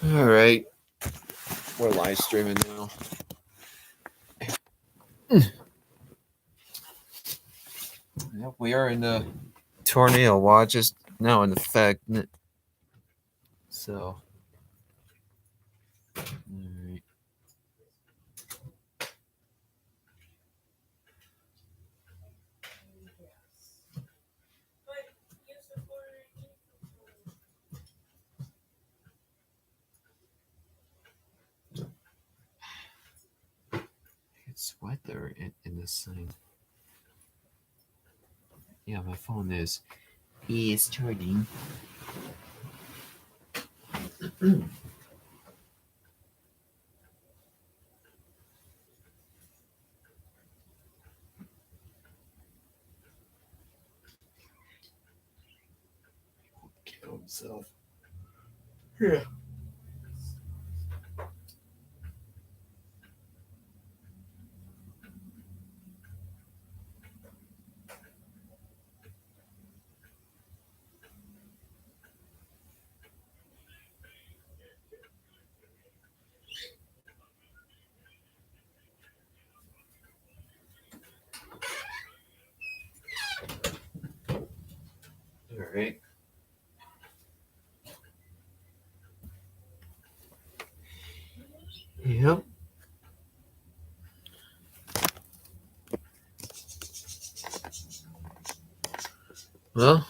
All right, we're live streaming now. Yep, we are in the tornado watch is now in effect. So, all right. It's weather in this thing. Yeah, my phone is charging. Kill himself. Yeah. All right. Yep. Well,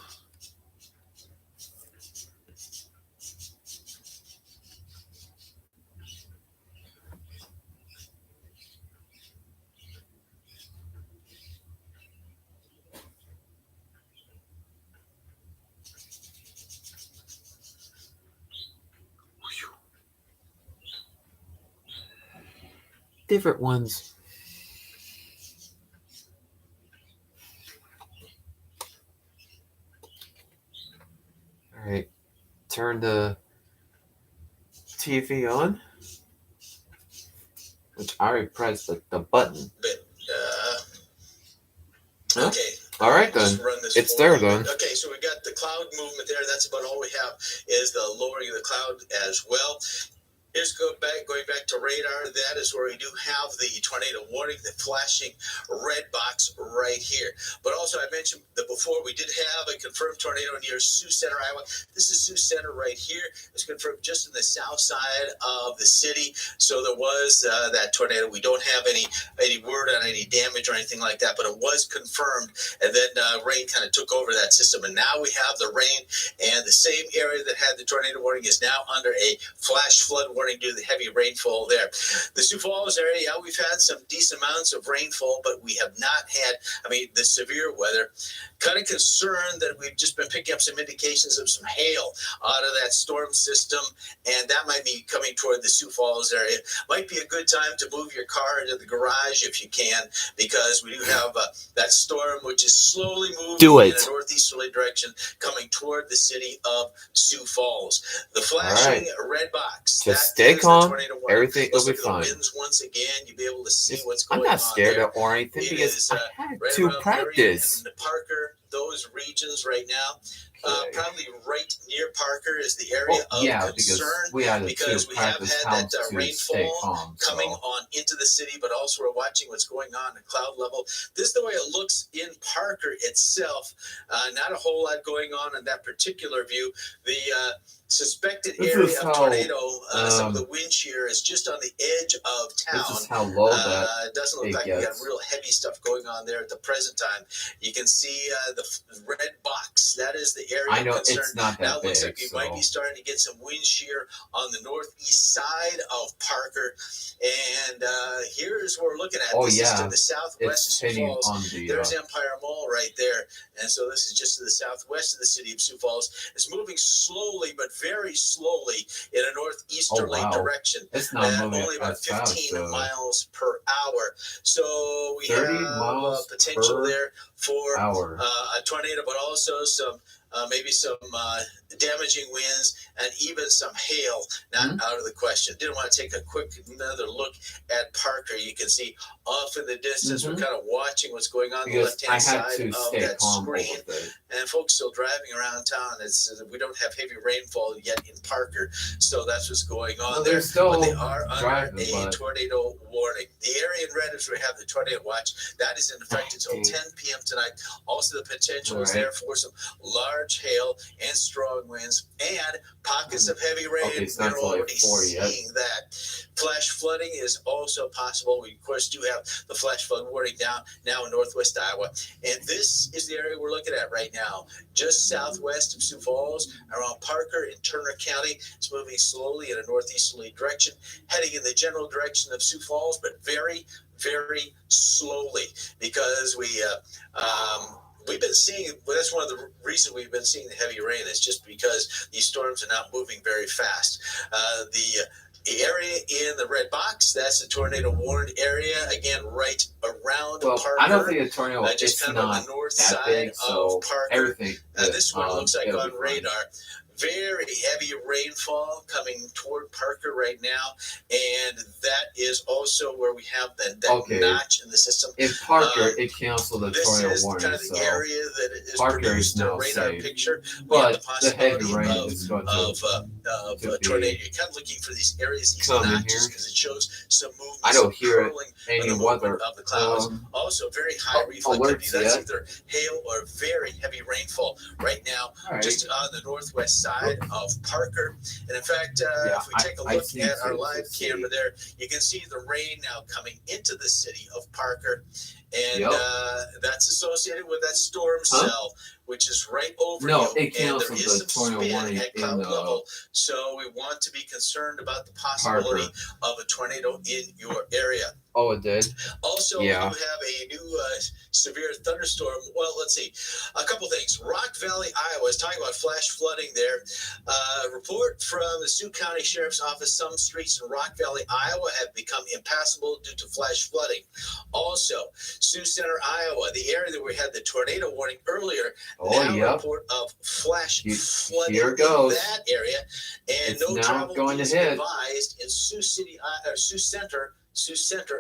different ones. All right. Turn the TV on. Which I already pressed the button. Huh? Okay. All right then. It's there then. Okay, so we got the cloud movement there. That's about all we have is the lowering of the cloud as well. Here's going back to radar. That is where we do have the tornado warning, the flashing red box right here. But also, I mentioned that before we did have a confirmed tornado near Sioux Center, Iowa. This is Sioux Center right here. It's confirmed just in the south side of the city. So there was that tornado. We don't have any word on any damage or anything like that, but it was confirmed. And then rain kind of took over that system. And now we have the rain, and the same area that had the tornado warning is now under a flash flood warning due to the heavy rainfall there. The Sioux Falls area, yeah, we've had some decent amounts of rainfall, but we have not had, the severe weather. Kind of concerned that we've just been picking up some indications of some hail out of that storm system, and that might be coming toward the Sioux Falls area. Might be a good time to move your car into the garage if you can, because we do have that storm, which is slowly moving in a northeasterly direction, coming toward the city of Sioux Falls. The flashing red box. Just stay calm. Everything will be fine. Once again, you'll be able to see what's going on. I'm not scared or anything because I had to practice. Parker, those regions right now. Probably right near Parker is the area of concern because we have had that rainfall coming on into the city, but also we're watching what's going on at cloud level. This is the way it looks in Parker itself. Not a whole lot going on in that particular view. The suspected area of tornado, some of the wind shear is just on the edge of town. This is how low that it doesn't look like we got real heavy stuff going on there at the present time. You can see the red box. That is the area I know of concern. It's not that now it looks big, like we might be starting to get some wind shear on the northeast side of Parker. And here's what we're looking at. This is to the southwest of Sioux Falls. There's Empire Mall right there. And so this is just to the southwest of the city of Sioux Falls. It's moving slowly, but very slowly in a northeasterly direction. It's not moving only about 15 miles per hour. So we 30 have miles potential there for hour. A tornado, but also some maybe some damaging winds, and even some hail not out of the question. Didn't want to take another look at Parker. You can see off in the distance, we're kind of watching what's going on the left-hand side of that screen. And folks still driving around town. We don't have heavy rainfall yet in Parker, so that's what's going on there. But they are under a tornado warning. The area in red is where we have the tornado watch. That is in effect until 10 p.m. tonight. Also, the potential is there for some large hail and strong winds and pockets of heavy rain. We're already seeing that. Flash flooding is also possible. We, of course, do have the flash flood warning now in northwest Iowa. And this is the area we're looking at right now, just southwest of Sioux Falls, around Parker in Turner County. It's moving slowly in a northeasterly direction, heading in the general direction of Sioux Falls, but very, very slowly, because we've been seeing, well, that's one of the reasons we've been seeing the heavy rain, is just because these storms are not moving very fast. The area in the red box, that's the tornado warned area. Again, right around Parker. I don't think a tornado just kind of on the north side big, so of Parker. Everything. This is what it looks like on radar. Very heavy rainfall coming toward Parker right now, and that is also where we have that notch in the system. In Parker, it canceled the tornado warning. This is kind of the area that is Parker produced is the now radar safe. picture. But the heavy rain possibility is going of a tornado. You're kind of looking for these areas, these notches, because it shows some movement. I don't hear any weather of the clouds. Also, very high reflectivity. That's either hail or very heavy rainfall right now, just on the northwest side of Parker. And in fact, if we take a look at our live camera there, you can see the rain now coming into the city of Parker. And that's associated with that storm cell, which is right over you. It canceled and there is the some tornado spin warning at cloud level. So we want to be concerned about the possibility of a tornado in your area. Oh, it did? Also, you have a new severe thunderstorm. Well, let's see. A couple things. Rock Valley, Iowa is talking about flash flooding there. Report from the Sioux County Sheriff's Office, some streets in Rock Valley, Iowa have become impassable due to flash flooding. Also, Sioux Center, Iowa, the area that we had the tornado warning earlier, report of flash flooding in that area. And no travel is advised in Sioux Center,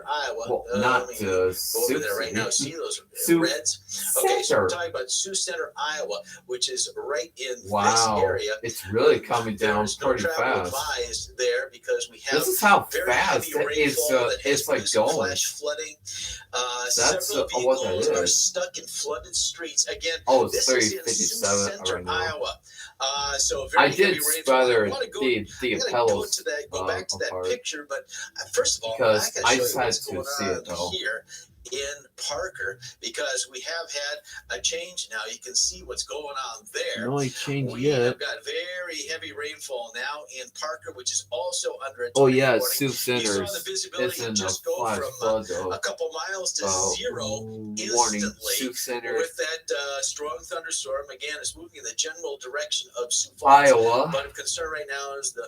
Iowa. Well, not go over there right now. See those reds? Okay, so we're talking about Sioux Center, Iowa, which is right in this area. It's really coming down pretty fast. Advised there because we have this is how fast it's like going. Flash flooding. That's several people what are stuck in flooded streets. Again, it's this is in Sioux Center, right now. Iowa. So very I did spother the appellate. Go back to that picture, but first of all, because I just had to see it though. Here in Parker, because we have had a change now. You can see what's going on there. No change we yet. have got very heavy rainfall now in Parker, which is also under a tornado warning. Sioux Center is in just go from a couple miles to zero instantly. Sioux Center. With that strong thunderstorm, again, it's moving in the general direction of Sioux Falls. Iowa. But of concern right now is the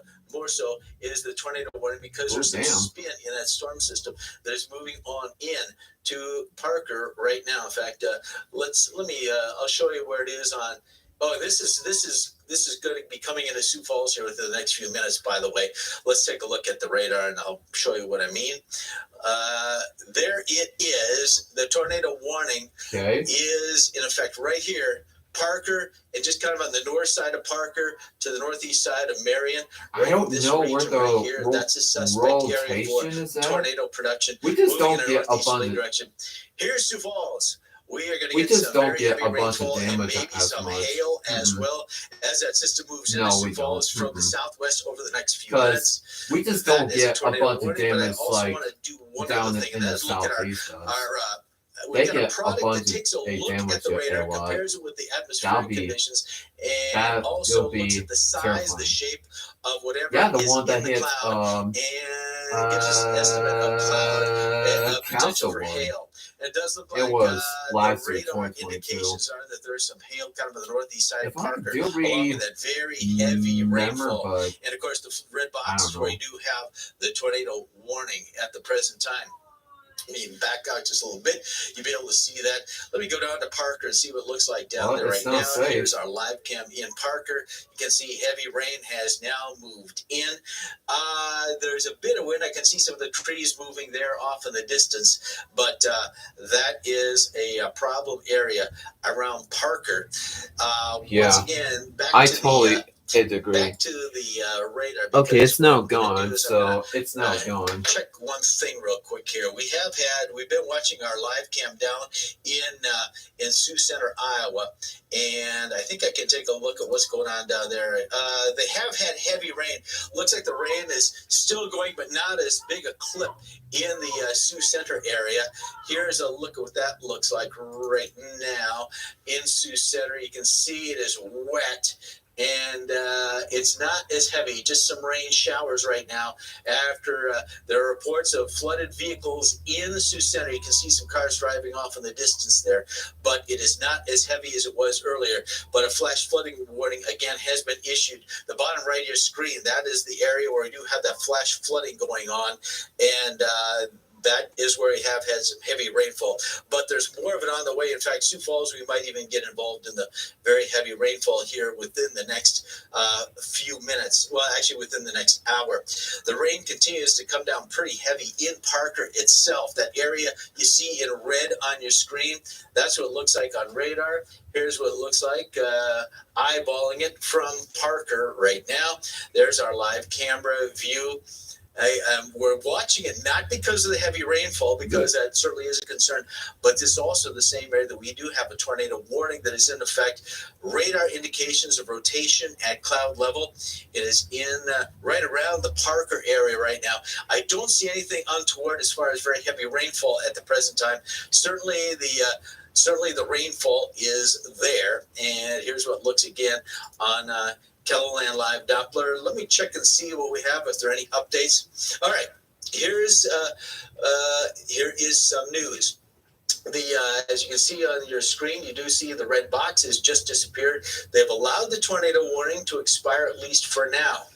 tornado warning, because there's some spin in that storm system that is moving on in to Parker right now. In fact, I'll show you where it is on. Oh, this is going to be coming into Sioux Falls here within the next few minutes. By the way, let's take a look at the radar, and I'll show you what I mean. There it is. The tornado warning is in effect right here. Parker, and just kind of on the north side of Parker to the northeast side of Marion. I don't know where the that's a suspect area for tornado production. We just don't get a bunch of direction. Here's Sioux Falls. We are going to get some very heavy rainfall and maybe some hail as well as that system moves into Sioux Falls from the southwest over the next few minutes. We just don't get a bunch of damage like down in the southeast. We've got a product that takes a look at the radar, compares it with the atmospheric conditions, and also looks at the size, the shape of whatever is one that in the hit, cloud, and gives us an estimate of cloud and potential for hail. And it does look like it was last the year, radar 2022. indications are that there's some hail kind of on the northeast side of Parker, along with that very heavy rainfall. And of course, the red box is where you do have the tornado warning at the present time. Maybe back out just a little bit, you'll be able to see that. Let me go down to Parker and see what it looks like down there right now. Safe. Here's our live cam in Parker. You can see heavy rain has now moved in. There's a bit of wind. I can see some of the trees moving there off in the distance, but that is a problem area around Parker. Once again, back to the back to the radar. Okay, it's now gone, so it's now gone. Check one thing real quick here. We've been watching our live cam down in Sioux Center, Iowa, and I think I can take a look at what's going on down there. They have had heavy rain. Looks like the rain is still going, but not as big a clip in the Sioux Center area. Here's a look at what that looks like right now in Sioux Center. You can see it is wet. And it's not as heavy, just some rain showers right now after there are reports of flooded vehicles in the Sioux Center. You can see some cars driving off in the distance there, but it is not as heavy as it was earlier. But a flash flooding warning, again, has been issued. The bottom right of your screen, that is the area where we do have that flash flooding going on, and that is where we have had some heavy rainfall. But there's more of it on the way. In fact, Sioux Falls, we might even get involved in the very heavy rainfall here within the next few minutes. Well, actually, within the next hour. The rain continues to come down pretty heavy in Parker itself. That area you see in red on your screen, that's what it looks like on radar. Here's what it looks like, eyeballing it from Parker right now. There's our live camera view. We're watching it not because of the heavy rainfall, because that certainly is a concern, but this is also the same area that we do have a tornado warning that is in effect. Radar indications of rotation at cloud level. It is in right around the Parker area right now. I don't see anything untoward as far as very heavy rainfall at the present time. Certainly the rainfall is there, and here's what it looks again on KELOLAND Live Doppler. Let me check and see what we have, if there are any updates. All right, here is some news. As you can see on your screen, you do see the red box has just disappeared. They've allowed the tornado warning to expire, at least for now.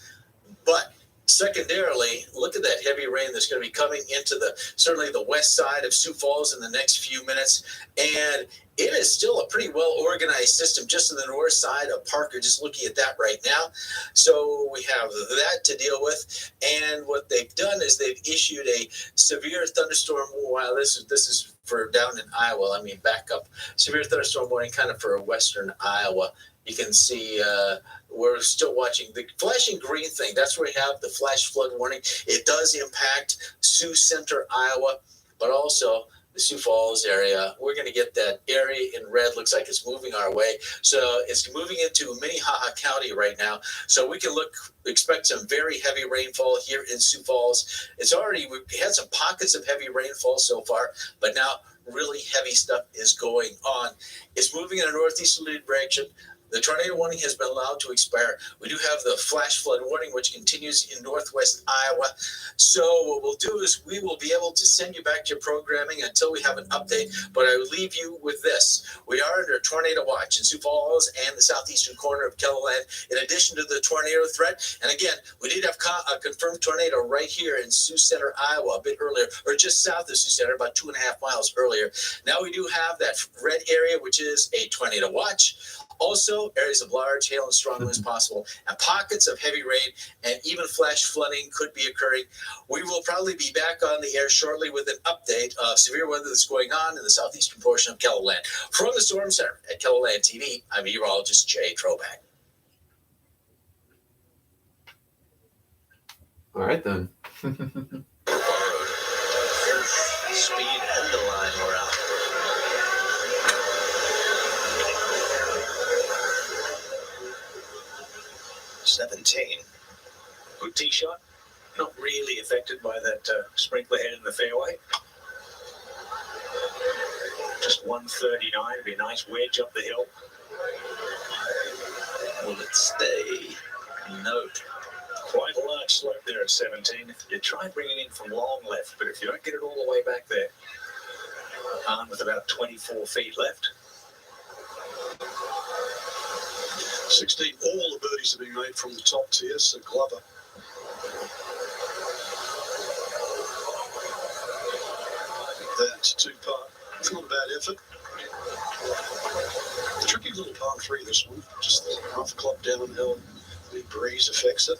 But secondarily, look at that heavy rain that's going to be coming into certainly the west side of Sioux Falls in the next few minutes. And it is still a pretty well-organized system just on the north side of Parker, just looking at that right now. So we have that to deal with. And what they've done is they've issued a severe thunderstorm. Wow, this is for down in Iowa. Let me back up. Severe thunderstorm warning kind of for western Iowa. You can see we're still watching the flashing green thing. That's where we have the flash flood warning. It does impact Sioux Center, Iowa, but also the Sioux Falls area. We're going to get that area in red. Looks like it's moving our way. So it's moving into Minnehaha County right now. So we can expect some very heavy rainfall here in Sioux Falls. We've had some pockets of heavy rainfall so far, but now really heavy stuff is going on. It's moving in a northeasterly direction. The tornado warning has been allowed to expire. We do have the flash flood warning, which continues in northwest Iowa. So what we'll do is we will be able to send you back to your programming until we have an update. But I will leave you with this. We are under tornado watch in Sioux Falls and the southeastern corner of KELOLAND, in addition to the tornado threat. And again, we did have a confirmed tornado right here in Sioux Center, Iowa, a bit earlier, or just south of Sioux Center, about 2.5 miles earlier. Now we do have that red area, which is a tornado watch. Also, areas of large hail and strong winds possible, and pockets of heavy rain and even flash flooding could be occurring. We will probably be back on the air shortly with an update of severe weather that's going on in the southeastern portion of KELOLAND. From the Storm Center at KELOLAND TV, I'm meteorologist Jay Troback. All right, then. Speed and the line we're out. Good tee shot. Not really affected by that sprinkler head in the fairway. Just 139. Be a nice wedge up the hill. Will it stay? No. Quite a large slope there at 17. You try bringing it in from long left, but if you don't get it all the way back there, with about 24 feet left. 16, all the birdies are being made from the top tier, so Glover. that two-part. It's not a bad effort. Tricky little par 3, this one. Just half a club downhill. The breeze affects it.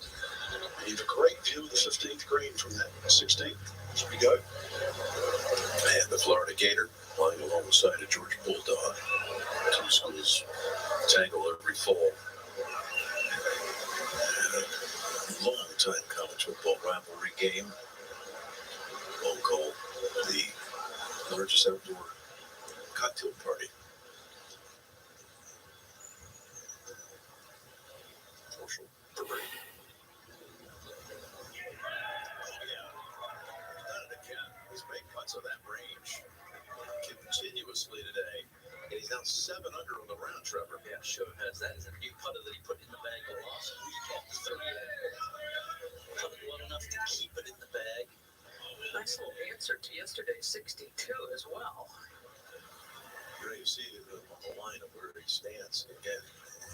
You have a great view of the 15th green from that 16th. Here we go. And the Florida Gator lying alongside a Georgia Bulldog. Two schools tangle every fall. And a long-time college football rivalry game. Long called the largest outdoor cocktail party. Social parade. He's made putts on that range continuously today. And he's now 7 under on the round, Trevor. Yeah, sure has. That is a new putter that he put in the bag last weekend. So, putted well enough to keep it in the bag. Nice little answer to yesterday's 62 as well. You see the line of where he stands. Again,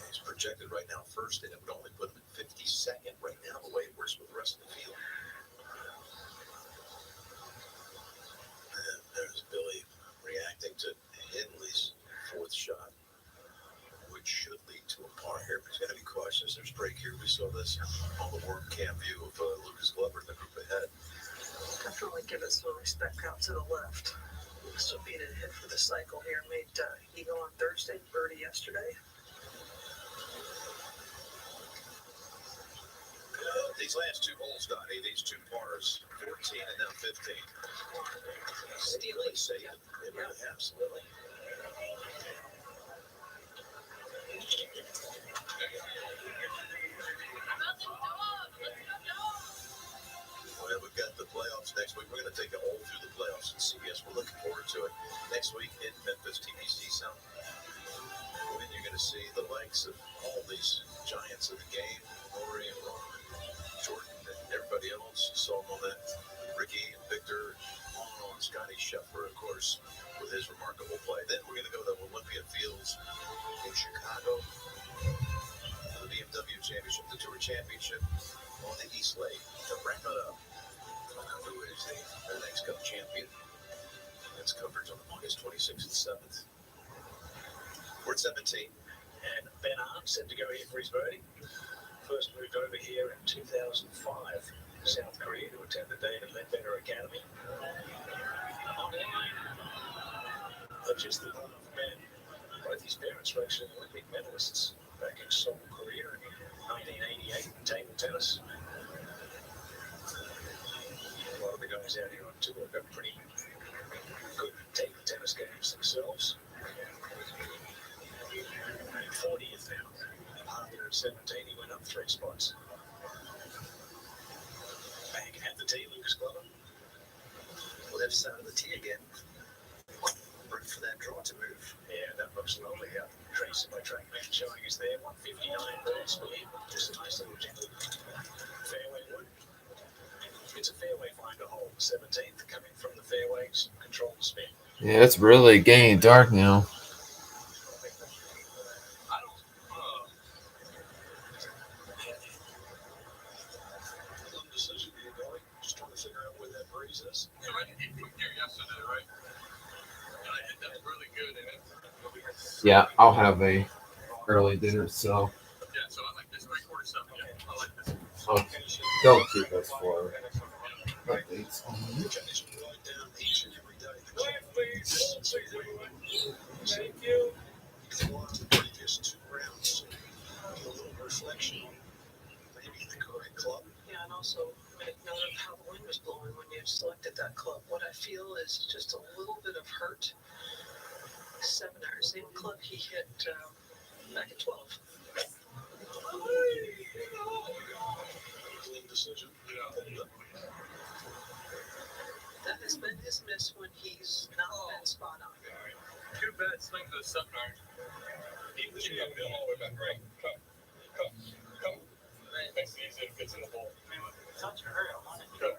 he's projected right now first, and it would only put him at 52nd right now, the way it works with the rest of the field. And there's Billy reacting to Hindley's 4th shot, which should lead to a par here. But he's got to be cautious. There's break here. We saw this on the worm cam view of Lucas Glover in the group ahead. Definitely give us a little respect out to the left. This will be the hit for the cycle here. Made eagle on Thursday, birdie yesterday. These last 2 holes, Donnie, these 2 pars, 14 and now 15. Steely. Yeah, absolutely. Well, we've got the playoffs next week. We're going to take a hole through the playoffs at CBS. We're looking forward to it. Next week in Memphis, TPC South. And you're going to see the likes of all these giants of the game, Lori and Ron, Jordan, and everybody else. You saw them on that. Ricky and Victor, on Scotty Scheffler, of course, with his remarkable play. Then we're going to go to Olympia Fields in Chicago. The BMW Championship, the Tour Championship on the East Lake to wrap it up. Who is the next Cup champion? That's coverage on August 26th and 7th. We're at 17. And Ben Arndt set to go here for his birdie. First moved over here in 2005, South Korea, to attend the David Ledbetter Academy. But just the one of Ben. Both his parents were actually Olympic medalists back in Seoul, Korea in 1988 in table tennis. A lot of the guys out here on tour have got pretty good table tennis games themselves. 40th now. After 17, he went up 3 spots. Back at the tee, Lucas Glover. Well, they've started the tee again. Room for that draw to move. Yeah, that looks lovely out. Tracer by Trackman showing us there. 159 birds for him. Just a nice little gentle fairway wood. It's a fairway finder hole. 17th coming from the fairways. Control the spin. Yeah, it's really getting dark now. Decision here, Billy. Just trying to figure out where that breeze is. Yeah, right. He put here yesterday, right? And I hit that really good in it. Yeah, I'll have a early dinner, so Yeah, so I like this 3/4 stuff. Yeah, I like this. they'll keep us for updates. Chinese will write down each and every day. Thank you. The previous 2 rounds. A little reflection on maybe the correct club. Yeah, and also make note of how the wind was blowing when you selected that club. What I feel is just a little bit of hurt. 7 iron, same club he hit back at 12. Clean decision. Yeah. That has been his miss when he's not been spot on. 2 bad swings of the 7 iron. He was all the way back. Right. Come. Makes it easy. It fits in the hole. Touch your hurry on it. Go.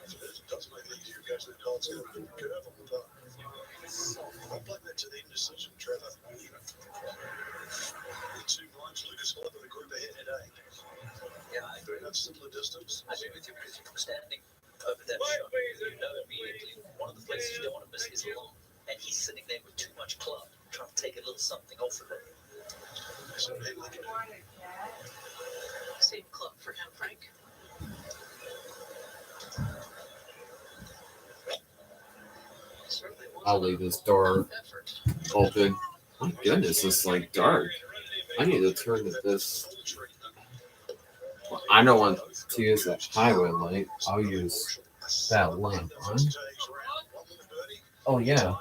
It does make it easier, guys. That call. It's got a good curve on the top. I'm playing that to the indecision, Trevor. The 2 blinds, Lucas Glover, the group ahead at 8. Yeah, I agree. That's similar distance. I agree with you, Chris. Standing. over that shot, you know immediately one of the places you don't want to miss is long. And he's sitting there with too much club, trying to take a little something off of it. So maybe we can Same club for him, Frank. Certainly I'll wasn't leave this door an effort. open. My goodness, it's like dark. I need to turn this. Well, I don't want to use that highway light. I'll use that lamp on. Oh yeah,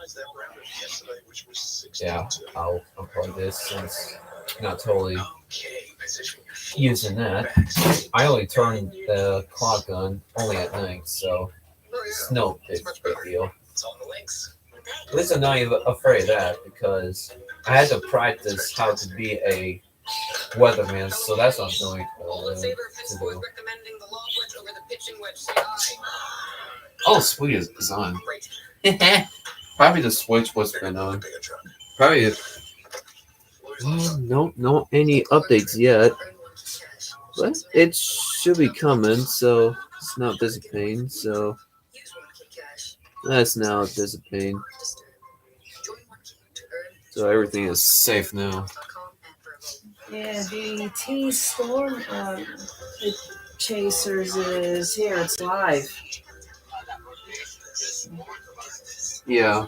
yeah. I'll unplug this since I'm not totally using that. I only turn the clock on only at night, so it's no big deal. It's on the links. At least I'm not even afraid of that because I had to practice how to be a weatherman, so that's what I'm going All in favor of to henceforth do. recommending the long wedge over the pitching wedge. Say aye. Oh, sweet is on. Great. Probably the switch was been on. Probably. No, any updates yet, but it should be coming. So it's not dissipating. So that's now dissipating. So everything is safe now. Yeah, the T Storm the Chasers is here. It's live. Yeah.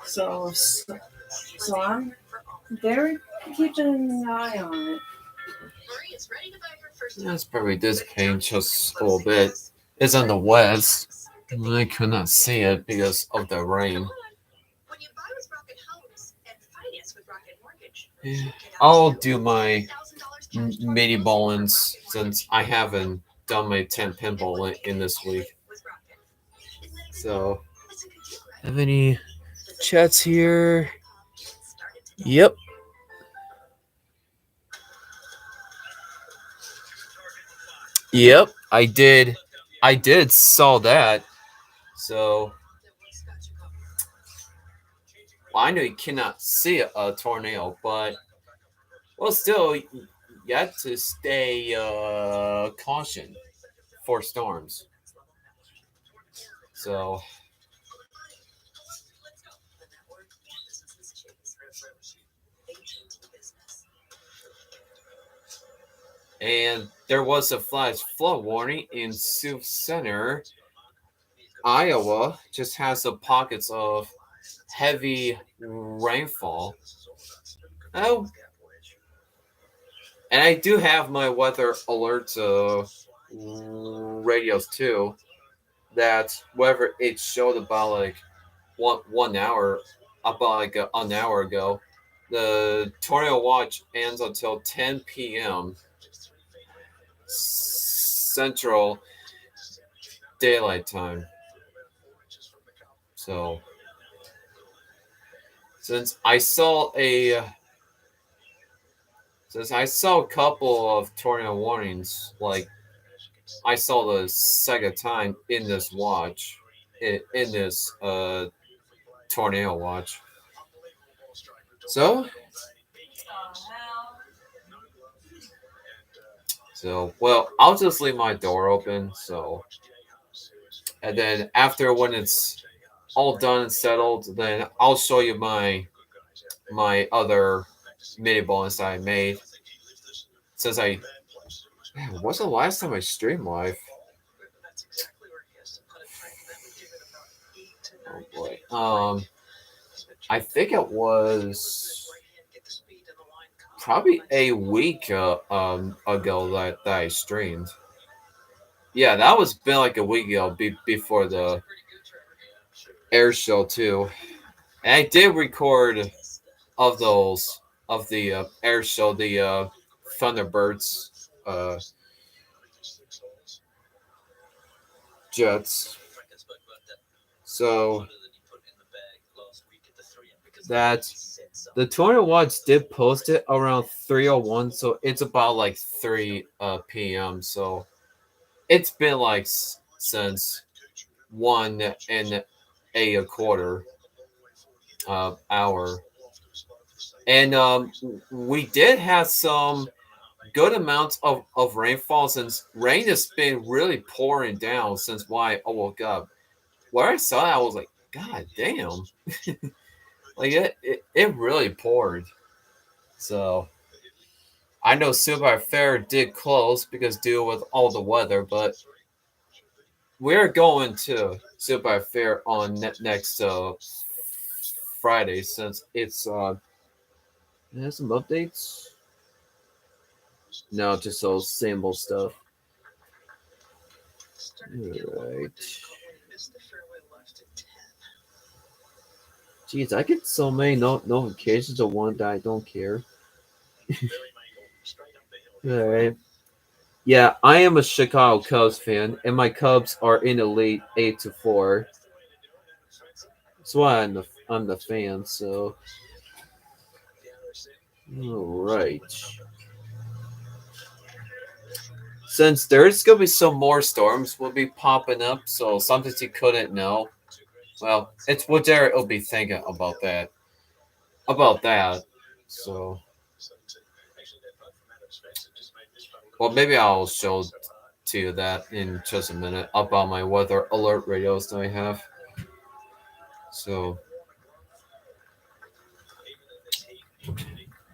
So I'm very keeping an eye on it. That's probably dissipating just a little bit. It's on the west. I could not see it because of the rain. Yeah. I'll do my mini bowlings since I haven't done my 10-pin bowling in this week. So, have any chats here? Yep. Yep, I did. I did saw that. So, well, I know you cannot see a tornado, but well, still, you have to stay caution for storms. So, and there was a flash flood warning in Sioux Center, Iowa. Just has the pockets of heavy rainfall. Oh, and I do have my weather alert radios too. That whether it showed about like 1 hour, about like an hour ago, the tornado watch ends until 10 p.m. Central Daylight Time. So since I saw a couple of tornado warnings, like I saw the second time in this watch, in this tornado watch. So well, I'll just leave my door open. So, and then after when it's all done and settled, then I'll show you my other mini bonus I made. Since man, what's the last time I streamed live? Oh boy. I think it was probably a week ago that I streamed. Yeah, that was been like a week ago before the air show too. And I did record of those of the air show, the Thunderbirds jets. So that the tornado watch did post it around 3:01, so it's about like 3 p.m. So it's been like since 1 1/4 hour. And we did have some good amount of rainfall since rain has been really pouring down since why I woke up. Where I saw it, I was like, God damn. Like it really poured. So I know Super Fair did close because due with all the weather, but we're going to Super Fair on next Friday since it's it has some updates. No, just those same old stuff. Alright. Jeez, I get so many notifications of one that I don't care. Alright. Yeah, I am a Chicago Cubs fan, and my Cubs are in the lead 8-4. That's why I'm the fan. So, all right. Since there's gonna be some more storms will be popping up, so something you couldn't know. Well, it's what Derek will be thinking about that. About that. So, well, maybe I'll show to you that in just a minute about my weather alert radios that I have. So,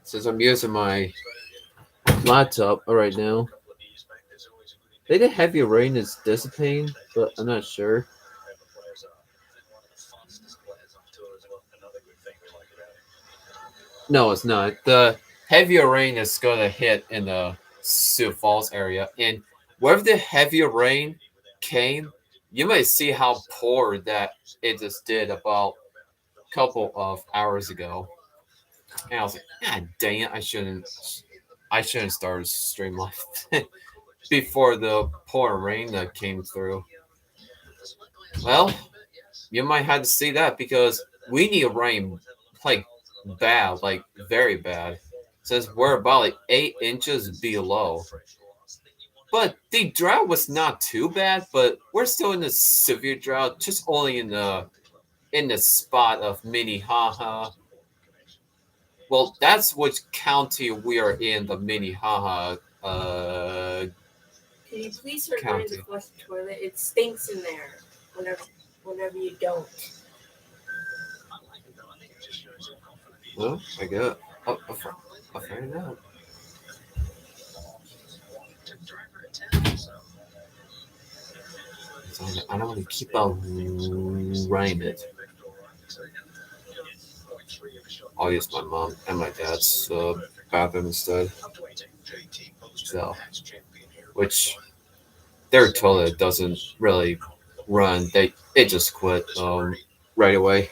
since I'm using my laptop right now, maybe the heavy rain is dissipating, but I'm not sure. No, it's not. The heavier rain is gonna hit in the Sioux Falls area, and wherever the heavier rain came, you may see how poor that it just did about a couple of hours ago. And I was like, God dang it, I shouldn't start a stream live before the pouring rain that came through. Well, you might have to see that because we need rain like bad, like very bad. Since we're about like 8 inches below. But the drought was not too bad, but we're still in the severe drought, just only in the spot of Minnehaha. Well, that's which county we are in, the Minnehaha Can you please hurry to county. flush the toilet? It stinks in there whenever you don't. Well, I got. I'll find out. So I don't want to keep on rhyme it. I'll use my mom and my dad's bathroom instead. So, which their toilet doesn't really run. It just quit right away.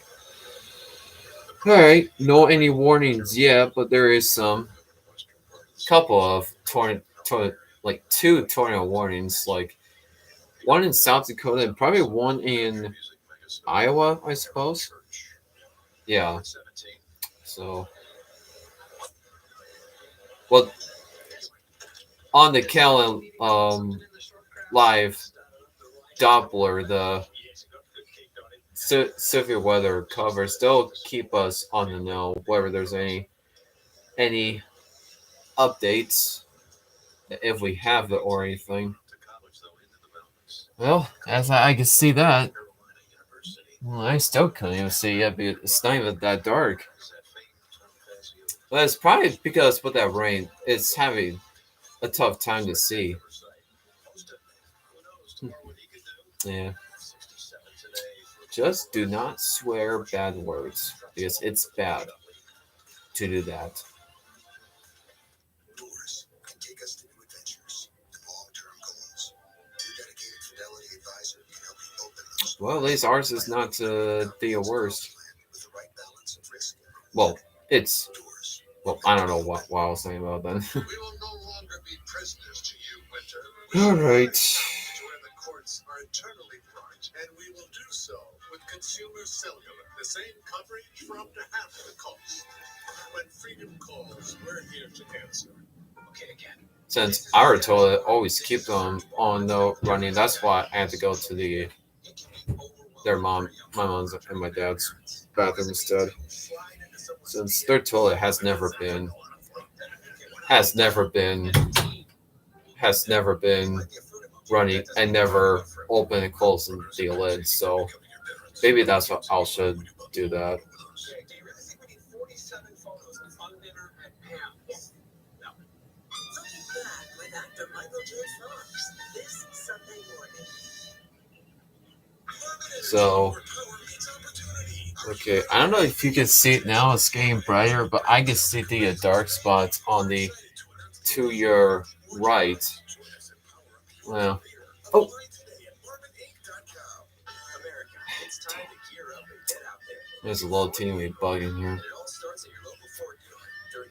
All right, no any warnings yet, but there is some couple of like two tornado warnings, like one in South Dakota and probably one in Iowa, I suppose. Yeah. So, well, on the Kellen live Doppler, the severe weather cover still keep us on the know whether there's any updates if we have it or anything. Well, as I can see that, well, I still couldn't even see it because it's not even that dark. But it's probably because with that rain, it's having a tough time to see. Yeah. Just do not swear bad words because it's bad to do that. Doors can take us to new adventures and long-term goals. Your dedicated fidelity advisor can help you open those. Well, at least ours is not the worst. With the right balance of risk. Well, it's. Well, I don't know what I was saying about that. We will no longer be prisoners to you, Winter. All right. To where the courts are eternally bright, and we will do so with Consumer Cellular. The same coverage for up to half the cost. When freedom calls, we're here to answer. Okay, again. Since our toilet always keep them on the running, that's why I had to go to my mom's and my dad's bathroom instead. Since their toilet has never been has never been has never been running and never open and closing the lid. So maybe that's what I should do that. Okay, do you really think we need 47 photos of fun dinner at Pam's? No. Looking back with actor Michael J. Fox this Sunday morning. So okay, I don't know if you can see it now. It's getting brighter, but I can see the dark spots on the to your right. Well, oh, there's a little teeny bug in here.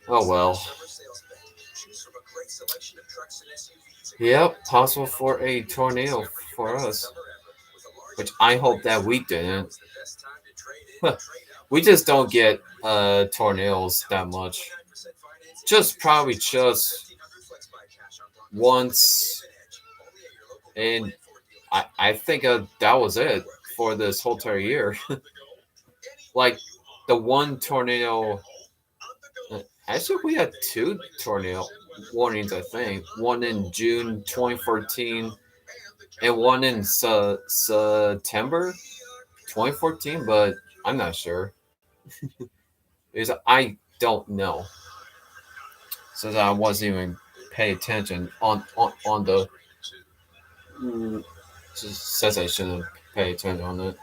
Oh well. Yep, possible for a tornado for us, which I hope that we didn't. We just don't get tornadoes that much. Just probably just once, and I think that was it for this whole entire year. Like the one tornado. Actually, we had two tornado warnings. I think one in June 2014 and one in September 2014, but I'm not sure because I don't know since I wasn't even paying attention on the just says I shouldn't pay attention on it.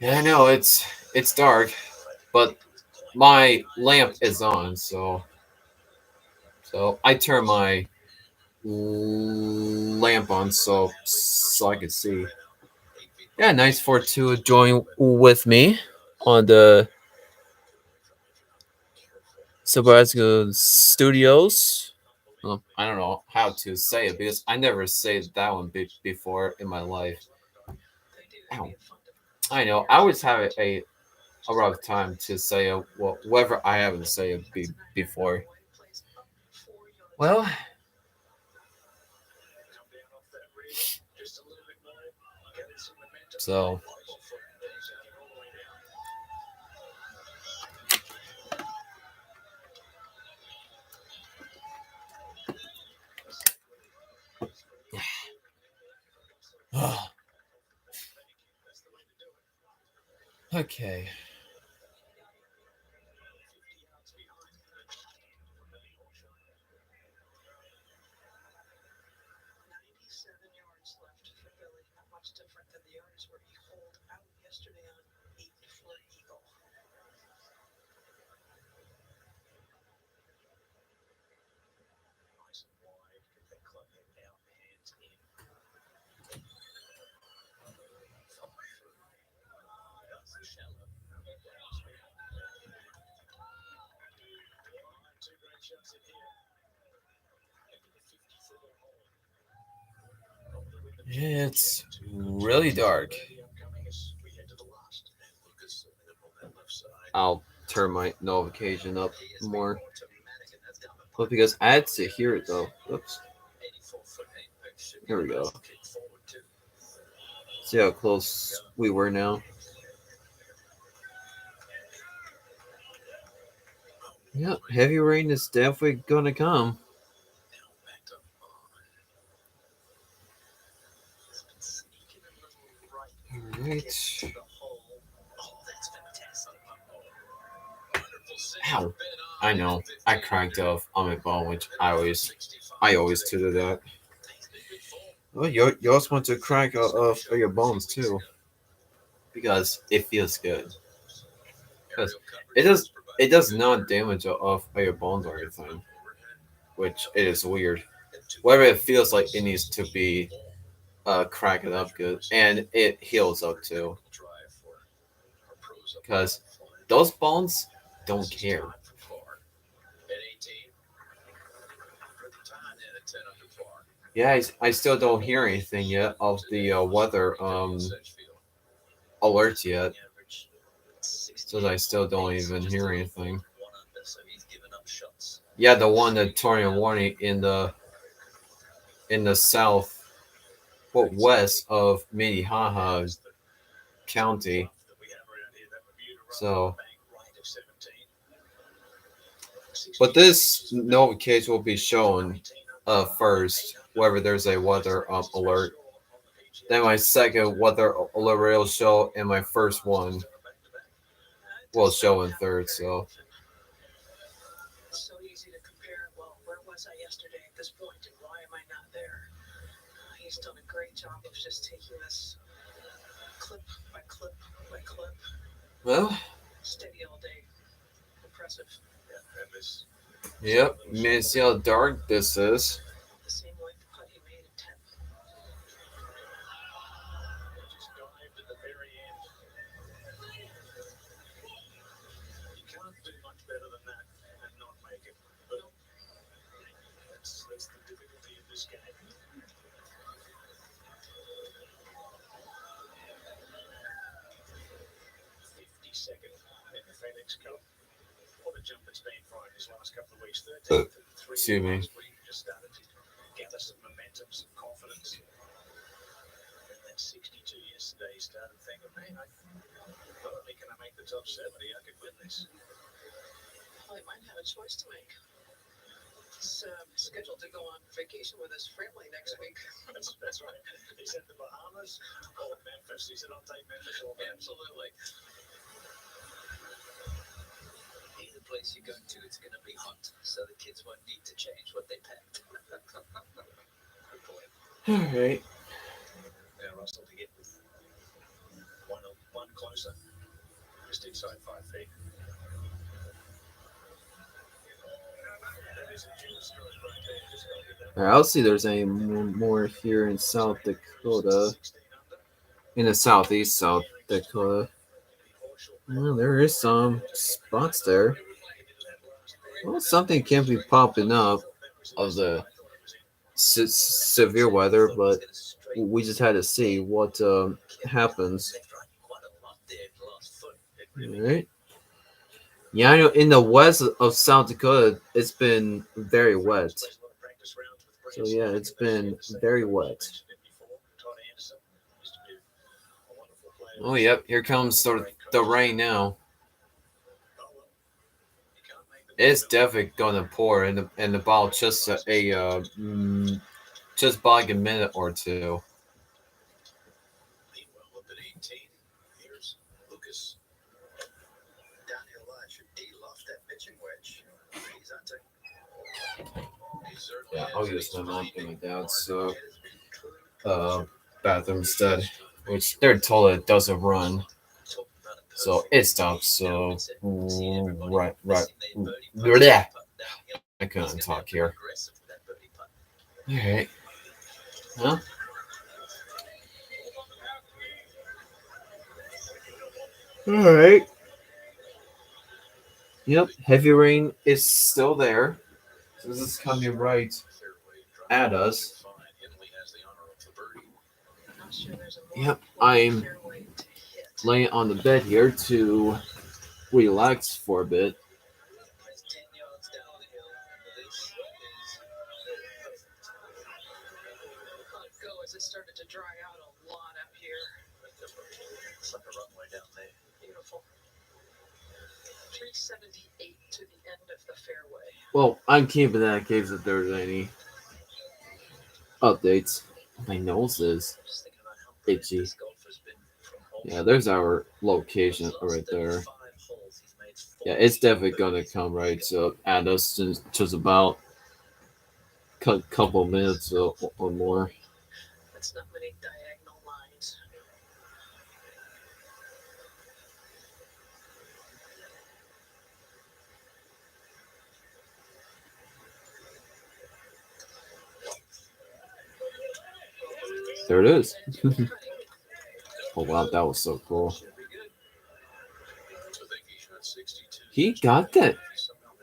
Yeah, I know it's dark, but my lamp is on, so I turn my lamp on so I can see. Yeah, nice for to join with me on the Sabrasco Studios. Well, I don't know how to say it because I never said that one before in my life. Ow. I know. I always have a rough time to say it, well, whatever I haven't said it before. Well, so okay. Not much different than the yards where he holed out yesterday on 8 for Eagle. Nice and wide. Get that club head out, hands in. That's shallow. Two great shots in here. Into the 54 hole. It's really dark. We head to the last. Lucas up on that left side. I'll turn my notification up more. But because I had to hear it though. Oops. 84-foot apex. Here we go. Kick forward too. See how close we were now. Yep, heavy rain is definitely gonna come. Alright. Ow. I know. I cranked off on my bone, which I always do that. Well, you also want to crank off your bones too, because it feels good. Because it does not damage off your bones or anything, which it is weird. Whatever it feels like, it needs to be crack it up good, and it heals up too. Because those bones don't care. Yeah, I still don't hear anything yet of the weather alerts yet. So I still don't even hear anything. Yeah, the one that tornado warning in the south, well, west of Minnehaha County. So But this notification will be shown first, whether there's a weather alert. Then my second weather alert will show, and my first one will show in third. So It's so easy to compare. Well, where was I yesterday at this point, and why am I not there? He's done a great job of just taking this clip by clip by clip, well, steady all day. Impressive. Yeah, and this yep. Man, see how dark this is. The same length putt he made at 10. Just dived at the very end. You can't do much better than that and not make it. But that's the difficulty of this game. 52nd in the FedEx Cup. What a jump it's been for him these last couple of weeks. 13th and 3 Excuse me. last week. Just started to gather some momentum, some confidence. And that 62 yesterday, he started thinking, man, not only can I make the top 70, I could win this. Well, he might have a choice to make. He's scheduled to go on vacation with his family next week. That's right. He's at the Bahamas or Memphis. He said, I'll take Memphis or Memphis. Absolutely. Either place you go to, it's going to be hot, so the kids won't need to change what they packed. Good point. All right. Now, Russell to get one closer, just inside 5 feet. That is a dual stroke right there. Just got to get that. All right, I'll see if there's any more here in South Dakota, 16 under. in the southeast South Dakota. Well, there is some spots there. Well, something can be popping up of the severe weather, but we just had to see what happens. All right. Yeah, I know in the west of South Dakota, it's been very wet. So yeah, it's been very wet. Oh, yep. Here comes the rain now. It's definitely gonna pour in about just just by like a minute or two. Meanwhile, up at 18, here's Lucas. Downhill line should loft that pitching wedge. He's on He certainly Yeah, has, I'll and use he's my mom finding and my dad's hard. bathroom instead, which their toilet doesn't run, so it stops. So right, yeah, I couldn't talk here. All right, huh? All right. Yep, heavy rain is still there. So this is coming right at us. I'm not sure there's a more Yep, I'm fairway to hit. laying on the bed here to relax for a bit. It's 10 yards down the hill. This is Let it go as it started to dry out a lot up here. it's like a runway down there. Beautiful. 378 to the end of the fairway. Well, I'm keeping that in case if there's any updates. My nose is Just thinking about how itchy. this golfer's been from hole Yeah, there's our location right there. 35 holes, he's made 4. Yeah, it's definitely gonna come right at us in just about a couple minutes or more. That's not many diagonal lines. There it is. Oh wow, that was so cool. Should be good. I think he shot 62. He got that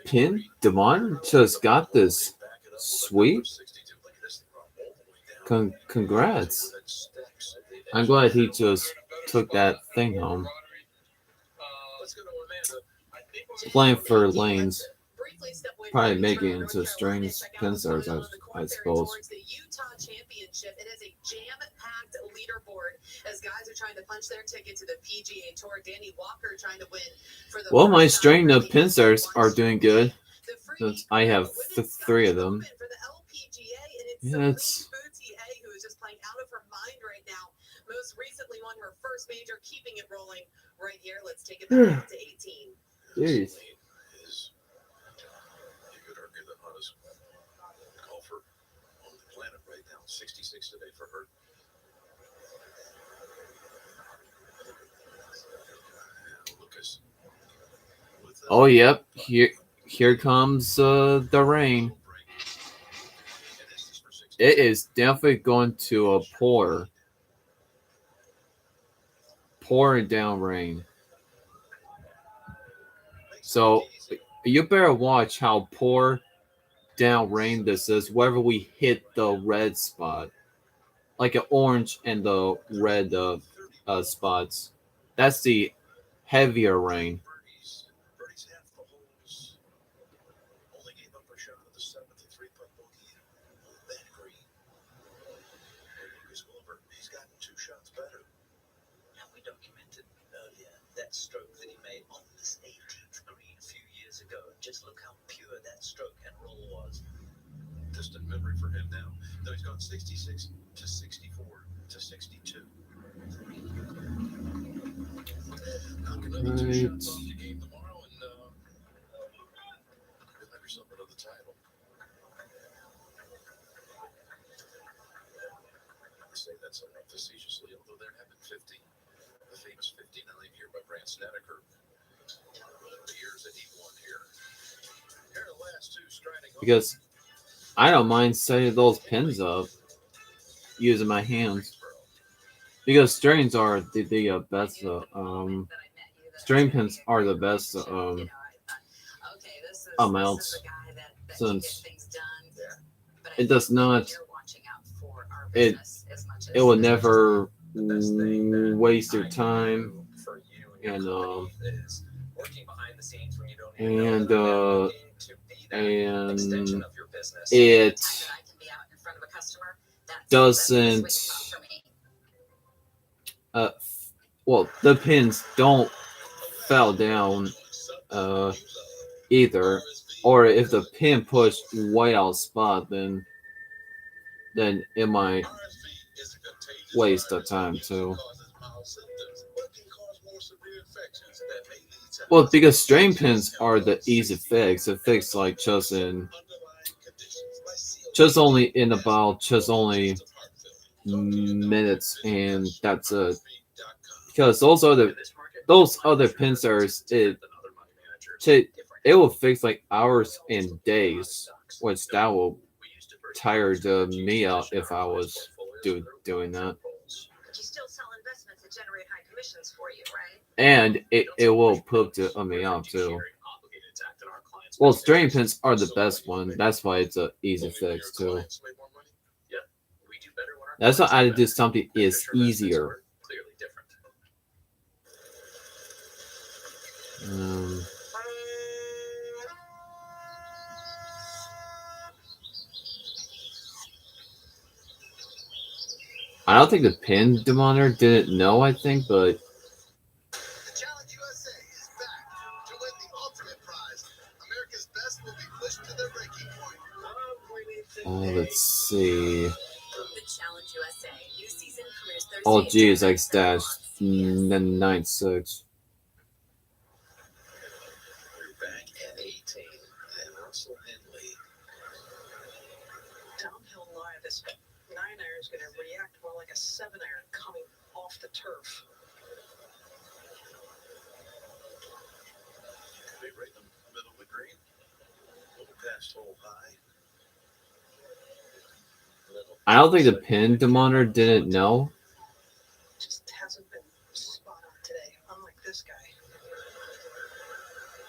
pin. Devon just got this sweep. Congrats. I'm glad he just took that thing home. Let's go to Amanda. Playing for lanes, probably make it into strings, pin stars, I suppose. The Utah Championship. It is a jam-packed leaderboard as guys are trying to punch their ticket to the PGA Tour. Danny Walker trying to win for the Well, my first time string for of the pin stars are doing good. since I have three of them. Yeah, it's who is just playing out of her mind right now. Most recently won her first major, keeping it rolling right here. Let's take it back to 18. jeez. Is, you could argue, the hottest golfer on the planet right now. 66 today for her. Lucas. Oh, yep. Here comes the rain. It is definitely going to pouring down rain. So you better watch how pour down rain this is. Wherever we hit the red spot, like an orange and the red spots, that's the heavier rain. Birdie's half the holes. Only gave up a shot at the seventh and three-putt bogey on that green. Lucas Wilbur, he's gotten two shots better. And we documented earlier that stroke that he made on this 18th green a few years ago. Just look how pure that stroke and roll was. Distant memory for him now. Though he's gone 66 to 64 to 62. Knock another two shots off the game tomorrow and you'll have yourself another title. I say that somewhat facetiously, although there have been 50. The famous 59 here by Brant Snedeker. The years that he won here. Here are the last two striding home. Because I don't mind setting those pins up using my hands. Because strings are the best. String pins are the best amounts, since it does not. It will never waste your time, and it doesn't. Well, the pins don't fall down either, or if the pin pushed way out of spot, then it might waste the time too. Well, because strain pins are the easy fix. It fix like just only minutes, and that's it. Because those other pins are it will fix like hours and days, which that will tire me out if I was doing that. And it will put me out too. Well, strain pins are the best one. That's why it's a easy fix too. That's why I do something is easier. I don't think the pin demoner didn't know, I think, but The Challenge USA is back to win the ultimate prize. America's best will be pushed to their breaking point. let's see. The Challenge USA new season premieres Thursday. Oh geez, I stashed 9-6. We're back at 18. And Russell Henley. Downhill lie, this 9-iron is going to react more like a 7-iron coming off the turf. Be right in the middle of the green. Little past hole high. I don't think the pin demoner didn't know. Just hasn't been spot on today, unlike this guy.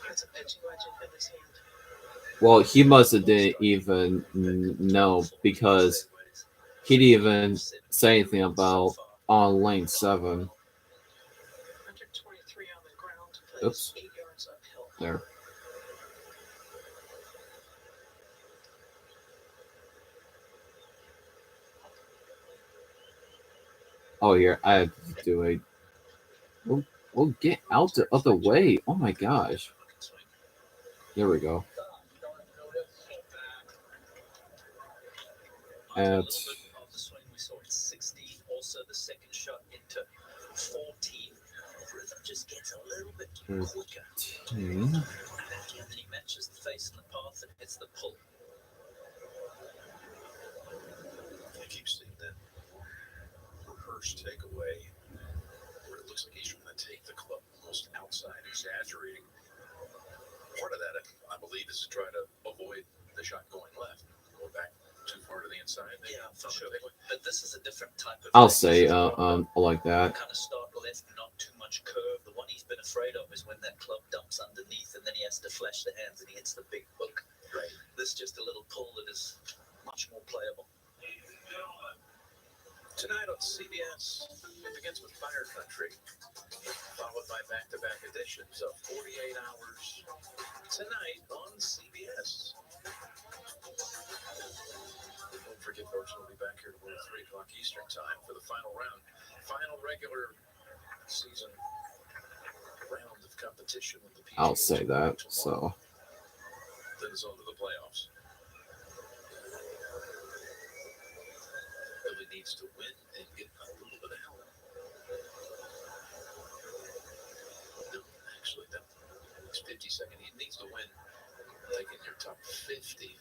Has a pitching wedge in his hand. Well, he must have didn't even know, because he didn't even say anything about on lane 7. 123 on the ground, plays Oops. 8 yards uphill. There. Oh, here, I have to do a. Oh, get out the other way. Oh my gosh. There we go. at of the swing we saw at 16, also the second shot into 14. Rhythm just gets a little bit quicker. 13. And then he matches the face and the path and hits the pull. I keep seeing that rehearsed takeaway where it looks like he's trying to take the club almost outside, exaggerating. Part of that, I believe, is to try to avoid the shot going left, going back too far to the inside. Yeah, for sure. But this is a different type of. I'll say like that. Kind of start left, not too much curve. The one he's been afraid of is when that club dumps underneath and then he has to flash the hands and he hits the big hook. Right. This is just a little pull that is much more playable. Tonight on CBS, it begins with Fire Country, followed by back-to-back editions of 48 Hours tonight on CBS. Don't forget, folks, we'll be back here tomorrow at 3 o'clock Eastern Time for the final round, final regular season round of competition with the PGA I'll say Tour that. tomorrow. So Then it's on to the playoffs. Billy needs to win and get a little bit of help. No, actually, that's 52nd. He needs to win, like in your top 50,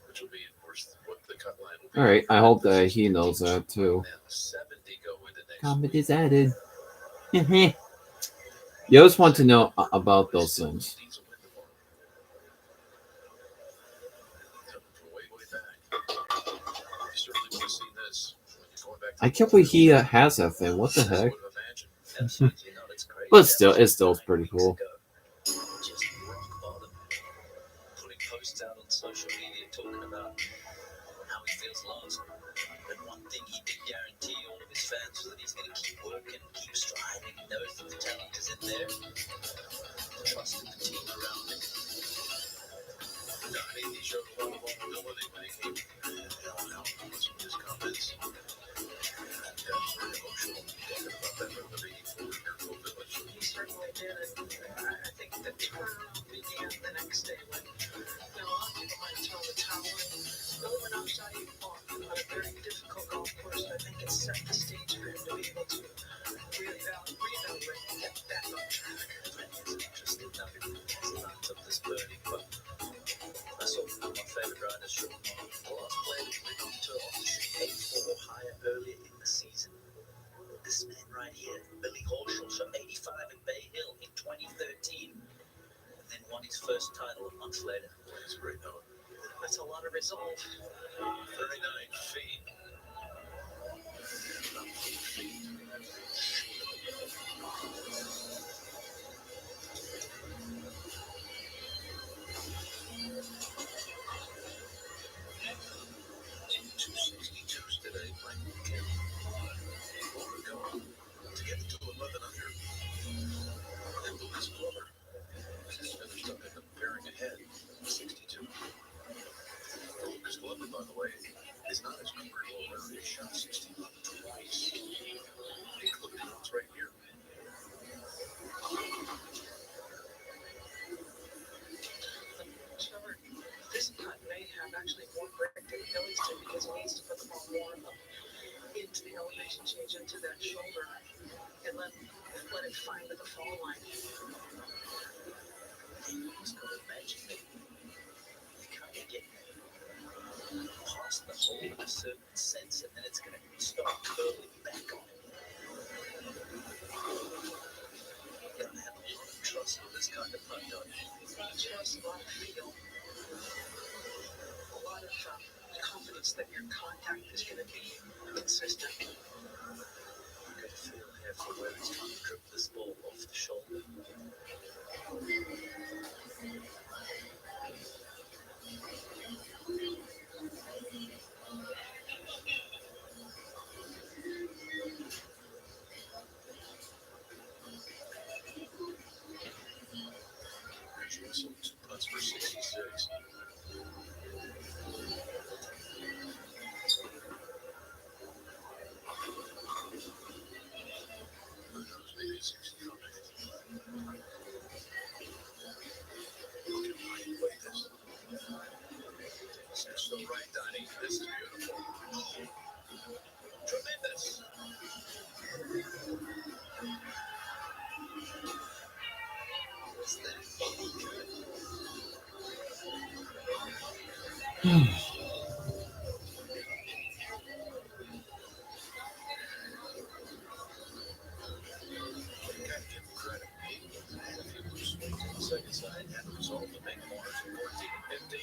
which will be, of course, what the cut line will be. all right. I hope that he knows that too. Now 70 go into next Comment week. is added. You always want to know about those things. Needs to win tomorrow. Coming from way, way back. You certainly would have seen this when you're going back to I can't believe he has that thing. What the heck? would have imagined. Absolutely not. It's crazy. But still, it still is pretty cool. Just rock bottom. Putting posts out on social media talking about how he feels lost. But one thing he did guarantee all of his fans was that he's going to keep working, keep striving. He knows that the talent is in there. Trusted the team around him. He showed a lot of vulnerability when he came out with some of his comments. Very emotional. Talking about that from the '84 Miracle Village. He certainly did. I think the tour began the next day when a lot of people might throw the towel in. Really went outside on a very difficult golf course. I think it set the stage for him to be able to reevaluate and get back on track. It's interesting now because lots of this birdie, but I saw one of my favorite riders from the last play that went on tour to shoot 84 or higher earlier in the season. This man right here, Billy Horschel, shot 85 at Bay Hill in 2013 and then won his first title a month later. That's a great note. That's a lot of resolve. 39 feet. Today, Mike Kim. More to go to get to 11 under. And Lucas Glover has finished up in the pairing ahead, 62. Lucas Glover, by the way, is not his career low ever. He shot 61 twice, including once right here. Trevor, this putt may have actually more break than Billy's did because he needs to put the ball more up into the elevation change into that shoulder and let it find the fall line. Just got to imagine that you kind of get past the hole in a certain sense and then it's going to start curling back on it. You've got to have a lot of trust with this kind of putt, don't you? Not just a lot of feel, a lot of confidence that your contact is going to be consistent. Good feel here for where he's trying to trip this ball off the shoulder. There's Russell, 2 putts for 66. Who knows, maybe 65. You gotta give him credit. And a few loose swings on the second side had the result of big corners of 14 and 15.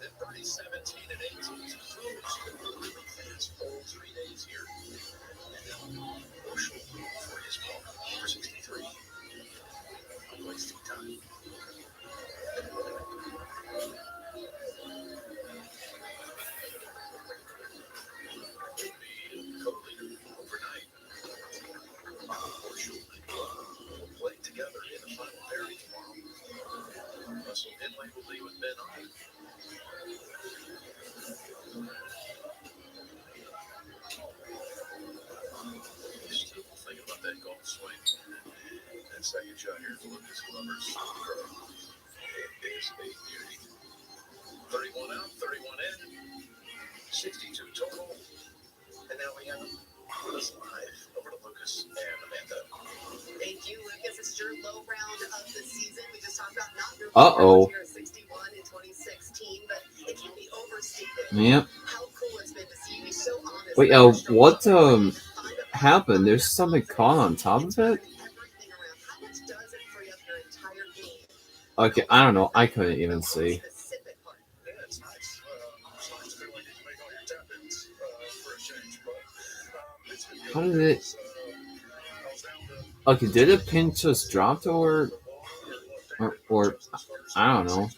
Then birdies 17 and 18 closed really fast all 3 days here. And now Bushel for his par for 63. Wasting time. Co-leader overnight. Bushel will play together in the final pairing tomorrow. Russell Henley will be with Ben on. Still thinking about that golf swing. That second shot here is Lucas Glover's pro. It is a beauty. 31 out, 31 in, 62 total. And now we have us live over to Lucas and Amanda. Thank you, Lucas. This is your low round of the season. We just talked about not your Uh-oh. here at 61 in 2016, but it can be overstated. Yep. How cool it's been to see you be so honest. Wait, what happened? There's something caught on top of it? Everything around. How much does it free up your entire game? Okay, I don't know. I couldn't even see. Specific part. Yeah, it's nice. It's nice to feel like you can make all your tap-ins for a change. But it's been good. How did it? I was down to Okay, did the pin just drop or I don't know.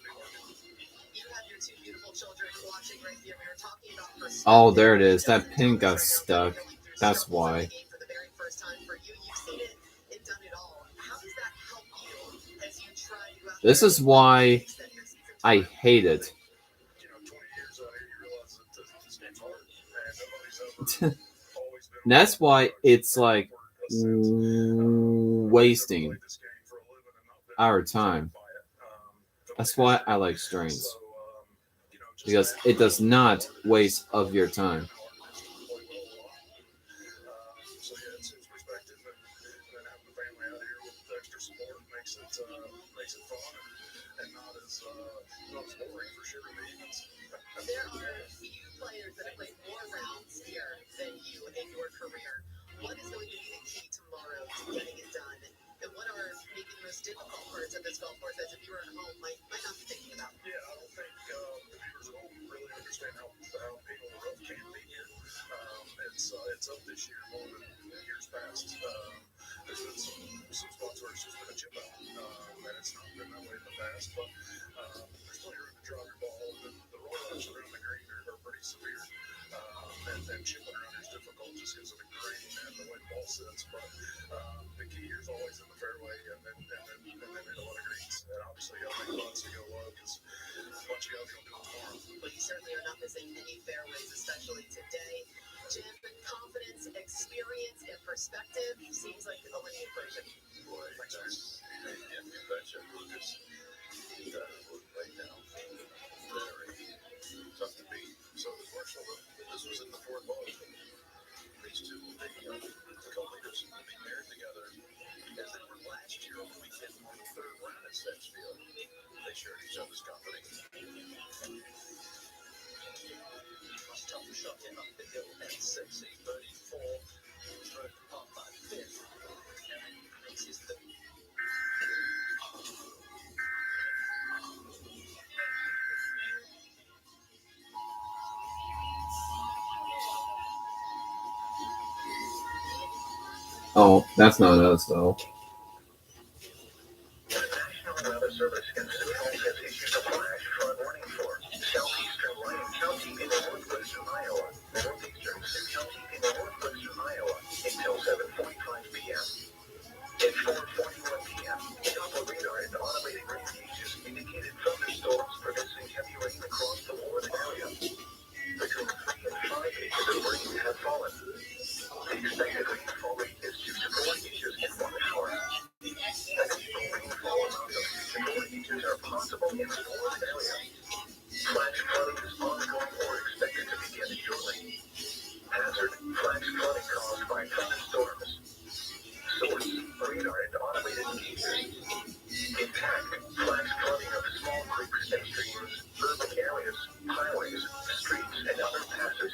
You have your two beautiful children watching right here. We were talking about perspective. Oh, there it is. That pin got stuck. That's why. For the very first time for you, you've seen it and done it all. How does that help you as you try to go out This is why I hate it. 20 years out here, you realize that this game's hard. And nobody's ever always been. That's why it's like wasting our time. That's why I like strains. Because it does not waste of your time. So yeah, it's perspective, and then having the family out here with extra support makes it fun and not as boring for sure in the evenings. There are few players that have played more rounds here than you in your career. What is going to be the key tomorrow to getting it done? And what are maybe the most difficult parts of this golf course that if you were at home might not be thinking about? Yeah, I don't think the viewers at home really understand how painful the rough can be here. It's up this year more than years past. There's been some spots where it's just been a chip out, and it's not been that way in the past. But there's plenty of room to drop your ball. The rollouts around the green are pretty severe, and chipping around is difficult just because of the green and the way the ball sits. But the key here is always in the fairway, and then hit a lot of greens. And obviously, you got to make putts to go low because a bunch of guys are going to do it tomorrow. But you certainly are not missing any fairways, especially today. Jim, confidence, experience, and perspective seems like a winning equation. Boy, thanks. Yeah, you betcha. Lucas, right now, very tough to beat. So the Marshall, this was in the fourth ball. These two will be co-leaders will be paired together as they were last year on the weekend on the third round at Sedgefield. They shared each other's company. Tough shot in up the hill and sexy birdie 4. Third par 5 fifth. And makes his third. Oh, that's not us though. The National Weather Service in Sioux Falls has issued a flash flood warning for southeastern Lyon County in northwestern Iowa, northeastern Sioux County in northwestern Iowa until 7:45 p.m. At 4:41 p.m., Doppler radar and automated rain gauges indicated thunderstorms producing heavy rain across the northern area. Between 3 and 5 inches of rain have fallen. The expected rainfall rate is 2 to 4 inches in 1 hour.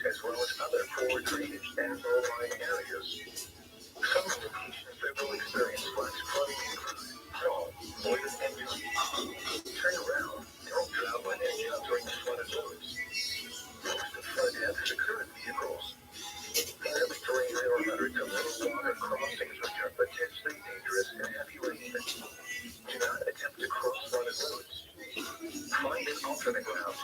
as well as other poor drainage and low-lying areas. Some locations that will experience flash flooding include Shaw, Boynton, and Newton. Turn around, don't travel and encountering flooded roads. Most of flood deaths occur in vehicles. Heavy terrain or hundreds of little water crossings which are potentially dangerous in heavy rain. Do not attempt to cross flooded roads. Find an alternate route.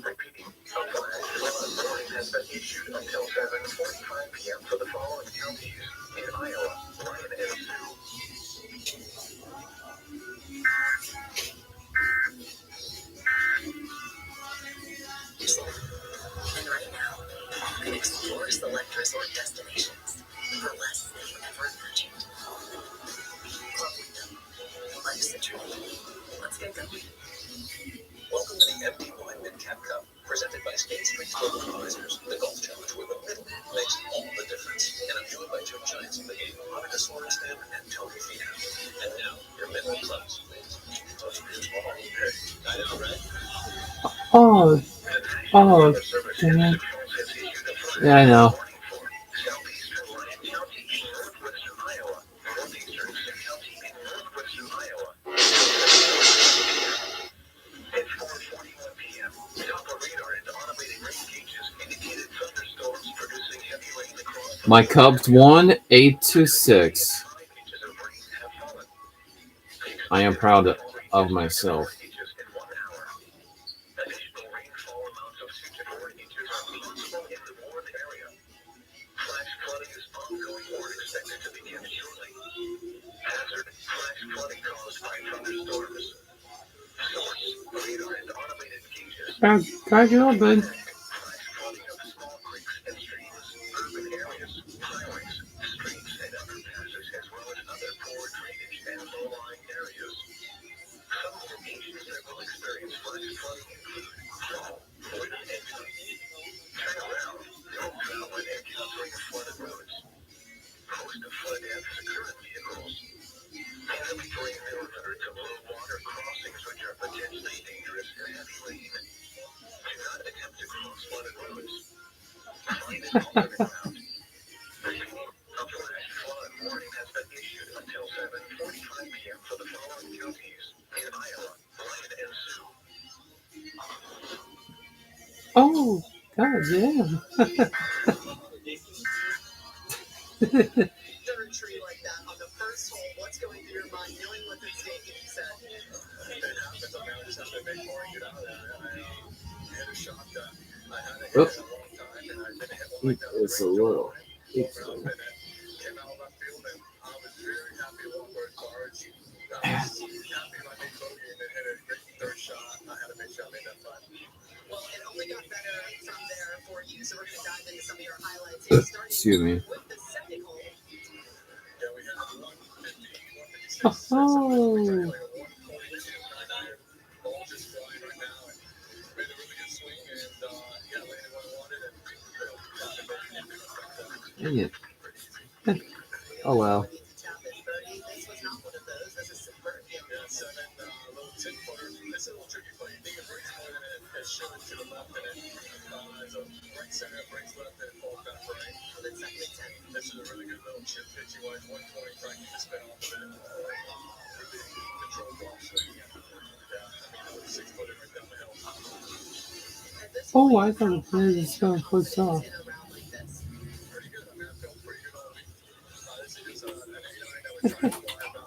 Repeating, a flash flood warning has been issued until 7:45 p.m. for the following counties in Iowa, Lyon, and Sioux. And right now, you can explore select resort destinations for less than you ever imagined. Club Window. Life's a journey. Let's get going. Welcome to the MD Wine Mid-Cap Cup, presented by State Street Global Advisors, the golf challenge where the middle makes all the difference. And I'm joined by two giants of the game, Monica Sorenstam and Tony Fina. And now, your middle clubs. I know, right? Oh, oh, damn it. Yeah, I know. Southeastern Lyon County in northwestern Iowa. Northeastern Sioux County in northwestern Iowa. At 4:41 p.m., Doppler radar and automated rain gauges indicated thunderstorms producing heavy rain across the My Cubs won 8-6. 5 inches of rain have fallen. I am proud of myself. Inches in 1 hour. Additional rainfall amounts of 2 to 4 inches are possible in the Warren area. Flash flooding is ongoing or expected to begin shortly. Hazard: flash flooding caused by thunderstorms. Source: radar and automated gauges. Try to open. Flash flooding of small creeks and streams, urban areas, highways, streets, and underpasses, as well as other poor drainage and low-lying areas. Some locations that will experience flash flooding include Shaw, Boynton, and Newton. Turn around, don't travel and encountering flooded roads. Most of flood deaths occur in vehicles. Heavy terrain or hundreds of low water crossings which are potentially dangerous in heavy rain. Do not attempt to cross flooded roads. Find an alternate route. Repeating, a flash flood warning has been issued until 7:45 p.m. for the following counties in Iowa, Lyon, and Sioux. Oh, god damn. Third tree like that on the first hole. What's going through your mind, knowing what's at stake? You said. It happens. I mean, I just have to make more and get out of there. I hit a shot that I hadn't hit Oop. in a long time, and I didn't hit one like that. It's a little. It's up and it came out of left field, and I was very happy with where it charged. I was happy my big bogey and then hit a great third shot. I had a big shot, made that fun. Well, it only got better from there for you, so we're going to dive into some of your highlights. Here, starting Excuse me. with the second hole. Yeah, we had 150, 156. Oh. Like a 142. Ball just flying right now, and made a really good swing, and yeah, landed what I wanted, and Dang it. Oh well. Tap in birdie. This was not one of those. This is superb. yeah, 7 little 10-footer. It's a little tricky play. You think it breaks more than it should to the left, and it is a right center, breaks left, and it falls back right. Well, then second and 10. This is a really good little chip pitching wise, 120, trying to keep the spin off of it. Really controlled golf swing. Yeah, I mean, 6-footer right down the hill. At this Oh, point, I thought it was going to push off. in a round like this. Pretty good. I mean, I felt pretty good all week. This is just an 89 that we're trying to fly about.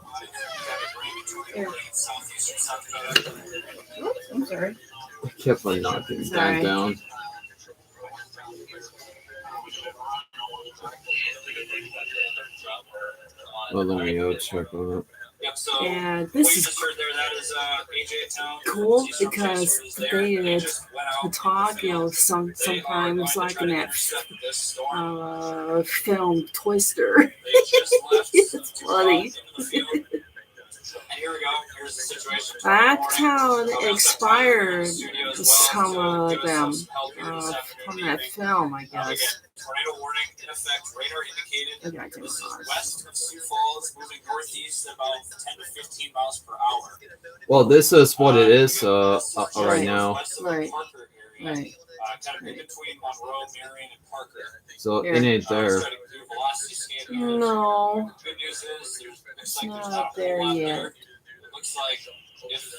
Here. Oops, I'm sorry. I kept on knocking that Sorry. down. Well, let me go check on it. Yeah, this is cool because they talk, sometimes like in that film Twister. It's funny. Blacktown expired some of them from that film, I guess. Tornado warning in effect. Radar indicated Okay, this is west of Sioux Falls, moving northeast about 10 to 15 miles per hour. Well, this is what it is right now. Right. Right. kind of in between Monroe, Marion, and Parker. So Here. it ain't there. Starting to do velocity scan here. No, Good news is looks it's like there's not not a there whole lot yet. there. It looks like if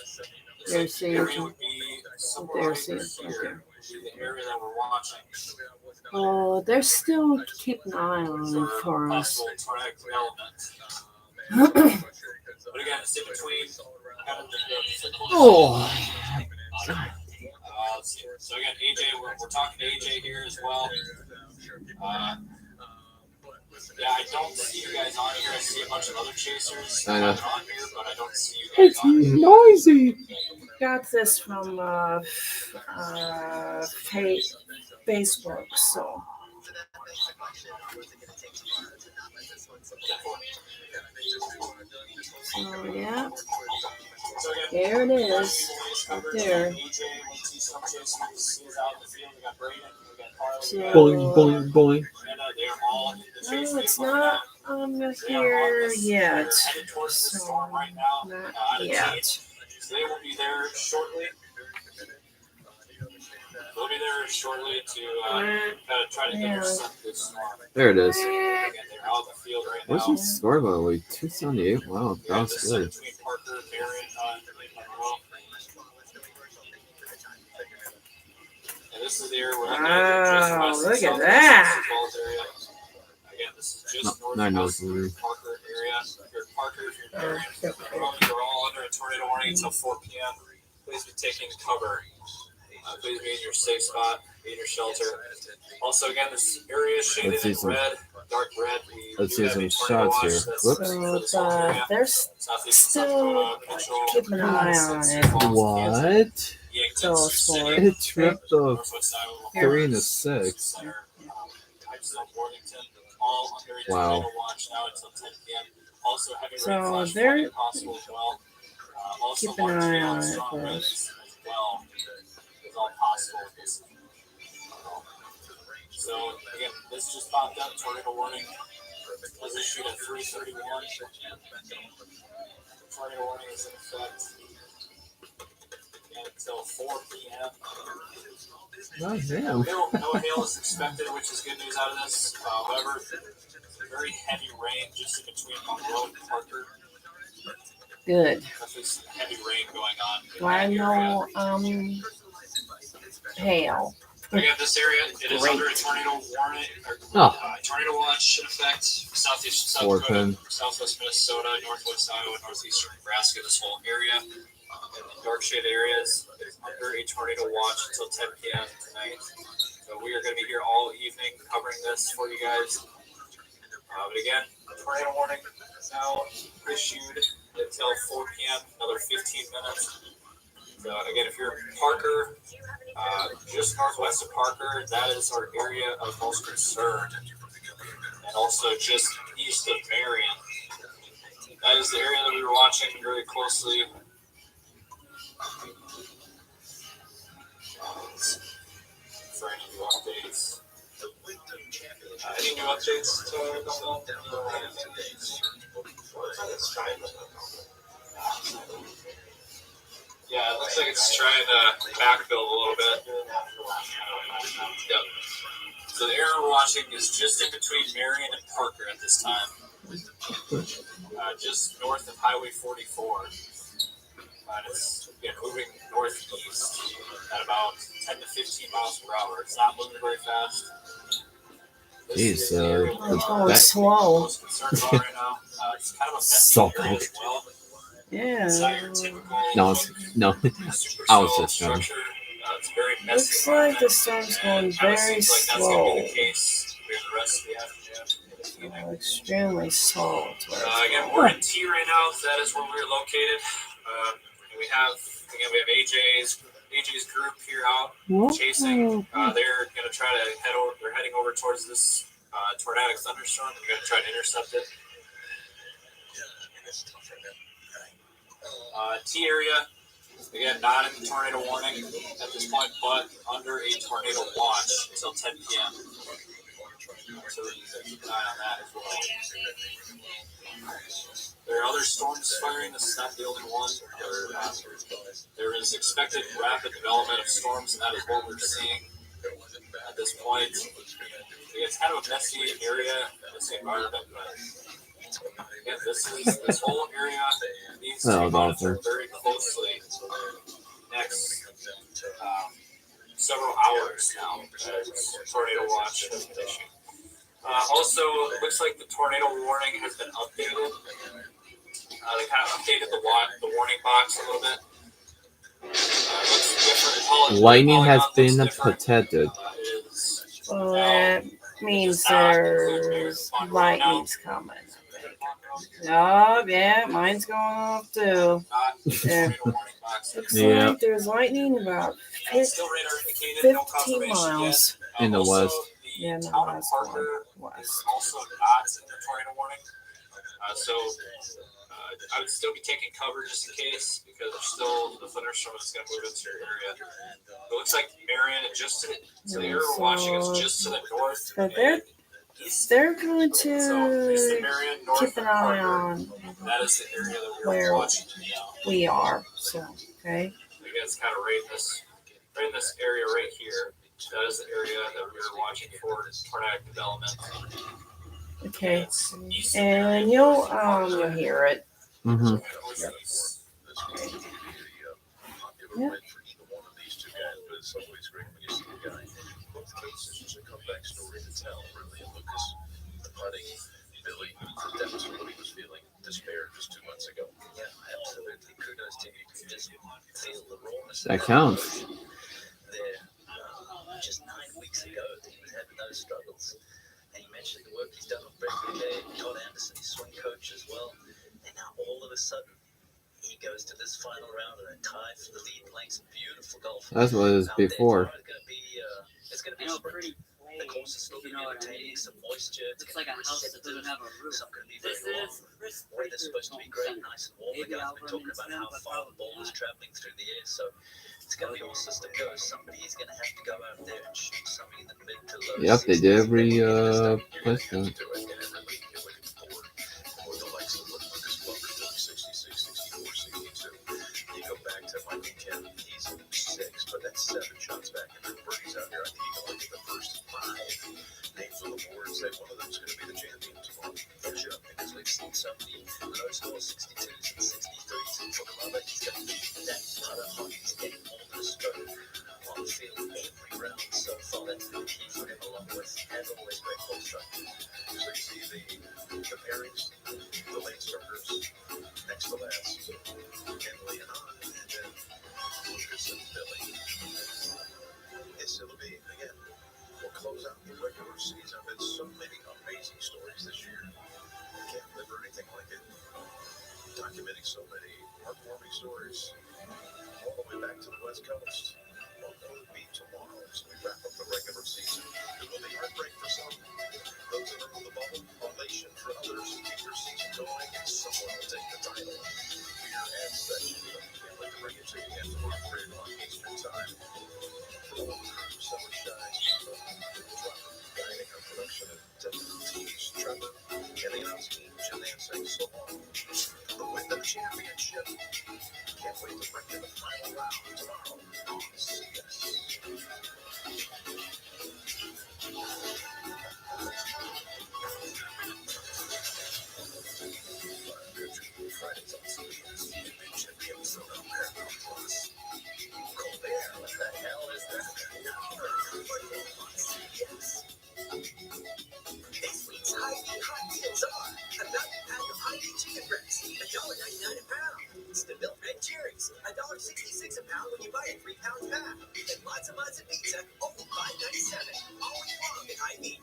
There's the area Santa. would be somewhere There's right Santa. here, Okay. would be the area that we're watching Oh, they're still keeping an eye on it for us. possible tornadic development. But again, it's in between kind of the Oh. let's see. So again, AJ, we're talking to AJ here as well. Yeah, I don't see you guys on here. I see a bunch of other chasers I know. on here, but I don't see you guys It's on here. noisy. Got this from Facebook, so yeah, So again, there it is, right there. AJ, we see some chasers. He's out in the field. We got Braden. We got Carly. So, Boing, boing, boing. They're all in the chase no, it's vehicle right not now. on They are on here this. yet. They're headed towards the So, storm right now. not Out of yet. So they will be there shortly. They'll be there shortly to try to intercept this storm. There it is. Again, they're out in the field right What's now. the score by the way? 278. Wow, Yeah, that's this is good. between Parker, Marion, and Monroe. And this is the area we're Wow, just look west at of that. Sioux Falls area. Again, this is just No, I know northwest it's of weird. Parker area. If you're in Parker, if you're in Marion, you're all under a tornado warning until 4 p.m. Please be taking cover. Please be in your safe spot, be in your shelter. Also, again, this area is shaded Let's see in some- red, dark red. We Let's do see have some a tornado shots watch here. that's Whoops. for this So whole area. they're Southeast of South still Dakota, Mitchell, keeping an eye on Sioux it. Falls, Kansas, What? Yankton, Tell Sioux us City, more. It tripped the Northwest Iowa, 3 and a 6. Center, Hydesville, Morganton, all under a Wow. tornado watch now until 10 p.m. Also, heavy So rain flash they're flooding possible as well. Also, keeping an large eye hail on and it strong for winds us. as well is all possible with this. So again, this just popped up. Tornado warning was issued at 3:31. Tornado warning is in effect until 4 p.m. God damn. No hail is expected, which is good news out of this. However, very heavy rain just in between Monroe and Parker. Good. Definitely some heavy rain going on. in Why that area. no hail? Again, this area, it is Great. under a tornado warning, or Oh. tornado watch in effect. Southeast South Four Dakota, pin. southwest Minnesota, northwest Iowa, northeastern Nebraska, this whole area. Dark shade areas is under a tornado watch until 10 p.m. tonight. So we are going to be here all evening covering this for you guys. But again, tornado warning is now issued until 4 p.m., another 15 minutes. So again, if you're in Parker, just northwest of Parker, that is our area of most concern. And also just east of Marion. That is the area that we were watching very closely. For any new updates. Any new updates to Gumball? Yeah, it looks like it's trying to backfill a little bit. Yep. So the area we're watching is just in between Marion and Parker at this time. Just north of Highway 44. And it's moving northeast at about 10 to 15 miles per hour. It's not moving very fast. Jeez, It's going slow. Most concerned about right now. It's kind of a messy So area cold. as well. Yeah. It's not your typical No, super I was slow just joking. structure. It's very messy. Looks like the storm's going And kinda very seems like that's going to be slow. the case with the rest of the afternoon. Extremely slow. Again, we're in T right now. That is where we're located. We have AJ's group here out chasing. They're going to try to head over. They're heading over towards this tornadic thunderstorm. They're going to try to intercept it. T area, again, not in the tornado warning at this point, but under a tornado watch until 10 p.m. So we can keep an eye on that as well. There are other storms firing. This is not the only one. There is expected rapid development of storms, and that is what we're seeing. at this point. It's kind of a messy area, messy environment, but again, this whole area, these two mountains are very closely next. Several hours now as tornado watch has been issued. Also, it looks like the tornado warning has been updated. They kind of updated the warning box a little bit. Lightning has been protected. Well, that means there's lightning's coming. Oh, yeah, mine's going off too. Yeah. Looks like there's lightning about 15 miles. In the west. Yeah, in the west. Also not in the tornado warning. So I would still be taking cover just in case, because the thunderstorm is going to move into your area. It looks like Marion, just to the area we're watching, is just to the north. But they're going to keep an eye on that is the area that where we are. So, okay. I guess kind of right in this area right here. That is the area that we're watching for tornadic development. Okay, and you'll hear it. Mm-hmm. Yep. Yeah. It's always great when you see a guy. Both cases, a comeback story to tell, really. And Lucas, the putting, Billy, that was what he was feeling, despair just 2 months ago. Yeah, absolutely. Kudos to you. Just feel the rawness. That counts. There, just 9 weeks ago, he was having those struggles. And he mentioned the work he's done with Brett Bouquet, Todd Anderson, his swing coach as well. And now all of a sudden, he goes to this final round and a tie for the lead, playing some beautiful golf. That's what it was before. It's going to be a sprint. The course is still going to be retaining some moisture. It's going to be receptive. Some going to be very long. Weather's supposed to be great, nice and warm. The guys have been talking about how far the ball is traveling through the air. So it's going to be all system go. Somebody is going to have to go out there and shoot something in the mid to low. Yep, they did every placement. You go back to Michael Kemp, he's 6, but that's 7 shots back, and then Birdie's out here. I think he can look at the first 5 names on the board and say one of them's going to be the champion tomorrow. For sure, because we've seen so many low score 62s and 63s, and for the mother, he's going to be that putter hot. He's getting more than a stroke on the field every round so far. That's the key for him, along with, as always, great ball striking. So you see the pairings, the late starters, next to last, Kenley and on, and then Lucas and Billy. It'll be, again, we'll close out the regular season. Been so many amazing stories this year. Can't remember anything like it. Documenting so many heartwarming stories all the way back to the West Coast. Well, that will be tomorrow as we wrap up the regular season. It will be heartbreak for some. Those that are on the bubble, elation for others who keep their season going, and someone will take the title. We are at session. Can't wait to bring it to you again tomorrow, 3 o'clock Eastern Time. For all the crew, Summer Shine, guiding our production and teams, Trevor, and the announce team, Jim Ann saying so long. But with the championship, can't wait to bring you the final round tomorrow on CS. Fridays on CBS. Championship episode of Paramount Plus. Colbert, what the hell is that? This week's Hy-Vee hot deals are a value pack of Hy-Vee chicken breasts, $1.99 a pound. Still red cherries, $1.66 a pound when you buy a 3-pound pack. And lots of pizza, only $5.97. All week long at Hy-Vee.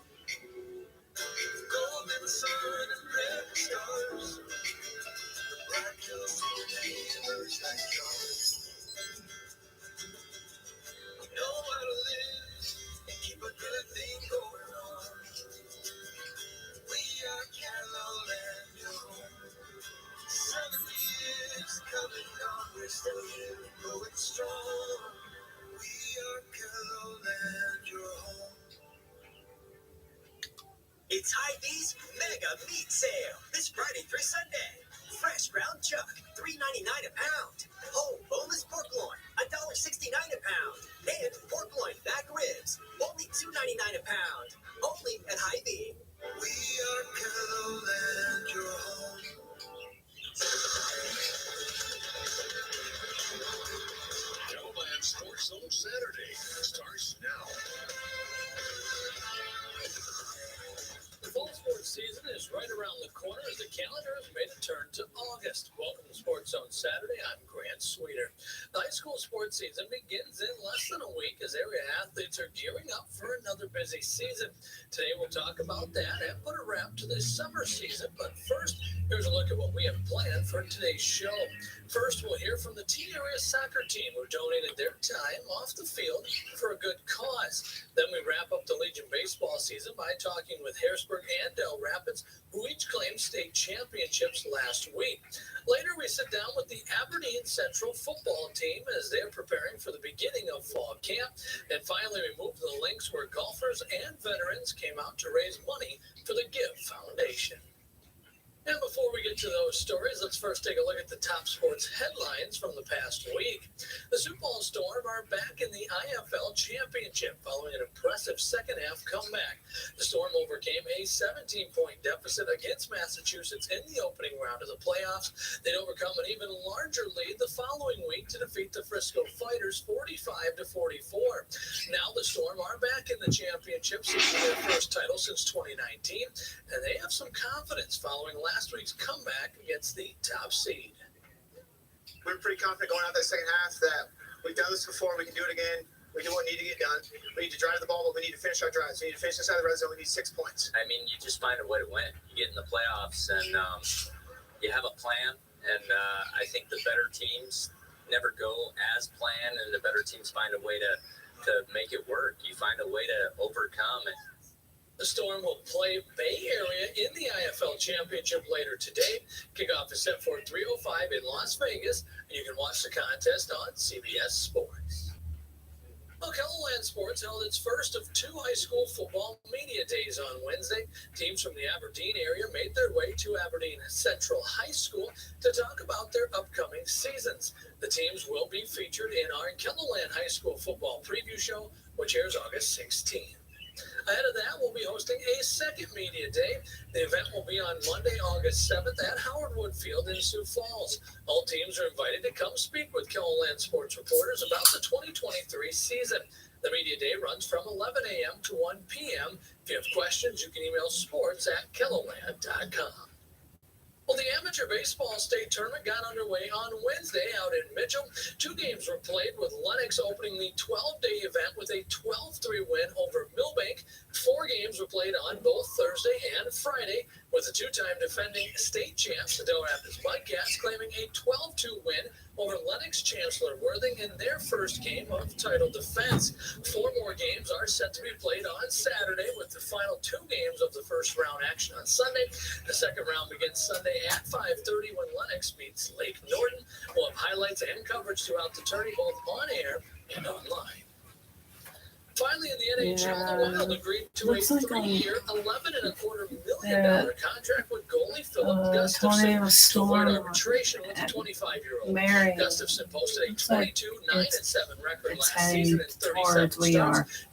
Golden sun and red stars. The black hills of your neighbors that yours. We know how to live and keep a good thing going on. We are Carolina, your home. Southern years coming on, we're still here, going strong. We are Carolina, your home. It's Hy-Vee's Mega Meat Sale this Friday through Sunday. fresh ground chuck, $3.99 a pound. Whole boneless pork loin, $1.69 a pound. And pork loin back ribs, only $2.99 a pound. Only at Hy-Vee. We are Kettleland, your home. Kettleland Sports Zone Saturday starts now. The fall sports season is right around the corner as the calendar has made a turn to August. Welcome to Sports Zone Saturday. I'm Grant Sweeter. The high school sports season begins in less than a week as area athletes are gearing up for another busy season. Today we'll talk about that and put a wrap to this summer season. But first, here's a look at what we have planned for today's show. First, we'll hear from the teen area soccer team who donated their time off the field for a good cause. Then we wrap up the Legion baseball season by talking with Harrisburg and Del Rapids, who each claimed state championships last week. Later, we sit down with the Aberdeen Central football team as they're preparing for the beginning of fall camp. And finally, we move to the links where golfers and veterans came out to raise money for the Give Foundation. And before we get to those stories, let's first take a look at the top sports headlines from the past week. The Sioux Falls Storm are back in the IFL Championship following an impressive second-half comeback. The Storm overcame a 17-point deficit against Massachusetts in the opening round of the playoffs. They'd overcome an even larger lead the following week to defeat the Frisco Fighters 45-44. Now the Storm are back in the championship, seeking their first title since 2019, and they have some confidence following last week's comeback against the top seed. We're pretty confident going out that second half that we've done this before, we can do it again. We do what we need to get done. We need to drive the ball, but we need to finish our drives. We need to finish inside the red zone. We need 6 points. I mean, you just find a way to win. You get in the playoffs, and you have a plan. And I think the better teams never go as planned, and the better teams find a way to make it work. You find a way to overcome it. The Storm will play Bay Area in the IFL Championship later today. Kickoff is set for 3:05 in Las Vegas, and you can watch the contest on CBS Sports. Well, Kettleland Sports held its first of 2 high school football media days on Wednesday. Teams from the Aberdeen area made their way to Aberdeen Central High School to talk about their upcoming seasons. The teams will be featured in our Kettleland High School football preview show, which airs August 16th. Ahead of that, we'll be hosting a second media day. The event will be on Monday, August 7th at Howard Wood Field in Sioux Falls. All teams are invited to come speak with Kettleland Sports reporters about the 2023 season. The media day runs from 11 a.m. to 1 p.m. If you have questions, you can email sports@kettleland.com. Well, the amateur baseball state tournament got underway on Wednesday out in Mitchell. 2 games were played, with Lennox opening the 12-day event with a 12-3 win over Millbank. 4 games were played on both Thursday and Friday, with the 2-time defending state champs, the Del Rapids Mudcats, claiming a 12-2 win over Lennox Chancellor Worthing in their first game of title defense. 4 more games are set to be played on Saturday, with the final 2 games of the first round action on Sunday. The second round begins Sunday at 5:30 when Lennox meets Lake Norton. We'll have highlights and coverage throughout the tourney, both on air and online. Finally, in the NHL, the Wild agreed to a 3-year, $11.25 million contract with goalie Philip Gustafson to avoid arbitration with the 25-year-old. Gustafson posted a 22-9-7 record last season in 37 starts.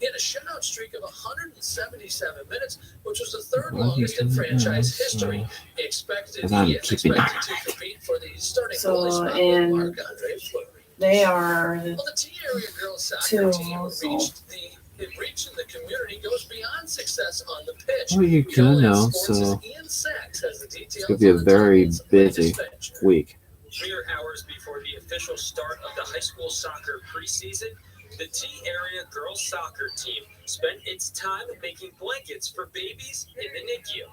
He had a shutout streak of 177 minutes, which was the 3rd longest in franchise history. He is expected to compete for the starting goalie spot with Marc-Andre Fleury. They are the Teen Area Girls Soccer team reached in the community goes beyond success on the pitch. Well, you can know, so it's going to be a very busy week. Mere hours before the official start of the high school soccer preseason, the Teen Area Girls Soccer team spent its time making blankets for babies in the NICU.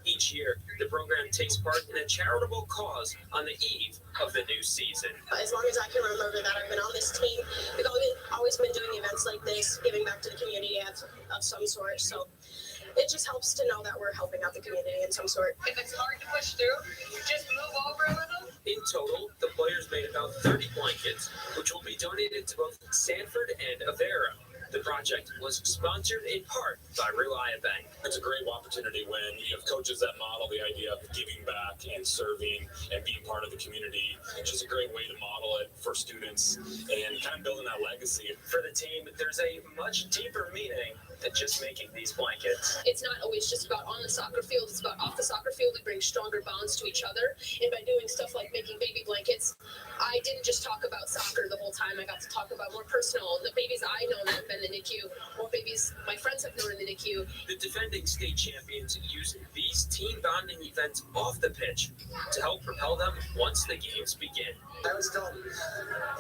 Each year, the program takes part in a charitable cause on the eve of the new season. As long as I can remember that I've been on this team, we've always been doing events like this, giving back to the community of some sort. So it just helps to know that we're helping out the community in some sort. If it's hard to push through, just move over a little. In total, the players made about 30 blankets, which will be donated to both Sanford and Avera. The project was sponsored in part by Reliant Bank. It's a great opportunity when you have coaches that model the idea of giving back and serving and being part of the community. It's just a great way to model it for students and kind of building that legacy. For the team, there's a much deeper meaning than just making these blankets. It's not always just about on the soccer field, it's about off the soccer field. We bring stronger bonds to each other. And by doing stuff like making baby blankets, I didn't just talk about soccer the whole time. I got to talk about more personal, the babies I know that have been in the NICU, more babies my friends have known in the NICU. The defending state champions use these team bonding events off the pitch to help propel them once the games begin. I was telling them,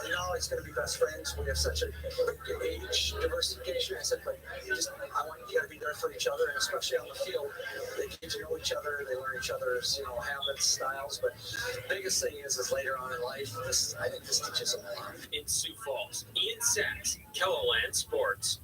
you're not always going to be best friends. We have such a age diversification. I said, but I want you got to be there for each other, and especially on the field, they get to know each other, they learn each other's habits, styles. But the biggest thing is later on in life, I think this teaches them a lot. In Sioux Falls, Ian Sachs, Keloland Sports.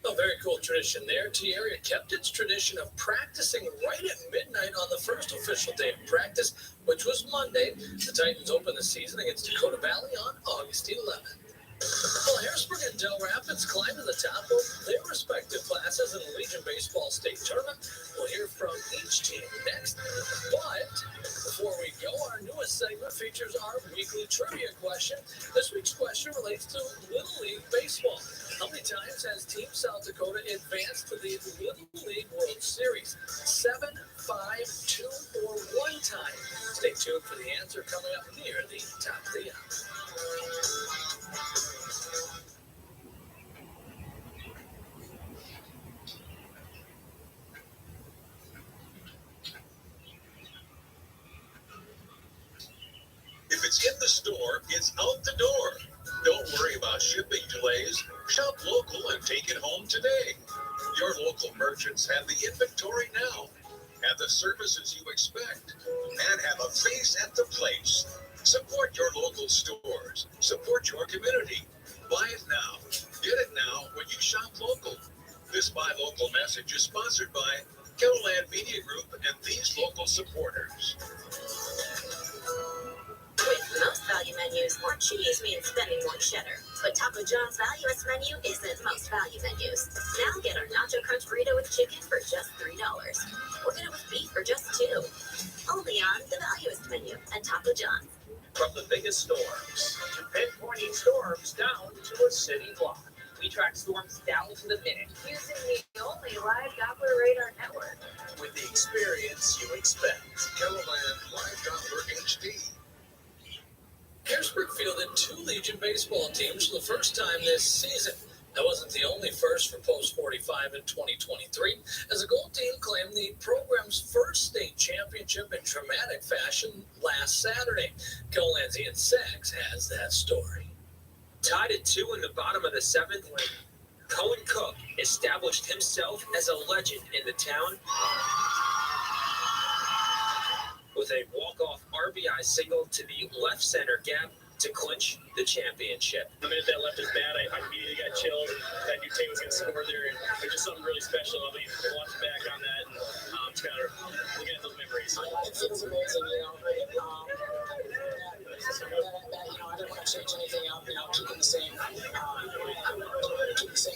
A very cool tradition there. T area kept its tradition of practicing right at midnight on the first official day of practice, which was Monday. The Titans opened the season against Dakota Valley on August 11th. Well, Harrisburg and Del Rapids climbed to the top of their respective classes in the Legion Baseball State Tournament. We'll hear from each team next. But before we go, our newest segment features our weekly trivia question. This week's question relates to Little League Baseball. How many times has Team South Dakota advanced to the Little League World Series? 7, 5, 2, or 1 time? Stay tuned for the answer coming up near the top of the hour. If it's in the store, it's out the door. Don't worry about shipping delays. Shop local and take it home today. Your local merchants have the inventory now, have the services you expect, and have a face at the place. Support your local stores. Support your community. Buy it now. Get it now when you shop local. This Buy Local message is sponsored by Keloland Media Group and these local supporters. With most value menus, more cheese means spending more cheddar. But Taco John's Valueless menu isn't most value menus. Now get our Nacho Crunch Burrito with chicken for just $3. Or get it with beef for just $2. Only on the Valueless menu at Taco John's. From the biggest storms to pinpointing storms down to a city block. We track storms down to the minute. Using the only live Doppler radar network. With the experience you expect. Keloland Live Doppler HD. Harrisburg fielded 2 Legion baseball teams for the first time this season. That wasn't the only first for Post 45 in 2023, as the Gold Team claimed the program's first state championship in dramatic fashion last Saturday. Keloland's Ian Sachs has that story. Tied at 2 in the bottom of the 7th, Cohen Cook established himself as a legend in the town with a walk-off RBI single to the left center gap to clinch the championship. The minute that left his bat, I immediately got chilled, and I knew Tate was going to score there, and it was just something really special. I'll be watching back on that, and just kind of looking at those memories. It feels amazing, I didn't want to change anything up, keeping the same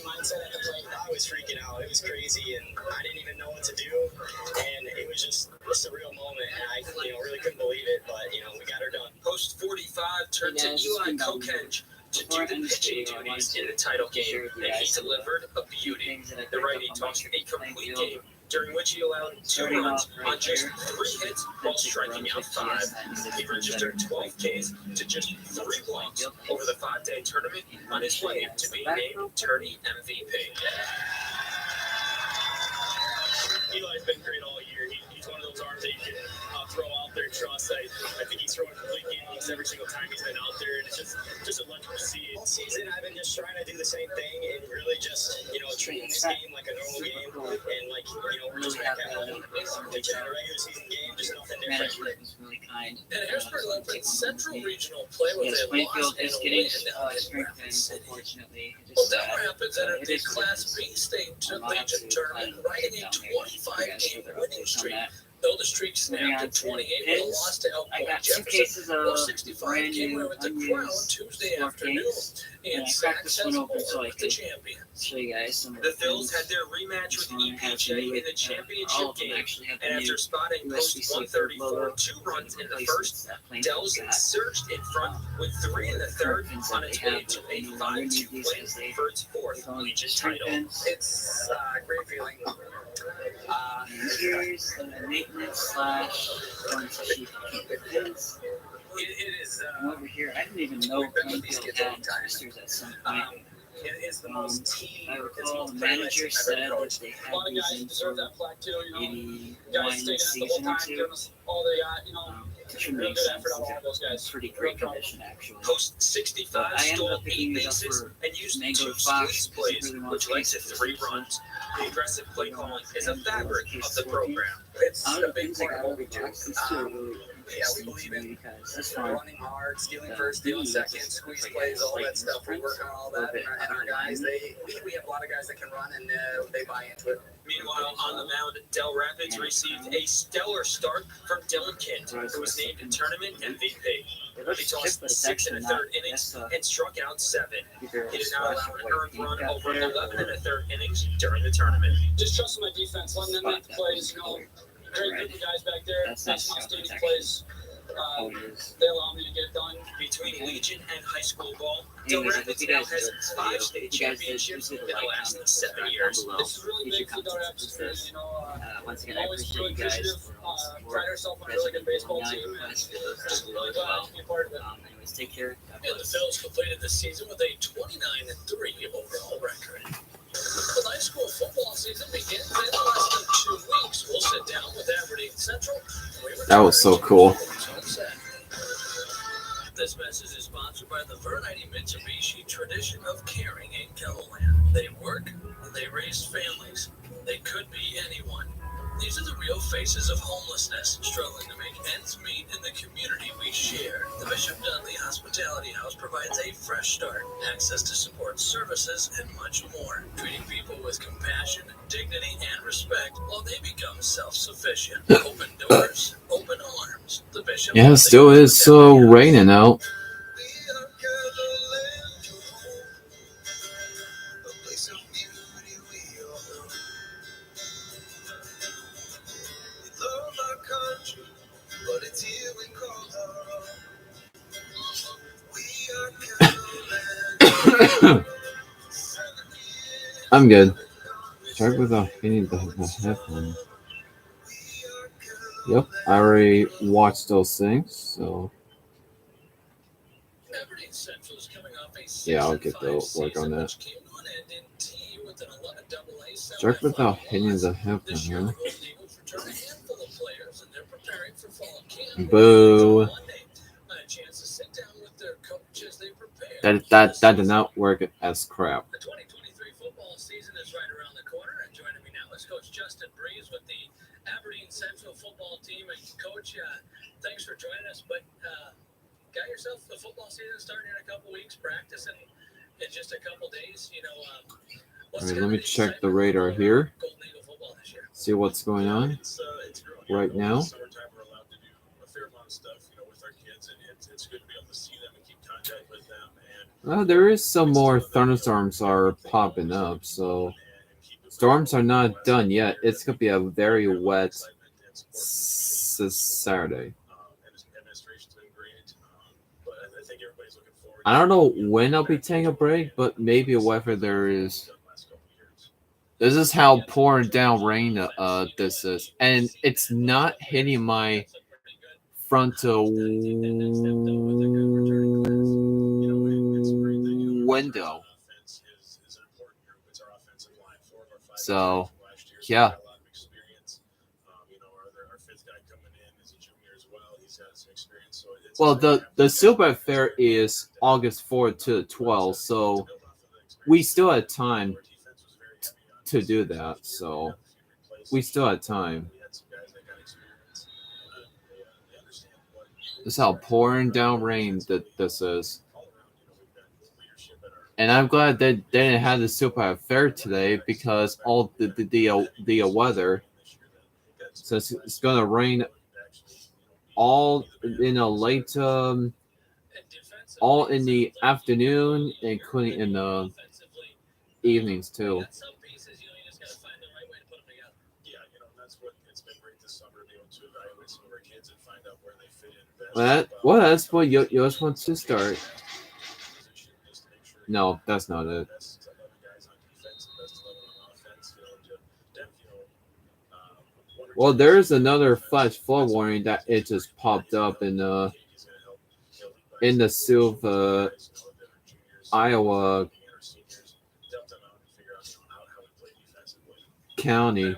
mindset at the plate. I was freaking out. It was crazy, and I didn't even know what to do, and it was just a surreal moment, and I, really couldn't believe it, but, we got her done. Post 45 turned to Eli Kokenge to do the pitching duties in the title game, and he delivered a beauty. The righty tossed a complete game, during which he allowed 2 runs on just 3 hits while striking out 5. He registered 12 Ks to just 3 walks over the 5-day tournament on his way to being named Tourney MVP. Eli's been great all year. He's one of those arms that you can throw out there and trust. I think he's throwing complete games every single time he's been out there, and it's just a legend to see. All season, I've been just trying to do the same thing and really just, treating this game like a normal game, and we're just back at home. It's a regular season game, just nothing different. And Harrisburg left in Central Regional play with a loss and a win in Rapid City. Well, Del Rapids entered the Class B State Legion tournament riding a 25-game winning streak. Though the streak snapped at 28 with a loss to Elk Point Jefferson, 465 came over to Crown Tuesday afternoon, and Sachs has more with the champions. Show you guys some of The Phils had their rematch with EPJ in the championship game, and after spotting post 134 2 runs in the first, Dells surged in front with 3 in the third on a 22-8 5-2 win for its fourth Legion title. It's a great feeling. Here's the maintenance / going to keep pins. It is. Over here, I didn't even know Plainfield had boosters at some point. It is the most team. I recall the manager said that they had A lot of guys these deserve in that plaque too, you know. 81 Guys stayed out the whole season or time, two. giving us all they got, you know. Which would Real make good sense. effort out of all those guys. Pretty great condition, actually. Post 65 I ended stole up 8 picking it up bases for and used Mango 2 Fox squeeze plays, because he really which wants led to to 3 runs. The aggressive play calling is a fabric of the program. It's I don't a know, big things like part I of what love we do. Fox. It's still really Yeah, we believe in because that's fun. running hard, stealing first, stealing second, squeeze plays, all that stuff. We work on all that, and our guys, we have a lot of guys that can run, and they buy into it. Meanwhile, on the mound, Del Rapids received a stellar start from Dylan Kent, who was named tournament MVP. He tossed 6 in the third innings and struck out 7. He did not allow an earned run over 11 in the third innings during the tournament. Just trusting my defense, letting them make the plays. You know, great group of guys back there. That's my outstanding plays. They allow me to get it done. Between Legion and high school ball, Del Rapids now has 5 state championships in the last 7 years. This is really big for Del Rapids. You know, once again, I always appreciate really you guys appreciative. for all the support. Pride ourselves on a really good baseball team, and just really glad to be a part of it. Anyways, take care. And the Phils completed the season with a 29-3 overall record. The high school football season begins in less than 2 weeks. We'll sit down with Aberdeen Central. That was so cool. This message is sponsored by the Vernite Mitsubishi tradition of caring in Kettleland. They work, they raise families. They could be anyone. These are the real faces of homelessness, struggling to make ends meet in the community we share. The Bishop Dudley Hospitality House provides a fresh start, access to support services, and much more. Treating people with compassion, dignity, and respect while they become self-sufficient. Open doors, open arms. The Bishop Yeah, it still is raining out. I'm good. Start without hitting the headphone. Yep, I already watched those things, so yeah, I'll get to work on that. Start without hitting the headphone, huh? Boo. That did not work as crap. The 2023 football season is right around the corner, and joining me now is Coach Justin Breeze with the Aberdeen Central football team. And Coach, thanks for joining us. But got yourself the football season starting in a couple weeks, practice in just a couple days. You know, all right, let me check the radar here. See what's going on right now. Summertime, we're allowed to do a fair amount of stuff, you know, with our kids, and it's good to be able to see them and keep contact with them. And There is some more thunderstorms are popping up, so storms are not done yet. It's gonna be a very wet Saturday. I don't know when I'll be taking a break, but maybe whether there is. This is how pouring down rain this is, and it's not hitting my frontal window. So, yeah. Well, the Super Fair is August 4th to 12th, so we still have time to do that. So we still have time. This is how pouring down rain that this is. And I'm glad that they didn't have the Super Fair today because all the weather So it's gonna rain all in a late, all in the afternoon, including in the evenings too. Yeah, that's what it's been great this summer to be able to evaluate some of our kids and find out where they fit in best. Well, that's what Yosh wants to start. No, that's not it. Best 11 guys on defense and best 11 on offense. Well, there's another flash flood warning that it just popped up in the Sioux, Iowa county.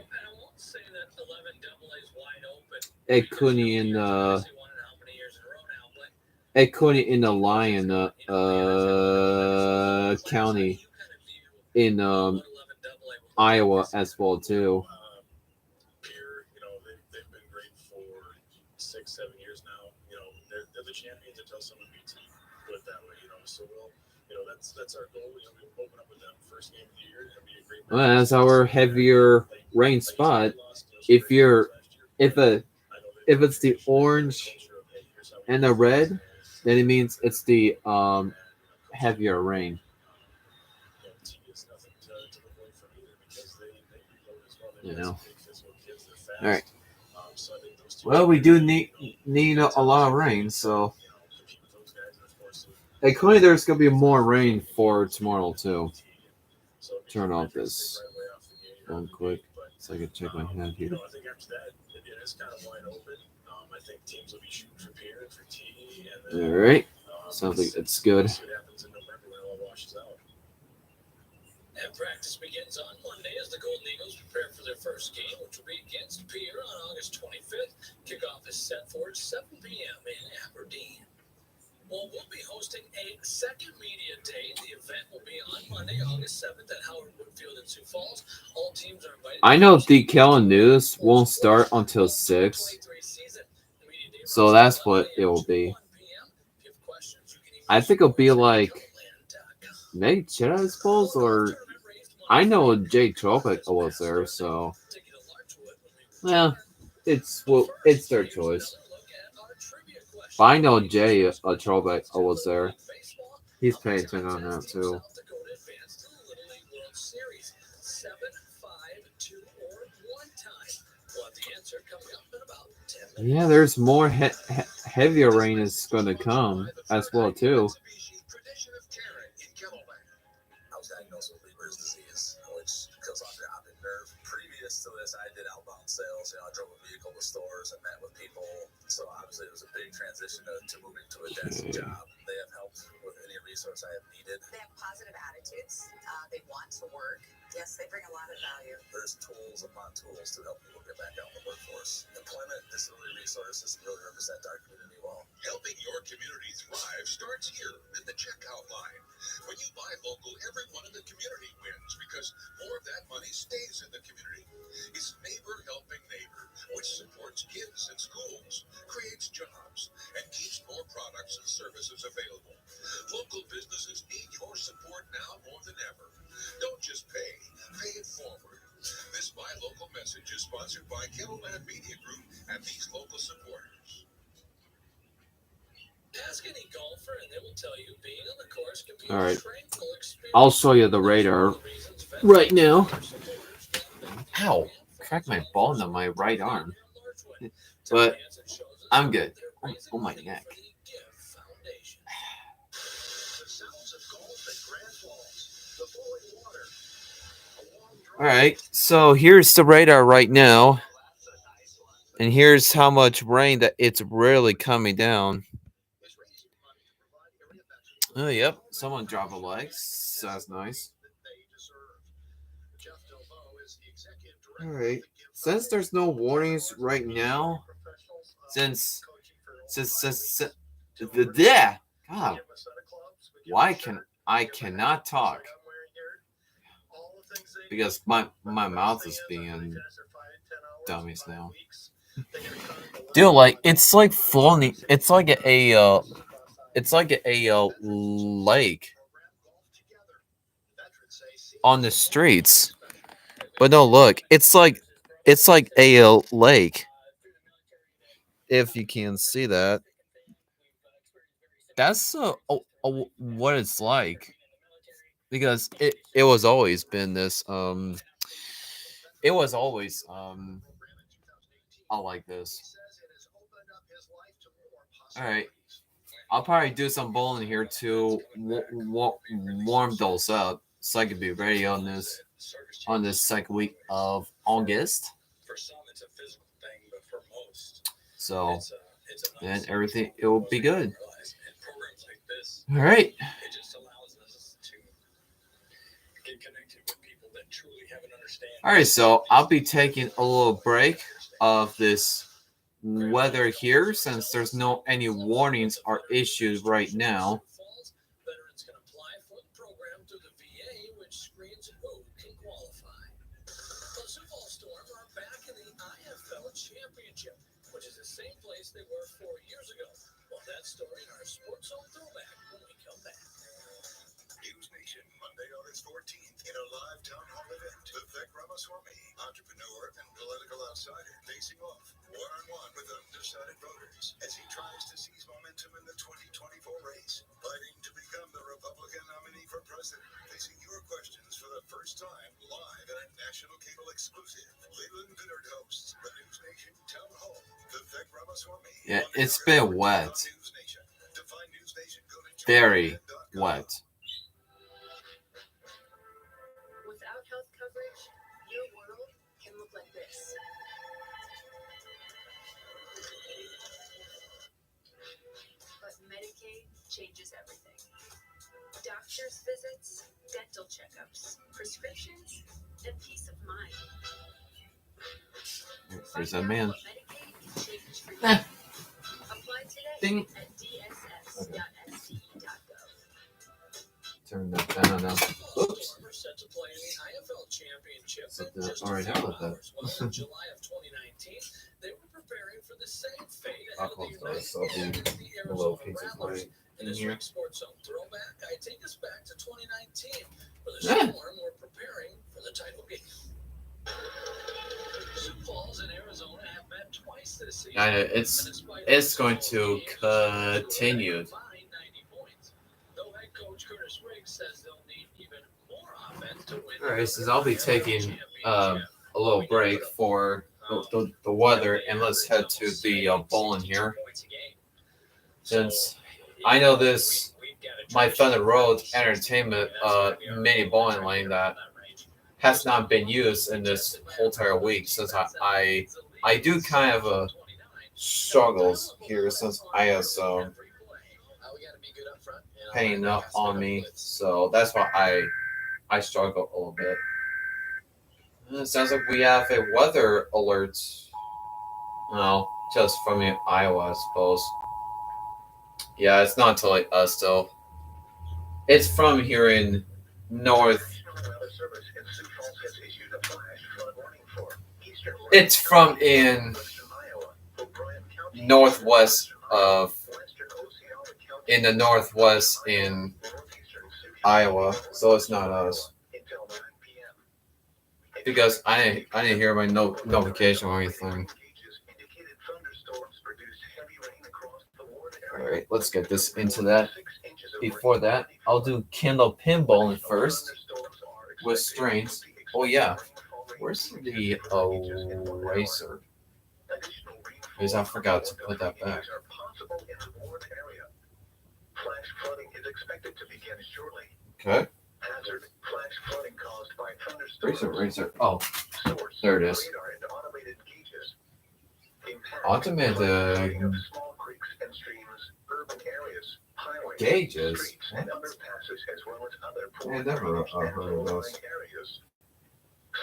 It couldn't in the Lyon county in Iowa as well too. Here, they've been great for 6-7 years now. They're the champions until someone beats them. Put it that way. So that's our goal. We open up with them first game of the year. It'll be a great. Well, that's our heavier rain spot. If it's the orange and the red, then it means it's the heavier rain. All right. Well, we do need a lot of rain, so clearly there's gonna be more rain for tomorrow too. Turn off this one quick so I can check my hand here. I think after that, it's kind of wide open. I think teams will be shooting for Pierre and for T. All right. Sounds like it's good. See what happens in November when it all washes out. And practice begins on Monday as the Golden Eagles prepare for their first game, which will be against Pierre on August 25th. Kickoff is set for 7 p.m. in Aberdeen. Well, we'll be hosting a second media day. The event will be on Monday, August 7th at Howard Woodfield in Sioux Falls. All teams are invited. I know DKL News won't start until 6, so that's what it will be. I think it'll be like maybe Chad, I suppose, or I know Jay Tropic was there, so well, it's their choice. But I know Jay Tropic was there. He's paying attention on that too. Yeah, there's more heavier rain is going to come as well too. I was diagnosed with Leber's disease, which kills off your optic nerve. Previous to this, I did outbound sales. I drove a vehicle to stores and met with people. So obviously, it was a big transition to moving to a desk job. They have helped with any resource I have needed. They have positive attitudes. They want to work. Yes, they bring a lot of value. There's tools upon tools to help people get back out in the workforce. Employment disability resources really represent our community well. Helping your community thrive starts here in the checkout line. When you buy local, everyone in the community wins because more of that money stays in the community. It's neighbor helping neighbor, which supports kids and schools, creates jobs, and keeps more products and services available. Local businesses need your support now more than ever. Don't just pay it forward. This Buy Local message is sponsored by Kettleland Media Group and these local supporters. Ask any golfer and they will tell you being on the course can be All right. a tranquil experience. I'll show you the radar right now. Ow! Cracked my ball into my right arm. But I'm good. Oh my neck. Alright, so here's the radar right now. And here's how much rain that it's really coming down. Oh, yep. Someone dropped a like. So that's nice. Alright. Since there's no warnings right now, since yeah, God, why I cannot talk because my mouth is being dummies now. Dude, like it's like floating. It's like a lake on the streets. But no, look, it's like it's like a lake. If you can see that, that's what it's like, because it was always been this it was always I like this. All right, I'll probably do some bowling here to warm those up, so I can be ready on this second week of August. So then everything, it will be good. All right. All right, so I'll be taking a little break of this weather here, since there's no any warnings are issued right now. Veterans can apply for the program through the VA, which screens who can qualify. The Sioux Falls Storm are back in the IFL Championship, which is the same place they were 4 years ago. Well, that story in our Sports Zone throwback when we come back. News Nation, Monday, August 14th, in a live town hall event. Vivek Ramaswamy, entrepreneur and political outsider, facing off one-on-one with undecided voters as he tries to seize momentum in the 2024 race, fighting to become the Republican nominee for president. Facing your questions for the first time live in a national cable exclusive. Leland Vittert hosts the News Nation Town Hall. Vivek Ramaswamy. Yeah, it's been wet. Very wet. Without health coverage, your world can look like this. But Medicaid changes everything. Doctor's visits, dental checkups, prescriptions, and peace of mind. There's that man. Apply today Ding. at dss.sc.gov. Turn that down now. Oops. We're set to play in the IFL Championship in just All right, a how few about that? hours. Well, in July of 2019, they were preparing for the same fate ahead of the I'll United close and the the little Arizona pieces Rattlers. right In in this here. week's Sports Zone throwback, I take us back to 2019, where the Yeah. Storm were preparing for the title game. Sioux Falls and Arizona have met twice this season. I know it's going to continue. Though head coach Curtis Riggs says they'll need even more offense to win. All right, since I'll be taking a little break for the weather, and let's head to the bowling here. Since I know this, my Thunder Road Entertainment mini bowling lane that has not been used in this whole entire week, since I do kind of struggles here, since I have some pain up on me, so that's why I struggle a little bit. It sounds like we have a weather alert. No, just from Iowa, I suppose. Yeah, it's not until like us though. It's from here in north. It's from in northwest of in the northwest in Iowa, so it's not us. Because I didn't hear my notification or anything. All right, let's get this into that. Before that, I'll do Kindle pinballing first with strings. Oh yeah, where's the eraser? Because I forgot to put that back. Flash flooding is expected to begin shortly. Okay. Hazard, flash flooding caused by thunderstorms. Razor. Oh, there it is. Radar and automated gauges. Automated Small creeks and streams, urban areas, highways, gauges. streets, and underpasses, as well as other I never heard of those. areas.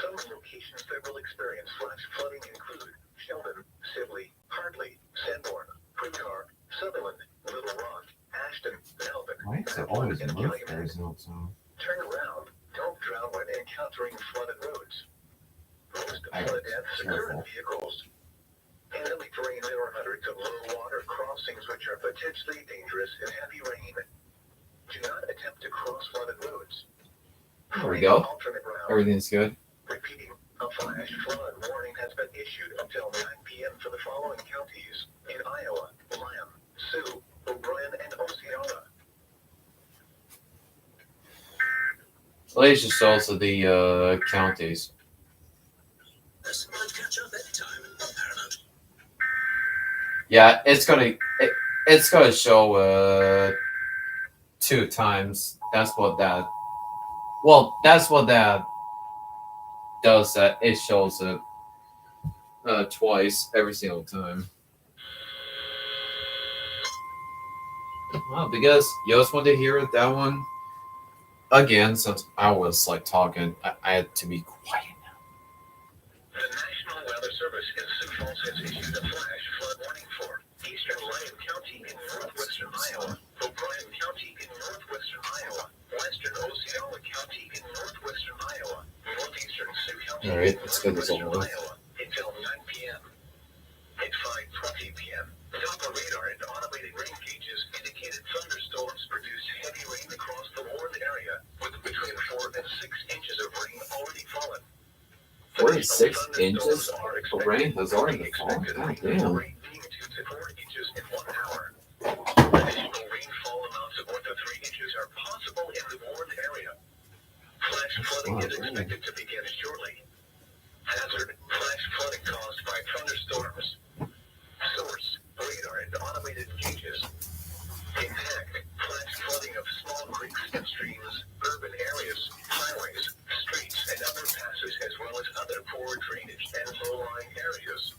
Some locations that will experience flash flooding include Sheldon, Sibley, Hartley, Sanborn, Pricar, Sutherland, Little Rock, Ashton, Melvin. Why is there always Murphy's notes on? Turn around. Don't drown when encountering flooded roads. Most flood deaths occur in vehicles. Handily terrain, there are hundreds of low water crossings which are potentially dangerous in heavy rain. Do not attempt to cross flooded roads. There we go. Everything's good. Repeating, A flash flood warning has been issued until 9 p.m. for the following counties in Iowa: Lamb, Sioux, O'Brien, and Osceola. Let's just also the counties. Yeah, it's gonna show 2 times. That's what that. Well, that's what that does. That it shows it twice every single time. Well, because you just want to hear that one again, since I was like talking, I had to be quiet. The National Weather Service in Sioux Falls has issued a flash flood warning for eastern Lyon County in northwestern Iowa, O'Brien County in northwestern Iowa, western Osceola County in northwestern Iowa, northeastern Sioux County All right, in let's get this northwestern over with. Iowa until 9 p.m. At 5:20 p.m., Doppler radar and automated rain gauges indicated thunderstorms produced heavy rain across the Warren area, with between 4 and 6 inches of rain already fallen. 46 inches of rain has already fallen. God damn. 3 to 4 inches in 1 hour. Additional rainfall amounts of 1 to 3 inches are possible in the Warren area. Flash flooding is expected to begin shortly. Hazard: flash flooding caused by thunderstorms. Source: radar and automated gauges. Impact: flash flooding of small creeks and streams, urban areas, highways, streets, and underpasses, as well as other poor drainage and low-lying areas.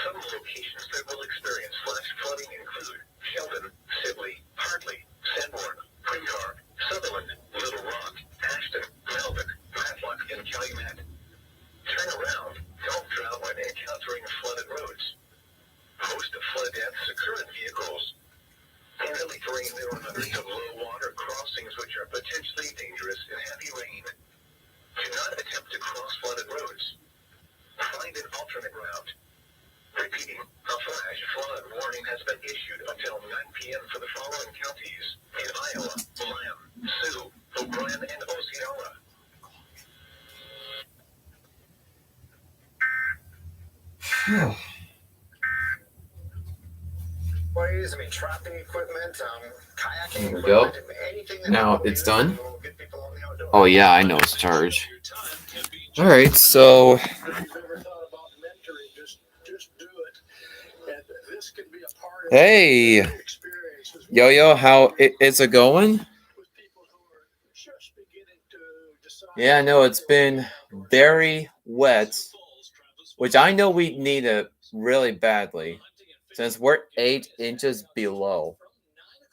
Some locations that will experience flash flooding include Sheldon, Sibley, Hartley, Sanborn, Creekar, Sutherland, Little Rock, Ashton, Melvin, Matlock, and Calumet. Turn around. Don't drown when encountering flooded roads. Most flood deaths occur in vehicles. In early terrain, there are hundreds of low-water crossings which are potentially dangerous in heavy rain. Do not attempt to cross flooded roads. Find an alternate route. Repeating, a flash flood warning has been issued until 9 p.m. for the following counties in Iowa: Lamb, Sioux, O'Brien, and Osceola. Ways, trapping equipment, kayaking There we go. equipment, anything that Now will it's use done. will get people on the outdoors. Oh yeah, I know it's charged. All right, so If you've ever thought about mentoring, just do it. And this can be a part of hey, your experience as well. Yo, how is it going? With people who are just beginning to decide. Yeah, I know it's been very wet, which I know we need it really badly, since we're 8 inches below.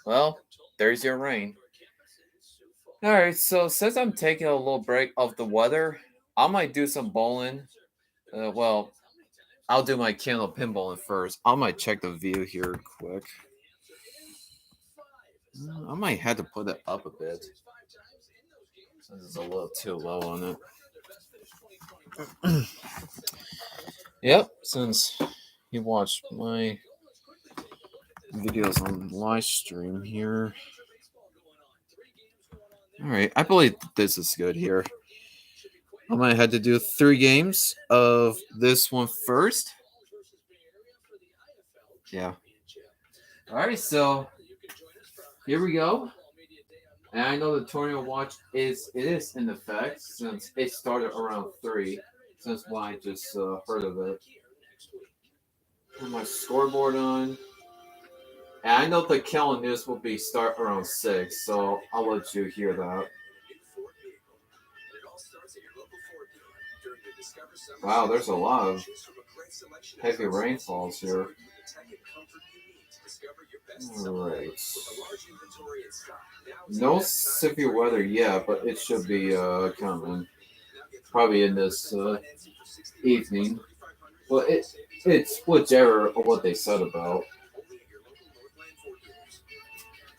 Well, there's your rain. Alright, so since I'm taking a little break of the weather, I might do some bowling. Well, I'll do my candle pinballing first. I might check the view here quick. I might have to put it up a bit, since it's a little too low on it. Yep, since you watched my videos on live stream here. Alright, I believe this is good here. I might have to do 3 games of this one first. Yeah. Alright, so here we go. And I know the tornado watch is in effect since it started around 3. Since when I just heard of it. Put my scoreboard on. And I know the Kellen news will be start around 6, so I'll let you hear that. Wow, there's a lot of heavy rainfalls here. Alright. No severe weather yet, but it should be coming. Probably in this evening. Well, it's whichever of what they said about.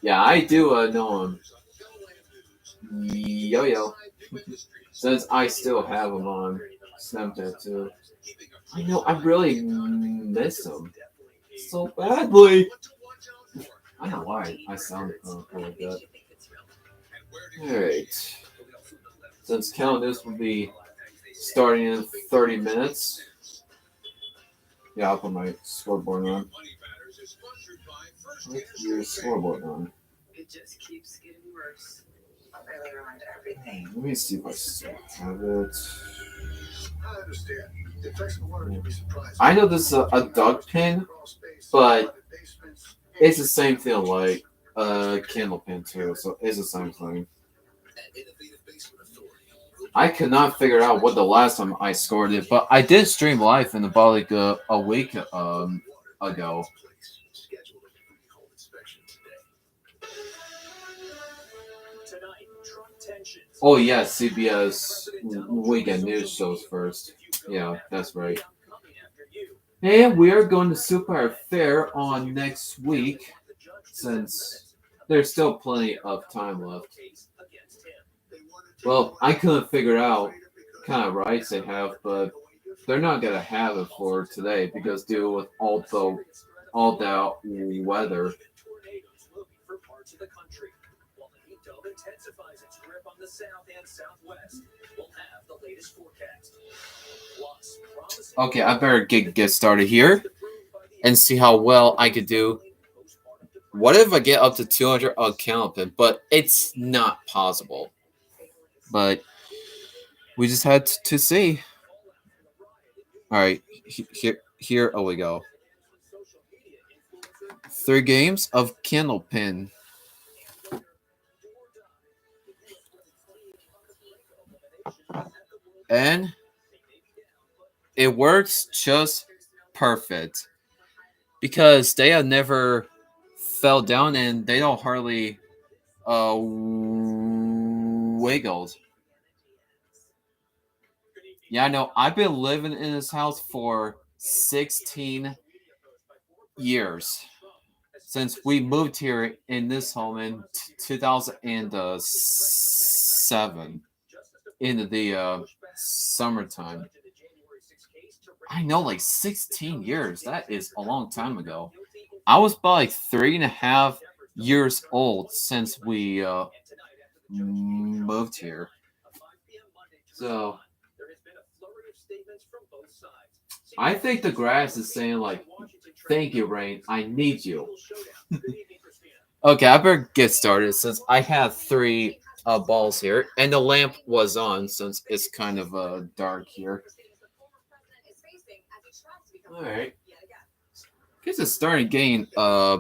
Yeah, I do know him. Yo. Since I still have him on Snapchat too. I know, I really miss him so badly. I don't know why I sound like that. Alright. Since Cal News will be starting in 30 minutes. Yeah, I'll put my scoreboard on. Put your scoreboard on. It just keeps getting worse. I really ruined everything. Let me see if I still have it. I understand. The effects of water can be surprising. I know this is a duck pin, but it's the same thing like a candle pin too, so it's the same thing. I could not figure out what the last time I scored it, but I did stream live in about like a week ago. Oh yeah, CBS weekend news shows first. Yeah, that's right. And we are going to Super Fair on next week, since there's still plenty of time left. Well, I couldn't figure out what kind of rides they have, but they're not gonna have it for today because due with all that weather. Okay, I better get started here and see how well I could do. What if I get up to 200 on Candlepin? But it's not possible. But we just had to see. All right, here we go. 3 games of Candlepin. And it works just perfect because they have never fell down and they don't hardly wiggled. Yeah, I know. I've been living in this house for 16 years since we moved here in this home in 2007 in the summertime. I know, like 16 years. That is a long time ago. I was about like 3.5 years old since we moved here. So I think the grass is saying like, "Thank you, rain. I need you." Okay, I better get started since I have 3 balls here, and the lamp was on since it's kind of dark here. All right. Because it's starting getting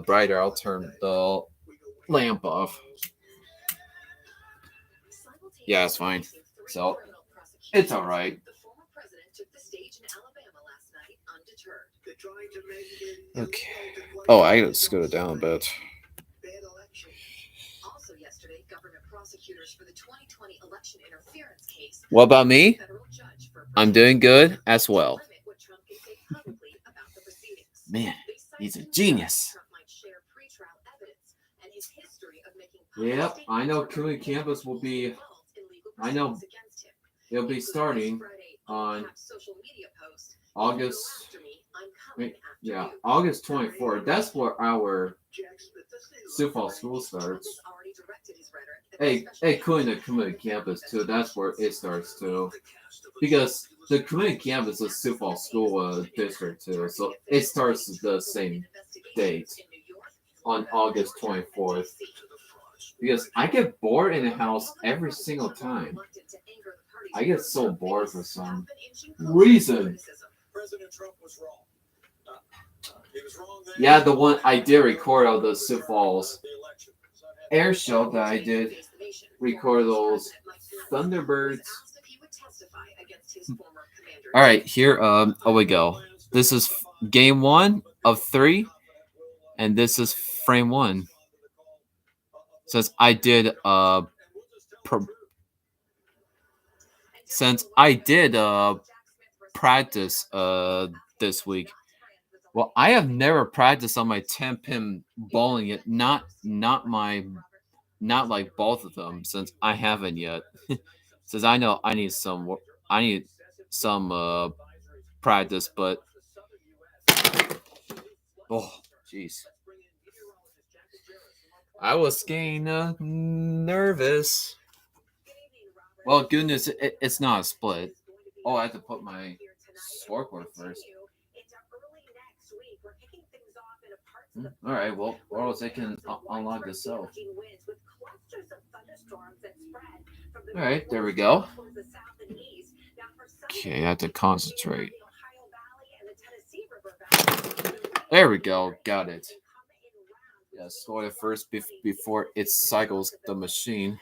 brighter, I'll turn the lamp off. Yeah, it's fine. So it's all right. Okay. Oh, I gotta scoot it down a bit. What about me? I'm doing good as well. Man, he's a genius. Yep, I know Cooley Campus will be. I know it'll be starting on August. August 24th. That's where our Sioux Falls school starts. Hey, Cooley Community Campus too. That's where it starts too, because the community campus is Sioux Falls School District too. So it starts the same date on August 24th. Because I get bored in the house every single time. I get so bored for some reason. Yeah, the one I did record of the Sioux Falls air show that I did record those Thunderbirds. All right, here we go. This is game 1 of 3, and this is frame 1. Since I did practice this week. Well, I have never practiced on my 10-pin bowling yet. Not like both of them, since I haven't yet. Since I know I need some practice, but oh, jeez. I was getting nervous. Well, goodness, it's not a split. Oh, I have to put my scoreboard first. All right. Well, or else I can unlock this cell. All right. There we go. Okay, I have to concentrate. There we go. Got it. Yeah, score it first before it cycles the machine.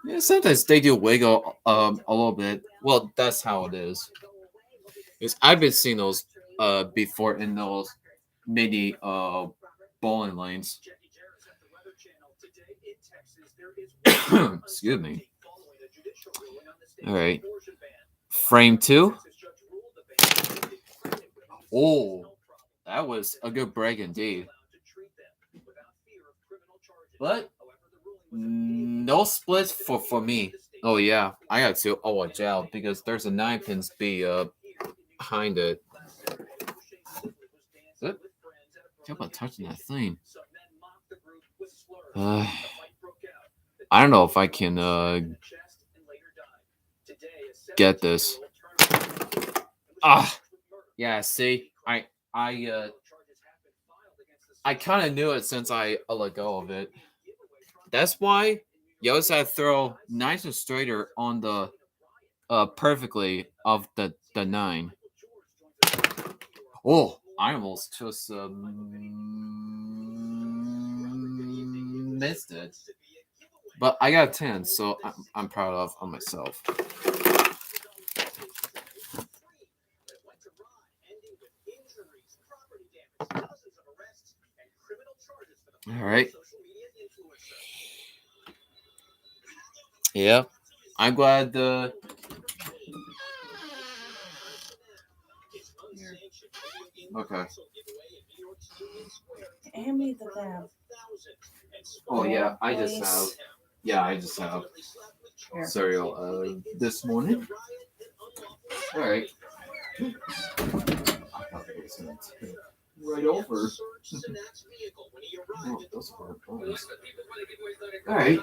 Yeah, sometimes they do wiggle a little bit. Well, that's how it is. Because I've been seeing those before in those mini bowling lanes. Excuse me. All right. Frame 2. Oh, that was a good break indeed. But no splits for me. Oh yeah, I got to watch out because there's a 9-pin B behind it. Keep on touching that thing. I don't know if I can get this. Yeah. See, I kind of knew it since I let go of it. That's why you always have to throw nice and straighter on the perfectly of the 9. Oh, I almost just missed it. But I got 10, so I'm proud of myself. All right. Yeah, I'm glad Okay. Hand me the tab. Oh yeah, I just have. Yeah, I just have cereal this morning. All right. Right over. Oh, those are buttons. All right.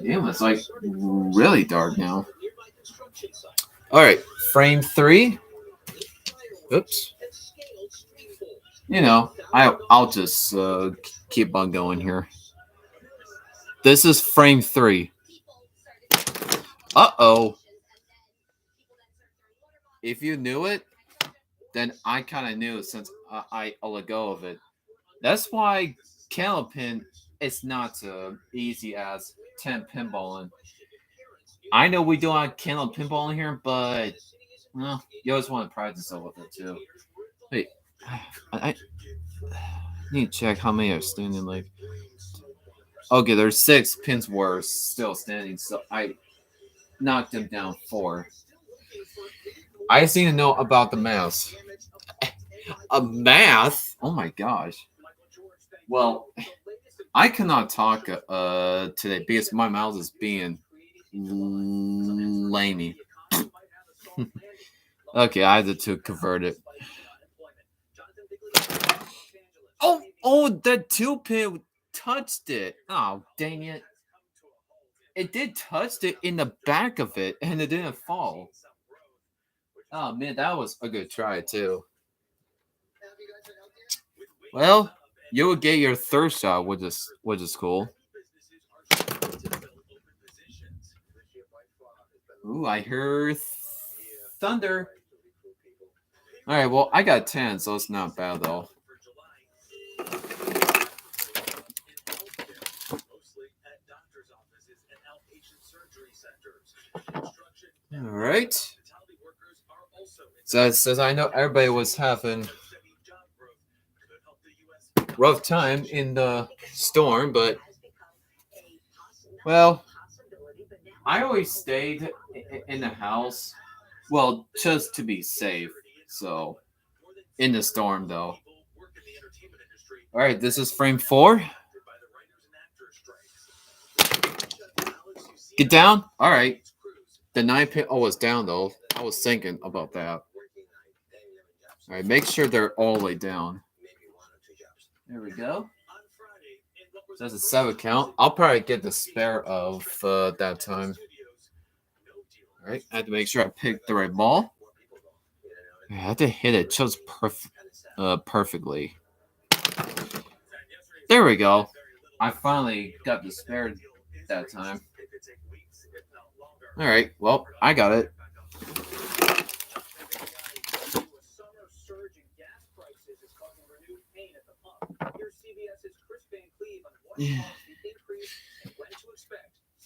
Damn, it's like really dark now. All right, frame 3. Oops. You know, I'll just keep on going here. This is frame 3. Uh-oh. If you knew it, then I kind of knew since I let go of it. That's why candlepin is not easy as 10 pinballing. I know we do on candle pinballing here, but well, you always want to practice with it too. Wait, I need to check how many are standing. Like, okay, there's 6 pins were still standing, so I knocked them down 4. I just need to know about the math. A math? Oh my gosh. Well, I cannot talk today because my mouth is being lamey. Okay, I had to convert it. Oh, that 2-pin touched it. Oh, dang it. It did touch it in the back of it, and it didn't fall. Oh, man, that was a good try, too. Well, you will get your third shot, which is cool. Ooh, I heard thunder. All right, well, I got 10, so it's not bad, though. All right. So it says I know everybody was having rough time in the storm, but well, I always stayed in the house. Well, just to be safe. So in the storm, though. All right, this is frame 4. Get down. All right. The 9-pin was down though. I was thinking about that. All right, make sure they're all the way down. There we go. So that's a 7 count. I'll probably get the spare of that time. All right, I have to make sure I pick the right ball. I have to hit it just perfectly. There we go. I finally got the spare that time. All right, well, I got it.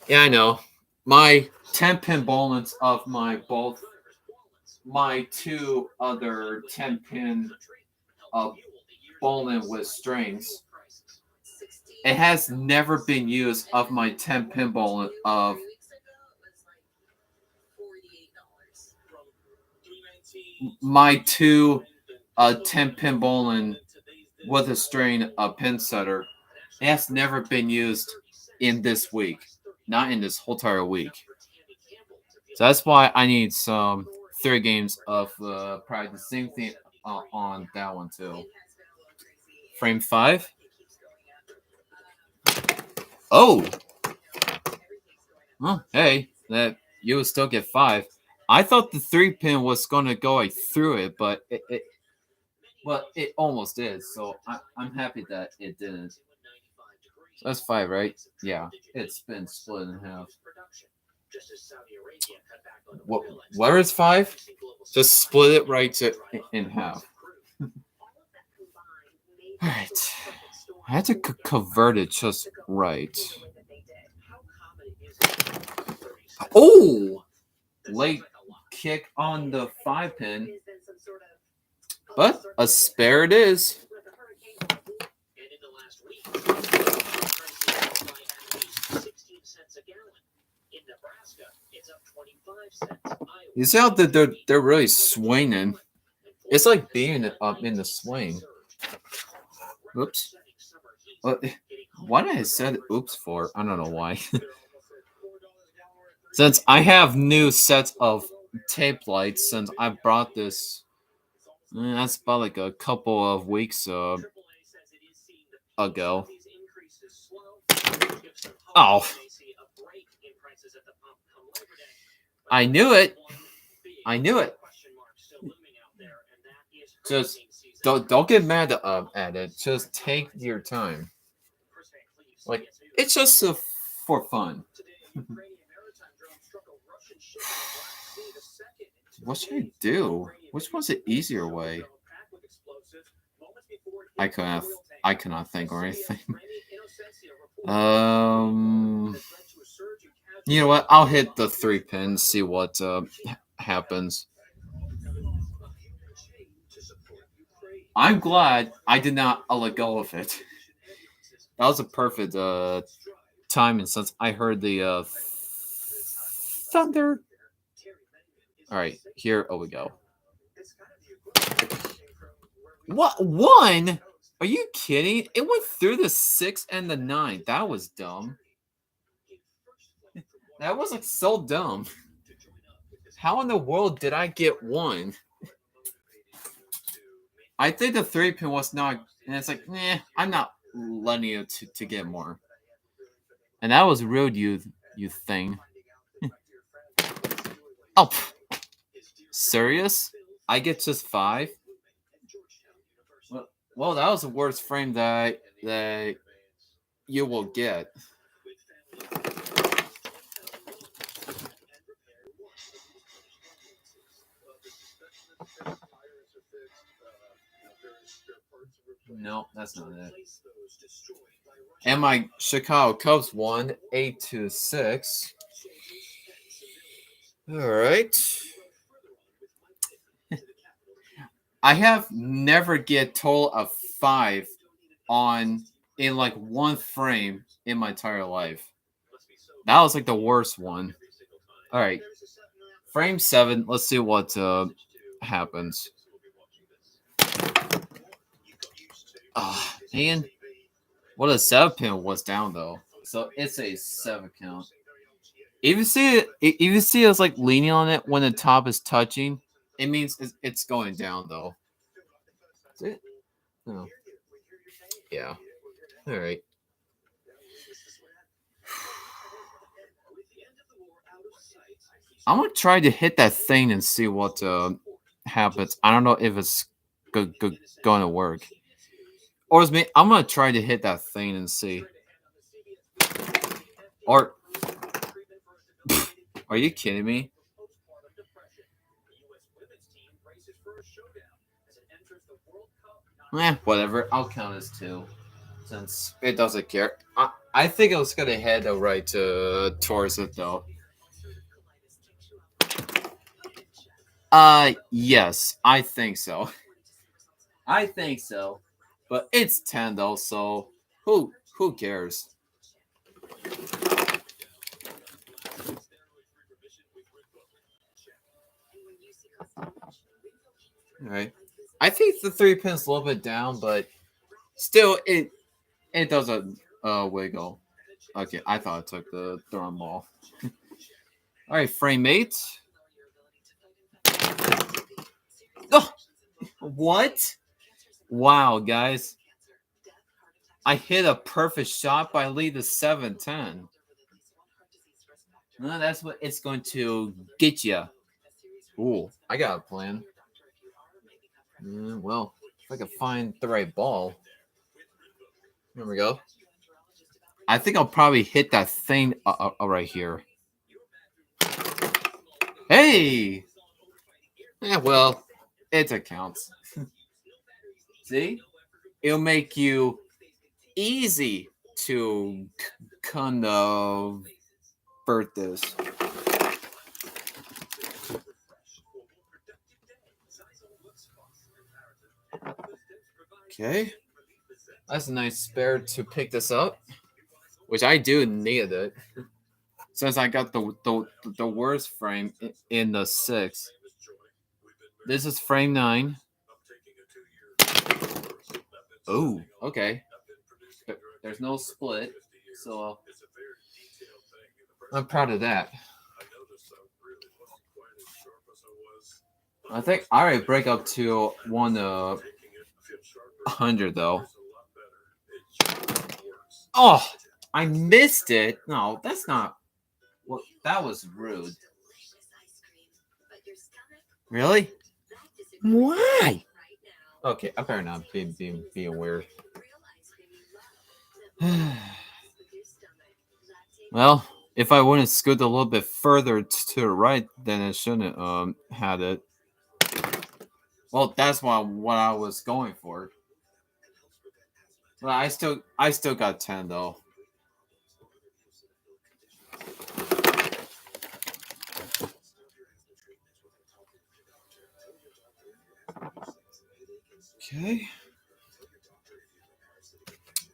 Yeah, I know. My 10-pin bowlings of my 2 other 10-pin bowling with strings. It has never been used of my 10-pin bowling of my 2 10-pin bowling with a string pin setter. It has never been used in this week, not in this whole entire week. So that's why I need some 3 games of probably the same thing on that one too. Frame 5. Oh, well, hey, that you would still get 5. I thought the 3-pin was gonna go through it, but it almost did. So I'm happy that it didn't. So that's 5, right? Yeah, it's been split in half. Where is 5? Just split it right in half. All right, I had to convert it just right. Oh, late kick on the 5-pin, but a spare it is. You see how they're really swinging? It's like being up in the swing. Oops. Why did I said oops for? I don't know why. Since I have new sets of tape lights, since I brought this, that's about like a couple of weeks ago. Oh, I knew it. I knew it. Just don't get mad at it. Just take your time. Like it's just for fun. What should I do? Which one's the easier way? I cannot think or anything. You know what? I'll hit the 3 pins, see what happens. I'm glad I did not let go of it. That was a perfect timing since I heard the thunder. All right, here we go. What? 1? Are you kidding? It went through the 6 and the 9. That was dumb. That was like so dumb. How in the world did I get 1? I think the 3-pin was not, and it's like, I'm not letting you to get more. And that was rude, you thing. Oh, serious? I get just 5? Well, that was the worst frame that you will get. No, that's not it. And my Chicago Cubs won 8-6. All right. I have never get total of 5 in like 1 frame in my entire life. That was like the worst one. All right. Frame 7. Let's see what happens. Oh, man. Well, the 7-pin was down though, so it's a 7 count. If you see us like leaning on it when the top is touching, it means it's going down though. Is it? No. Yeah. All right. I'm gonna try to hit that thing and see what happens. I don't know if it's gonna work. Or is me? I'm gonna try to hit that thing and see. Or are you kidding me? Whatever. I'll count as 2, since it doesn't care. I think I was gonna head right towards it though. Yes, I think so. I think so. But it's 10 though, so who cares? All right. I think the 3-pin's a little bit down, but still it doesn't wiggle. Okay, I thought I took the thrown ball. All right, frame 8. Oh, what? Wow, guys. I hit a perfect shot, but I lead the 7-10. No, that's what it's going to get you. Ooh, I got a plan. Well, if I can find the right ball. There we go. I think I'll probably hit that thing right here. Hey! Yeah, well, it counts. See? It'll make you easy to convert this. Okay. That's a nice spare to pick this up, which I do need it. Since I got the worst frame in the 6. This is frame 9. Oh, okay. There's no split, so I'm proud of that. I think I already break up to 100 though. Oh, I missed it. No, that's not. Well, that was rude. Really? Why? Okay, I better not be weird. Well, if I wouldn't scoot a little bit further to the right, then I shouldn't had it. Well, that's what I was going for. Well, I still got 10 though. Okay.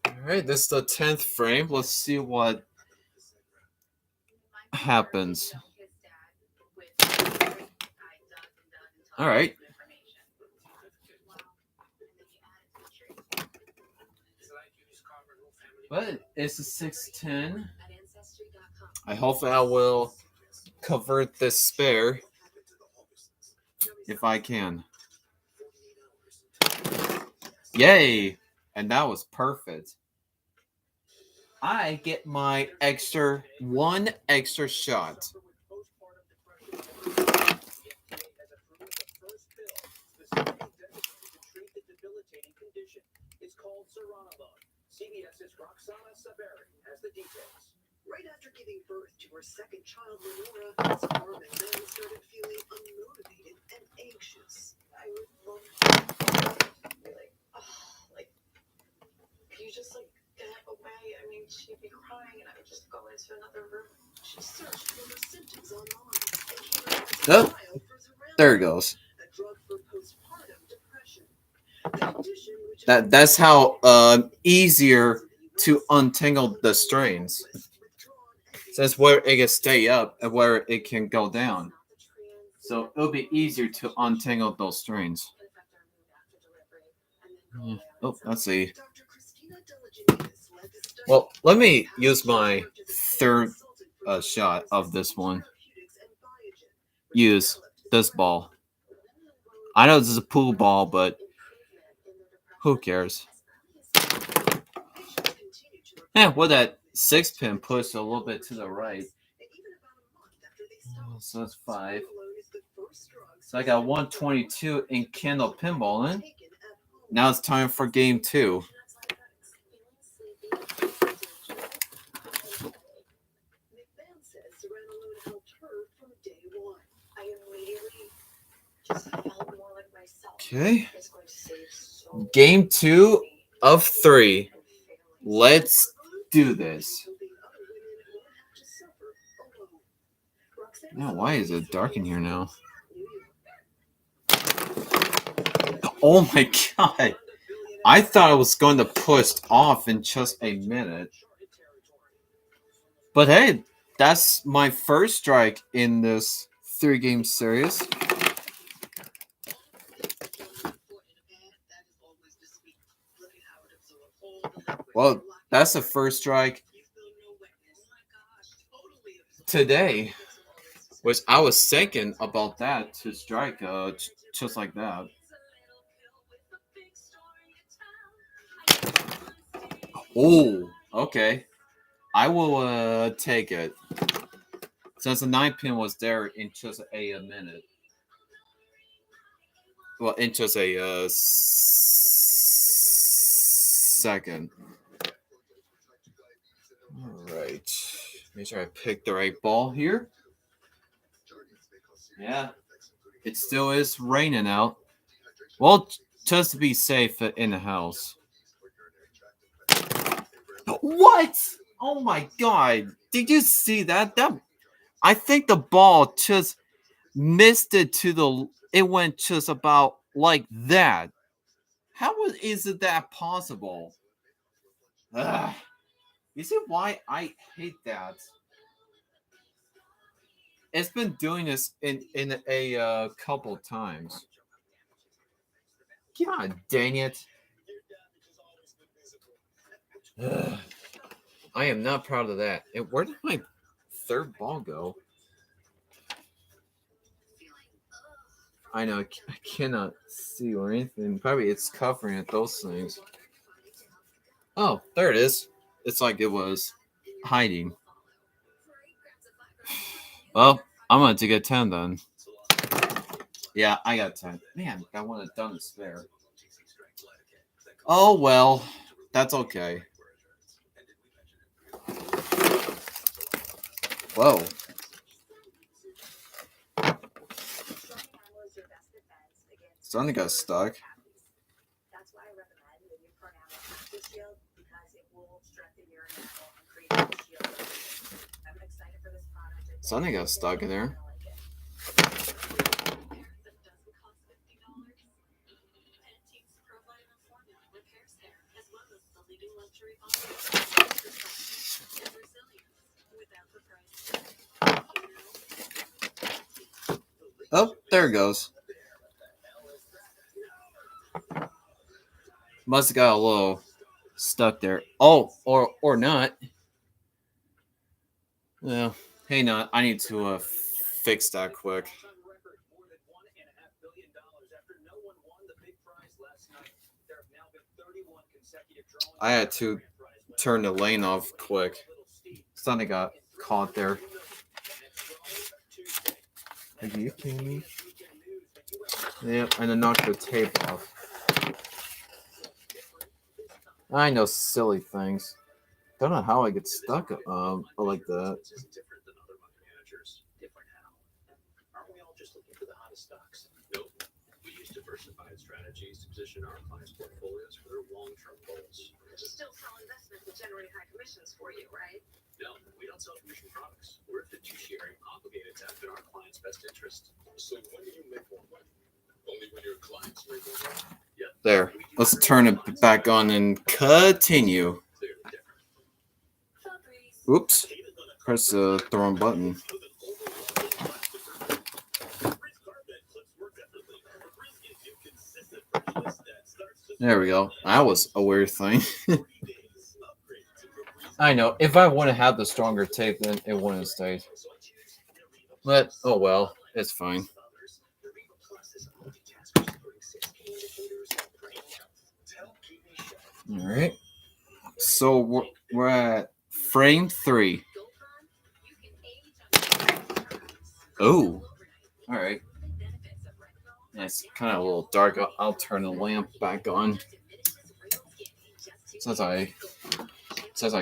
All right, this is the 10th frame. Let's see what happens. All right. But it's a 610. I hope I will convert this spare if I can. Yay! And that was perfect. I get my one extra shot. It's called Seronabone. CBS's Roxana Saberi has the details. Right after giving birth to her second child, Lenora, Sparm and then started feeling unmotivated and anxious. I would love to be like, can you just get away? I mean, she'd be crying and I would just go into another room. She searched for her symptoms online and came across a trial for Xarelto, There it goes. a drug for postpartum depression. That's how easier to untangle the strains. Since where it can stay up and where it can go down. So it'll be easier to untangle those strains. Yeah. Oh, let's see. Well, let me use my third shot of this one. Use this ball. I know this is a pool ball, but Who cares? Well, that 6-pin pushed a little bit to the right. So that's 5. So I got 122 in Kendall pinballing. Now it's time for game 2. Okay. Game 2 of 3. Let's do this. Now, why is it dark in here now? Oh my god. I thought I was going to push off in just a minute. But hey, that's my first strike in this 3-game series. Well, that's the first strike today. Which I was thinking about that to strike just like that. Oh, okay. I will take it. Since the 9-pin was there in just a minute. Well, in just a second. Alright. Make sure I pick the right ball here. Yeah. It still is raining out. Well, just to be safe in the house. What? Oh my god. Did you see that? I think the ball just missed it to the... It went just about like that. How is it that possible? Ugh. You see why I hate that? It's been doing this in a couple times. God dang it. Ugh. I am not proud of that. And where did my third ball go? I know, I cannot see or anything. Probably it's covering it, those things. Oh, there it is. It's like it was hiding. Well, I'm going to get 10 then. Yeah, I got 10. Man, I want it done to spare. Oh, well. That's okay. Whoa. Something got stuck. Something got stuck in there. Oh, there it goes. Must have got a little stuck there. Oh, or not. Well, hey, not. I need to fix that quick. I had to turn the lane off quick. Something got caught there. Are you kidding me? Yep, and then knocked the tape off. I know, silly things. Don't know how I get stuck like that. Diversified strategies to position our clients' portfolios for their long-term goals. But you still sell investments that generate high commissions for you, right? No, we don't sell commission products. We're a fiduciary obligated to act in our clients' best interest. So when do you make more money? Only when your clients make more money? Yeah. There. Let's turn it back on and continue. Oops. Press the wrong button. There we go. That was a weird thing. I know. If I wouldn't have the stronger tape, then it wouldn't have stayed. But, oh well. It's fine. All right. So we're at frame 3. Oh. All right. Nice, kind of a little dark. I'll turn the lamp back on. Says I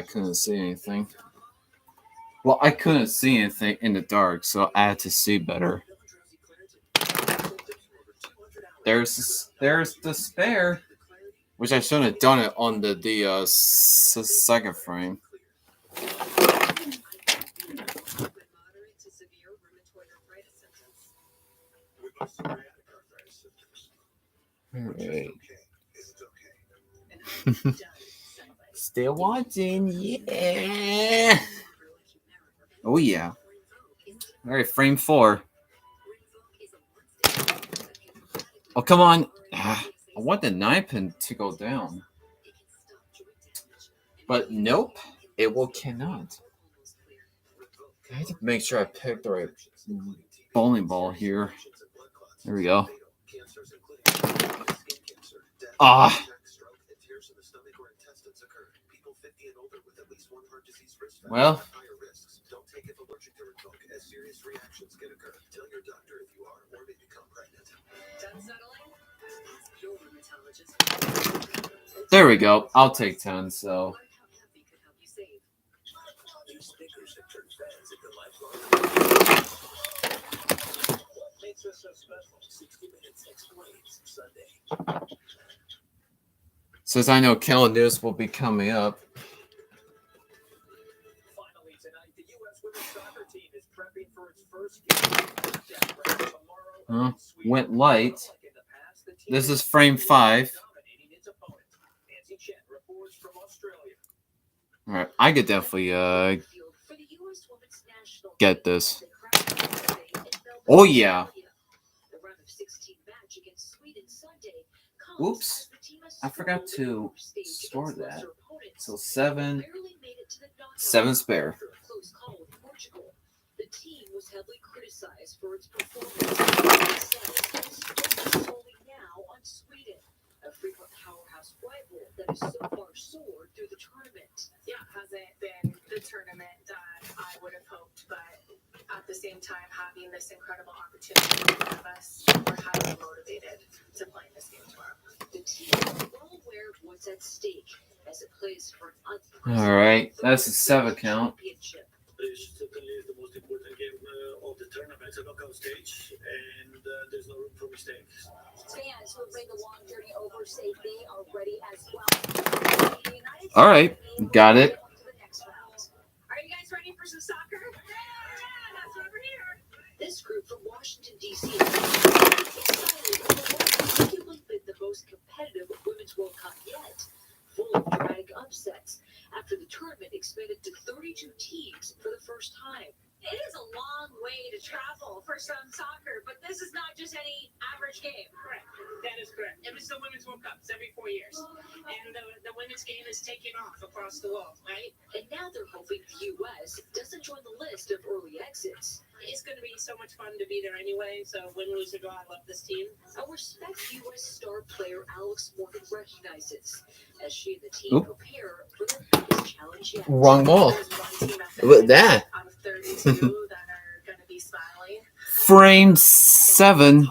couldn't see anything. Well, I couldn't see anything in the dark, so I had to see better. There's the spare, which I shouldn't have done it on the second frame. Alright. Still watching, yeah. Oh yeah. Alright, frame 4. Oh come on. I want the 9-pin to go down. But nope, it cannot. I have to make sure I pick the right bowling ball here. There we go. Ah. Well. There we go. I'll take 10, so. Since I know Kellen News will be coming up. Finally tonight, the U.S. women's soccer team is prepping for its first game tomorrow. Went light. This is frame 5. Alright, I could definitely get this. Oh yeah. Oops. I forgot to store that. So 7 spare. The team was heavily criticized for its performance solely now on Sweden, a frequent powerhouse rival that has so far soared through the tournament. Yeah, hasn't been the tournament that I would have hoped, but at the same time, having this incredible opportunity in front of us, we're highly motivated to play in this game tomorrow. The team is well aware of what's at stake as it plays for an Alright, that's a 7 count. championship. It's certainly the most important game of the tournament, a knockout stage, and there's no room for mistakes. Fans who have made the long journey over say they are ready as well. Alright, got it. Are you guys ready for some soccer? Yeah, that's why we're here. This group from Washington, D.C. is excited about what arguably been the most competitive Women's World Cup yet, full of dramatic upsets after the tournament expanded to 32 teams for the first time. It is a long way to travel for some soccer, but this is not just any average game. Correct. That is correct. It was the Women's World Cup every 4 years. And the women's game is taking off across the world, right? And now they're hoping the U.S. doesn't join the list of early exits. It's going to be so much fun to be there anyway, so win, lose, or draw, I love this team. A respect U.S. star player Alex Morgan recognizes as she and the team prepare for their biggest challenge yet. Wrong ball. Look at that. Out of 32 that are going to be smiling. Frame 7.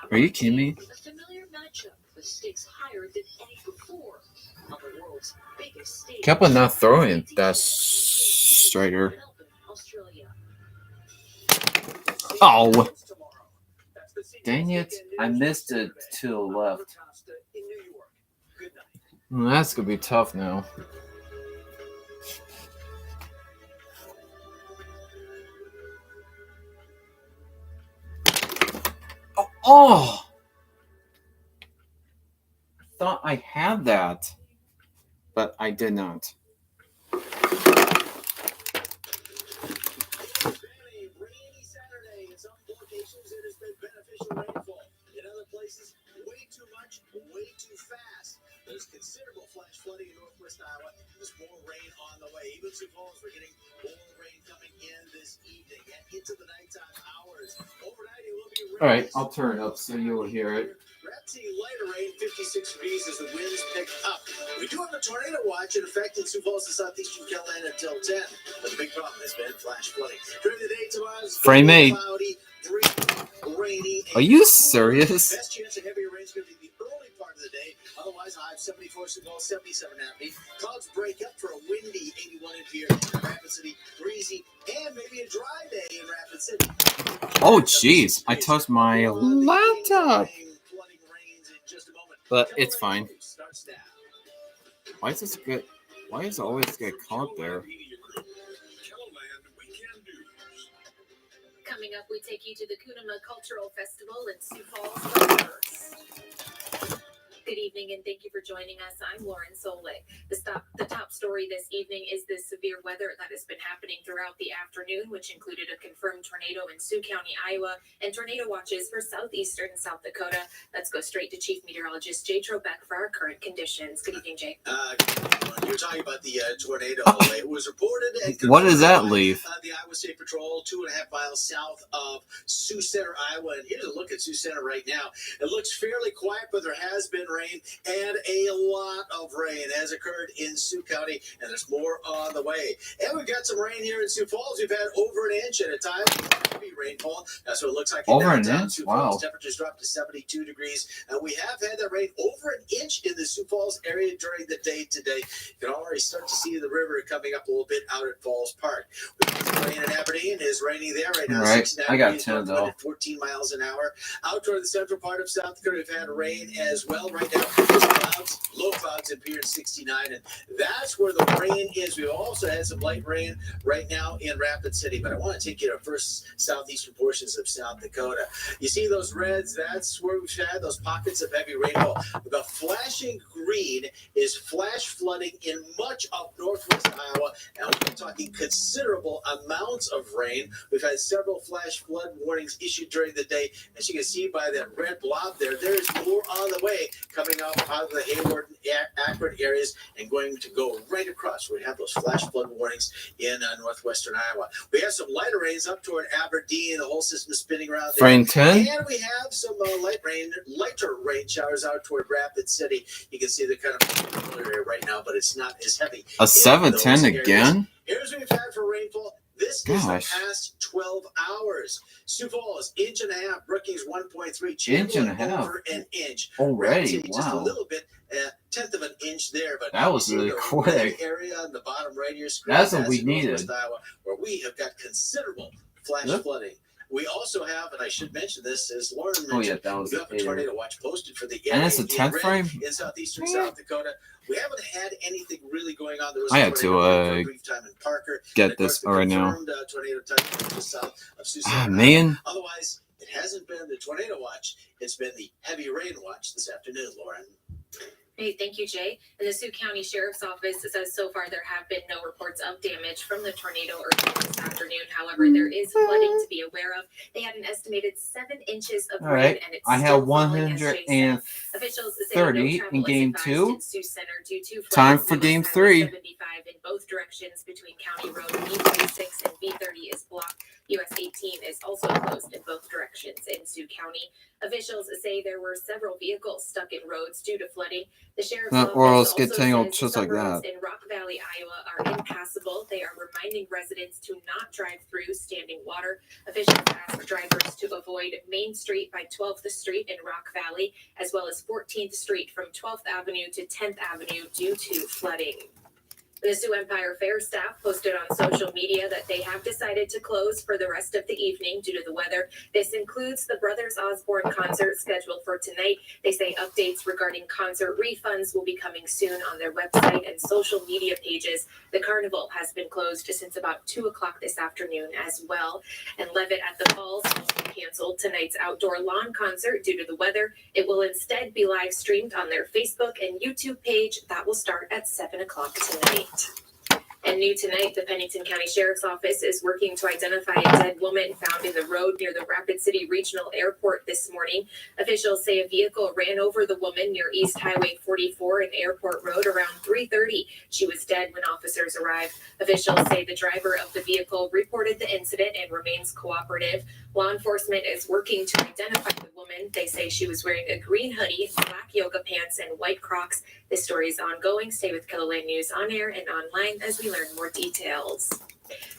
Are you kidding me? A familiar matchup with stakes higher than any before on the world's biggest stage. Kept on not throwing that strider. Oh. Dang it. I missed it to the left. That's going to be tough now. Oh! I thought I had that, but I did not. There's considerable flash flooding in northwest Iowa. There's more rain on the way. Even Sioux Falls, we're getting more rain coming in this evening and into the nighttime hours. Overnight, it will be rain. All right, I'll turn it up so you'll hear it. Wrap Lighter rain, 56 degrees as the winds pick up. We do have a tornado watch in effect in Sioux Falls and southeastern Carolina until 10. But the big problem has been flash flooding. During the day tomorrow's Frame 8. cloudy, rainy. Are you serious? Best chance of heavier rain is going to be the early part of the day. Otherwise, a high of 74 Sioux Falls, 77 Happy. Clouds break up for a windy 81 in here in Rapid City, breezy, and maybe a dry day in Rapid City. Oh, jeez. I touched my laptop. But it's fine. Why is this good? Why is it always get caught there? Coming up, we take you to the Kunama Cultural Festival in Sioux Falls. But first, good evening, and thank you for joining us. I'm Lauren Solik. The top story this evening is the severe weather that has been happening throughout the afternoon, which included a confirmed tornado in Sioux County, Iowa, and tornado watches for southeastern South Dakota. Let's go straight to Chief Meteorologist Jay Trobeck for our current conditions. Good evening, Jay. You were talking about the tornado. It was reported. What does that leave? The Iowa State Patrol, 2.5 miles south of Sioux Center, Iowa. And here's a look at Sioux Center right now. It looks fairly quiet, but there has been rain, and a lot of rain has occurred in Sioux County, and there's more on the way. And we've got some rain here in Sioux Falls. We've had over an inch at a time. Heavy rainfall. That's what it looks like. Over an inch? Sioux Wow. Falls. Temperatures dropped to 72 degrees. And we have had that rain over an inch in the Sioux Falls area during the day today. You can already start to see the river coming up a little bit out at Falls Park. Rain in Aberdeen is raining there right now. All right. I got 10 though. 14 miles an hour. Out toward the central part of South Dakota, we've had rain as well. Right now, clouds, low clouds appear at 69, and that's where the rain is. We've also had some light rain right now in Rapid City, but I want to take you to first southeastern portions of South Dakota. You see those reds? That's where we've had those pockets of heavy rainfall. The flashing green is flash flooding in much of northwest Iowa, and we're talking considerable amounts of rain. We've had several flash flood warnings issued during the day. As you can see by that red blob there, there's more on the way coming out of the Hayward and Akron areas and going to go right across. We have those flash flood warnings in northwestern Iowa. We have some lighter rains up toward Aberdeen. The whole system is spinning around there. Frame 10. And we have some lighter rain showers out toward Rapid City. You can see the kind of area right now, but it's not as heavy. A 710 again? Here's what we've had for rainfall. This is the past 12 hours. Sioux Falls, inch and a half. Brookings, 1.3. Inch and a half. Over an inch. Already, City, just a wow. little bit, tenth of an inch there. But That was really quick. Area on the bottom right of your screen. That's what we needed. Iowa, where we have got considerable flash flooding. We also have, and I should mention this, as Lauren mentioned, Oh, yeah, that was we have a tornado watch posted for the And it's a 10th frame? in southeastern South Dakota. We haven't had anything really going on. There was I a had to tornado for a brief time in Parker. get And, of course, this right now. Tornado touch just south of Sioux Ah, Center. man. Otherwise, it hasn't been the tornado watch. It's been the heavy rain watch this afternoon, Lauren. Hey, thank you, Jay. And the Sioux County Sheriff's Office says so far there have been no reports of damage from the tornado or this afternoon. However, there is flooding to be aware of. They had an estimated 7 inches of All rain, right. and it's I still have falling, as Jay said. Officials say no 130 travel in is game advised 2. in Sioux Center due to Time flooding. for game Highway 3. 75 in both directions between County Road B36 and B30 is blocked. US 18 is also closed in both directions in Sioux County. Officials say there were several vehicles stuck in roads due to flooding. The sheriff's office Or else get also tangled says just some like roads that. in Rock Valley, Iowa are impassable. They are reminding residents to not drive through standing water. Officials ask drivers to avoid Main Street by 12th Street in Rock Valley, as well as 14th Street from 12th Avenue to 10th Avenue due to flooding. The Sioux Empire Fair staff posted on social media that they have decided to close for the rest of the evening due to the weather. This includes the Brothers Osborne concert scheduled for tonight. They say updates regarding concert refunds will be coming soon on their website and social media pages. The carnival has been closed since about 2 o'clock this afternoon as well. And Levitt at the Falls also canceled tonight's outdoor lawn concert due to the weather. It will instead be live streamed on their Facebook and YouTube page. That will start at 7 o'clock tonight. And new tonight, the Pennington County Sheriff's Office is working to identify a dead woman found in the road near the Rapid City Regional Airport this morning. Officials say a vehicle ran over the woman near East Highway 44 and Airport Road around 3:30. She was dead when officers arrived. Officials say the driver of the vehicle reported the incident and remains cooperative. Law enforcement is working to identify the woman. They say she was wearing a green hoodie, black yoga pants, and white Crocs. This story is ongoing. Stay with KELOLAND News on air and online as we learn more details.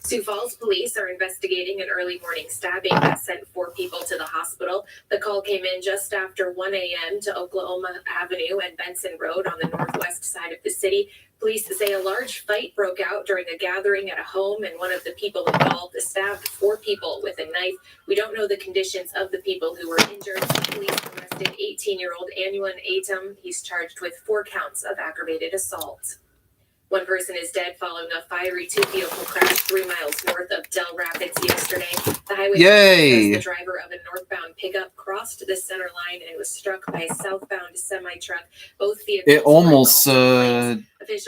Sioux Falls police are investigating an early morning stabbing that sent 4 people to the hospital. The call came in just after 1 a.m. to Oklahoma Avenue and Benson Road on the northwest side of the city. Police say a large fight broke out during a gathering at a home, and one of the people involved stabbed 4 people with a knife. We don't know the conditions of the people who were injured. Police arrested 18-year-old Anuan Atum. He's charged with 4 counts of aggravated assault. 1 person is dead following a fiery 2-vehicle crash 3 miles north of Del Rapids yesterday. The highway says the driver of a northbound pickup crossed the center line and was struck by a southbound semi-truck. Both vehicles It almost jammed. At the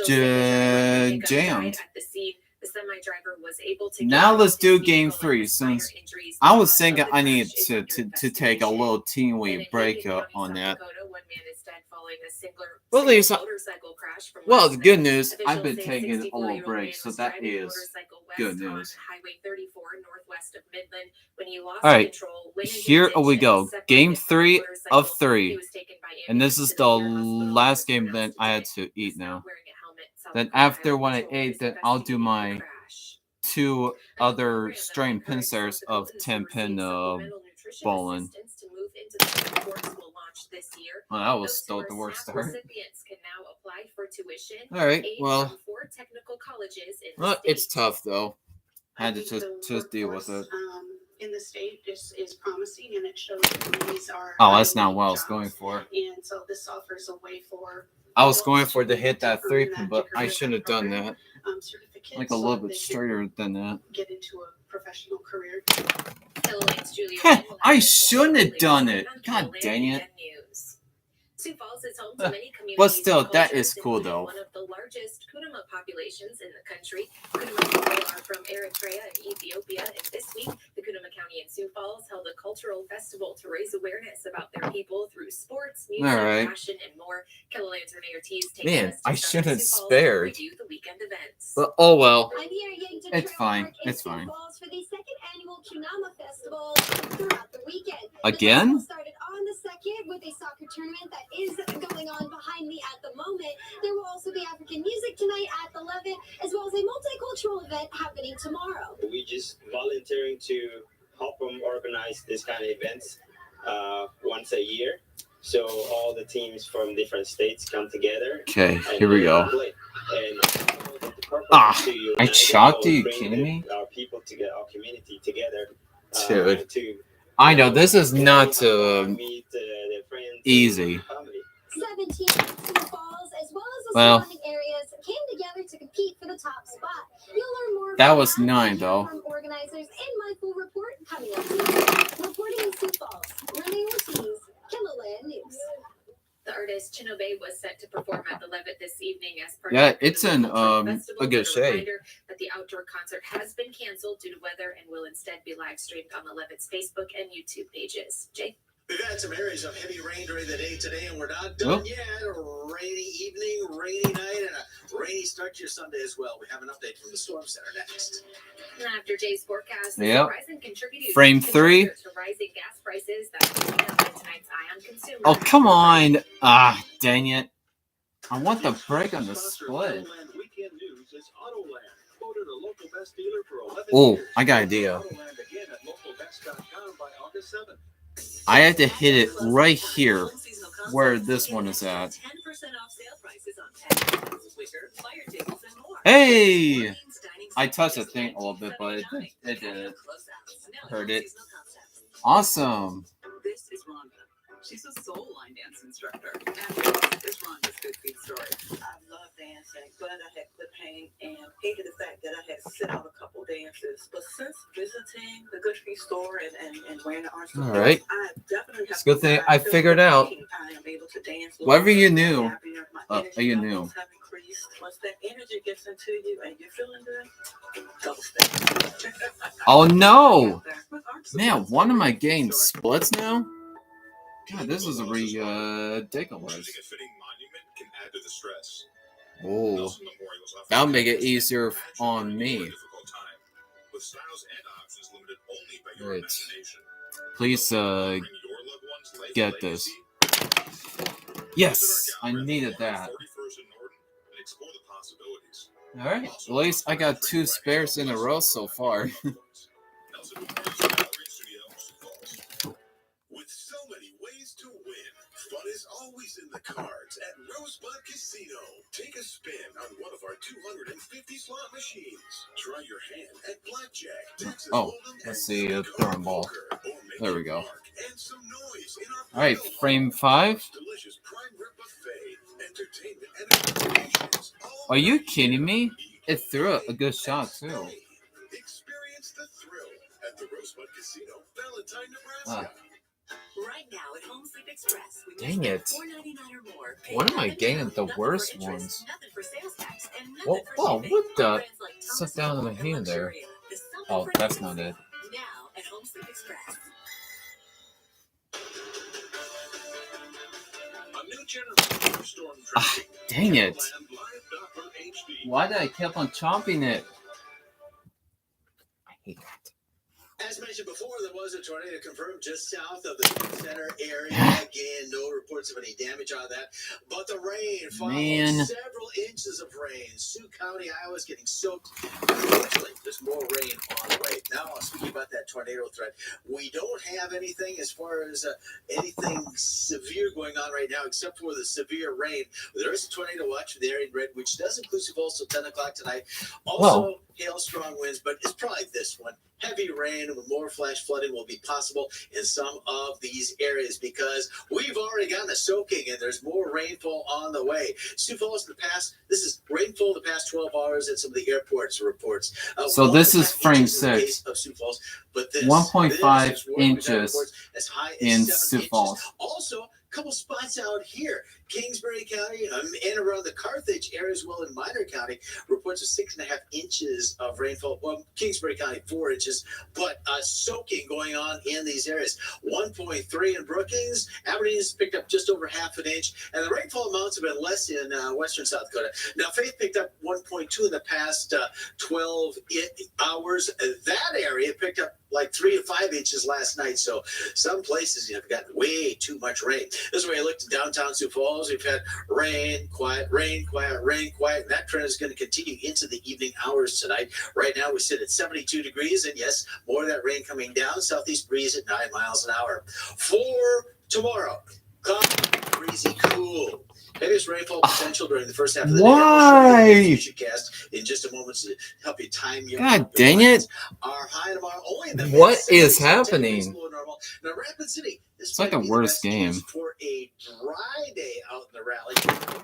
scene. The semi-driver was able to now let's do game 3. Since I was thinking I needed to take a little teeny break on that. Well, at least, well, the good news, I've been taking a little break, so that is good news. Alright, here we go. Game 3 of 3. And this is the last game that I had to eat now. Then after when I ate, then I'll do my 2 other string pincers of 10-pin bowling. Well, that was still the worst start. Alright, well, it's tough though. I had to just deal with it. In the state is promising, and it shows these are. Oh, that's not what I was going for. And so this offers a way for. I was going for to hit that 3-pin, but I shouldn't have done that. Like a little bit straighter than that. Get into a professional career. I shouldn't have done it. God dang it. Sioux Falls is home to many communities. But still, that is cool though. One of the largest Kunama populations in the country. Kunama people are from Eritrea and Ethiopia, and this week, the Kunama County and Sioux Falls held a cultural festival to raise awareness about their people through sports, music, fashion, and more. KELOLAND's Renee Ortiz takes us to I should have spared. review the weekend events. But oh well. It's fine. It's fine. For the 2nd annual Kunama Festival throughout the weekend. Again? The started on the 2nd with a soccer tournament that is going on behind me at the moment. There will also be African music tonight at 11, as well as a multicultural event happening tomorrow. We just volunteering to help them organize this kind of events once a year. So all the teams from different states come together. Okay, here we go. I shocked you. Are you kidding me? Our people together, our community together. Dude, I know this is not easy. 17 Sioux Falls, as well as the surrounding areas, came together to compete for the top spot. You'll learn more. That was 9 though. From organizers in my full report coming up. Reporting in Sioux Falls, Renee Ortiz, KELOLAND News. The artist Chinobe was set to perform at the Levitt this evening as part Yeah, of the it's in Festival. a good shape. Reminder that the outdoor concert has been canceled due to weather and will instead be live streamed on the Levitt's Facebook and YouTube pages. Jay? We've had some areas of heavy rain during the day today, and we're not done yet. A rainy evening, rainy night, and a rainy start to your Sunday as well. We have an update from the Storm Center next. And after Jay's forecast, the Yep. horizon contributed Frame 3. to rising gas prices that's coming up in tonight's Eye on Consumer. Oh, come on. Ah, dang it. I want the break on the split. Oh, I got an idea. I have to hit it right here where this one is at. Hey! I touched the thing a little bit, but it didn't hurt it. Awesome. This is Rhonda. She's a soul line dance instructor. And this is Rhonda's good feet story. I love dancing, but I had quit pain and hated the fact that I had to sit out a couple dances. But since visiting the good feet store and wearing the arms, All right. I definitely have It's a good thing I figured out. I am able to dance. Whatever you knew, you knew. Once that energy gets into you and you're feeling good, double step. Oh no! Man, one of my games splits now? God, this is ridiculous. Oh, that'll make it easier on me. Right. Please get this. Yes, I needed that. Alright, at least I got 2 spares in a row so far. With so many ways to win, fun is always in the cards at Rosebud Casino. Take a spin on one of our 250 slot machines. Try your hand at blackjack, Texas Oh, Hold'em, let's and see a throwing ball. There we go. and some noise in our Alright, frame 5. delicious prime rib buffet, entertainment and accommodations. Are you kidding me? It threw a good shot too. Experience the thrill at the Rosebud Casino, Valentine, Nebraska. Right now at Home Sleep Express, when Dang you it. spend $4.99 or more, pay When am I nothing getting down, the nothing for worst interest, ones? nothing for sales tax, and nothing Well, for wow, shipping what on the? brands like Suck Thomas down in Gold my and hand there. Luxuria. The summer Oh, for that's kids. not it. Now at Home Sleep Express. A new generation of storm Ah, dang it. Why did I keep on chomping it? I hate that. As mentioned before, there was a tornado confirmed just south of the center area. Again, no reports of any damage on that. But the rain followed several inches of rain. Sioux County, Iowa is getting soaked. Unfortunately, there's more rain on the way. Now, speaking about that tornado threat, we don't have anything as far as anything severe going on right now, except for the severe rain. There is a tornado watch for the area in red, which does include Sioux Falls, so 10 o'clock tonight. Also, hail, strong winds, but it's probably this one. Heavy rain and more flash flooding will be possible in some of these areas because we've already gotten a soaking and there's more rainfall on the way. Sioux Falls this is rainfall the past 12 hours at some of the airports reports. So this is frame 6. Of Sioux Falls, but this 1.5 inches as high as in 7 Sioux Falls. inches. Also, a couple spots out here, Kingsbury County and around the Carthage area as well in Minor County, reports of 6.5 inches of rainfall. Well, Kingsbury County 4 inches, but soaking going on in these areas. 1.3 in Brookings. Aberdeen's picked up just over half an inch, and the rainfall amounts have been less in western South Dakota. Now, Faith picked up 1.2 in the past 12 hours. That area picked up like 3 to 5 inches last night. So some places have gotten way too much rain. This is where I looked at downtown Sioux Falls. We've had rain, quiet, rain, quiet, rain, quiet. And that trend is going to continue into the evening hours tonight. Right now we sit at 72 degrees. And yes, more of that rain coming down. Southeast breeze at 9 miles an hour. For tomorrow, calm, breezy, cool. Heaviest rainfall potential during the first half of the day. Why? Cast in just a moment to help you time your. God dang it! Our high tomorrow only in the What is mid-70s, happening? Now, Rapid City. It's like the worst game. For a dry day out in the rally,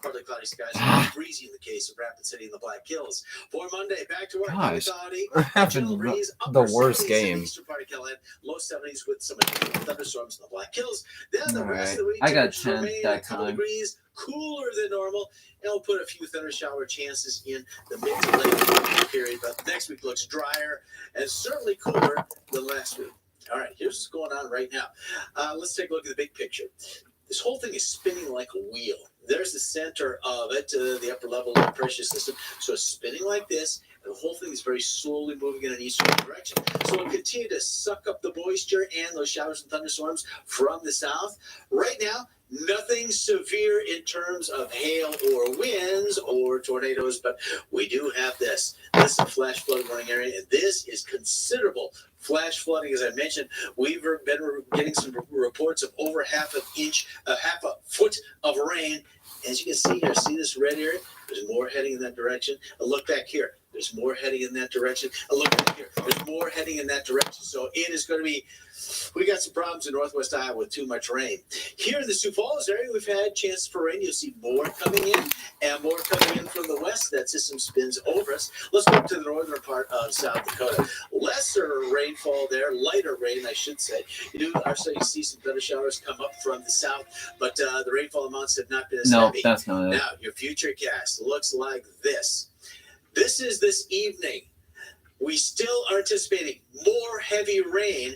partly cloudy skies, breezy in the case of Rapid City and the Black Hills. For Monday, back to work. Gosh, cloudy, we're having breeze, the worst 70s, game. Eastern part of Carolina, low 70s with some thunderstorms in the Black Hills. Then the rest of the week, I got temperatures 10 remain that a couple time. degrees cooler than normal, and we'll put a few thunder shower chances in the mid to late period. But next week looks drier and certainly cooler than last week. All right, here's what's going on right now. Let's take a look at the big picture. This whole thing is spinning like a wheel. There's the center of it, the upper level of the pressure system. So it's spinning like this, and the whole thing is very slowly moving in an easterly direction. So it'll continue to suck up the moisture and those showers and thunderstorms from the south. Right now, nothing severe in terms of hail or winds or tornadoes, but we do have this. This is a flash flood warning area, and this is considerable flash flooding. As I mentioned, we've been getting some reports of over half a foot of rain. As you can see here, see this red area? There's more heading in that direction. A look back here. There's more heading in that direction. A look back here. There's more heading in that direction. So it is going to be, we got some problems in northwest Iowa with too much rain. Here in the Sioux Falls area, we've had chances for rain. You'll see more coming in and more coming in from the west. That system spins over us. Let's go to the northern part of South Dakota. Lesser rainfall there, lighter rain, I should say. You are starting to see some thunder showers come up from the south, but the rainfall amounts have not been as heavy. No, that's not it. Now, your future cast looks like this. This is this evening. We still are anticipating more heavy rain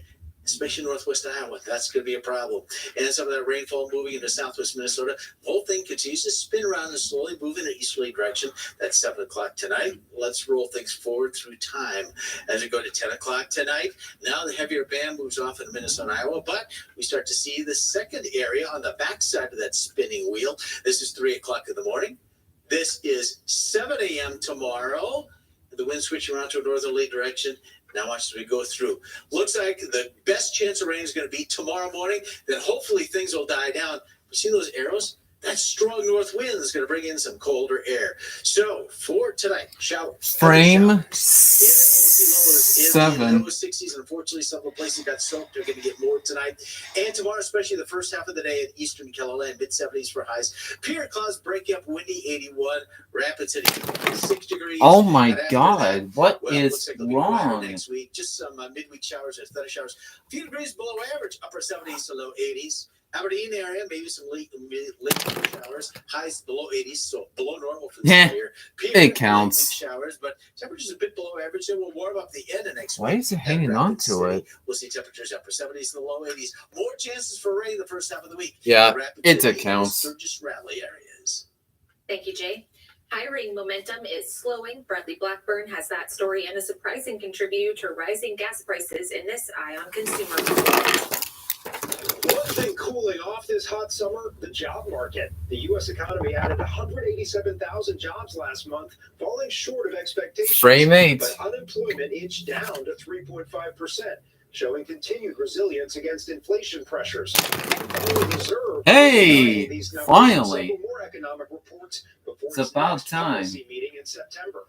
especially northwest Iowa. That's going to be a problem. And some of that rainfall moving into southwest Minnesota. The whole thing continues to spin around and slowly move in an easterly direction. That's 7 o'clock tonight. Let's roll things forward through time as we go to 10 o'clock tonight. Now the heavier band moves off into Minnesota, Iowa, but we start to see the second area on the backside of that spinning wheel. This is 3 o'clock in the morning. This is 7 a.m. tomorrow. The wind switching around to a northerly direction. Now watch as we go through. Looks like the best chance of rain is going to be tomorrow morning. Then hopefully things will die down. You see those arrows? That strong north wind is going to bring in some colder air. So for tonight, showers. Frame 7. seven. Low 60s. Unfortunately, some of the places got soaked. They're going to get more tonight. And tomorrow, especially the first half of the day in eastern Carolina, mid-70s for highs. Period clouds break up, windy 81. Rapids hitting 6 degrees. Oh my And after God! that, What well, is looks like it'll be brighter wrong? next week. Just some midweek showers and thunderstorms showers. A few degrees below average, upper 70s to low 80s. Aberdeen area, maybe some late showers. Highs below 80s, so below normal for this Yeah, time of year. it counts. Showers, but temperatures a bit below average. They will warm up the end of next week. Why is it hanging on to it? We'll see temperatures upper 70s to the low 80s. More chances for rain the first half of the week. Yeah, Rapid it City counts. Sturgis Rally areas. Thank you, Jay. Hiring momentum is slowing. Bradley Blackburn has that story and a surprising contributor to rising gas prices in this Eye on Consumer report. One thing cooling off this hot summer, the job market. The U.S. economy added 187,000 jobs last month, falling short of expectations. Frame 8. But unemployment inched down to 3.5%, showing continued resilience against inflation pressures. The Reserve Hey, these numbers finally. and several more economic reports before It's its about next time. policy meeting in September.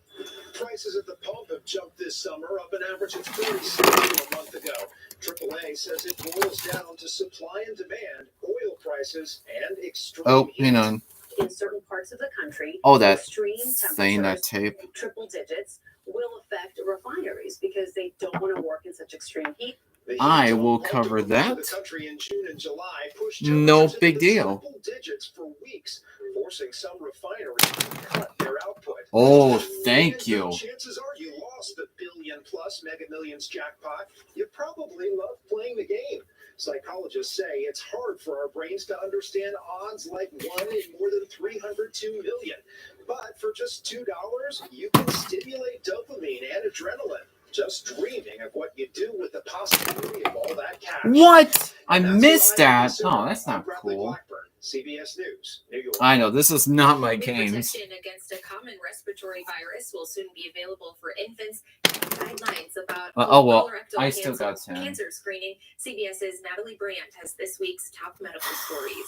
Prices at the pump have jumped this summer, up an average of 40 cents from a month ago. AAA says it boils down to supply and demand, oil prices, and extreme Oh, heat. hang on. In certain parts of the country, Oh, that extreme thing, that temperatures, tape. triple digits, will affect refineries because they don't want to work in such extreme heat. I will cover that. The country in June and July pushed No temperatures big into the deal. triple digits for weeks, forcing some refineries to cut their output. Oh, thank you. Chances are you lost the billion-plus Mega Millions jackpot. You probably love playing the game. Psychologists say it's hard for our brains to understand odds like 1 in more than 302 million. But for just $2, you can stimulate dopamine and adrenaline. Just dreaming of what you do with the possibility of all that cash. What? I missed that. Oh, that's not cool. CBS News, New York. I know, this is not my New games. protection against a common respiratory virus will soon be available for infants. Guidelines about Oh, well, colorectal I still cancer, got 10. cancer screening. CBS's Natalie Brandt has this week's top medical stories.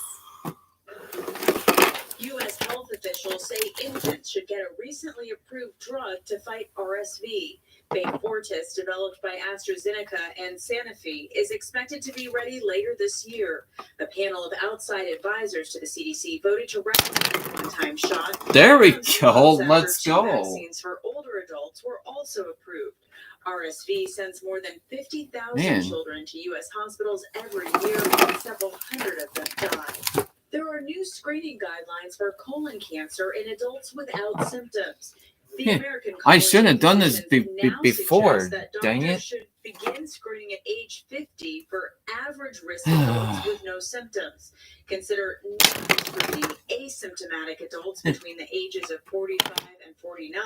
U.S. health officials say infants should get a recently approved drug to fight RSV. Beyfortus, developed by AstraZeneca and Sanofi, is expected to be ready later this year. A panel of outside advisors to the CDC voted to recommend a one-time shot. There we go. After Let's two go. Vaccines for older adults were also approved. RSV sends more than 50,000 Man. children to U.S. hospitals every year, and several hundred of them die. There are new screening guidelines for colon cancer in adults without symptoms. The American I shouldn't have done this Physicians now before. suggest that Dang doctors it. should begin screening at age 50 for average risk adults with no symptoms. Consider not screening asymptomatic adults between the ages of 45 and 49.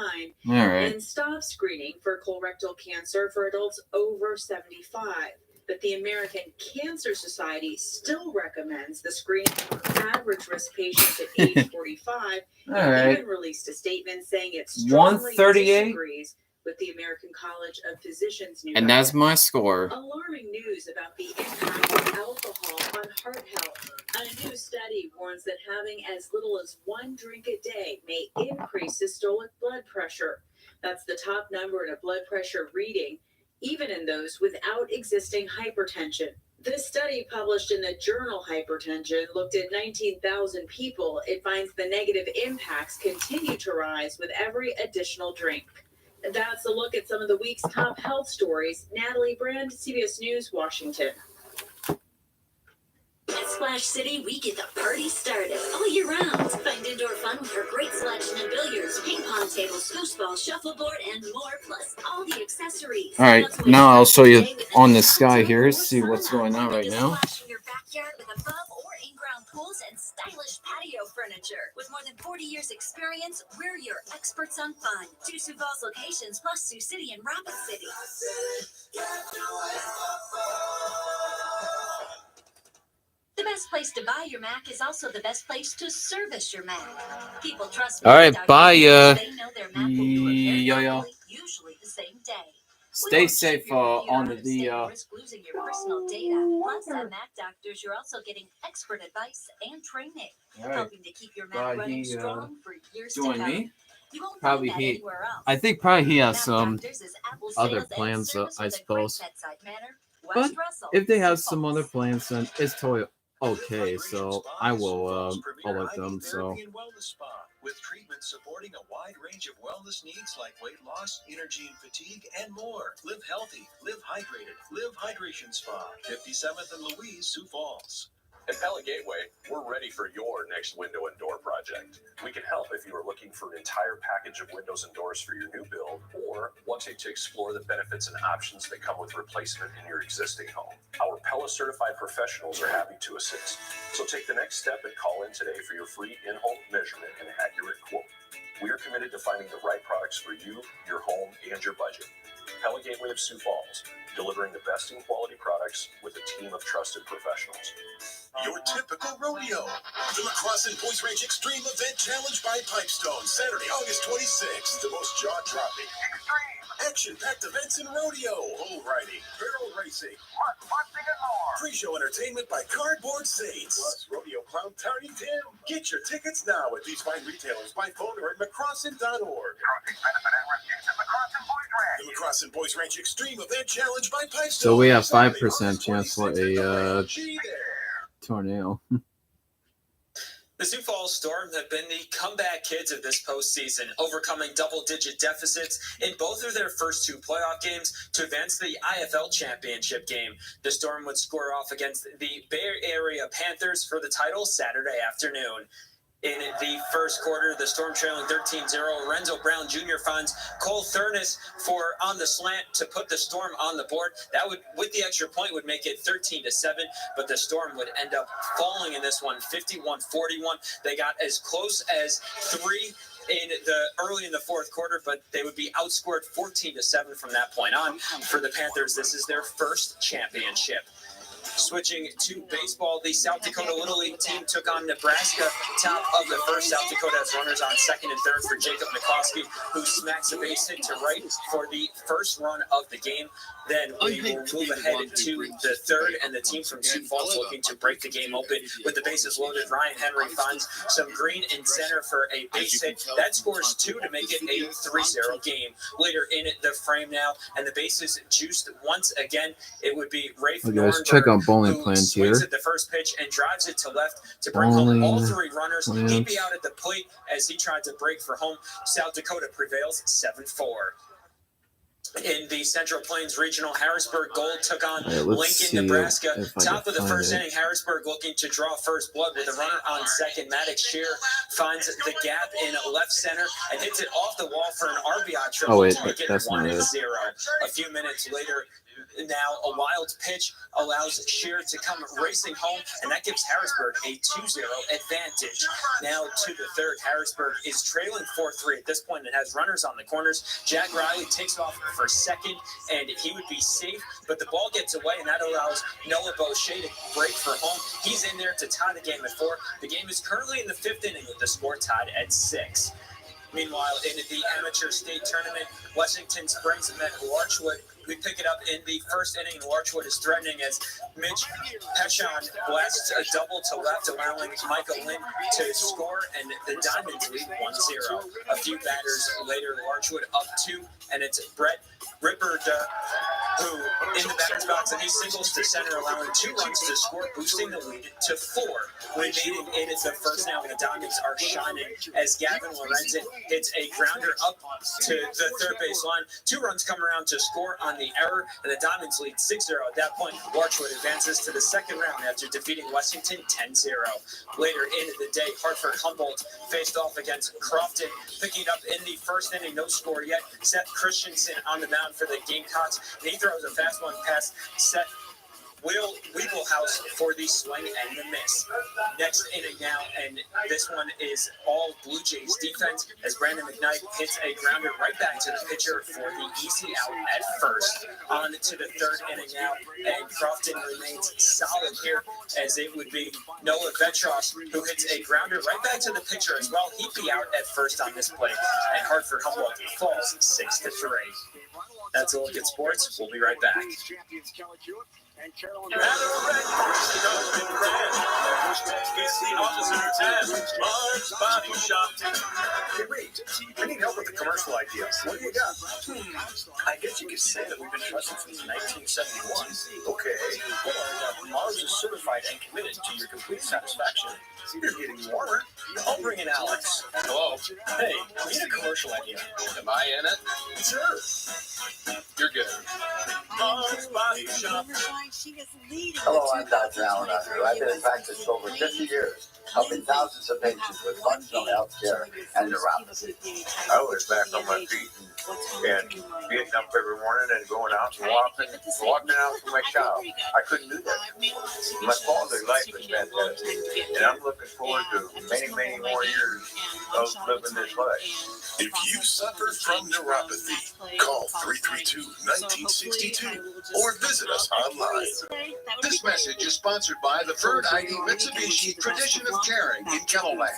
All right. And stop screening for colorectal cancer for adults over 75. But the American Cancer Society still recommends the screening for average risk patients at age 45, All and right. even released a statement saying it strongly 138. disagrees with the American College of Physicians' new And that's guidance. my score. Alarming news about the impact of alcohol on heart health. A new study warns that having as little as one drink a day may increase systolic blood pressure. That's the top number in a blood pressure reading, even in those without existing hypertension. This study, published in the journal Hypertension, looked at 19,000 people. It finds the negative impacts continue to rise with every additional drink. That's a look at some of the week's top health stories. Natalie Brand, CBS News, Washington. At Splash City, we get the party started all year round. Find indoor fun with our great selection of billiards, ping pong tables, foosball, shuffleboard, and more, plus all the accessories. All right, now I'll show you on the sky here. See what's going on right now. Splash in your backyard with above or in-ground pools and stylish patio furniture. With more than 40 years experience, we're your experts on fun. 2 Sioux Falls locations, plus Sioux City and Rapid City. The best place to buy your Mac is also the best place to service your Mac. People trust All right, bye. They know their Mac will be repaired Yo. properly, usually the same day. Stay safe on the Risk losing your personal data. Plus, at Mac Doctors, you're also getting expert advice and training, All right. helping to keep your Mac running strong for years to join come. me. You won't Probably find that he. anywhere else. I think probably he has Mac some Doctors is Apple's other sales and plans, service I with a great suppose. bedside manner. But West Russell, if they Sioux have some Falls. other plans, then it's totally okay. So I will let them. So Therapy and Wellness Spa, with treatments supporting a wide range of wellness needs like weight loss, energy and fatigue, and more. Live healthy, live hydrated. Live Hydration Spa, 57th and Louise, Sioux Falls. At Pella Gateway, we're ready for your next window and door project. We can help if you are looking for an entire package of windows and doors for your new build, or wanting to explore the benefits and options that come with replacement in your existing home. Our Pella certified professionals are happy to assist. So take the next step and call in today for your free in-home measurement and accurate quote. We are committed to finding the right products for you, your home, and your budget. Pella Gateway of Sioux Falls, delivering the best in quality products with a team of trusted professionals. Your typical rodeo. The Lacrosse and Boys Ranch Extreme Event Challenge by Pipestone, Saturday, August 26th. The most jaw-dropping, action-packed events in rodeo. Bull riding, barrel racing, busting and more. Pre-show entertainment by Cardboard Saints. Plus, rodeo clown Tiny Tim. Get your tickets now at these fine retailers by phone or at lacrossin.org. The Lacrosse and Boys Ranch Extreme Event Challenge by Pipestone. so we have 5% chance for a tornado. The Sioux Falls Storm have been the comeback kids of this postseason, overcoming double-digit deficits in both of their first 2 playoff games to advance the IFL championship game. The Storm would square off against the Bay Area Panthers for the title Saturday afternoon. In the first quarter, the Storm trailing 13-0. Lorenzo Brown Jr. finds Cole Thurnis for on the slant to put the Storm on the board. That would, with the extra point, would make it 13-7, but the Storm would end up falling in this one, 51-41. They got as close as 3 early in the fourth quarter, but they would be outscored 14-7 from that point on. For the Panthers, this is their first championship. Switching to baseball, the South Dakota Little League team took on Nebraska. Top of the first, South Dakota has runners on second and third for Jacob McCloskey, who smacks a base hit to right for the first run of the game. Then we will move ahead to the third, and the team from Sioux Falls looking to break the game open with the bases loaded. Ryan Henry finds some green in center for a base hit. That scores 2 to make it a 3-0 game. Later in the frame now, and the bases juiced once again. It would be Rafe Guys, check out bowling plans here. swings at the first pitch and drives it to left to bring home all 3 runners. He'd be out at the plate as he tried to break for home. South Dakota prevails 7-4. In the Central Plains Regional, Harrisburg Gold took on Lincoln, Nebraska. Top of the first inning, Harrisburg looking to draw first blood with a runner on second. Maddox Shear finds the gap in left center and hits it off the wall for an RBI triple to make it 1-0. A few minutes later, now a wild pitch allows Shear to come racing home, and that gives Harrisburg a 2-0 advantage. Now to the third, Harrisburg is trailing 4-3 at this point and has runners on the corners. Jack Riley takes off for second, and he would be safe, but the ball gets away, and that allows Noah Boucher to break for home. He's in there to tie the game at 4. The game is currently in the 5th inning with the score tied at 6. Meanwhile, in the amateur state tournament, Washington Springs met Larchwood. We pick it up in the first inning. Larchwood is threatening as Mitch Peshon blasts a double to left, allowing Michael Lynn to score, and the Diamonds lead 1-0. A few batters later, Larchwood up 2 and it's Brett Rippard, who in the batter's box, and he singles to center, allowing 2 runs to score, boosting the lead to 4. We made it into the first now, and the Diamonds are shining as Gavin Lorenzen hits a grounder up to the third base line. 2 runs come around to score on the error, and the Diamonds lead 6-0. At that point, Larchwood advances to the second round after defeating Washington 10-0. Later in the day, Hartford Humboldt faced off against Crofton, picking up in the first inning, no score yet. Seth Christensen on the mound for the Gamecocks, and he throws a fast one past Seth Weeblehouse for the swing and the miss. Next inning now, and this one is all Blue Jays defense as Brandon McKnight hits a grounder right back to the pitcher for the easy out at first. On to the third inning now, and Crofton remains solid here as it would be Noah Vetros who hits a grounder right back to the pitcher as well. He'd be out at first on this play, and Hartford Humboldt falls 6-3. That's a look at sports. We'll be right back. And Carolyn Great. I need help with the commercial idea. What do you got? I guess you could say that we've been trusted since 1971. Okay. Well, Mars is certified and committed to your complete satisfaction. You're getting warmer. I'll bring in Alex. Hello. Hey, we need a commercial idea. Am I in it? Sure. You're good. Mars Body Shop. Hello, I'm Dr. Alan Under. I've been in practice for over 50 years, helping thousands of patients with functional health care and neuropathy. I was back on my feet and getting up every morning and going out and walking out for my shower. I couldn't do that. My quality of life is fantastic, and I'm looking forward to many, many more years of living this life. If you suffer from neuropathy, call 332-1962 or visit us online. This message is sponsored by the Third ID Mitsubishi Tradition of Caring in Kettleland.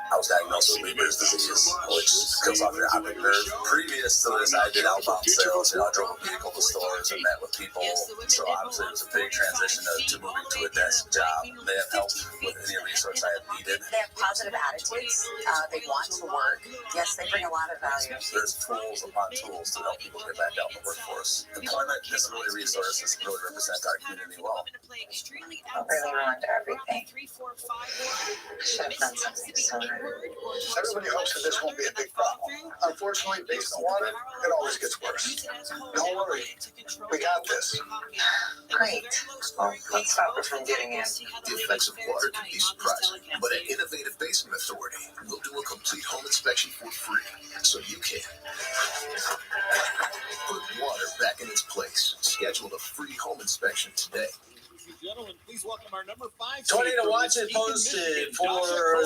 I was diagnosed with Leber's disease, which kills off your optic nerve. Previous to this, I did outbound sales. I drove a vehicle to stores and met with people. So obviously, it was a big transition to moving to a desk job. They have helped with any resource I have needed. They have positive attitudes. They want to work. Yes, they bring a lot of value. There's tools upon tools to help people get back out in the workforce. Employment disability resources really represent our community well. Really ruined everything. Should have done something sooner. Everybody hopes that this won't be a big problem. Unfortunately, based on water, it always gets worse. Don't worry. We got this. Great. Well, let's stop it from getting in. The effects of water can be surprising, but at Innovative Basin Authority, we'll do a complete home inspection for free, so you can put water back in its place. Schedule a free home inspection today. Gentlemen, please welcome our number 5. Tornado watch is posted for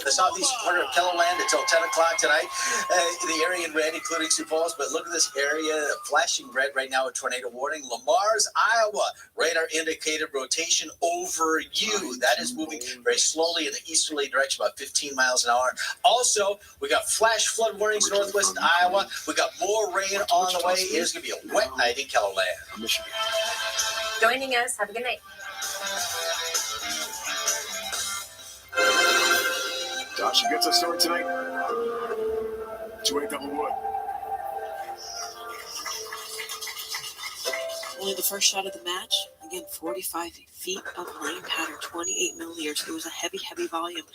the southeast corner of Kettleland until 10 o'clock tonight. The area in red, including Sioux Falls, but look at this area flashing red right now with tornado warning. Lamar's, Iowa, radar indicated rotation over you. That is moving very slowly in the easterly direction, about 15 miles an hour. Also, we got flash flood warnings northwest Iowa. We got more rain on the way. It's going to be a wet night in Kettleland. Joining us. Have a good night. Dasha gets us started tonight. 2-8 double wood. Only the first shot of the match. Again, 45 feet of lane pattern, 28 milliliters. It was a heavy, heavy volume.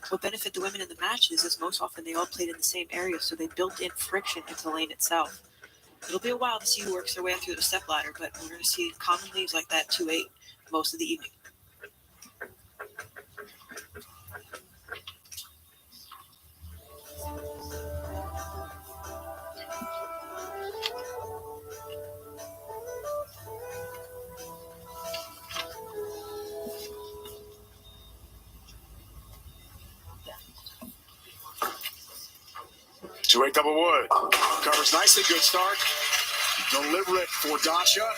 What benefited the women in the match is most often they all played in the same area, so they built in friction into the lane itself. It'll be a while to see who works their way up through the step ladder, but we're going to see common leaves like that 2-8 most of the evening. Two-eight double wood. Covers nicely. Good start. Deliver it for Dasha.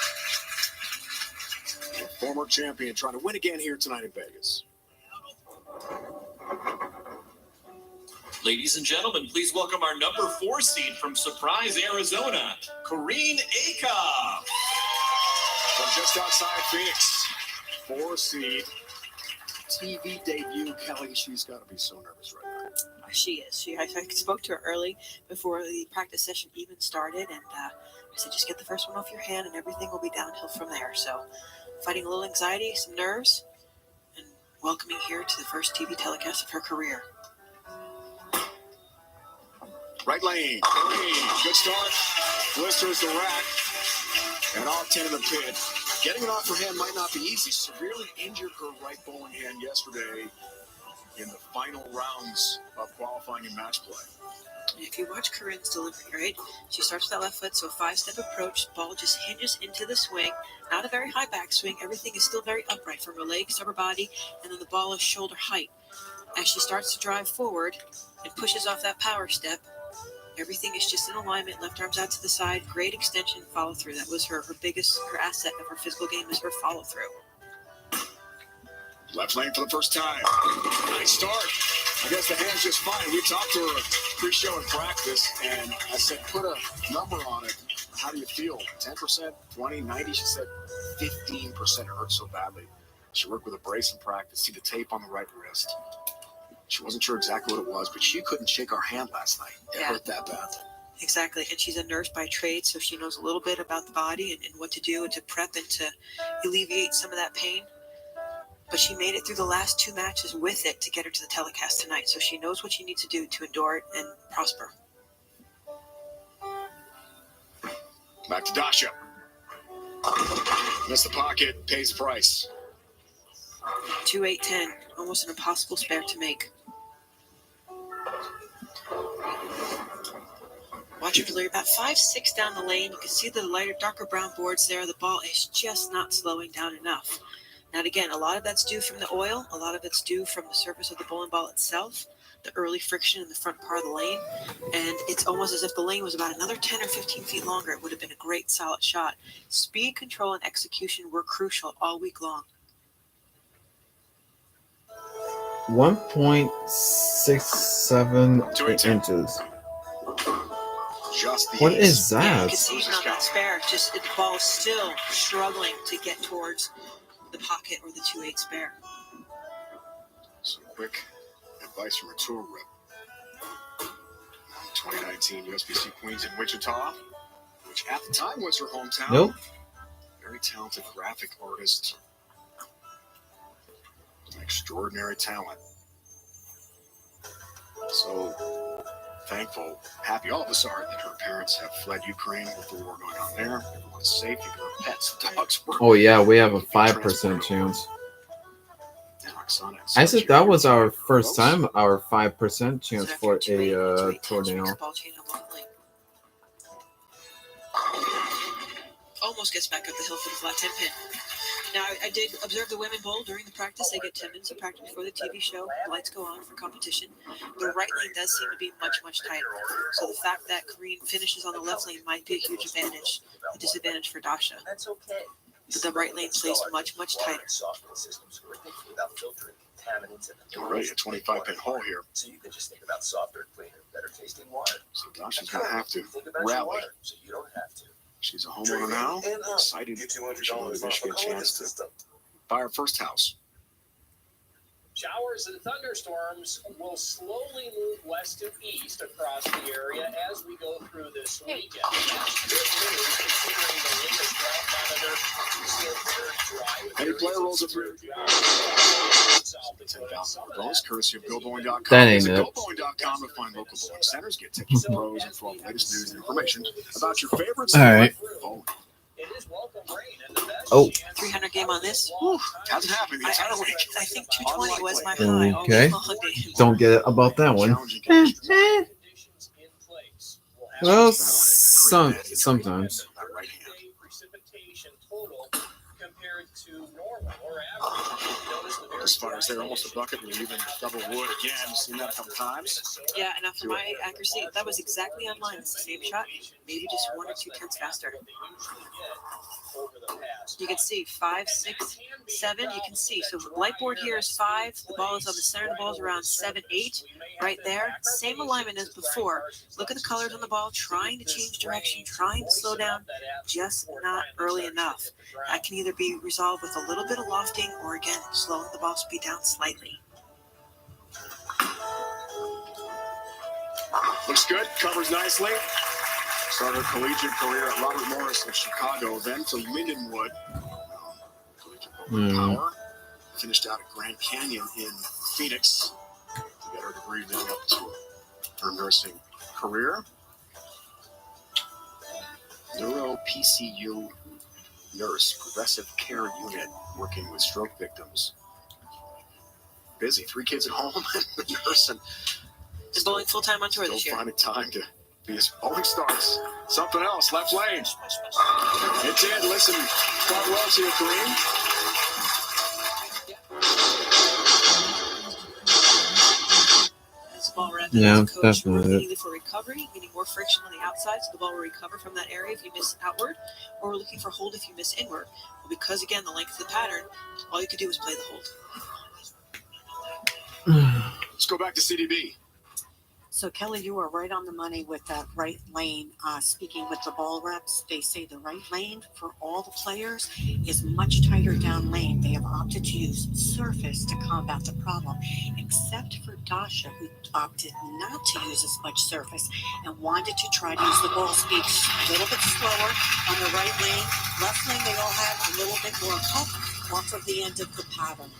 Former champion trying to win again here tonight in Vegas. Ladies and gentlemen, please welcome our number 4 seed from Surprise, Arizona, Corrine Akoff. From just outside Phoenix, 4 seed. TV debut. Kelly, she's got to be so nervous right now. She is. I spoke to her early before the practice session even started, and I said, just get the first one off your hand, and everything will be downhill from there. So, fighting a little anxiety, some nerves, and welcoming here to the first TV telecast of her career. Right lane. Good start. Blisters the rack. And all 10 in the pit. Getting it off her hand might not be easy. Severely injured her right bowling hand yesterday in the final rounds of qualifying and match play. If you watch Corinne's delivery, right, she starts with that left foot, so a 5-step approach, ball just hinges into the swing, not a very high back swing, everything is still very upright from her legs to her body, and then the ball is shoulder height. As she starts to drive forward and pushes off that power step, everything is just in alignment, left arms out to the side, great extension, follow through. That was her asset of her physical game is her follow through. Left lane for the first time. Nice start. I guess the hand's just fine. We talked to her pre-show and practice, and I said, put a number on it. How do you feel? 10%, 20, 90? She said 15%. It hurt so badly. She worked with a brace in practice. See the tape on the right wrist. She wasn't sure exactly what it was, but she couldn't shake our hand last night. It hurt that bad. Exactly, and she's a nurse by trade, so she knows a little bit about the body and what to do and to prep and to alleviate some of that pain. But she made it through the last 2 matches with it to get her to the telecast tonight, so she knows what she needs to do to endure it and prosper. Back to Dasha. Missed the pocket, pays the price. 2-8-10, almost an impossible spare to make. Watch her delivery about 5-6 down the lane. You can see the lighter, darker brown boards there. The ball is just not slowing down enough. Now, again, a lot of that's due from the oil. A lot of it's due from the surface of the bowling ball itself, the early friction in the front part of the lane. And it's almost as if the lane was about another 10 or 15 feet longer. It would have been a great, solid shot. Speed, control, and execution were crucial all week long. 1.67 inches. What is that? Yeah, you can see even on that spare, just the ball is still struggling to get towards the pocket or the 2-8 spare. Some quick advice from a tour rep. 2019 USBC Queens in Wichita, which at the time was her hometown. Nope. Very talented graphic artist. Extraordinary talent. So thankful, happy all of us are that her parents have fled Ukraine with the war going on there. Everyone's safe, even her pets, dogs. Oh yeah, we have a 5% chance. I said that was our first time, our 5% chance for a tornado. Almost gets back up the hill for the flat 10 pin. Now, I did observe the women bowl during the practice. They get 10 minutes of practice before the TV show. The lights go on for competition. The right lane does seem to be much, much tighter. So the fact that Karine finishes on the left lane might be a huge advantage, a disadvantage for Dasha. That's okay. But the right lane plays much, much tighter. All right, a 25-pin hole here. So you can just think about softer, cleaner, better tasting water. So Dasha's going to have to rally. So you don't have to. She's a homeowner now. Excited that she'll get a chance to buy her first house. Showers and thunderstorms will slowly move west to east across the area as we go through this weekend. That's good news considering the latest drought monitor still very dry. Any player rolls it through. $10,000 bonus courtesy of GoBowling.com. That ain't Visit it. GoBowling.com to find local bowling centers, get tickets to pros, and for all the latest news and information about your favorites. All right. Bowling. Oh. 300 game on this. Whew, hasn't happened the entire week. I think 220 was my high. Okay. Don't get it about that one. Well, sometimes. As far as they're almost a bucket, and even double wood again. Seen that a couple times. Yeah, and after my accuracy, that was exactly on line. It's the same shot, maybe just 1 or 2 tenths faster. You can see 5, 6, 7. You can see. So the light board here is 5. The ball is on the center. The ball is around 7, 8. Right there. Same alignment as before. Look at the colors on the ball. Trying to change direction. Trying to slow down. Just not early enough. That can either be resolved with a little bit of lofting or, again, slowing the ball speed down slightly. Looks good. Covers nicely. Started her collegiate career at Robert Morris of Chicago, then to Lindenwood. Power. Finished out at Grand Canyon in Phoenix to get her degree, leading up to her nursing career. Neuro PCU nurse, progressive care unit, working with stroke victims. Busy, 3 kids at home, and nurse, and bowling full time on tour this year. Finding time to be as bowling starts. Something else, left lane. It did. Listen, quite well to you, Kareem. Ball wrap Yeah, coach that's not it. either for recovery, meaning more friction on the outside, so the ball will recover from that area if you miss outward, or we're looking for hold if you miss inward. Well, because again, the length of the pattern, all you can do is play the hold. Let's go back to CDB. So, Kelly, you are right on the money with that right lane. Speaking with the ball reps, they say the right lane for all the players is much tighter down lane. They have opted to use surface to combat the problem, except for Dasha, who opted not to use as much surface and wanted to try to use the ball speed a little bit slower on the right lane. Left lane, they all have a little bit more up off of the end of the pattern.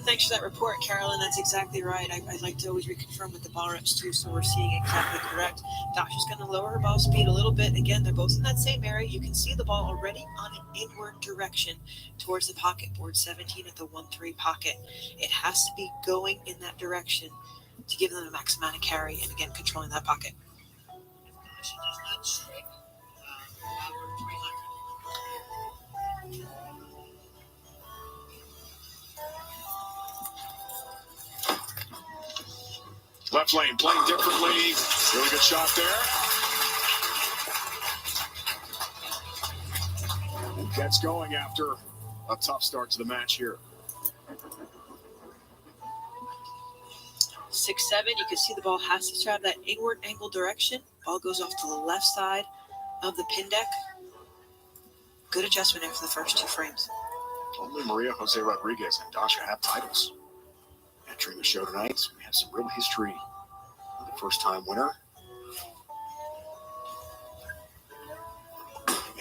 Thanks for that report, Carolyn. That's exactly right. I'd like to always reconfirm with the ball reps, too, so we're seeing exactly correct. Dasha's going to lower her ball speed a little bit. Again, they're both in that same area. You can see the ball already on an inward direction towards the pocket, board 17 at the 1-3 pocket. It has to be going in that direction to give them the max amount of carry and, again, controlling that pocket. Left lane playing differently. Really good shot there. And gets going after a tough start to the match here. 6-7, you can see the ball has to have that inward angle direction. Ball goes off to the left side of the pin deck. Good adjustment after the first 2 frames. Only Maria Jose Rodriguez and Dasha have titles. Entering the show tonight, we have some real history of the first-time winner.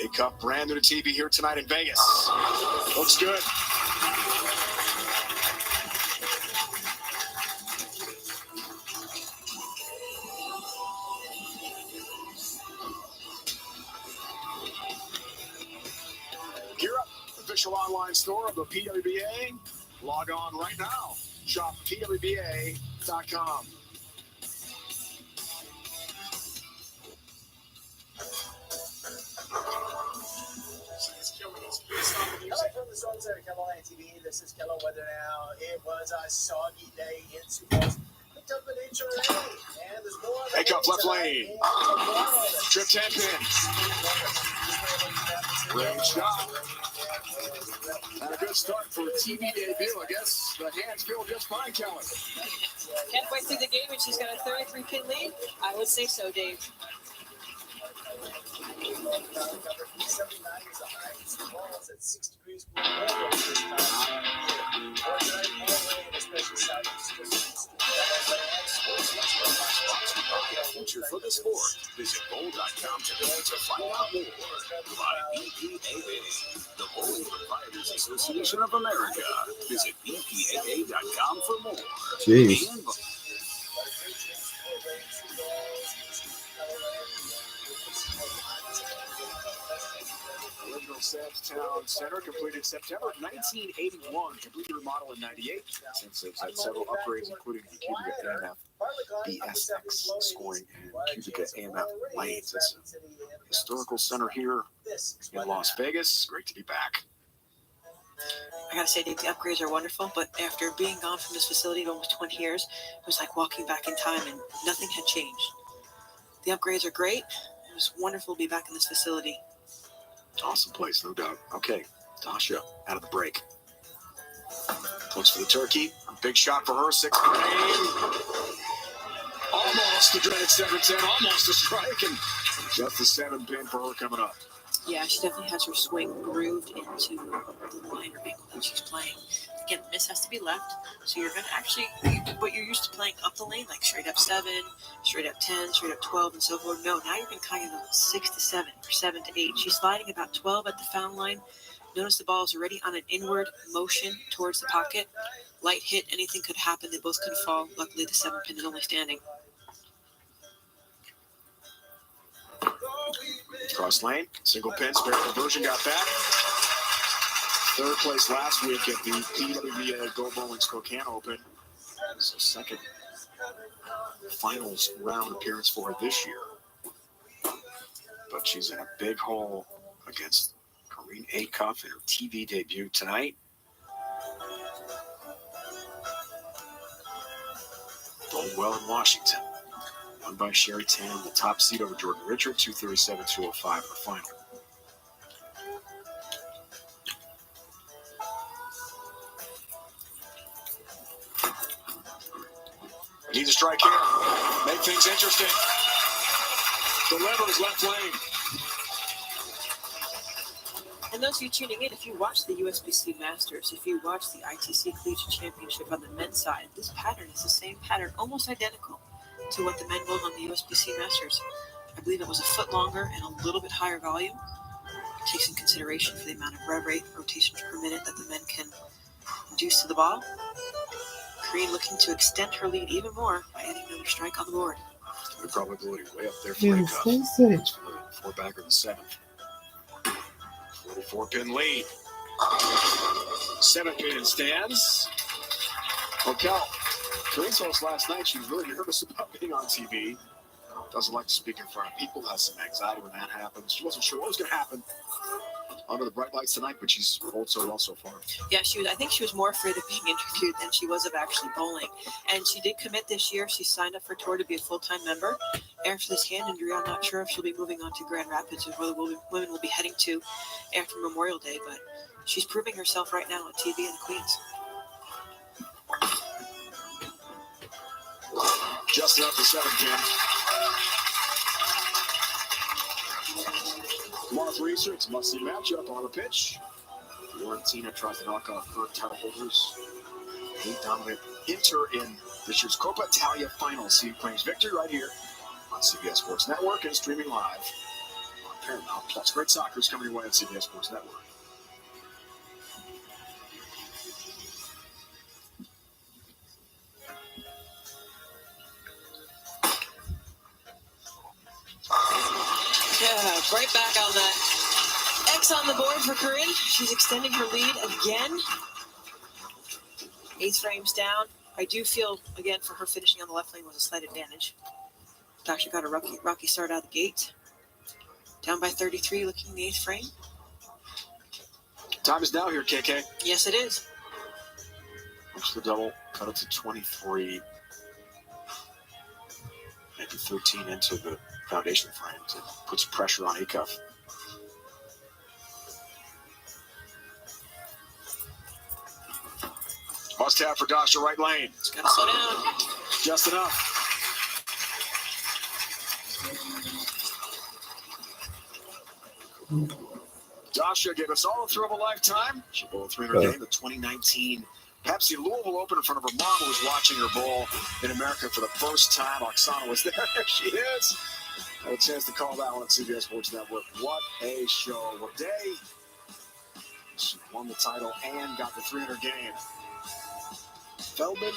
A-Cup brand new to TV here tonight in Vegas. Looks good. Gear Up, official online store of the PWBA. Log on right now. Shop PWBA.com. Hello from the Sun Center, Carolina TV. This is Kello Weather now. It was a soggy day in Sioux Falls. Picked up an inch of rain, and there's more of Pick up left lane. Trip 10 pin. Great shot. And a good start for a TV debut. I guess the hands feel just fine, Kelly. Halfway through the game, and she's got a 33-pin lead. I would say so, Dave. 79 is the high. Sioux Falls at 6 degrees below especially southeast. Future for the sport. Visit bowl.com today to find out more. By BPAA, the Bowling Proprietors Association of America. Visit BPAA.com for more. Jeez. Original Samstown Center completed September 1981. Completely remodeled in 98. Since it's had several upgrades, including the Cubica AMF BSX scoring and Cubica AMF lanes. It's a historical center here in Las Vegas. Great to be back. I gotta say, Dave, the upgrades are wonderful, but after being gone from this facility for almost 20 years, it was like walking back in time and nothing had changed. The upgrades are great. It was wonderful to be back in this facility. Awesome place, no doubt. Okay, Dasha out of the break. Looks for the turkey. A big shot for her. 6 frame. Almost the dreaded 7-10. Almost a strike. And just a 7 pin for her coming up. Yeah, she definitely has her swing grooved into the line or angle that she's playing. Again, the miss has to be left. So you're going to actually, what you're used to playing up the lane, like straight up 7, straight up 10, straight up 12, and so forth. No, now you're going to kind of go 6 to 7 or 7 to 8. She's sliding about 12 at the foul line. Notice the ball is already on an inward motion towards the pocket. Light hit, anything could happen. They both could fall. Luckily, the 7 pin is only standing. Cross lane, single pin, spare conversion, got that. Third place last week at the PWBA Go Bowling Spokane Open. It's a second finals round appearance for her this year. But she's in a big hole against Corrine Acuff in her TV debut tonight. Bowlwell in Washington. Won by Sherry Tan, the top seed over Jordan Richard, 237-205 in the final. Needs a strike here. Make things interesting. Delivers left lane. And those of you tuning in, if you watch the USBC Masters, if you watch the ITC Collegiate Championship on the men's side, this pattern is the same pattern, almost identical to what the men bowled on the USBC Masters. I believe it was a foot longer and a little bit higher volume. It takes in consideration for the amount of rev rate, rotations per minute that the men can induce to the ball. Corrine looking to extend her lead even more by adding another strike on the board. The probability way up there for Acuff. Four backer in the 7th. 44-pin lead. 7-pin stands. Hotel. Corrine's host last night, she was really nervous about being on TV. Doesn't like to speak in front of people, has some anxiety when that happens. She wasn't sure what was going to happen under the bright lights tonight, but she's bowled so well so far. Yeah, I think she was more afraid of being interviewed than she was of actually bowling. And she did commit this year. She signed up for tour to be a full-time member. After this hand injury, I'm not sure if she'll be moving on to Grand Rapids or where the women will be heading to after Memorial Day, but she's proving herself right now on TV in Queens. Just enough for 7-pin. Marth Reeser, it's a must-see matchup on the pitch. Fiorentina tries to knock off current title holders. They dominate Inter in this year's Coppa Italia final. See who claims victory right here on CBS Sports Network and streaming live on Paramount Plus. Great soccer is coming your way on CBS Sports Network. Yeah, right back on that. X on the board for Corrine. She's extending her lead again. 8 frames down. I do feel, again, for her finishing on the left lane was a slight advantage. Dasha got a rocky start out of the gate. Down by 33, looking in the 8th frame. Time is now here, KK. Yes, it is. Watch the double, cut it to 23. Maybe 13 into the foundation frame to put some pressure on Acuff. Must have for Dasha, right lane. It's got to slow down. Just enough. Dasha gave us all a thrill of a lifetime. She bowled 300 game, the 2019 Pepsi Louisville Open in front of her mom, who was watching her bowl in America for the first time. Oksana was there. There she is. Had a chance to call that one on CBS Sports Network. What a show. What a day. She won the title and got the 300 game. Feldman,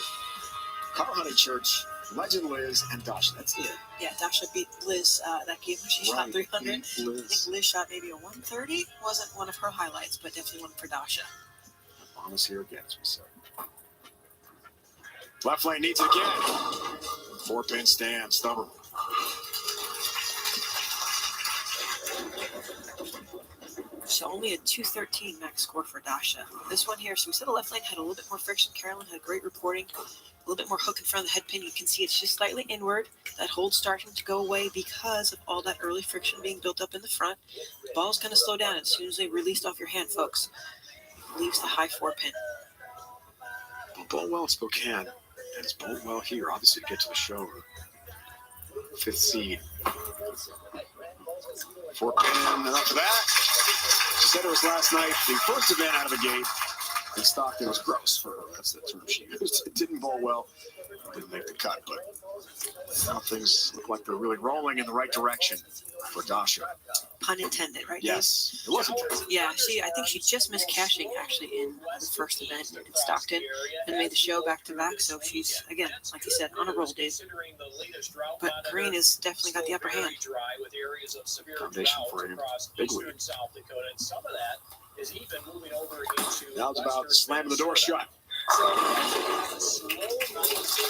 Carl Honeychurch, Legend Liz, and Dasha. That's it. Yeah, Dasha beat Liz that game when she shot 300. I think Liz shot maybe a 130. Wasn't one of her highlights, but definitely one for Dasha. Mom is here again, as we said. Left lane needs it again. 4-pin stand, stubborn. So only a 213 max score for Dasha. This one here, so we said the left lane had a little bit more friction. Carolyn had great reporting. A little bit more hook in front of the head pin. You can see it's just slightly inward. That hold's starting to go away because of all that early friction being built up in the front. The ball's going to slow down as soon as they released off your hand, folks. Leaves the high 4-pin. Bowled well in Spokane, and it's bowled well here, obviously, to get to the show. 5th seed. 4-pin, enough for that. She said it was last night, the first event out of the gate. in Stockton was gross for her. That's the term she used. It didn't bowl well. Didn't make the cut, but now things look like they're really rolling in the right direction for Dasha. Pun intended, right? Yes, it was intended. Yeah, I think she just missed cashing actually in the first event in Stockton and made the show back to back. So she's, again, like you said, on a roll, Dave. But Green has definitely got the upper hand. Foundation for a big lead. Now it's about slamming the door shut.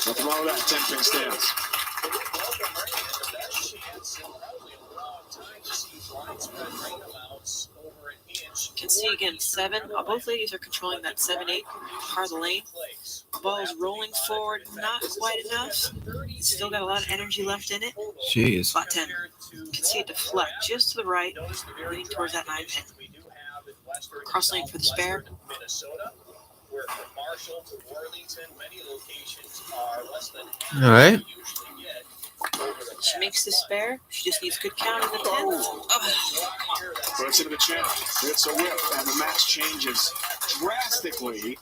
Nothing wrong with that 10-pin stance. You can see again, 7. Both ladies are controlling that 7-8 part of the lane. Ball's rolling forward, not quite enough. It's still got a lot of energy left in it. Jeez. Spot 10. You can see it deflect just to the right, leading towards that 9 pin. Cross lane for the spare. All right. She makes the spare. She just needs good count in the 10. Oh. Puts into the channel. It's a whip, and the match changes drastically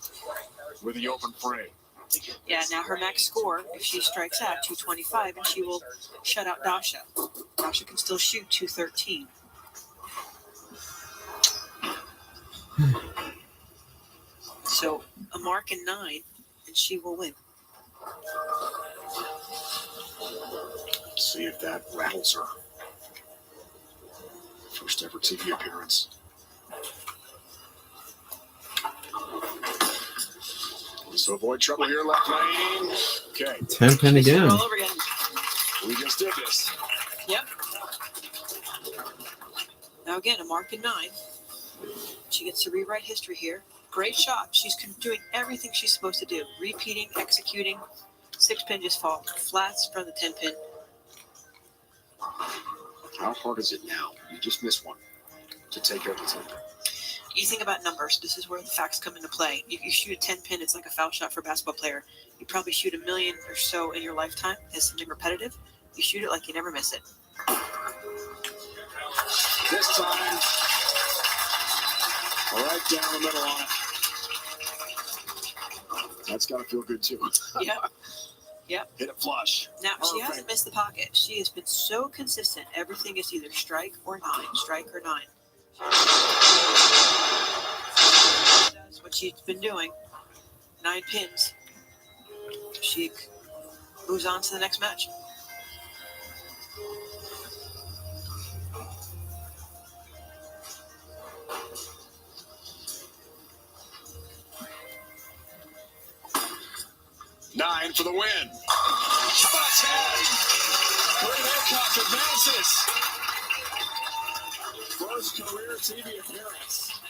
with the open frame. Yeah, now her max score, if she strikes out, 225, and she will shut out Dasha. Dasha can still shoot 213. So a mark in 9, and she will win. Let's see if that rattles her. First ever TV appearance. So avoid trouble here, left lane. Okay. 10 pin again. All over again. We just did this. Yep. Now again, a mark in 9. She gets to rewrite history here. Great shot. She's doing everything she's supposed to do. Repeating, executing. 6 pin just fall flats from the 10 pin. How hard is it now? You just missed one to take out the 10 pin. You think about numbers. This is where the facts come into play. If you shoot a 10 pin, it's like a foul shot for a basketball player. You probably shoot 1 million or so in your lifetime as something repetitive. You shoot it like you never miss it. This time, right down the middle on it. That's got to feel good too. Yep. Hit it flush. Now, she hasn't missed the pocket. She has been so consistent. Everything is either strike or 9. Strike or 9. That's what she's been doing. 9 pins. She moves on to the next match. Nine for the win. Spot 10. Green Aycock advances. First career TV appearance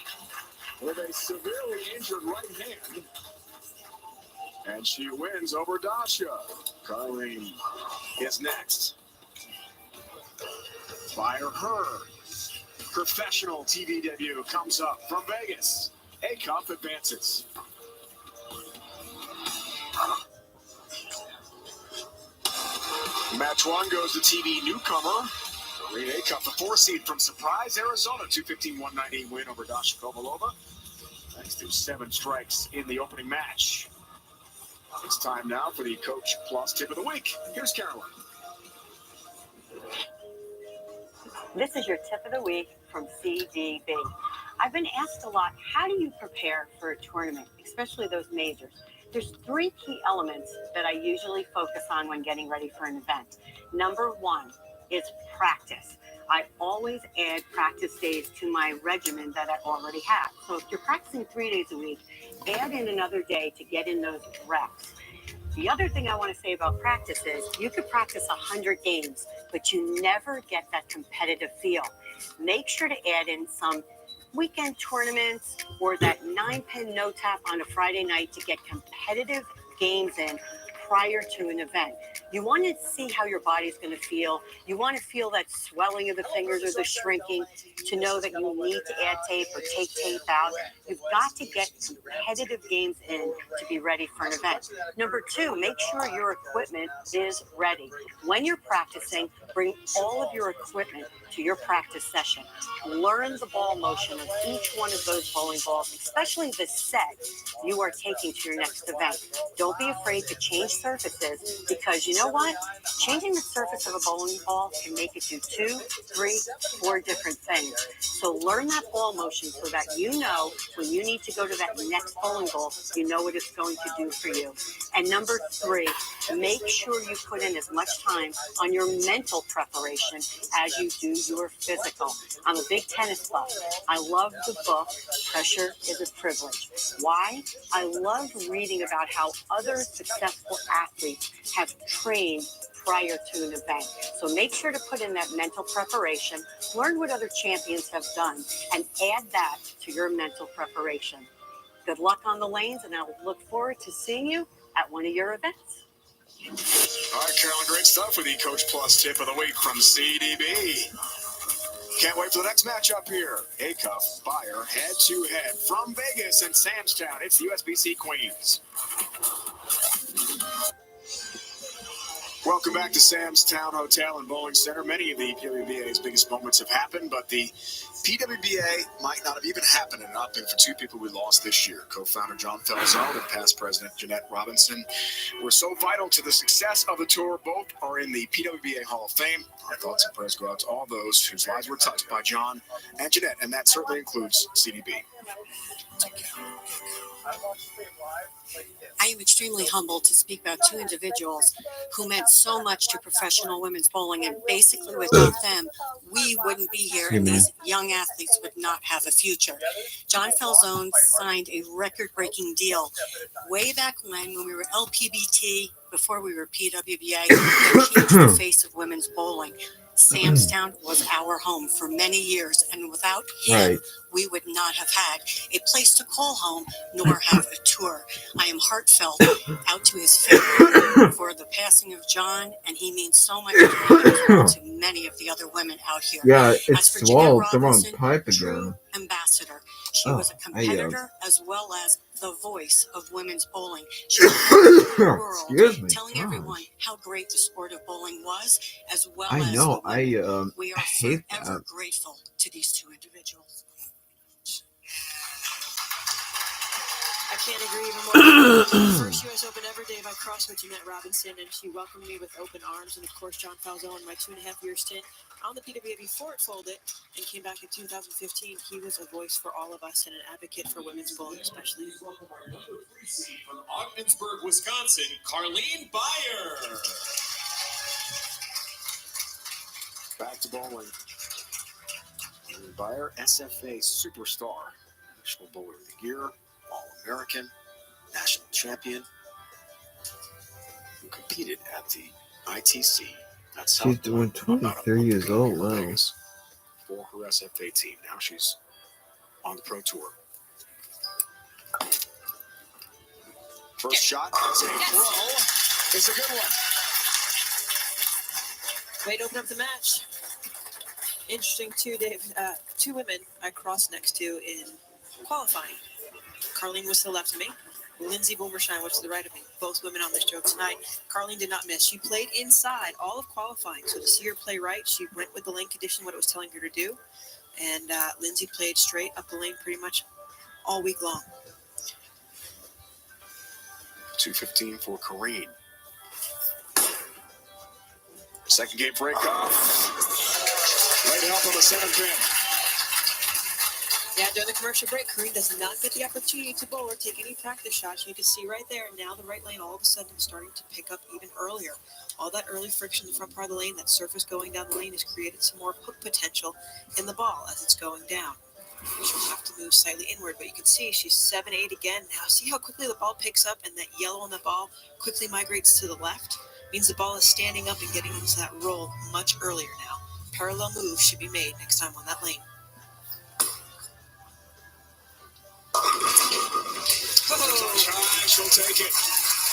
with a severely injured right hand. And she wins over Dasha. Carlene is next. Fire her. Professional TV debut comes up from Vegas. Aycock advances. Match 1 goes to TV newcomer. Carlene Aycock, the 4 seed from Surprise, Arizona. 215-198 win over Dasha Kovalova. Thanks to 7 strikes in the opening match. It's time now for the Coach Plus Tip of the Week. Here's Carolyn. This is your tip of the week from CDB. I've been asked a lot, how do you prepare for a tournament, especially those majors? There's 3 key elements that I usually focus on when getting ready for an event. Number 1 is practice. I always add practice days to my regimen that I already have. So if you're practicing 3 days a week, add in another day to get in those reps. The other thing I want to say about practice is you could practice 100 games, but you never get that competitive feel. Make sure to add in some weekend tournaments or that 9-pin no tap on a Friday night to get competitive games in prior to an event. You want to see how your body's going to feel. You want to feel that swelling of the fingers or the shrinking to know that you need to add tape or take tape out. You've got to get competitive games in to be ready for an event. Number two, make sure your equipment is ready. When you're practicing, bring all of your equipment to your practice session. Learn the ball motion of each one of those bowling balls, especially the set you are taking to your next event. Don't be afraid to change surfaces because you know what? Changing the surface of a bowling ball can make it do 2, 3, 4 different things. So learn that ball motion so that you know when you need to go to that next bowling ball, you know what it's going to do for you. And number 3, make sure you put in as much time on your mental preparation as you do your physical. I'm a big tennis buff. I love the book, Pressure is a Privilege. Why? I love reading about how other successful athletes have trained prior to an event. So make sure to put in that mental preparation, learn what other champions have done, and add that to your mental preparation. Good luck on the lanes, and I'll look forward to seeing you at one of your events. All right, Carolyn, great stuff with the Coach Plus tip of the week from CDB. Can't wait for the next matchup here. Acuff, Bayer, head-to-head from Vegas and Sam's Town. It's the USBC Queens. Welcome back to Sam's Town Hotel and Bowling Center. Many of the PWBA's biggest moments have happened, but the PWBA might not have even happened had it not been for two people we lost this year. Co-founder John Falzone and past president Jeanette Robinson were so vital to the success of the tour. Both are in the PWBA Hall of Fame. Our thoughts and prayers go out to all those whose lives were touched by John and Jeanette, and that certainly includes CDB. I am extremely humbled to speak about two individuals who meant so much to professional women's bowling, and basically without them, we wouldn't be here, and these young athletes would not have a future. John Falzone signed a record-breaking deal way back when we were LPBT, before we were PWBA, and changed the face of women's bowling. Sam's Town was our home for many years, and without him, we would not have had a place to call home, nor have a tour. I am heartfelt out to his family for the passing of John, and he means so much to many of the other women out here. Yeah, As it's for Jeanette swallowed. Come on, Robinson, pipe true again. ambassador. She was a competitor as well as the voice of women's bowling. She was the world Excuse me. telling everyone how great the sport of bowling was, as well I as know. the women. We are hate forever that. grateful to these two individuals. I can't agree even more. First U.S. Open ever, Dave. I crossed with Jeanette Robinson, and she welcomed me with open arms. And of course, John Falzone, my 2.5-year stint on the PWA before it folded and came back in 2015. He was a voice for all of us and an advocate for women's bowling, especially. From Ogdensburg, Wisconsin, Carleen Bayer. Back to bowling. Carleen Bayer, SFA superstar, National Bowler of the Year, All-American, national champion, who competed at the ITC. That's She's doing 23 years old now. For her SFA team. Now she's on the pro tour. First shot as a throw is a good one. Way to open up the match. Interesting too, Dave. Two women I crossed next to in qualifying. Carleen was to the left of me. Lindsay Boomershine was to the right of me. Both women on this stroke tonight. Carleen did not miss. She played inside all of qualifying. So to see her play right, she went with the lane condition, what it was telling her to do. And Lindsay played straight up the lane pretty much all week long. 2:15 for Careen. Second game break off. Right up on the center pin. Yeah, during the commercial break, Careen does not get the opportunity to bowl or take any practice shots. You can see right there, now the right lane all of a sudden is starting to pick up even earlier. All that early friction in the front part of the lane, that surface going down the lane has created some more hook potential in the ball as it's going down. She'll have to move slightly inward, but you can see she's 7-8 again. Now see how quickly the ball picks up, and that yellow on the ball quickly migrates to the left? Means the ball is standing up and getting into that roll much earlier now. Parallel moves should be made next time on that lane. She'll take it.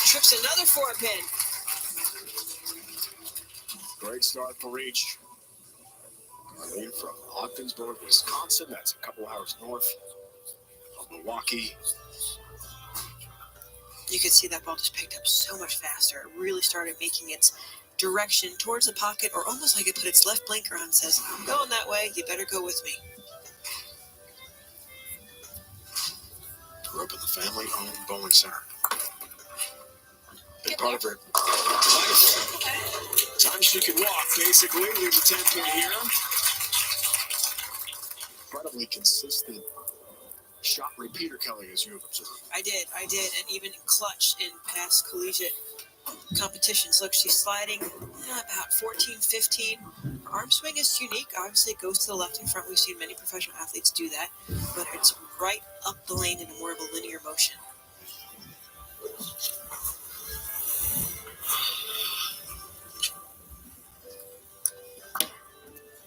Trips another 4-pin. Great start for Reach. Carleen from Ogdensburg, Wisconsin. That's a couple hours north of Milwaukee. You could see that ball just picked up so much faster. It really started making its direction towards the pocket, or almost like it put its left blinker on and says, I'm going that way, you better go with me. Grew up in the family-owned bowling center. Big part of her life. Time she could walk, basically. Leaves a 10-pin here. Incredibly consistent shot repeater, Kelly, as you have observed. I did, and even clutch in past collegiate competitions. Look, she's sliding about 14, 15. Her arm swing is unique. Obviously, it goes to the left and front. We've seen many professional athletes do that, but it's right up the lane in a more of a linear motion.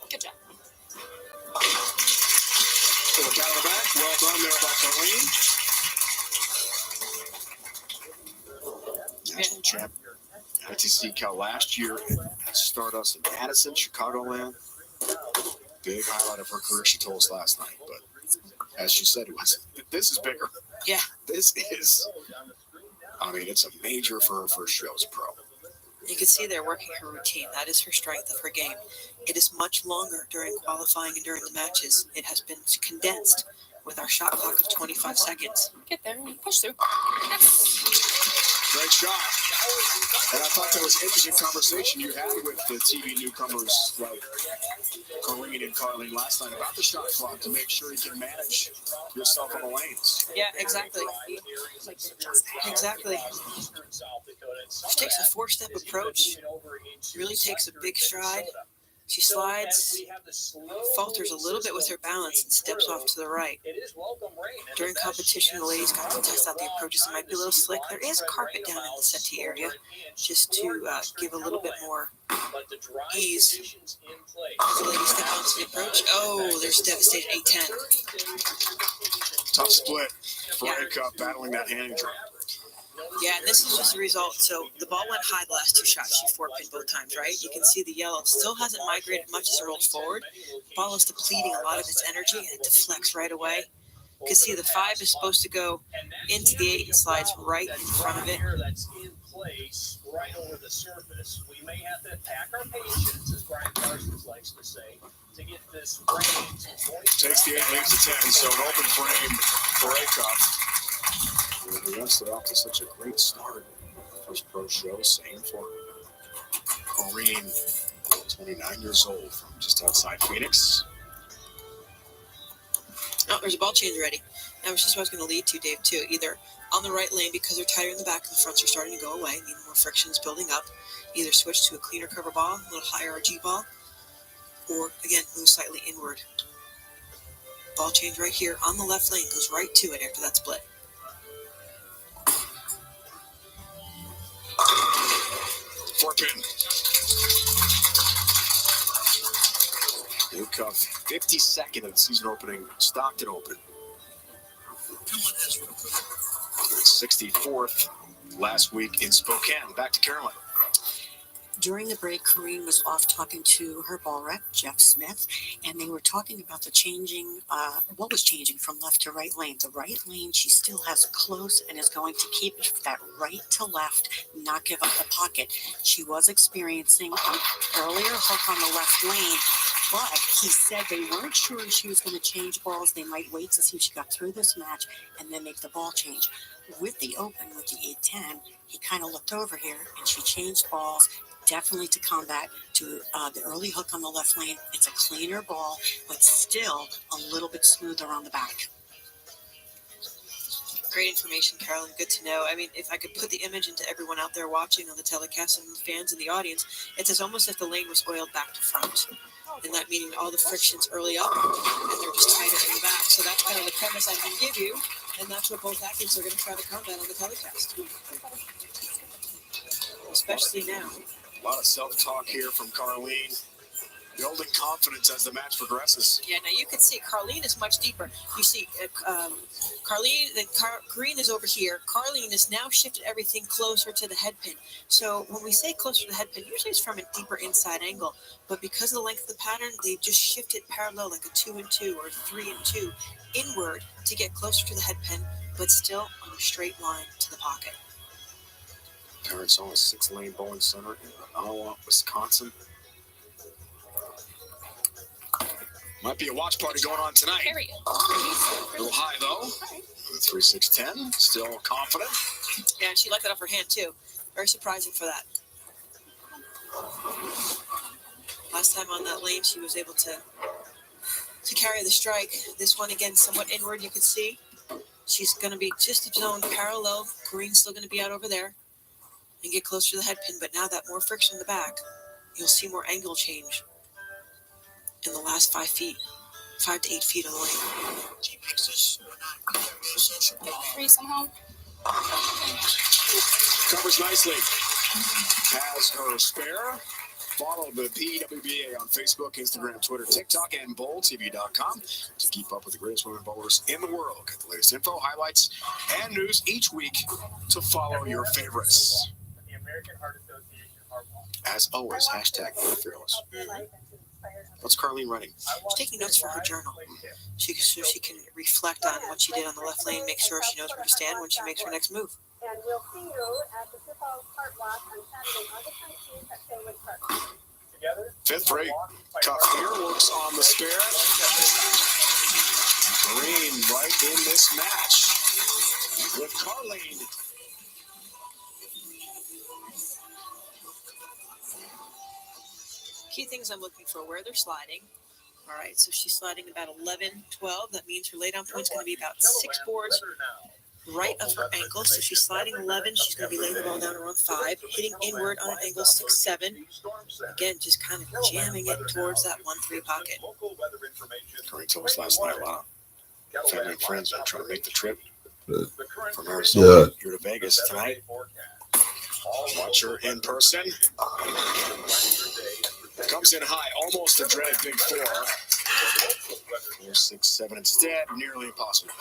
Good job. So look out of the back. Well done there by Carleen. National champ. ITC Cal last year at Stardust in Addison, Chicagoland. Big highlight of her career, she told us last night. But as she said, this is bigger. Yeah. This is, it's a major for her first show as a pro. You can see they're working her routine. That is her strength of her game. It is much longer during qualifying and during the matches. It has been condensed with our shot clock of 25 seconds. Get there and push through. Great shot. And I thought that was an interesting conversation you had with the TV newcomers like Carleen and Carleen last night about the shot clock to make sure you can manage yourself on the lanes. Yeah, exactly. Exactly. She takes a 4-step approach, really takes a big stride. She slides, falters a little bit with her balance, and steps off to the right. During competition, the ladies got to test out the approaches. It might be a little slick. There is carpet down in the settee area, just to give a little bit more ease. The ladies step onto the approach. Oh, there's devastating 8-10. Tough split for A Cup, battling that hand injury. Yeah, and this is just a result. So the ball went high the last 2 shots. She 4-pinned both times, right? You can see the yellow still hasn't migrated much as it rolls forward. The ball is depleting a lot of its energy, and it deflects right away. You can see the 5 is supposed to go into the 8 and slides right in front of it. That's in place right over the surface. We may have to pack our patience, as Brian Parsons likes to say, to get this frame. Takes the 8, leaves the 10, so an open frame for A Cup. The rest are off to such a great start. First pro show, same for Carleen, 29 years old, from just outside Phoenix. Oh, there's a ball change already. That was just what I was going to lead to, Dave, too. Either on the right lane because they're tighter in the back and the fronts are starting to go away, meaning more friction is building up. Either switch to a cleaner cover ball, a little higher RG ball, or, again, move slightly inward. Ball change right here on the left lane goes right to it after that split. 4-pin. New Cup, 52nd of the season opening, Stockton Open. 64th last week in Spokane. Back to Carolyn. During the break, Careen was off talking to her ball rep, Jeff Smith, and they were talking about the changing, what was changing from left to right lane. The right lane, she still has close and is going to keep that right to left, not give up the pocket. She was experiencing an earlier hook on the left lane, but he said they weren't sure if she was going to change balls. They might wait to see if she got through this match and then make the ball change. With the open, with the 8-10, he kind of looked over here and she changed balls. Definitely to combat to the early hook on the left lane. It's a cleaner ball, but still a little bit smoother on the back. Great information, Carolyn. Good to know. I mean, if I could put the image into everyone out there watching on the telecast and the fans in the audience, it's as almost if the lane was oiled back to front. And that meaning all the friction's early up, and they're just tighter in the back. So that's kind of the premise I can give you, and that's what both athletes are going to try to combat on the telecast. Especially now. A lot of self-talk here from Carleen. building confidence as the match progresses. Yeah, now you can see Carlene is much deeper. You see Carlene, then Karine is over here. Carlene has now shifted everything closer to the head pin. So when we say closer to the head pin, usually it's from a deeper inside angle. But because of the length of the pattern, they just shift it parallel like a 2 and 2 or 3 and 2 inward to get closer to the head pin, but still on a straight line to the pocket. Parents own a 6-lane bowling center in Ottawa, Wisconsin. Might be a watch party going on tonight. Period. A little high, though. 3-6-10, still confident. Yeah, and she let that off her hand, too. Very surprising for that. Last time on that lane, she was able to carry the strike. This one, again, somewhat inward, you can see. She's going to be just a zone parallel. Karine's still going to be out over there and get closer to the head pin. But now that more friction in the back, you'll see more angle change in the last 5 feet, 5 to 8 feet of the lane. Free somehow. Covers nicely. Has her spare. Follow the PWBA on Facebook, Instagram, Twitter, TikTok, and bowltv.com to keep up with the greatest women bowlers in the world. Get the latest info, highlights, and news each week to follow your favorites. As always, hashtag #fearless. What's Carlene writing? She's taking notes for her journal. So she can reflect on what she did on the left lane, make sure she knows where to stand when she makes her next move. And we'll see you at the Sioux Falls Park Walk on Saturday, August 19th at Saywood Park. Together. Fifth rate cuff here, works on the spare. Green right in this match with Carlene. Key things I'm looking for, where they're sliding. All right, so she's sliding about 11, 12. That means her laydown point's going to be about 6 boards right of her ankle. So she's sliding 11. She's going to be laying the ball down around 5, hitting inward on an angle 6, 7. Again, just kind of jamming it towards that 1-3 pocket. Corey told us last night a lot of family and friends are trying to make the trip from Arizona here to Vegas tonight. Watch her in person. Comes in high, almost a dreaded big 4. 4, 6, 7 instead, nearly impossible.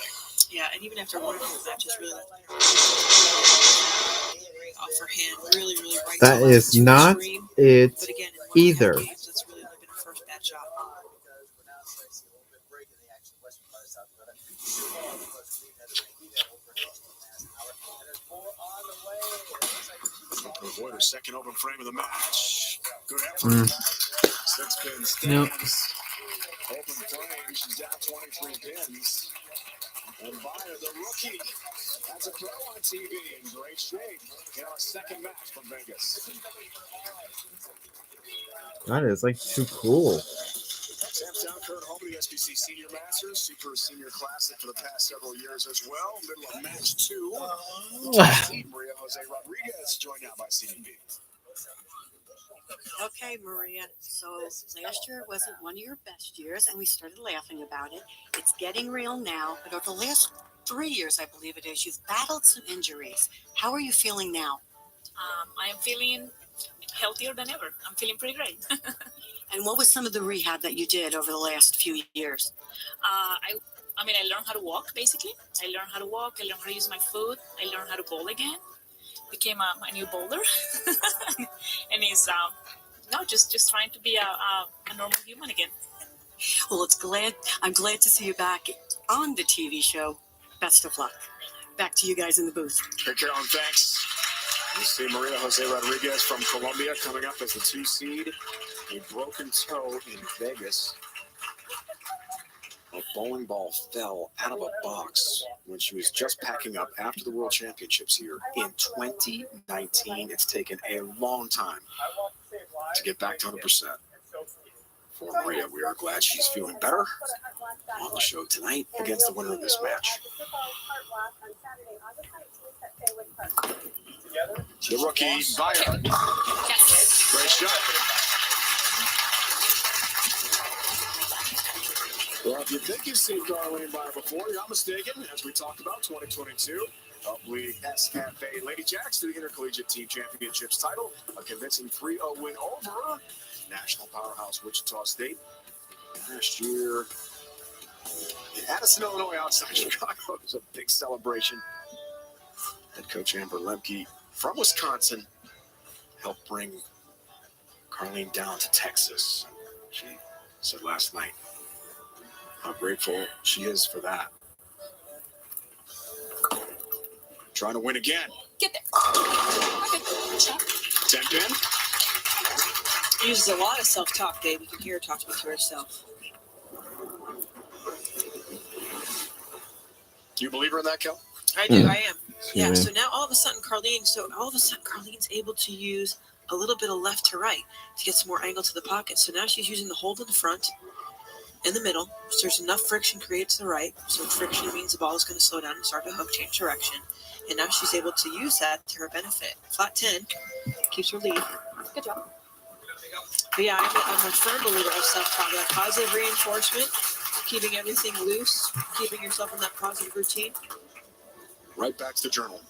Yeah, and even after one of the matches, really off her hand, really right. That is not it but again, either. Games, that's really only been her first bad shot. Avoid her second open frame of the match. Good effort. 6 pin stands. Nope. Open frame. She's down 23 pins. And Via, the rookie, has a pro on TV in great shape. In our second match from Vegas. That is like too cool. Sam's down current home of the SBC Senior Masters, Super Senior Classic for the past several years as well. Middle of match 2. Maria Jose Rodriguez joined now by CDB. Okay, Maria. So last year wasn't one of your best years, and we started laughing about it. It's getting real now, but over the last 3 years, I believe it is, you've battled some injuries. How are you feeling now? I am feeling healthier than ever. I'm feeling pretty great. And what was some of the rehab that you did over the last few years? I learned how to walk, basically. I learned how to walk. I learned how to use my foot. I learned how to bowl again. Became a new bowler. And it's just trying to be a normal human again. Well, I'm glad to see you back on the TV show. Best of luck. Back to you guys in the booth. Hey, Carolyn, thanks. You see Maria Jose Rodriguez from Colombia coming up as the 2 seed. A broken toe in Vegas. A bowling ball fell out of a box when she was just packing up after the World Championships here in 2019. It's taken a long time to get back to 100%. For Maria, we are glad she's feeling better on the show tonight against the winner of this match. The rookie, Via. Great shot. Well, if you think you've seen Carlene Via before, you're not mistaken. As we talked about, 2022, League S Cafe Lady Jacks to the Intercollegiate Team Championships title. A convincing 3-0 win over national powerhouse Wichita State. Last year, in Addison, Illinois, outside Chicago, it was a big celebration. Head coach Amber Lemke from Wisconsin helped bring Carlene down to Texas. She said last night how grateful she is for that. Trying to win again. Get there. Okay. Check. 10-10. Uses a lot of self-talk, Dave. You can hear her talking to herself. Do you believe her in that, Kel? I do. I am. Yeah. So now all of a sudden, Carlene's able to use a little bit of left to right to get some more angle to the pocket. So now she's using the hold in the front, in the middle. So there's enough friction created to the right. So friction means the ball is going to slow down and start to hook, change direction. And now she's able to use that to her benefit. Flat 10 keeps her lead. Good job. But yeah, I'm a firm believer of self-talk, that positive reinforcement, keeping everything loose, keeping yourself in that positive routine. Right back to the journal.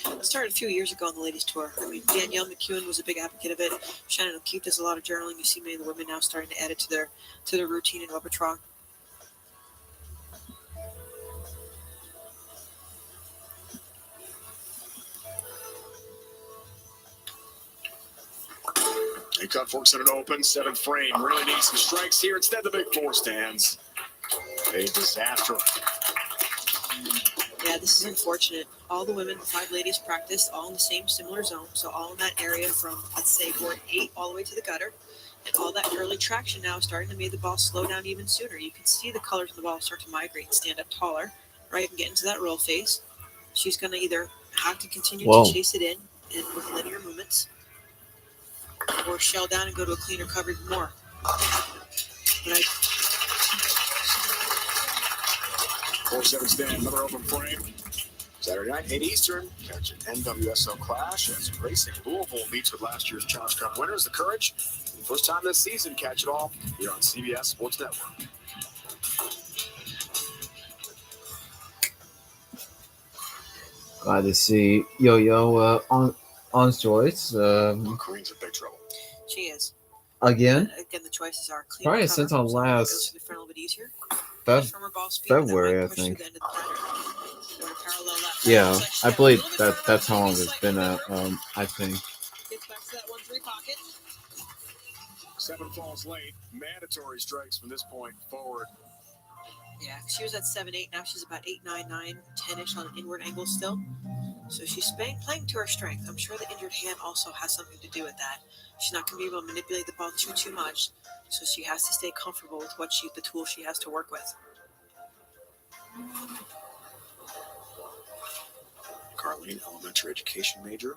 It started a few years ago on the ladies' tour. I mean, Danielle McEwen was a big advocate of it. Shannon O'Keefe does a lot of journaling. You see many of the women now starting to add it to their routine in Webertrog. He cut forks in an open, 7th frame. Really needs some strikes here. Instead, the big 4 stands. A disaster. Yeah, this is unfortunate. All the women, the 5 ladies practiced all in the same similar zone. So all in that area from, let's say, board 8 all the way to the gutter. And all that early traction now is starting to make the ball slow down even sooner. You can see the colors of the ball start to migrate and stand up taller, right, and get into that roll phase. She's going to either have to continue to chase it in with linear movements, or shell down and go to a cleaner coverage more. But 4-7 stand, another open frame. Saturday night, 8 Eastern. Catch an NWSL clash as Racing Louisville meets with last year's Challenge Cup winners, the Courage. First time this season, catch it all here on CBS Sports Network. Glad to see Yo-Yo on choice. Kareem's in big trouble. She is. Again, the choices are clean. Probably since on last February, I think. Yeah, I believe that's how long it's been at. I think. Gets back to that 1-3 pocket. 7 falls late. Mandatory strikes from this point forward. Yeah, she was at 7-8. Now she's about 8-9-9, 10-ish on an inward angle still. So she's playing to her strength. I'm sure the injured hand also has something to do with that. She's not going to be able to manipulate the ball too much. So she has to stay comfortable with the tool she has to work with. Carlene, elementary education major.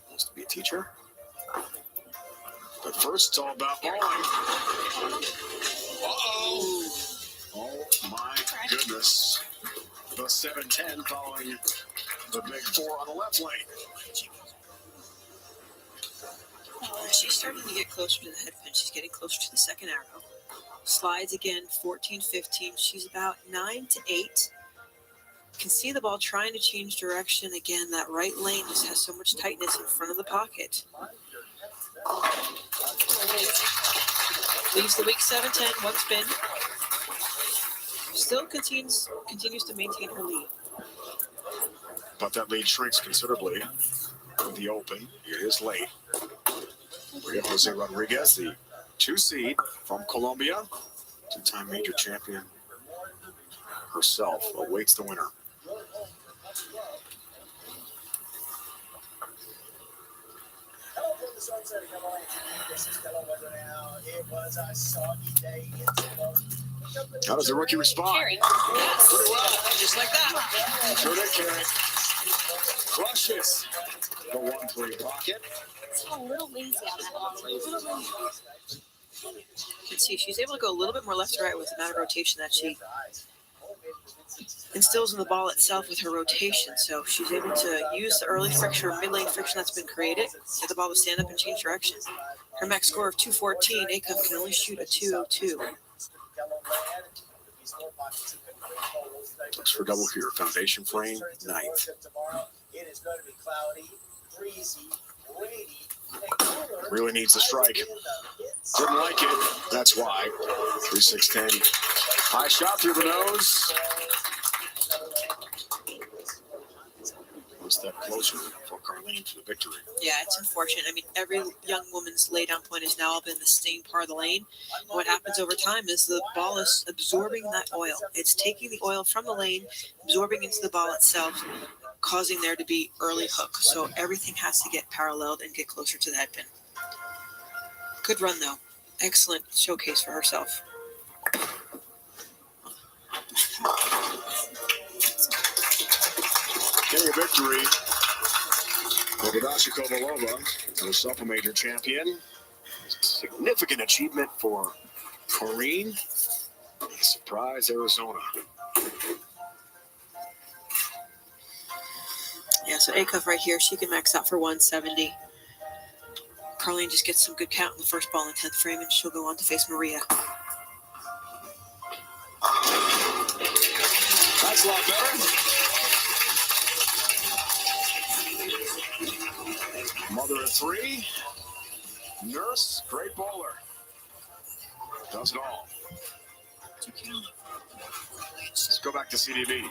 Wants to be a teacher. But first, it's all about bowling. Uh-oh. Oh, my goodness. The 7-10 following the big 4 on the left lane. She's starting to get closer to the head pin. She's getting closer to the second arrow. Slides again, 14-15. She's about 9-8. You can see the ball trying to change direction. Again, that right lane just has so much tightness in front of the pocket. Leaves the weak 7-10, one spin. Still continues to maintain her lead. But that lead shrinks considerably in the open. It is late. Maria Jose Rodriguez, the 2 seed from Colombia, 2-time major champion herself, awaits the winner. How does the rookie respond? Carry. Yes. Pretty well. Just like that. Sure did, Carrie. Crushes the 1-3 pocket. It's a little lazy on that one. You can see she's able to go a little bit more left to right with the amount of rotation that she instills in the ball itself with her rotation. So she's able to use the early friction or mid-lane friction that's been created, get the ball to stand up and change direction. Her max score of 214, Acuff can only shoot a 202. Looks for double here. Foundation frame, 9th. It is going to be cloudy. Really needs the strike. Didn't like it. That's why. 3-6-10. High shot through the nose. One step closer for Carlene to the victory. Yeah, it's unfortunate. I mean, every young woman's laydown point has now been the same part of the lane. And what happens over time is the ball is absorbing that oil. It's taking the oil from the lane, absorbing into the ball itself, causing there to be early hook. So everything has to get paralleled and get closer to the head pin. Good run, though. Excellent showcase for herself. Getting a victory over Dasha Kovalova, herself a major champion. Significant achievement for Corrine. Surprise, Arizona. Yeah, so Acuff right here, she can max out for 170. Carlene just gets some good count in the first ball in 10th frame, and she'll go on to face Maria. That's a lot better. Mother of three. Nurse, great bowler. Does it all. Let's go back to CDB.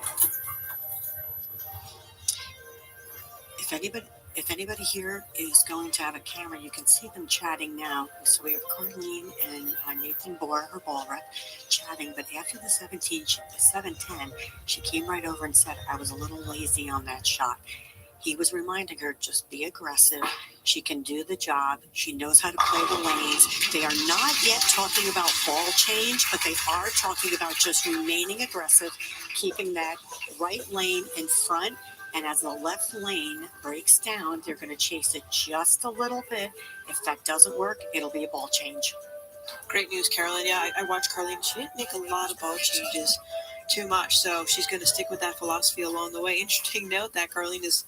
If anybody here is going to have a camera, you can see them chatting now. So we have Carlene and Nathan Bohr, her ball rep, chatting. But after the 7-10, she came right over and said, I was a little lazy on that shot. He was reminding her, just be aggressive. She can do the job. She knows how to play the lanes. They are not yet talking about ball change, but they are talking about just remaining aggressive, keeping that right lane in front. And as the left lane breaks down, they're going to chase it just a little bit. If that doesn't work, it'll be a ball change. Great news, Carolyn. Yeah, I watched Carlene. She didn't make a lot of ball changes too much, so she's going to stick with that philosophy along the way. Interesting note that Carlene is,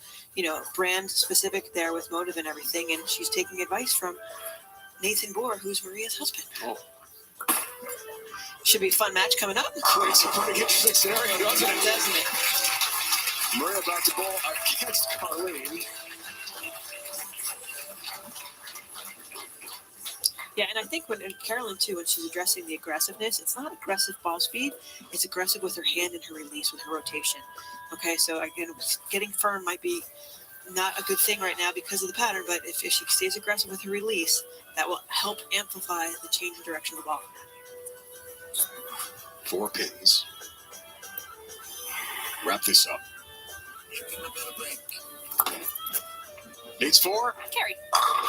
brand specific there with motive and everything, and she's taking advice from Nathan Bohr, who's Maria's husband. Oh. Should be a fun match coming up. It's a pretty interesting scenario, doesn't it? Doesn't it? Maria about to bowl against Carlene. Yeah, and I think when Carolyn, too, when she's addressing the aggressiveness, it's not aggressive ball speed. It's aggressive with her hand and her release, with her rotation. Okay, so again, getting firm might be not a good thing right now because of the pattern, but if she stays aggressive with her release, that will help amplify the change in direction of the ball. 4 pins. Wrap this up. Needs 4. Carry.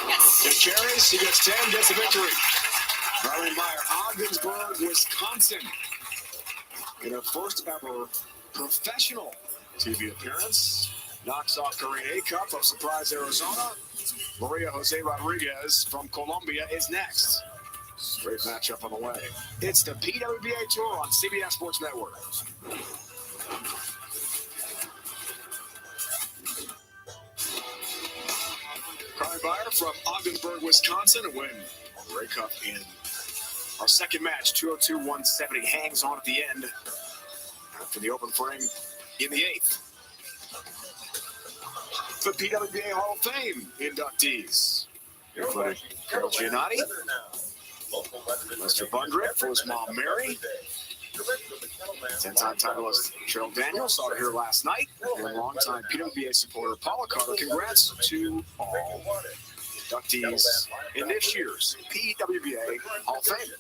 Yes. Get carries. He gets 10. Gets the victory. Riley Meyer, Ogdensburg, Wisconsin. In her first ever professional TV appearance. Knocks off Corrine Acuff of Surprise, Arizona. Maria Jose Rodriguez from Colombia is next. Great matchup on the way. It's the PWBA Tour on CBS Sports Network. Riley Meyer from Ogdensburg, Wisconsin, a win. Acuff in our second match, 202-170, hangs on at the end after the open frame in the 8th. The PWBA Hall of Fame inductees. Here for Carol Giannotti, Lester Bundrick for his mom Mary, 10-time titleist Cheryl Daniels, saw her here last night, and longtime PWBA supporter Paula Carter. Congrats to all inductees in this year's PWBA Hall of Fame.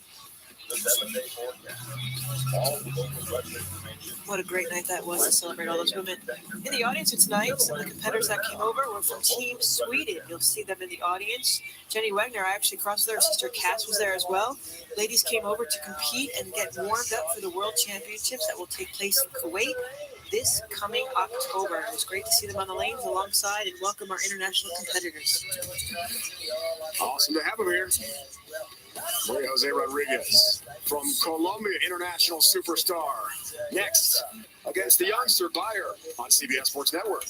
What a great night that was to celebrate all those women. In the audience tonight, some of the competitors that came over were from Team Sweden. You'll see them in the audience. Jenny Wegner, I actually crossed with her. Sister Cass was there as well. Ladies came over to compete and get warmed up for the World Championships that will take place in Kuwait this coming October. It was great to see them on the lanes alongside and welcome our international competitors. Awesome to have them here. Maria Jose Rodriguez from Colombia, international superstar. Next, against the youngster Buyer on CBS Sports Network.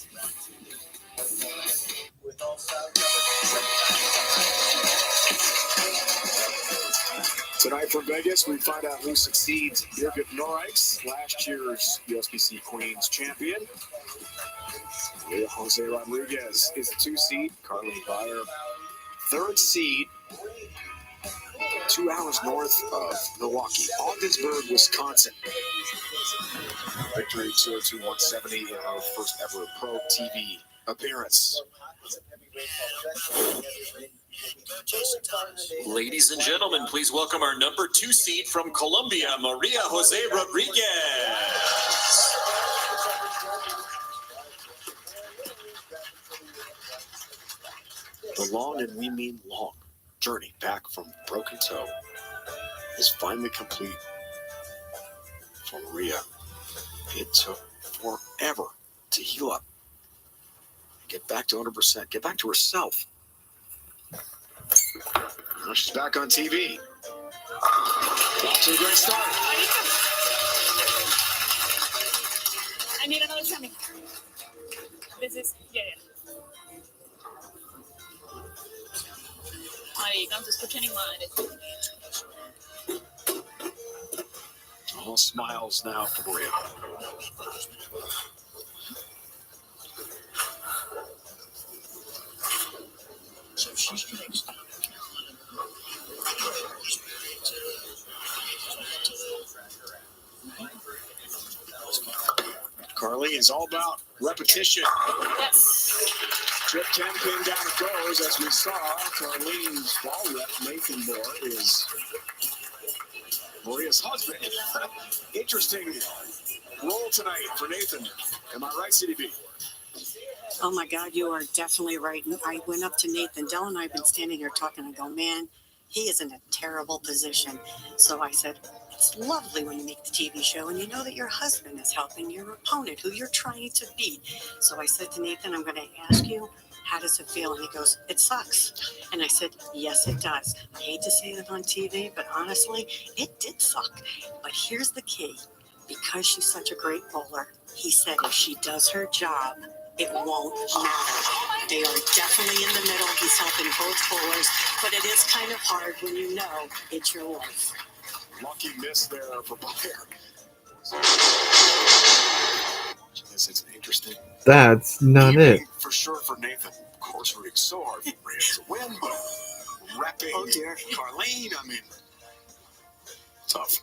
Tonight from Vegas, we find out who succeeds Birgit Norreichs, last year's USBC Queens champion. Maria Jose Rodriguez is the 2 seed. Carly Byer, 3rd seed. 2 hours north of Milwaukee, Ogdensburg, Wisconsin. Victory 202-170 in her first ever Pro TV appearance. Ladies and gentlemen, please welcome our number 2 seed from Colombia, Maria Jose Rodriguez. The long, and we mean long, journey back from broken toe is finally complete for Maria. It took forever to heal up, get back to 100%, get back to herself. Now she's back on TV. Off to a great start. I need another tummy. This is, yeah. Marica, no se escucha ni madre. All smiles now for Maria. Carly is all about repetition. Yes. Trip 10 pin down it goes. As we saw, Carlene's ball rep, Nathan Moore, is Maria's husband. Interesting role tonight for Nathan. Am I right, CDB? Oh my God, you are definitely right. And I went up to Nathan. Dell and I have been standing here talking and go, man, he is in a terrible position. So I said, it's lovely when you make the TV show and you know that your husband is helping your opponent who you're trying to beat. So I said to Nathan, I'm going to ask you, how does it feel? And he goes, it sucks. And I said, yes, it does. I hate to say that on TV, but honestly, it did suck. But here's the key. Because she's such a great bowler, he said if she does her job, it won't matter. They are definitely in the middle. He's helping both bowlers, but it is kind of hard when you know it's your wife. Lucky miss there for Byer. This is interesting. That's not it. For sure for Nathan. Of course, rooting so hard for Maria to win, but repping Carlene, I mean, tough.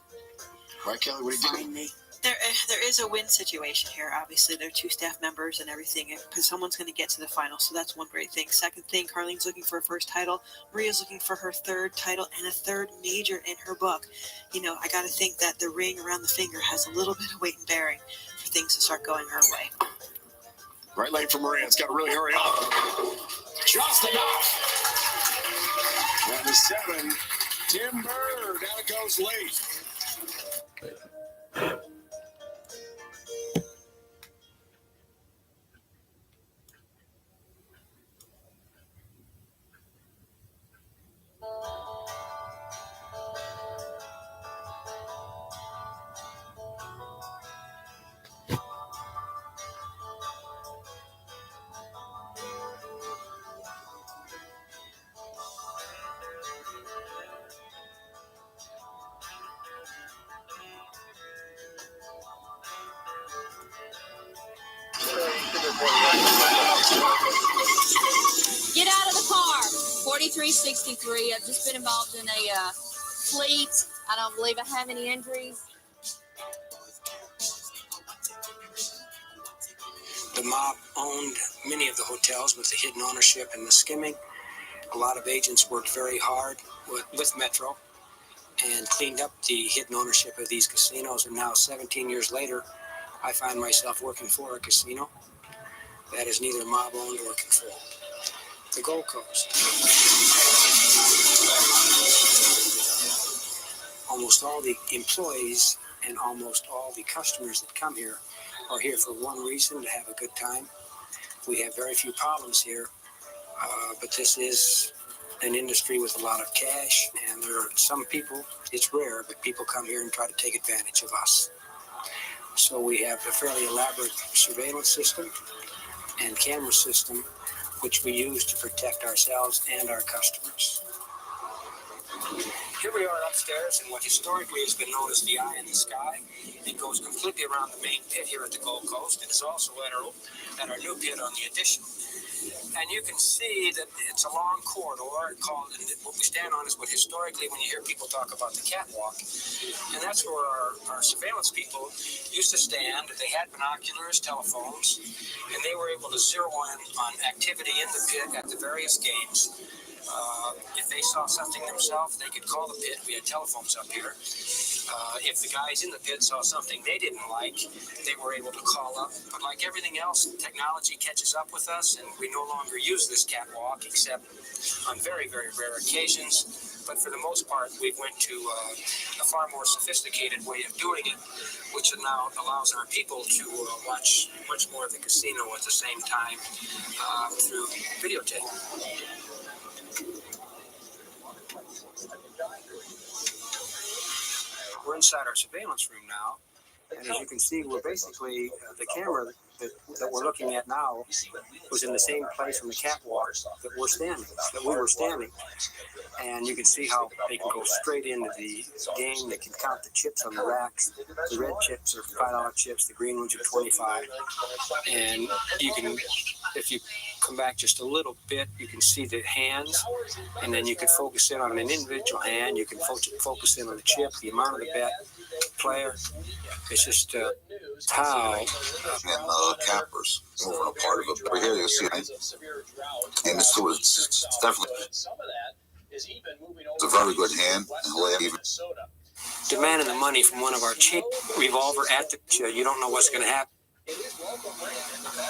Right, Kelly? What do you think? There is a win situation here. Obviously, they're 2 staff members and everything, because someone's going to get to the final. So that's one great thing. Second thing, Carlene's looking for her first title. Maria's looking for her 3rd title and a 3rd major in her book. You know, I got to think that the ring around the finger has a little bit of weight and bearing for things to start going her way. Right lane for Maria. It's got to really hurry up. Just enough. And the 7, Tim Bird. Down it goes late. Get out of the car. 4363. I've just been involved in a fleet. I don't believe I have any injuries. The mob owned many of the hotels with the hidden ownership and the skimming. A lot of agents worked very hard with Metro and cleaned up the hidden ownership of these casinos. And now, 17 years later, I find myself working for a casino that is neither mob-owned or controlled. The Gold Coast. Almost all the employees and almost all the customers that come here are here for one reason, to have a good time. We have very few problems here, but this is an industry with a lot of cash, and there are some people, it's rare, but people come here and try to take advantage of us. So we have a fairly elaborate surveillance system and camera system, which we use to protect ourselves and our customers. Here we are upstairs in what historically has been known as the Eye in the Sky. It goes completely around the main pit here at the Gold Coast. It is also at our new pit on the Addition. And you can see that it's a long corridor called, and what we stand on is what historically, when you hear people talk about the catwalk, and that's where our surveillance people used to stand. They had binoculars, telephones, and they were able to zero in on activity in the pit at the various games. If they saw something themselves, they could call the pit. We had telephones up here. If the guys in the pit saw something they didn't like, they were able to call up. But like everything else, technology catches up with us, and we no longer use this catwalk except on very, very rare occasions. But for the most part, we went to a far more sophisticated way of doing it, which now allows our people to watch much more of the casino at the same time through videotape. We're inside our surveillance room now, and as you can see, we're basically, the camera that we're looking at now was in the same place on the catwalk that we were standing. And you can see how they can go straight into the game. They can count the chips on the racks. The red chips are $5 chips, the green ones are 25. And you can, if you come back just a little bit, you can see the hands, and then you can focus in on an individual hand. You can focus in on the chip, the amount of the bet, player. It's just how. And cappers moving a part of it. Over here you see, and it's definitely it's a very good hand. Demanding the money from one of our cheap revolver at the, you don't know what's going to happen.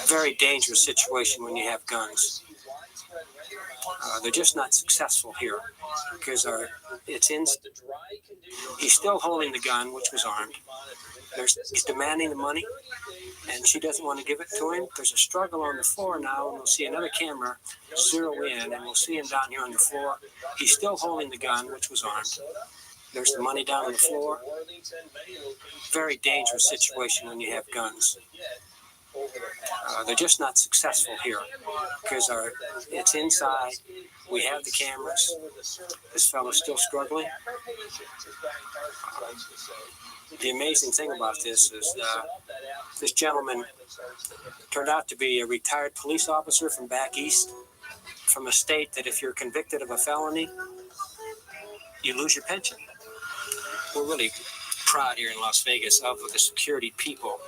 Very dangerous situation when you have guns. They're just not successful here because he's still holding the gun, which was armed. He's demanding the money, and she doesn't want to give it to him. There's a struggle on the floor now, and we'll see another camera zero in, and we'll see him down here on the floor. He's still holding the gun, which was armed. There's the money down on the floor. Very dangerous situation when you have guns. They're just not successful here because it's inside. We have the cameras. This fellow's still struggling. The amazing thing about this is this gentleman turned out to be a retired police officer from back east, from a state that if you're convicted of a felony, you lose your pension. We're really proud here in Las Vegas of the security people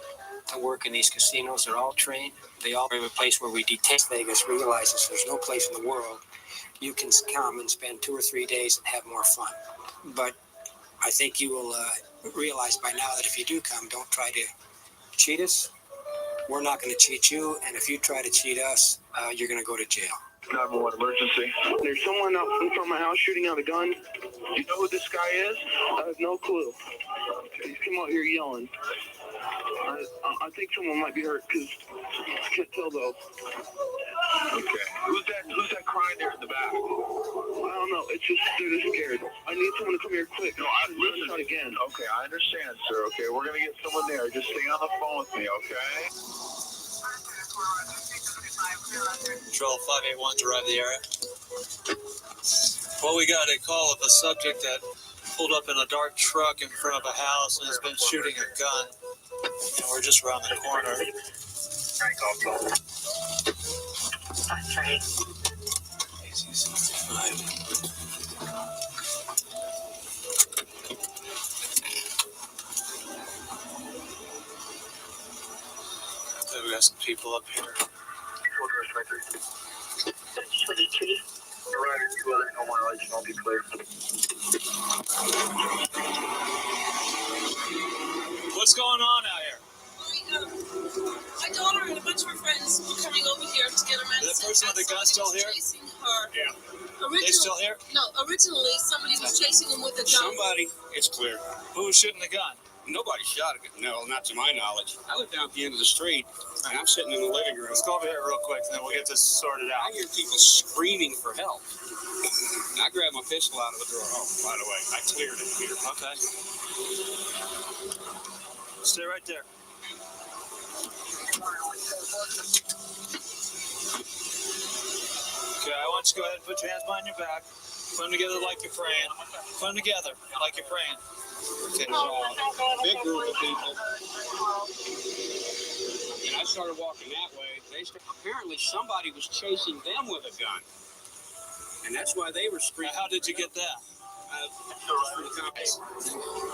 that work in these casinos. They're all trained. They all have a place where we detect. Vegas realizes there's no place in the world you can come and spend 2 or 3 days and have more fun. But I think you will realize by now that if you do come, don't try to cheat us. We're not going to cheat you, and if you try to cheat us, you're going to go to jail. 911 emergency. There's someone out in front of my house shooting out a gun. Do you know who this guy is? I have no clue. He's come out here yelling. I think someone might be hurt because I can't tell though. Okay. Who's that crying there in the back? I don't know. It's just they're just scared. I need someone to come here quick. No, I'm listening again. Okay, I understand, sir. Okay, we're gonna get someone there. Just stay on the phone with me, okay? Patrol 581's arrived the area. Well, we got a call of a subject that pulled up in a dark truck in front of a house and has been shooting a gun. And we're just around the corner. So we got some people up here. 23. Riders, 2 other, no more lights, I'll be clear. What's going on out here? My daughter and a bunch of her friends were coming over here to get her medicine. Is that person with the gun still here? Chasing her. Yeah. They still here? No, originally somebody was chasing him with a gun. Somebody, it's clear. Who was shooting the gun? Nobody shot it. No, not to my knowledge. I live down at the end of the street, and I'm sitting in the living room. Let's go over here real quick, and then we'll get this sorted out. I hear people screaming for help. I grabbed my pistol out of the drawer. Oh, by the way, I cleared it here. Okay. Stay right there. Okay, I want you to go ahead and put your hands behind your back. Put them together like you're praying. Put them together like you're praying. Okay, Big group of people. And I started walking that way. Apparently somebody was chasing them with a gun. And that's why they were screaming. How did you get that?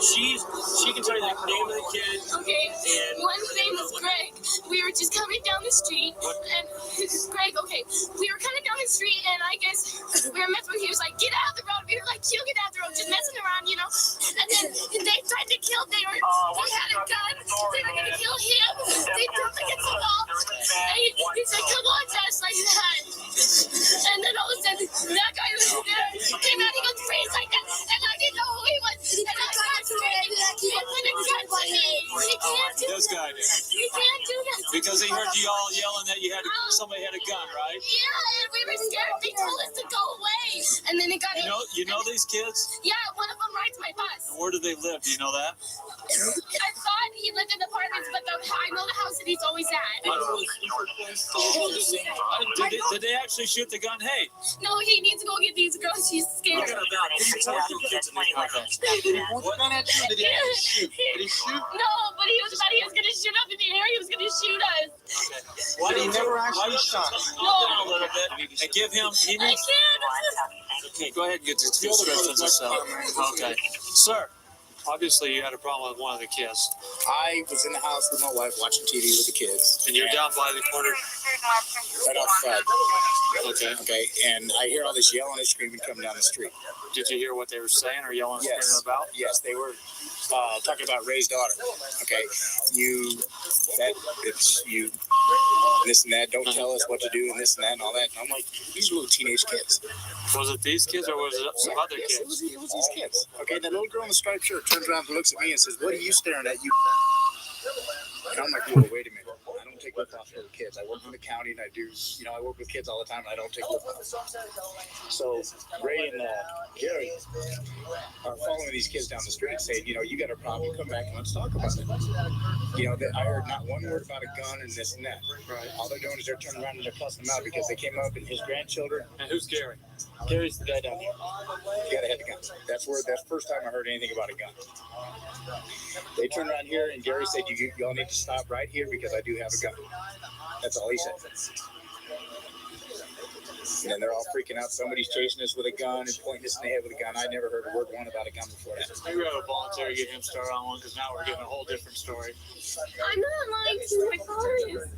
She can tell you the name of the kid. Okay, And one's name is Greg. We were just coming down the street, and this is Greg. Okay, we were coming down the street, and I guess we were messing with. He was like, "Get out of the road." We were like, "You get out of the road," just messing around, you know. And then they tried to kill. They had a gun. They were gonna kill him. They threw him against the wall. And he said, "Come on, Josh," like that. And then all of a sudden, that guy was there. Came out. He goes, "Freeze!" like that. And I didn't know who he was. And I got scared. He put a gun to me. He can't do This that. guy did. He can't do that. Because he heard you all yelling that somebody had a gun, right? Yeah, and we were scared. They told us to go away. And then it got You know these kids? Yeah, one of them rides my bus. Where do they live? Do you know that? I thought he lived in apartments, but I know the house that he's always at. Did they actually shoot the gun? Hey. No, he needs to go get these girls. He's scared. What gun had you? Did he actually shoot? Did he shoot? No, but he was going to shoot up in the air. He was going to shoot us. Okay. Why did he never actually shot? No. Down a little bit and give him. I can't. Okay, go ahead and get the descriptions yourself. Okay, sir. Obviously, you had a problem with one of the kids. I was in the house with my wife watching TV with the kids. And you're down by the corner? Right outside. Okay. Okay, and I hear all this yelling and screaming coming down the street. Did you hear what they were saying or yelling and screaming about? Yes, they were talking about Ray's daughter. Okay, it's you, this and that, don't tell us what to do and this and that and all that. And I'm like, these are little teenage kids. Was it these kids or was it some other kids? It was these kids. Okay, the little girl in the striped shirt turns around and looks at me and says, "What are you staring at, you?" And I'm like, "Whoa, wait a minute. I don't take lift offs for the kids. I work for the county and I work with kids all the time and I don't take lift offs." So Ray and Gary are following these kids down the street saying, "You got a problem, come back and let's talk about it." I heard not one word about a gun and this and that. Right. All they're doing is they're turning around and they're cussing them out because they came up and his grandchildren. And who's Gary? Gary's the guy down there. The guy that had the gun. That's the first time I heard anything about a gun. They turned around here and Gary said, "Y'all need to stop right here because I do have a gun." That's all he said. And then they're all freaking out. Somebody's chasing us with a gun and pointing us in the head with a gun. I never heard a word one about a gun before that. Maybe we ought to volunteer to get him started on one because now we're getting a whole different story. I'm not lying to my father.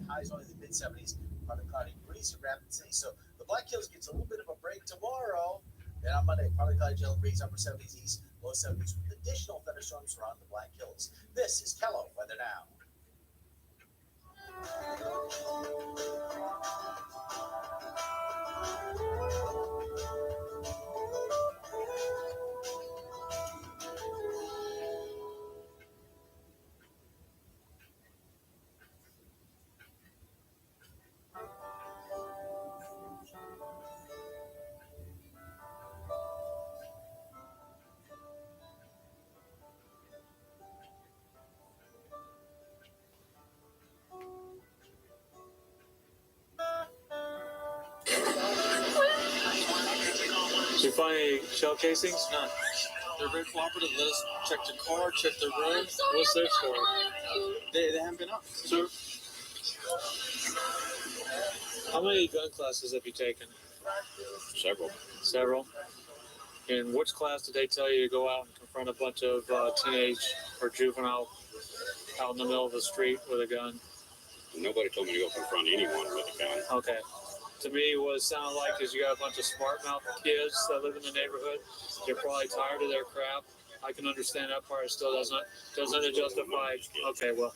Highs only the mid-70s, partly cloudy, breeze and rapid city. So the Black Hills gets a little bit of a break tomorrow. And on Monday, partly cloudy, gentle breeze, upper 70s east, low 70s with additional thunderstorms around the Black Hills. This is Kello Weather Now. Did you find any shell casings? None. They're very cooperative. Let us check their car, check their room. What's their story? They haven't been up. Sir? How many gun classes have you taken? Several. In which class did they tell you to go out and confront a bunch of teenage or juvenile out in the middle of the street with a gun? Nobody told me to go confront anyone with a gun. Okay. To me, what it sounded like is you got a bunch of smart-mouth kids that live in the neighborhood. They're probably tired of their crap. I can understand that part. It still doesn't justify. Okay, well,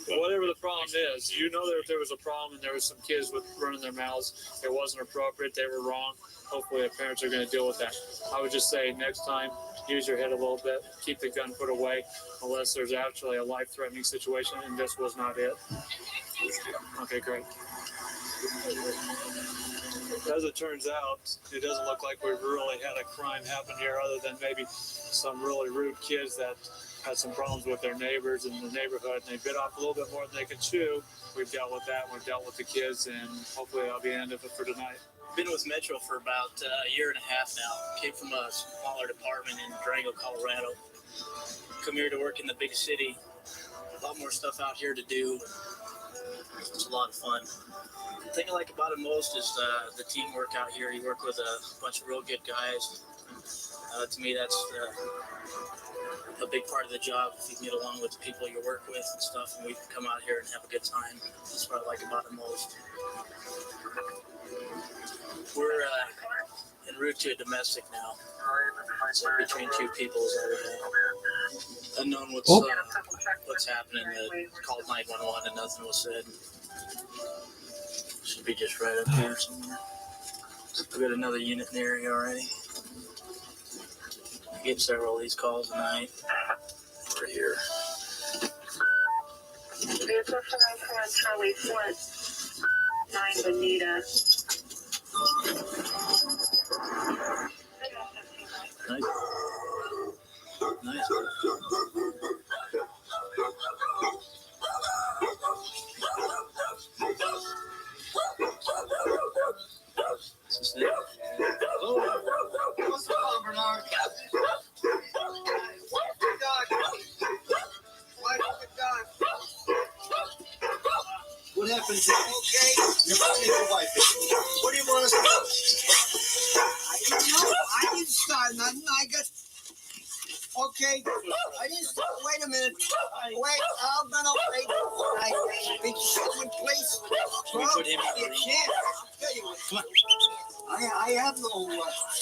whatever the problem is, you know that if there was a problem and there was some kids with running their mouths, it wasn't appropriate. They were wrong. Hopefully, the parents are going to deal with that. I would just say next time, use your head a little bit. Keep the gun put away, unless there's actually a life-threatening situation, and this was not it. Okay, great. As it turns out, it doesn't look like we've really had a crime happen here other than maybe some really rude kids that had some problems with their neighbors in the neighborhood, and they bit off a little bit more than they could chew. We've dealt with that. We've dealt with the kids, and hopefully that'll be the end of it for tonight. been with Metro for about a year and a half now. Came from a smaller department in Durango, Colorado. Come here to work in the big city. A lot more stuff out here to do. It's a lot of fun. The thing I like about it most is the teamwork out here. You work with a bunch of real good guys. To me, that's a big part of the job. If you can get along with the people you work with and stuff, and we can come out here and have a good time. That's what I like about it most. We're en route to a domestic now. So between two people is all we have. Unknown what's happening. Called 911 and nothing was said. Should be just right up here somewhere. We got another unit in the area already. I get several of these calls a night. We're here. Vehicle 5 Charlie Fort, 9 Bonita. Nice. Nice. This is it. Oh. What's going on, Bernard? What happened to you? Okay. You're finding your wife. What do you want us to do? I didn't know. I didn't start nothing. I got... Okay. I didn't start. Wait a minute. Wait. I'm gonna wait. I think someone please. Can we put him in the room? Can't. I'll tell you what. Come on. I have no...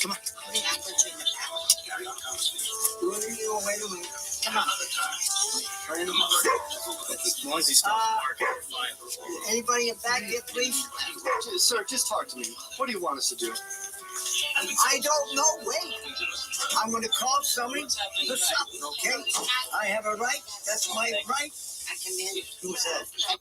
come on. Wait a minute. Come on. As long as he's anybody in back here, please? Sir, just talk to me. What do you want us to do? I don't know. Wait. I'm going to call somebody for something, okay? I have a right. That's my right. I can manage. Who's that?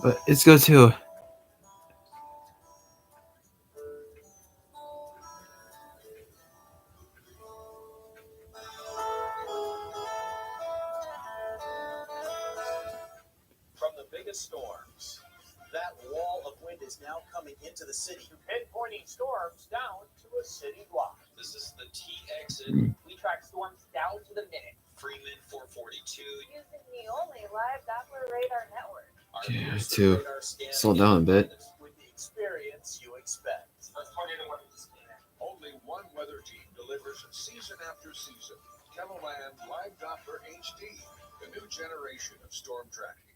But let's go to From the biggest storms, that wall of wind is now coming into the city, pinpointing storms down to a city block. This is the T exit. We track storms down to the minute. Freeman 442. Using the only live Doppler radar network. okay, I have to slow down a bit. With the experience you expect. Only one weather team delivers season after season. KeloLand Live Doppler HD, the new generation of storm tracking.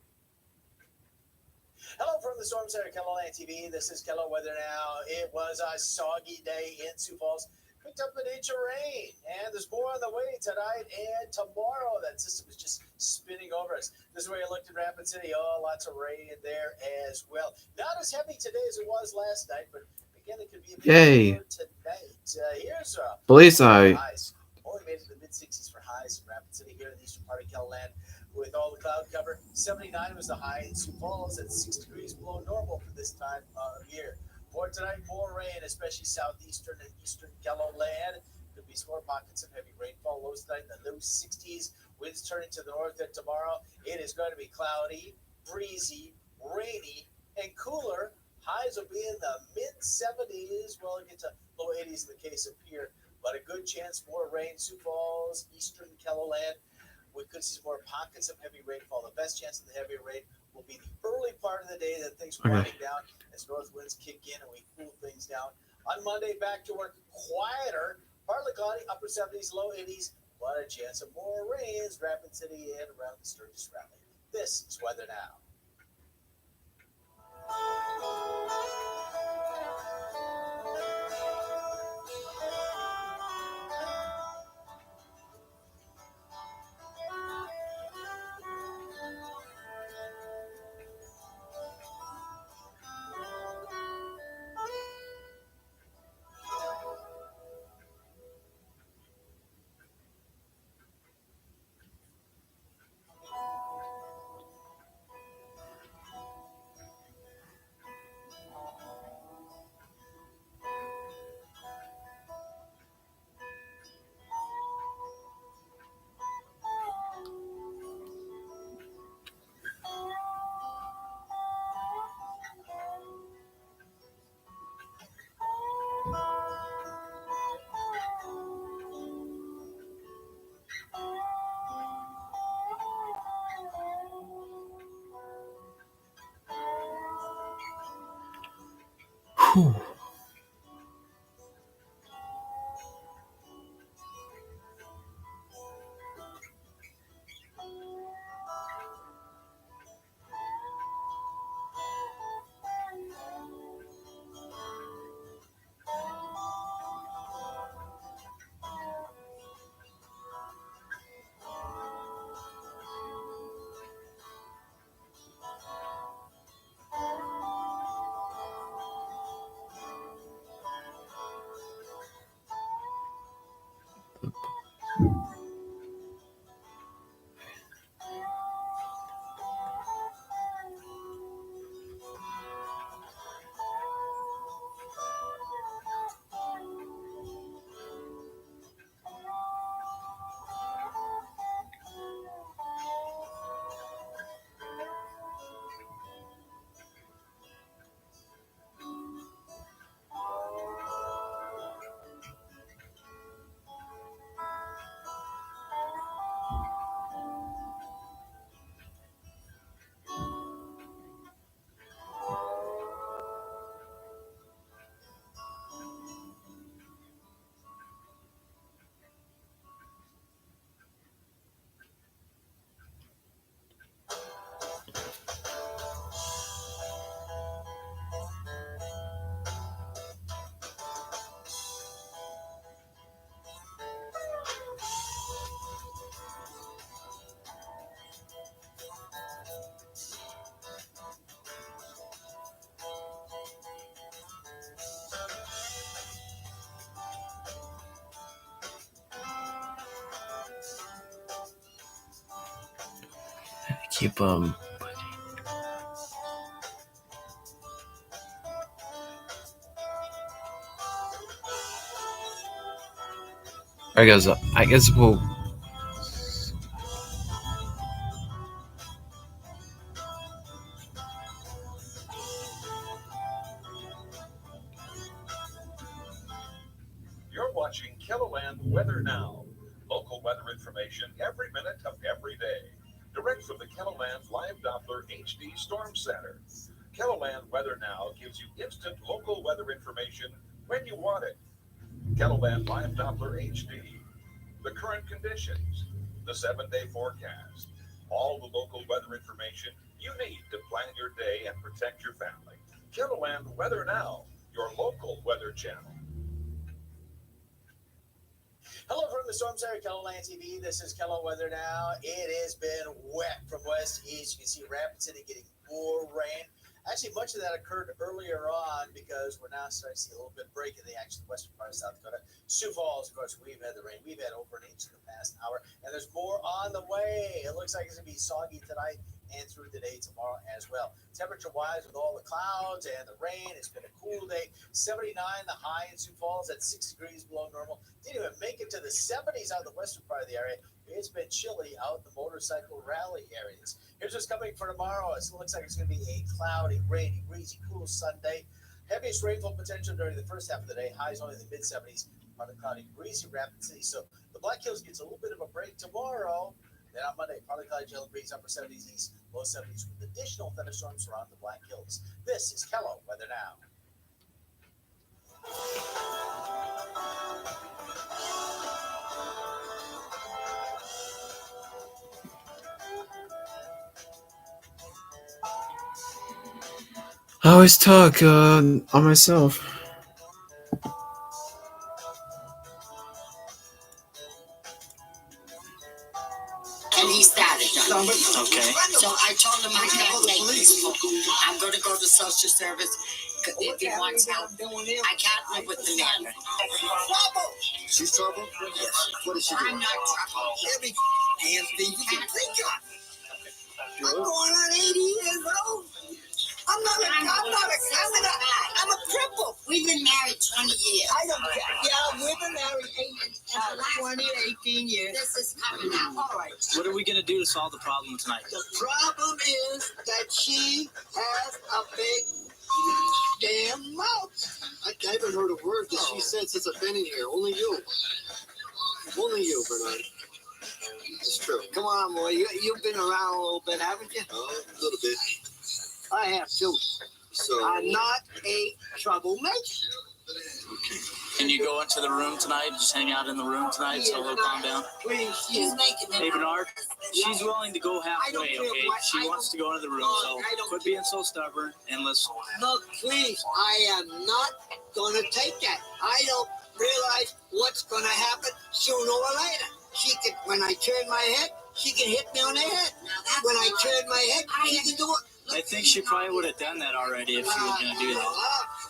Hello from the Storm Center, KeloLand TV. This is Kelo Weather Now. It was a soggy day in Sioux Falls. Picked up an inch of rain, and there's more on the way tonight and tomorrow. That system is just spinning over us. This is where you looked at Rapid City. Oh, lots of rain there as well. Not as heavy today as it was last night, but again, it could be a bit more tonight. Here's Police eye. highs. Only made it to the mid-60s for highs in Rapid City here in the eastern part of KeloLand. With all the cloud cover, 79 was the high in Sioux Falls at 6 degrees below normal for this time of year. For tonight, more rain, especially southeastern and eastern KeloLand. Could be some more pockets of heavy rainfall. Lows tonight in the low 60s. Winds turning to the north, and tomorrow it is going to be cloudy, breezy, rainy, and cooler. Highs will be in the mid-70s. Well, it gets to low 80s in the case of Pierre, but a good chance for rain. Sioux Falls, eastern KeloLand. We could see more pockets of heavy rainfall. The best chance of the heavy rain will be the early part of the day that things are winding down as north winds kick in and we cool things down. On Monday, back to work, quieter, Partly cloudy, upper 70s, low 80s, but a chance of more rains. Rapid City and around the Sturgis Valley. This is weather now. Whew. Keep I guess we'll. You're watching Kiloland Weather Now. Local weather information every minute of every day. Direct from the Kiloland Live Doppler HD Storm Center. Kiloland Weather Now gives you instant local weather information when you want it. Kiloland Live Doppler HD. The current conditions. The 7-day forecast. All the local weather information you need to plan your day and protect your family. Kiloland Weather Now, your local weather channel. Hello from the Storm Center, Keloland TV. This is Kelo Weather Now. It has been wet from west to east. You can see Rapid City getting more rain. Actually, much of that occurred earlier on because we're now starting to see a little bit break in the western part of South Dakota. Sioux Falls, of course, we've had the rain. We've had over an inch in the past hour, and there's more on the way. It looks like it's going to be soggy tonight and through the day tomorrow as well. Temperature-wise, with all the clouds and the rain, it's been a cool day. 79 the high in Sioux Falls at 6 degrees below normal. Didn't even make it to the 70s out in the western part of the area. It's been chilly out in the motorcycle rally areas. Here's what's coming for tomorrow. It looks like it's going to be a cloudy, rainy, breezy, cool Sunday. Heaviest rainfall potential during the first half of the day. Highs only in the mid-70s. Partly cloudy, breezy, Rapid City. So the Black Hills gets a little bit of a break tomorrow. Then on Monday, partly cloudy, gentle breeze, upper 70s east, low 70s with additional thunderstorms around the Black Hills. This is Kelo Weather Now. I always talk on myself. And he started them. Okay. So I told him I can't make this. I'm going to go to social service if he wants help. I can't live with the man. She's trouble? Yes. What did she do? I'm not trouble. Every damn thing you can think of. I'm going on 80 years old. I'm a cripple. We've been married 20 years. I don't care. Yeah, we've been married 18 years. This is coming out. All right. What are we going to do to solve the problem tonight? The problem is that she has a big damn mouth. I haven't heard a word that she said since I've been in here. Only you. Only you, Bernard. It's true. Come on, boy. You've been around a little bit, haven't you? Oh, a little bit. I have too. So I'm not a troublemaker. Okay. Can you go into the room tonight? Just hang out in the room tonight so he'll calm down? Please, she's making it. Hey, Bernard, she's willing to go halfway, okay? She wants to go into the room, so quit being so stubborn and let's... Look, please, I am not going to take that. I don't realize what's going to happen sooner or later. When I turn my head, she can hit me on the head. When I turn my head, she can do it. I think she probably would have done that already if she was going to do that.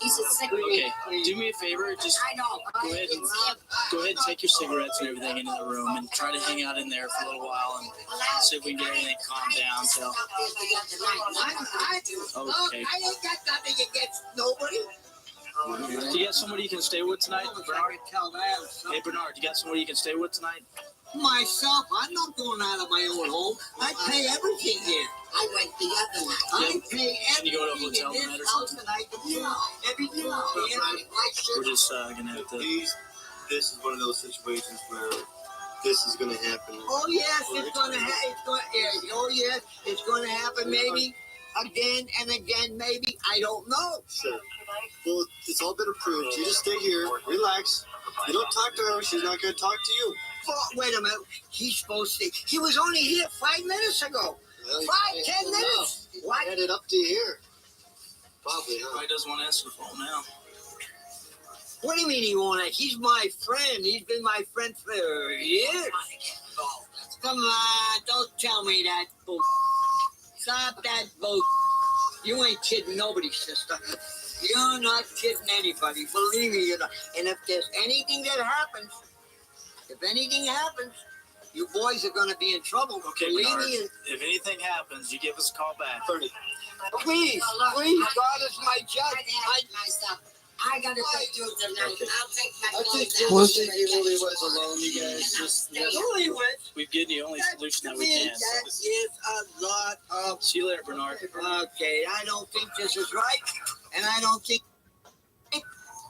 He's a sick Okay, do me a favor. Just go ahead and take your cigarettes and everything into the room and try to hang out in there for a little while and see if we can get everything calmed down. So. Okay. I ain't got nothing against nobody. Do you got somebody you can stay with tonight, Bernard? Hey, Bernard, you got somebody you can stay with tonight? Myself, I'm not going out of my own home. I pay everything here. I went the other night. I pay everything. Can you go to a hotel tonight or something? Everything. We're just going to have to... This is one of those situations where this is going to happen. Oh, yes, it's going to happen. Oh, yes, it's going to happen maybe again and again, maybe. I don't know. Sure. Well, it's all been approved. You just stay here, relax. You don't talk to her. She's not going to talk to you. Oh, wait a minute. He's supposed to... He was only here 5 minutes ago. Well, 10 minutes. What? Headed up to here. Probably, huh? Probably doesn't want to answer the phone now. What do you mean he won't? He's my friend. He's been my friend for years. Come on, don't tell me that bull. Stop that bull. You ain't kidding nobody, sister. You're not kidding anybody. Believe me, you're not. And if there's anything that happens, you boys are going to be in trouble. Okay, believe Bernard, me. if anything happens, you give us a call back. Please, God is my judge. I got to take you tonight. Okay. I'll take my I think What? he really was alone, you guys. Just We've given you the only solution that we can. That is a lot of... See you later, Bernard. Okay, I don't think this is right, and I don't think...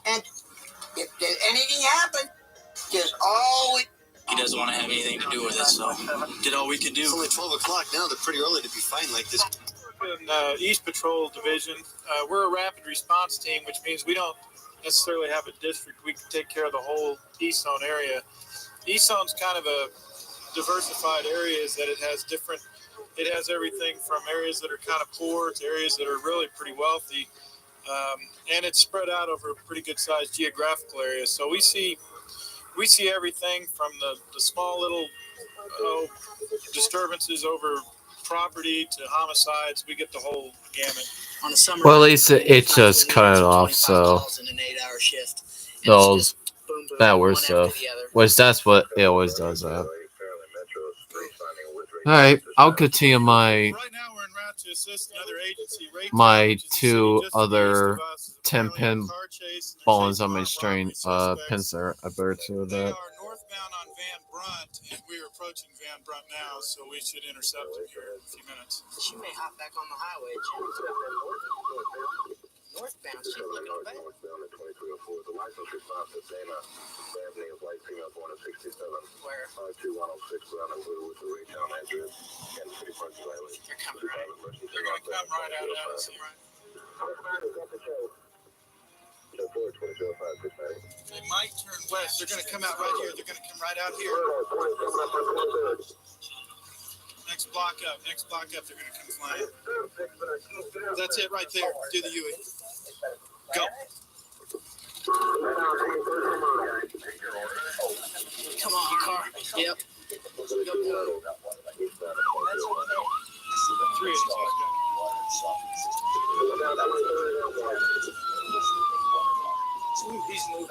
And if there's anything happens, there's always... He doesn't want to have anything to do with it, so did all we could do. It's only 12 o'clock now. They're pretty early to be fighting like this. In East Patrol Division, we're a rapid response team, which means we don't necessarily have a district. We can take care of the whole East Zone area. East Zone's kind of a diversified area, is that it has everything from areas that are kind of poor to areas that are really pretty wealthy, and it's spread out over a pretty good sized geographical area. So we see everything from the small little disturbances over property to homicides. We get the whole gamut. On a summer Well, at least it just cut it off, so those that worse stuff. Which that's what it always does. Alright, I'll continue my two other 10-pin balls on my string pins there. I better to that. Northbound on Van Brunt, and we're approaching Van Brunt now, so we should intercept them here in a few minutes. She may hop back on the highway. Northbound, she's looking back. Where? They're coming right. They're going to come right out of us. They might turn west. They're going to come out right here. They're going to come right out here. Next Next block up. They're going to come flying. That's it right there. Do the Yui. Go. Come on, car. Yep. Three of these guys got Ooh, he's moving.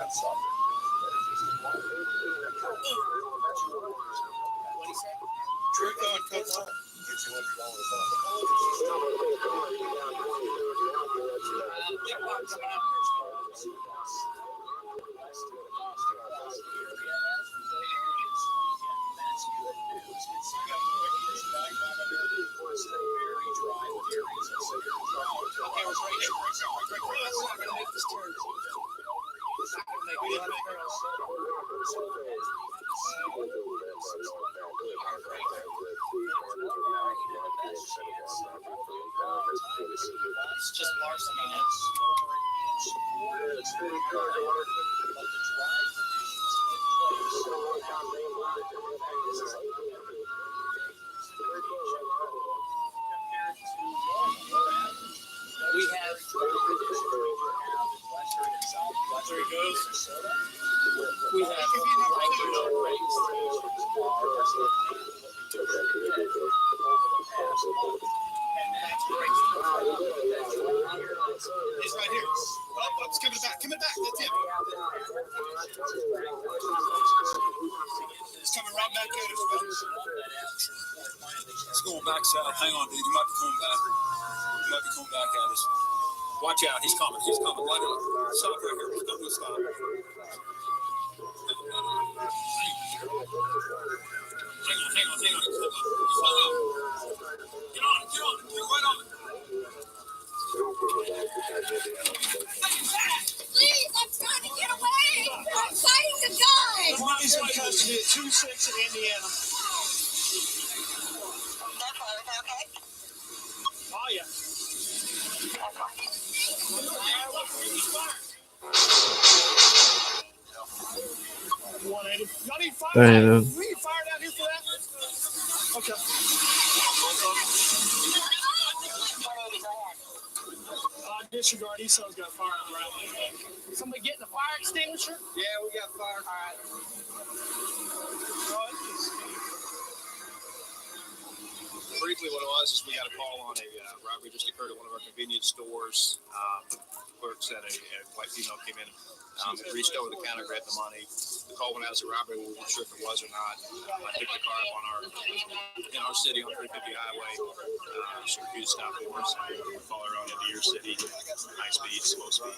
What'd he say? Trick on, come on. It's just larceny now. We have. There he goes. We have. He's right here. Oh, it's coming back. Coming back. That's it. It's coming right back at us. It's going back south. Hang on, dude. You might be coming back. You might be coming back at us. Watch out. He's coming. He's coming. Let him stop right here. He's coming to stop. Hang on. Slow up. Get on it. Get right on it. Please, I'm trying to get away. I'm fighting the guy. The money's in custody at 2-6 in Indiana. Oh, yeah. Y'all need fire. There you go. We need fire down here for that. Okay. Disregard. Esau's got fire on the right. Somebody getting a fire extinguisher? Yeah, we got fire. All right. Briefly, what it was is we got a call on a robbery just occurred at one of our convenience stores. Clerk said a white female came in, reached over the counter, grabbed the money. The call went out as a robbery. We weren't sure if it was or not. I picked the car up in our city on 350 Highway. She refused to stop for us. We follow her on into your city, high speed, slow speed.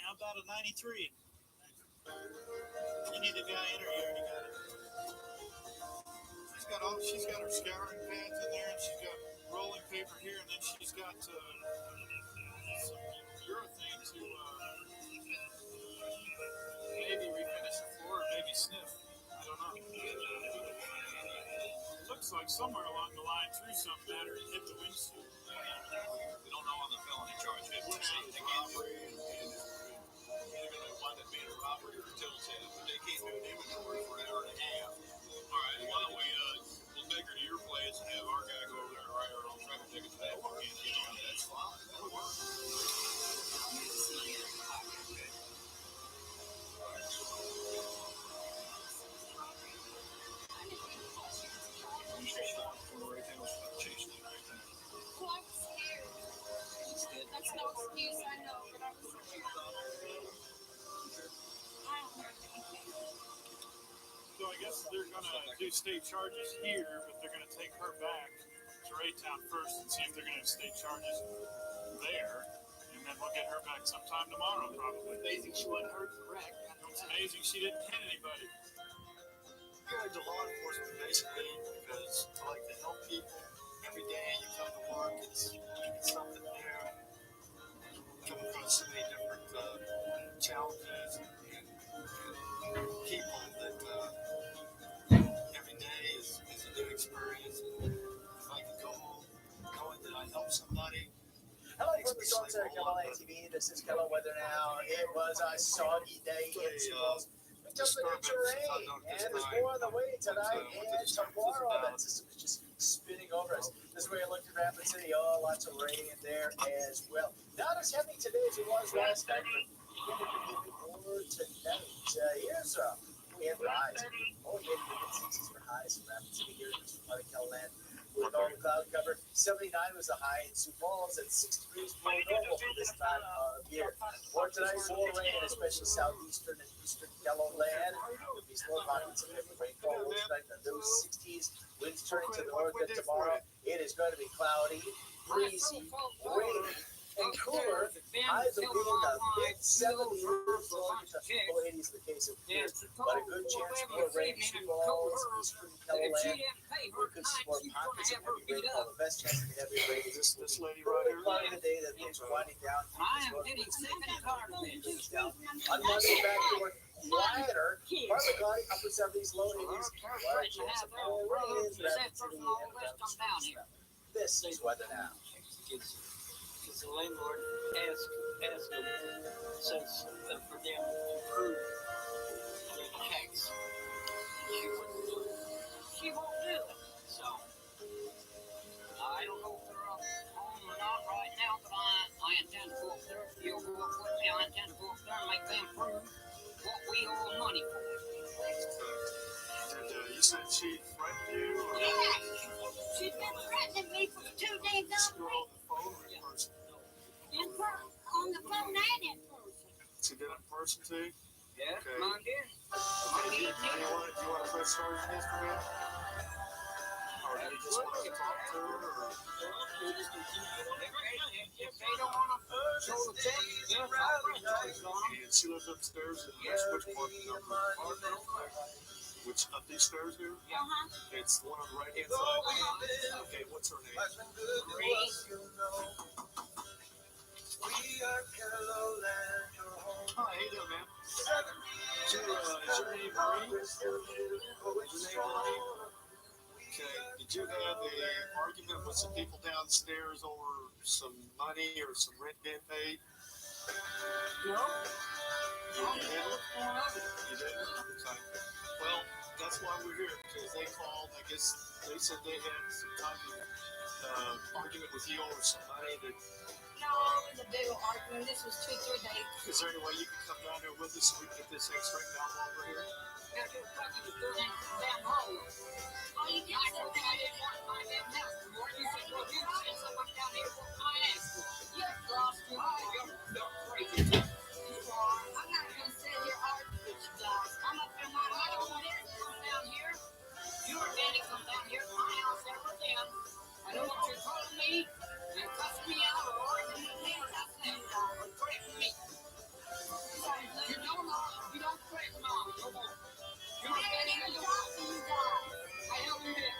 How about a 93? You need the guy in, or you already got it? She's got her scouring pads in there, and she's got rolling paper here, and then she's got some urethane to maybe refinish the floor, or maybe sniff. I don't know. Looks like somewhere along the line through some matter it hit the windshield. We don't know on the felony charge. They would say the robbery and they're going to wind up being a robbery or telltale, but they can't do an inventory for an hour and a half. All right, why don't we'll take her to your place and have our guy go over there and write our own traffic ticket today. That's fine. That'll work. That's no excuse, I know, but I was So I guess they're going to do state charges here, but they're going to take her back to Raytown first and see if they're going to have state charges there. And then we'll get her back sometime tomorrow, probably. Amazing she wasn't hurt, correct? It's amazing she didn't hit anybody. You're into law enforcement basically because you like to help people. Every day you come to work, it's something new. Come across so many different challenges and people that every day is a new experience. And if I could go home This is Hello Weather Now. It was a soggy day in Sioux Falls. We took the new terrain, and there's more on the way tonight and tomorrow. That system is just spinning over us. This is where you look at Rapid City. Oh, lots of rain there as well. Not as heavy today as it was last night, but more tonight. Here's a wind rise. Oh, yeah, mid-60s for highs in Rapid City here in this part of Kelowna. With all the cloud cover, 79 was the high in Sioux Falls at 6 degrees below normal for this time of year. For tonight, more rain, especially southeastern and eastern Kelowna. There'll be slow pockets of heavy rainfall tonight in those 60s. Winds turning to the north, and tomorrow it is going to be cloudy, breezy, rainy, and cooler. Highs will be in the mid-70s, low 80s in the case of here. But a good chance for rain, Sioux Falls, eastern Kelowna. We could see more pockets of heavy rainfall. The best chance of heavy rain is this lady right here. Part of the day that is winding down. I am getting sick and tired of this. On Monday, back to work. Quieter, partly cloudy, upper 70s, low 80s. What a chance of more rain in Rapid City and around Sioux Falls. This is Weather Now. Because the landlord asked them, says for them to prove their checks. She wouldn't do it. She won't do it. So, I don't know if they're up home or not right now, but I intend to go up there. If you'll go up with me, I intend to go up there and make them prove what we owe money for. And you said she threatened you? Or Yeah, she's been threatening me for 2 days on the phone or in person? On the phone and in person. She did it in person too? Yeah, okay. mine did. Do you want to press charges against her now? Or do you just want to talk to her? Or? If they don't want to show the check, they'll press charges on them. And she lives upstairs in which apartment number? Which up these stairs here? Uh-huh. It's the one on the right hand side. Okay, what's her name? Marie. Hi, how you doing, man? Is your name Marie? Is your name Marie? Okay, did you have an argument with some people downstairs over some money or some rent being paid? No. You didn't? You didn't? Okay. Well, that's why we're here, because they called. I guess they said they had some kind of argument with you over some money that. No, it was a big argument. This was 2-3 days. Is there any way you can come down there with us so we can get this thing straightened out while we're here? Now, you're fucking doing that damn hole. Oh, you got to I didn't want my damn house. The more you said, well, you said someone down here for my ass. You're lost. You're crazy. You are. I'm not going to sit here arguing with you guys. I'm up in my house. I don't want it to come down here. You or Danny come down here to my house ever again. I don't want you calling me and cussing me out or arguing with me or nothing. Or threatening me. You don't threaten Mom no more. You're getting a job for you guys. I know you did.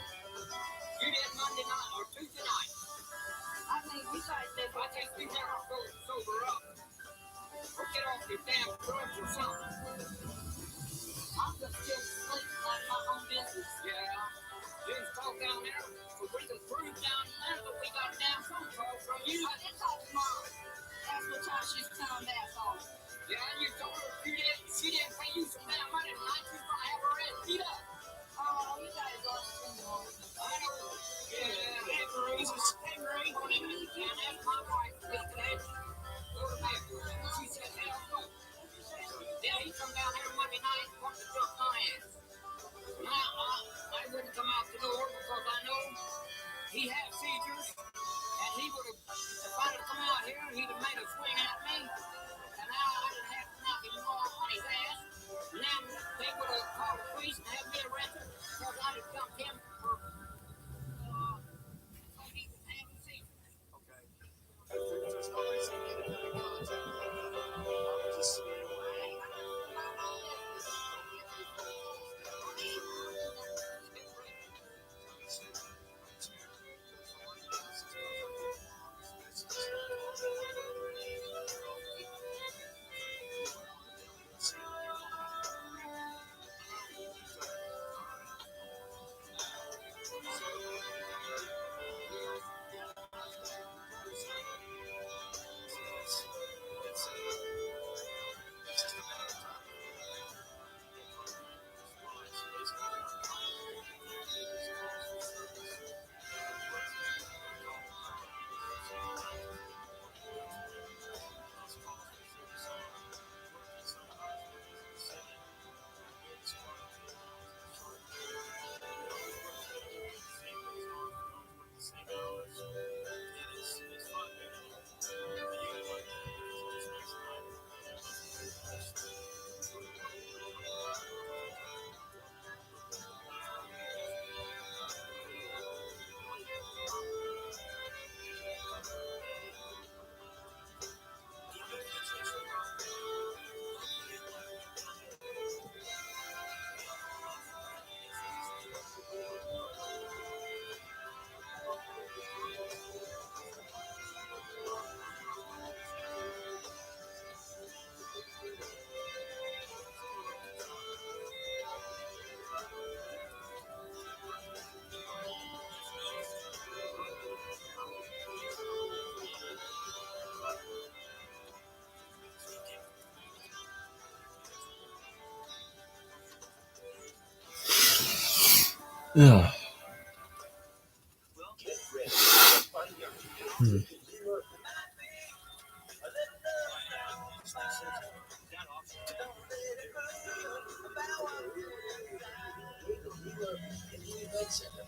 Yeah.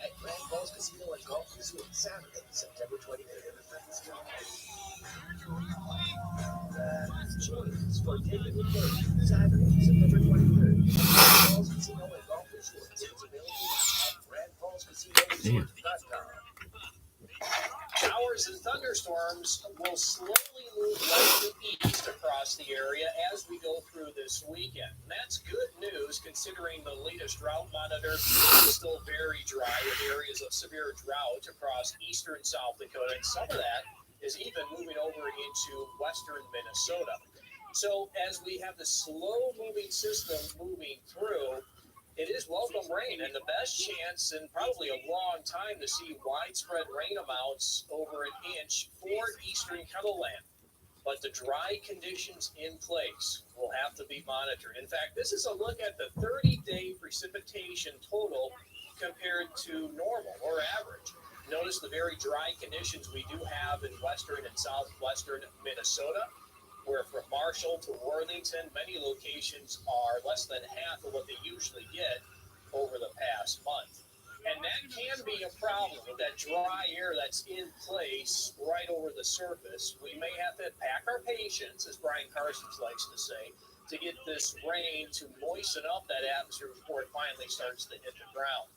At Grand Falls Casino and Golf Resort, Saturday, September 23rd. Choice for ticket replacement, Saturday, September 23rd. Grand Falls Casino and Golf Resort. Tickets available at grandfallscasinoresort.com. Showers and thunderstorms will slowly move west to east across the area as we go through this weekend. And that's good news considering the latest drought monitor is still very dry with areas of severe drought across eastern South Dakota. And some of that is even moving over into western Minnesota. So as we have the slow-moving system moving through, it is welcome rain, and the best chance in probably a long time to see widespread rain amounts over an inch for eastern Kettleland. But the dry conditions in place will have to be monitored. In fact, this is a look at the 30-day precipitation total compared to normal or average. Notice the very dry conditions we do have in western and southwestern Minnesota, where from Marshall to Worthington, many locations are less than half of what they usually get over the past month. And that can be a problem with that dry air that's in place right over the surface. We may have to pack our patience, as Brian Carsons likes to say, to get this rain to moisten up that atmosphere before it finally starts to hit the ground.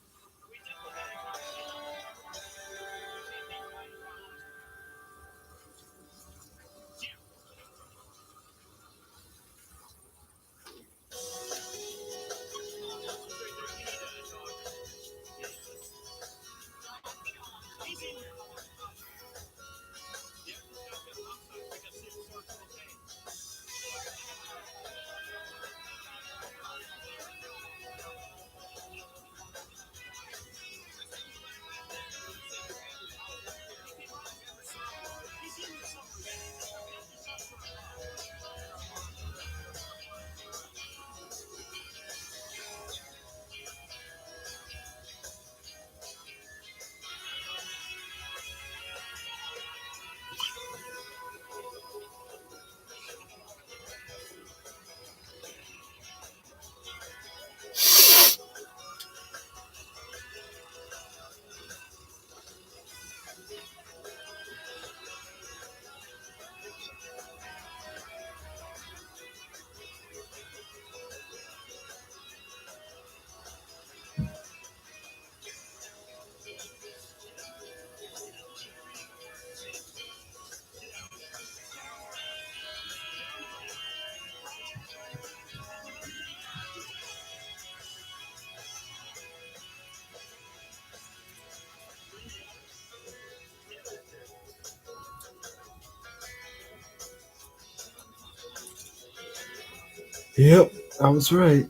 Yep, I was right.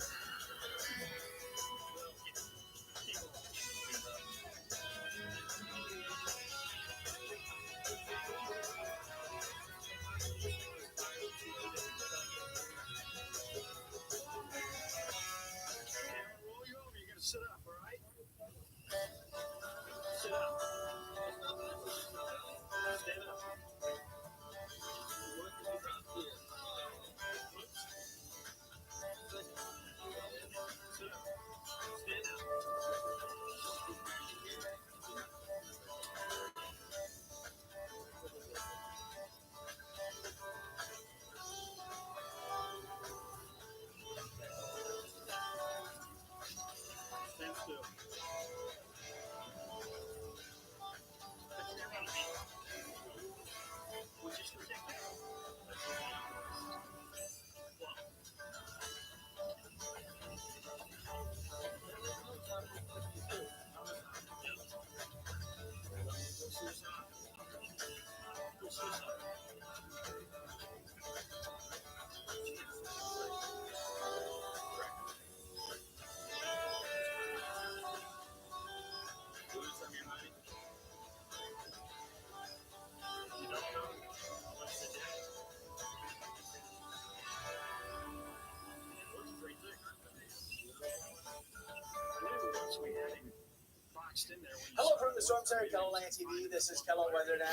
Storm Center, Kello Land TV. This is Kello Weather now.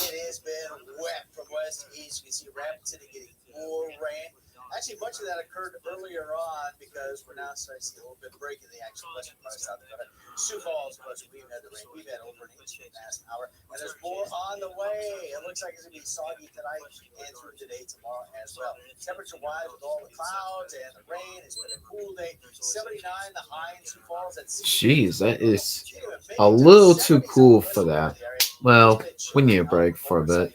It has been wet from west to east. You can see Rapid City getting more rain. Actually, much of that occurred earlier on because we're now starting to see a little bit of break in the actual western part of South Dakota. Sioux Falls, plus we've had the rain. We've had over an inch in the past hour, and there's more on the way. It looks like it's going to be soggy tonight and through today, tomorrow as well. Temperature-wise, with all the clouds and the rain, it's been a cool day. 79 the high in Sioux Falls. Jeez, that is a little too cool for that. Well, we need a break for a bit.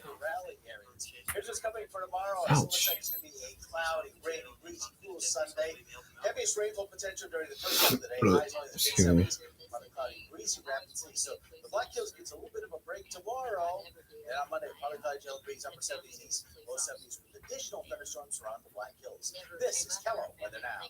Here's what's coming for tomorrow. It looks like it's going to be a cloudy, rainy, breezy, cool Sunday. Heaviest rainfall potential during the first half of the day. Highs only in the mid-70s. On the cloudy, breezy, Rapid City. So the Black Hills gets a little bit of a break tomorrow. And on Monday, partly cloudy, gel breeze, upper 70s east, low 70s with additional thunderstorms around the Black Hills. This is Kello Weather Now.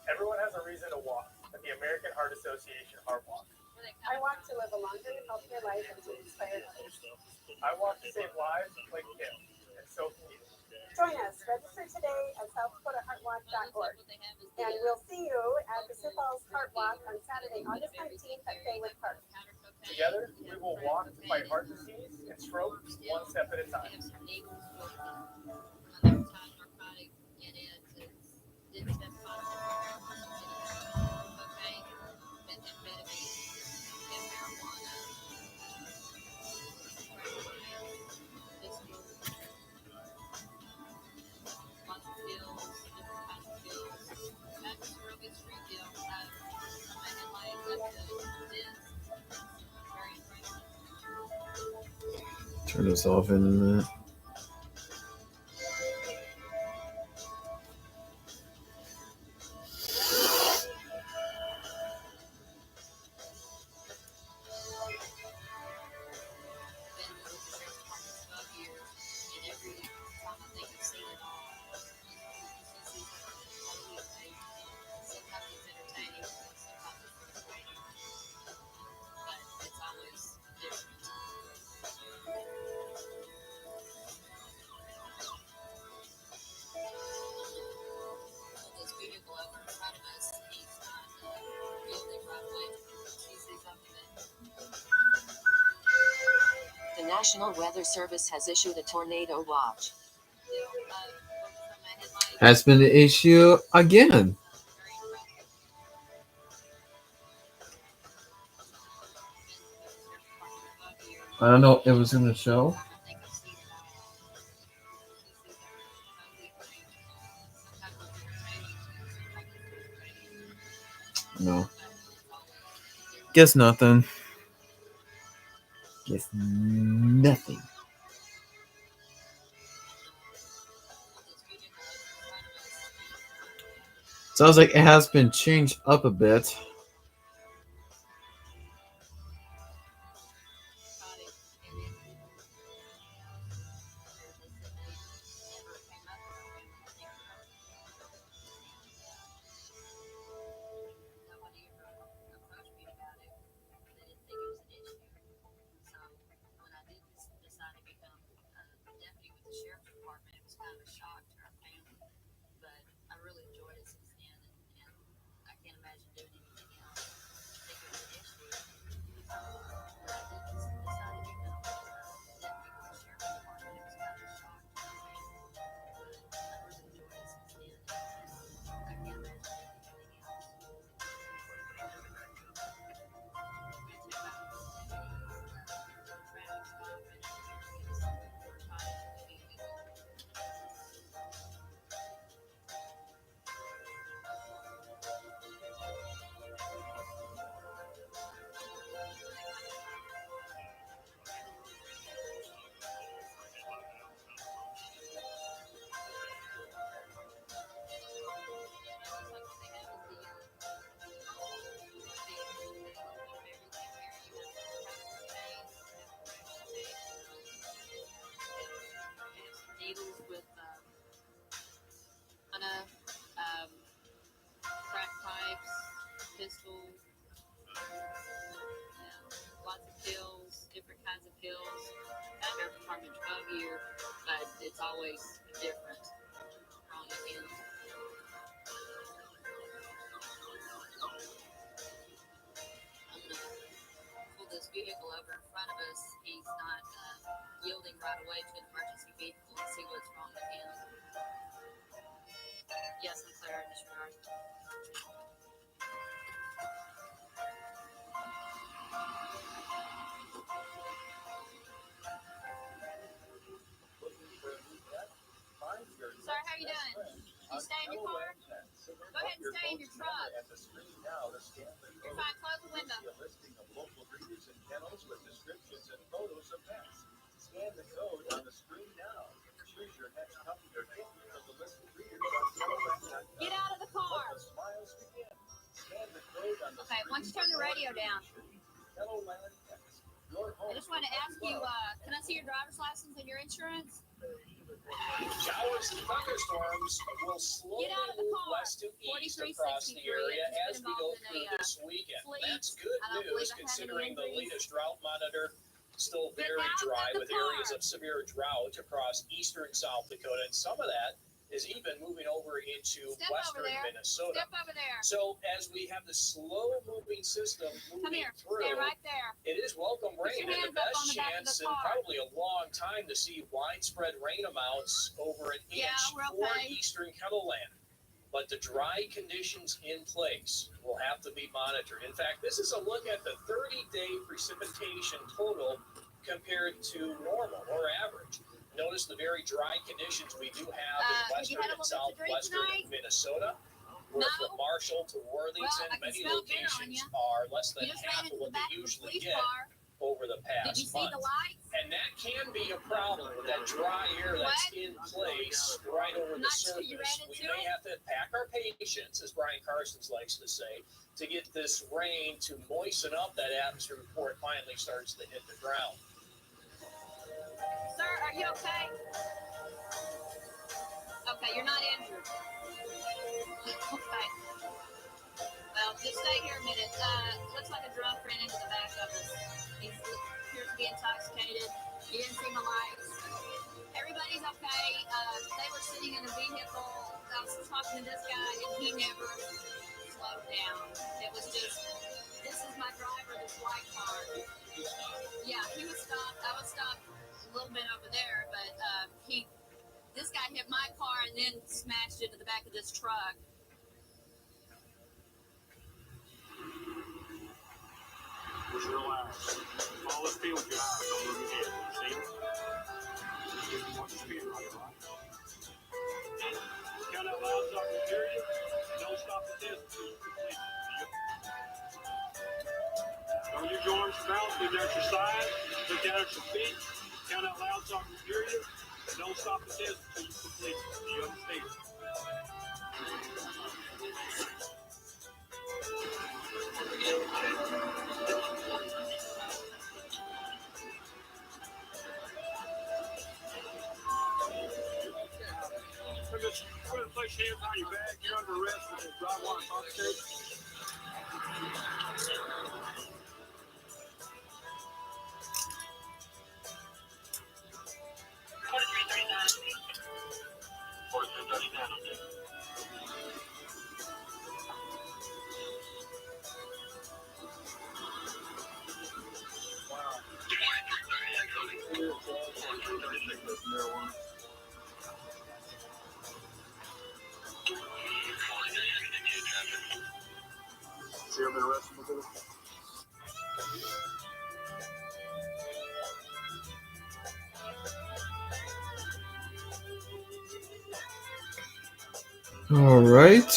Everyone has a reason to walk, but the American Heart Association Heart Walk. I walk to live a longer, healthier life and to inspire others. I walk to save lives like Kim, and so can you. Join us. Register today at SouthDakotaHeartWalk.org. And we'll see you at the Sioux Falls Heart Walk on Saturday, August 19th at Faywood Park. Together, we will walk to fight heart disease and stroke one step at a time. Turn this off in a minute. The National Weather Service has issued a tornado watch. Has been an issue again. I don't know if it was in the show. No. Guess nothing. Guess nothing. Sounds like it has been changed up a bit. crystal. Lots of pills, different kinds of pills. Sheriff Department drug here, but it's always different. Wrong again. I'm gonna pull this vehicle over in front of us. He's not yielding right away to an emergency vehicle and see what's wrong with him. Yes, I'm clear. Disregard. Sir, how you doing? You stay in your car? Go ahead and stay in your truck. You're fine. Close the window. Get out of the car. Okay, why don't you turn the radio down? I just want to ask you, can I see your driver's license and your insurance? Showers and thunderstorms will slowly move west to east across the area as we go through this weekend. That's good news considering the latest drought monitor still very dry with areas of severe drought across eastern South Dakota, and some of that is even moving over into western Minnesota. Step over there. So as we have the slow-moving system moving through, Stay right there. it is welcome rain and the best chance in probably a long time to see widespread rain amounts over an inch for eastern Kettleland. But the dry conditions in place will have to be monitored. In fact, this is a look at the 30-day precipitation total compared to normal or average. Notice the very dry conditions we do have in western and southwestern Minnesota. Where from Marshall to Worthington, many locations are less than half of what they usually get over the past month. And that can be a problem with that dry air that's in place right over the surface. We may have to pack our patience, as Brian Carsons likes to say, to get this rain to moisten up that atmosphere before it finally starts to hit the ground. Sir, are you okay? Okay, you're not injured. Okay. Well, just stay here a minute. Looks like a drunk ran into the back of us. He appears to be intoxicated. He didn't see my lights. Everybody's okay. They were sitting in a vehicle. I was talking to this guy, and he never slowed down. It was just, this is my driver, this white car. Yeah, he was stopped. I was stopped a little bit over there, but this guy hit my car and then smashed into the back of this truck. Just relax. All this feels good. Don't move your head. See? Watch your speed right, right? Count out loud so I can hear you. Don't stop the test until you complete it. Don't use your arms to bounce. Look down at your side. Look down at your feet. Count out loud so I can hear you. Don't stop the test until you complete it. Do you understand? Just go ahead and place your hands on your back. You're under arrest for the drive while intoxicated. See, I've been arrested with it. All right.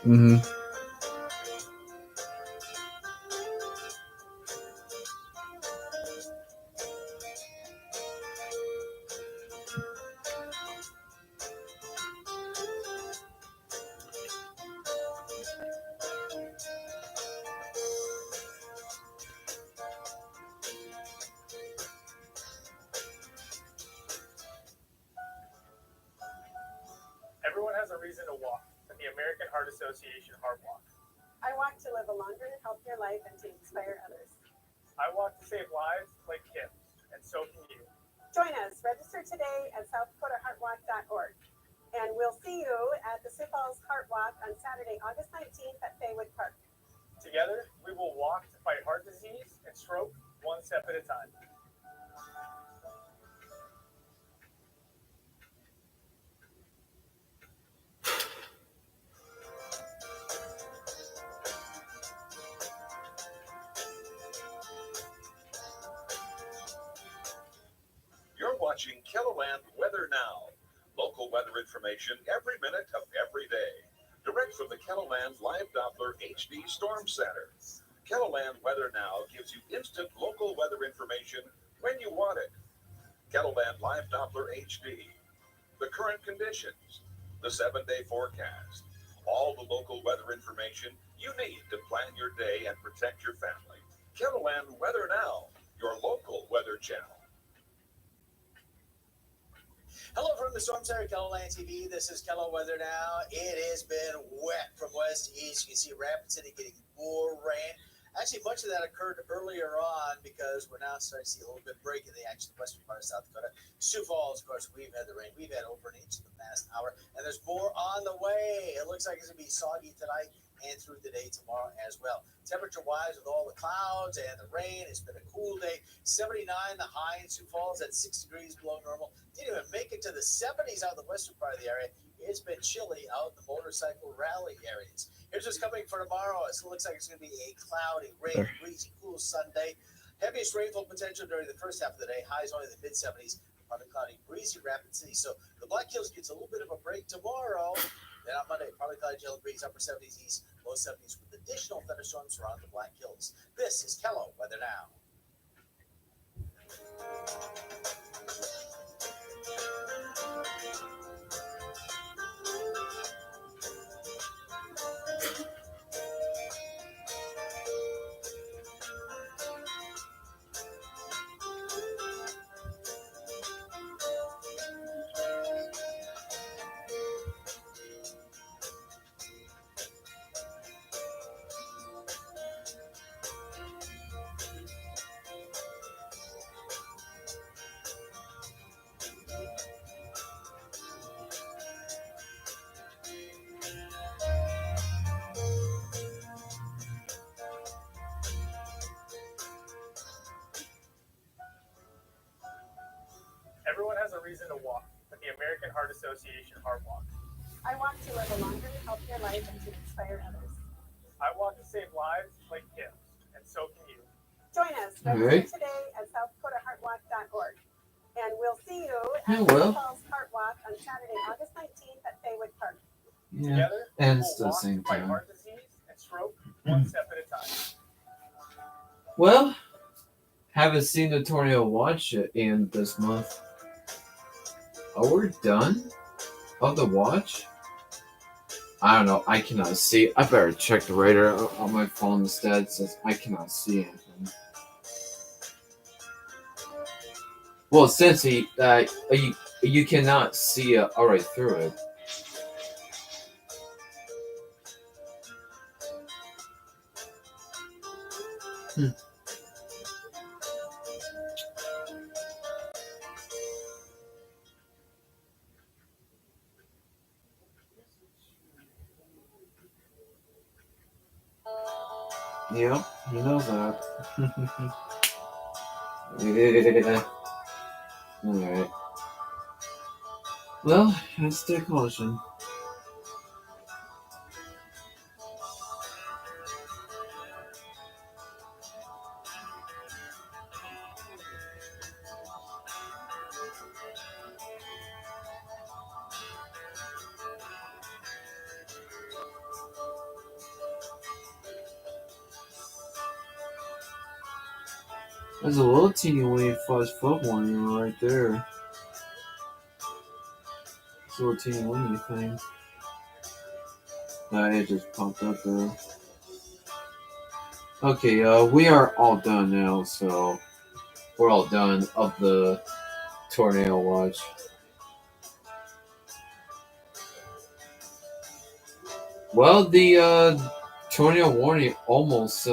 Mm-hmm. Everyone has a reason to walk, but the American Heart Association Heart Walk. I walk to live a longer, healthier life and to inspire others. I walk to save lives like Kim's, and so can you. Join us. Register today at southdakotaheartwalk.org. And we'll see you at the Sioux Falls Heart Walk on Saturday, August 19th at Faywood Park. Together, we will walk to fight heart disease and stroke one step at a time. You're watching Kiloland Weather Now. Local weather information every minute of every day. Direct from the Kiloland Live Doppler HD Storm Center. Kiloland Weather Now gives you instant local weather information when you want it. Kiloland Live Doppler HD. The current conditions. The 7-day forecast. All the local weather information you need to plan your day and protect your family. Kiloland Weather Now, your local weather channel. Hello from the Storm Center, Keloland TV. This is Kelo Weather Now. It has been wet from west to east. You can see Rapid City getting more rain. Actually, much of that occurred earlier on because we're now starting to see a little bit break in the action, the western part of South Dakota. Sioux Falls, of course, we've had the rain. We've had over an inch in the past hour, and there's more on the way. It looks like it's going to be soggy tonight and through the day tomorrow as well. Temperature-wise, with all the clouds and the rain, it's been a cool day. 79 the high in Sioux Falls at 6 degrees below normal. Didn't even make it to the 70s out in the western part of the area. It's been chilly out in the motorcycle rally areas. Here's what's coming for tomorrow. It looks like it's going to be a cloudy, rainy, breezy, cool Sunday. Heaviest rainfall potential during the first half of the day. Highs only in the mid-70s. Partly cloudy, breezy, Rapid City. So the Black Hills gets a little bit of a break tomorrow. Then on Monday, partly cloudy, gentle breeze, upper 70s, east, low 70s with additional thunderstorms around the Black Hills. This is Kelo Weather Now. Everyone has a reason to walk, but the American Heart Association Heart Walk. I walk to live a longer, healthier life and to inspire others. I walk to save lives like Kim's, and so can you. Join us. All Register right. today at southdakotaheartwalk.org. And we'll see you Yeah, at the well. Sioux Falls Heart Walk on Saturday, August 19th at Faywood Park. Yeah. Together, And we'll it's the walk same to fight time. heart disease and stroke one step at a time. Well, haven't seen the tornado watch in this month. Oh, we're done? Of the watch? I don't know. I cannot see. I better check the radar on my phone instead. It says I cannot see anything. Well, since you cannot see all right through it. Yep, he knows that. Alright. Well, let's take caution. There's a little teeny weeny flash flood warning right there. It's a little teeny weeny thing. It just popped up there. Okay, we are all done now, so we're all done of the tornado watch. Well, the tornado warning almost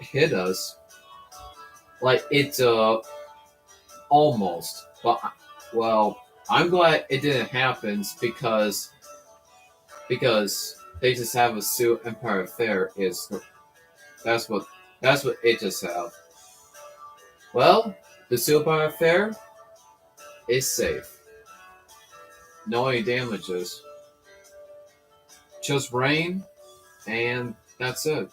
hit us. Like it almost, but well, I'm glad it didn't happen because they just have a Sioux Empire Fair. That's what it just have. Well, the Sioux Empire Fair is safe. No any damages. Just rain, and that's it.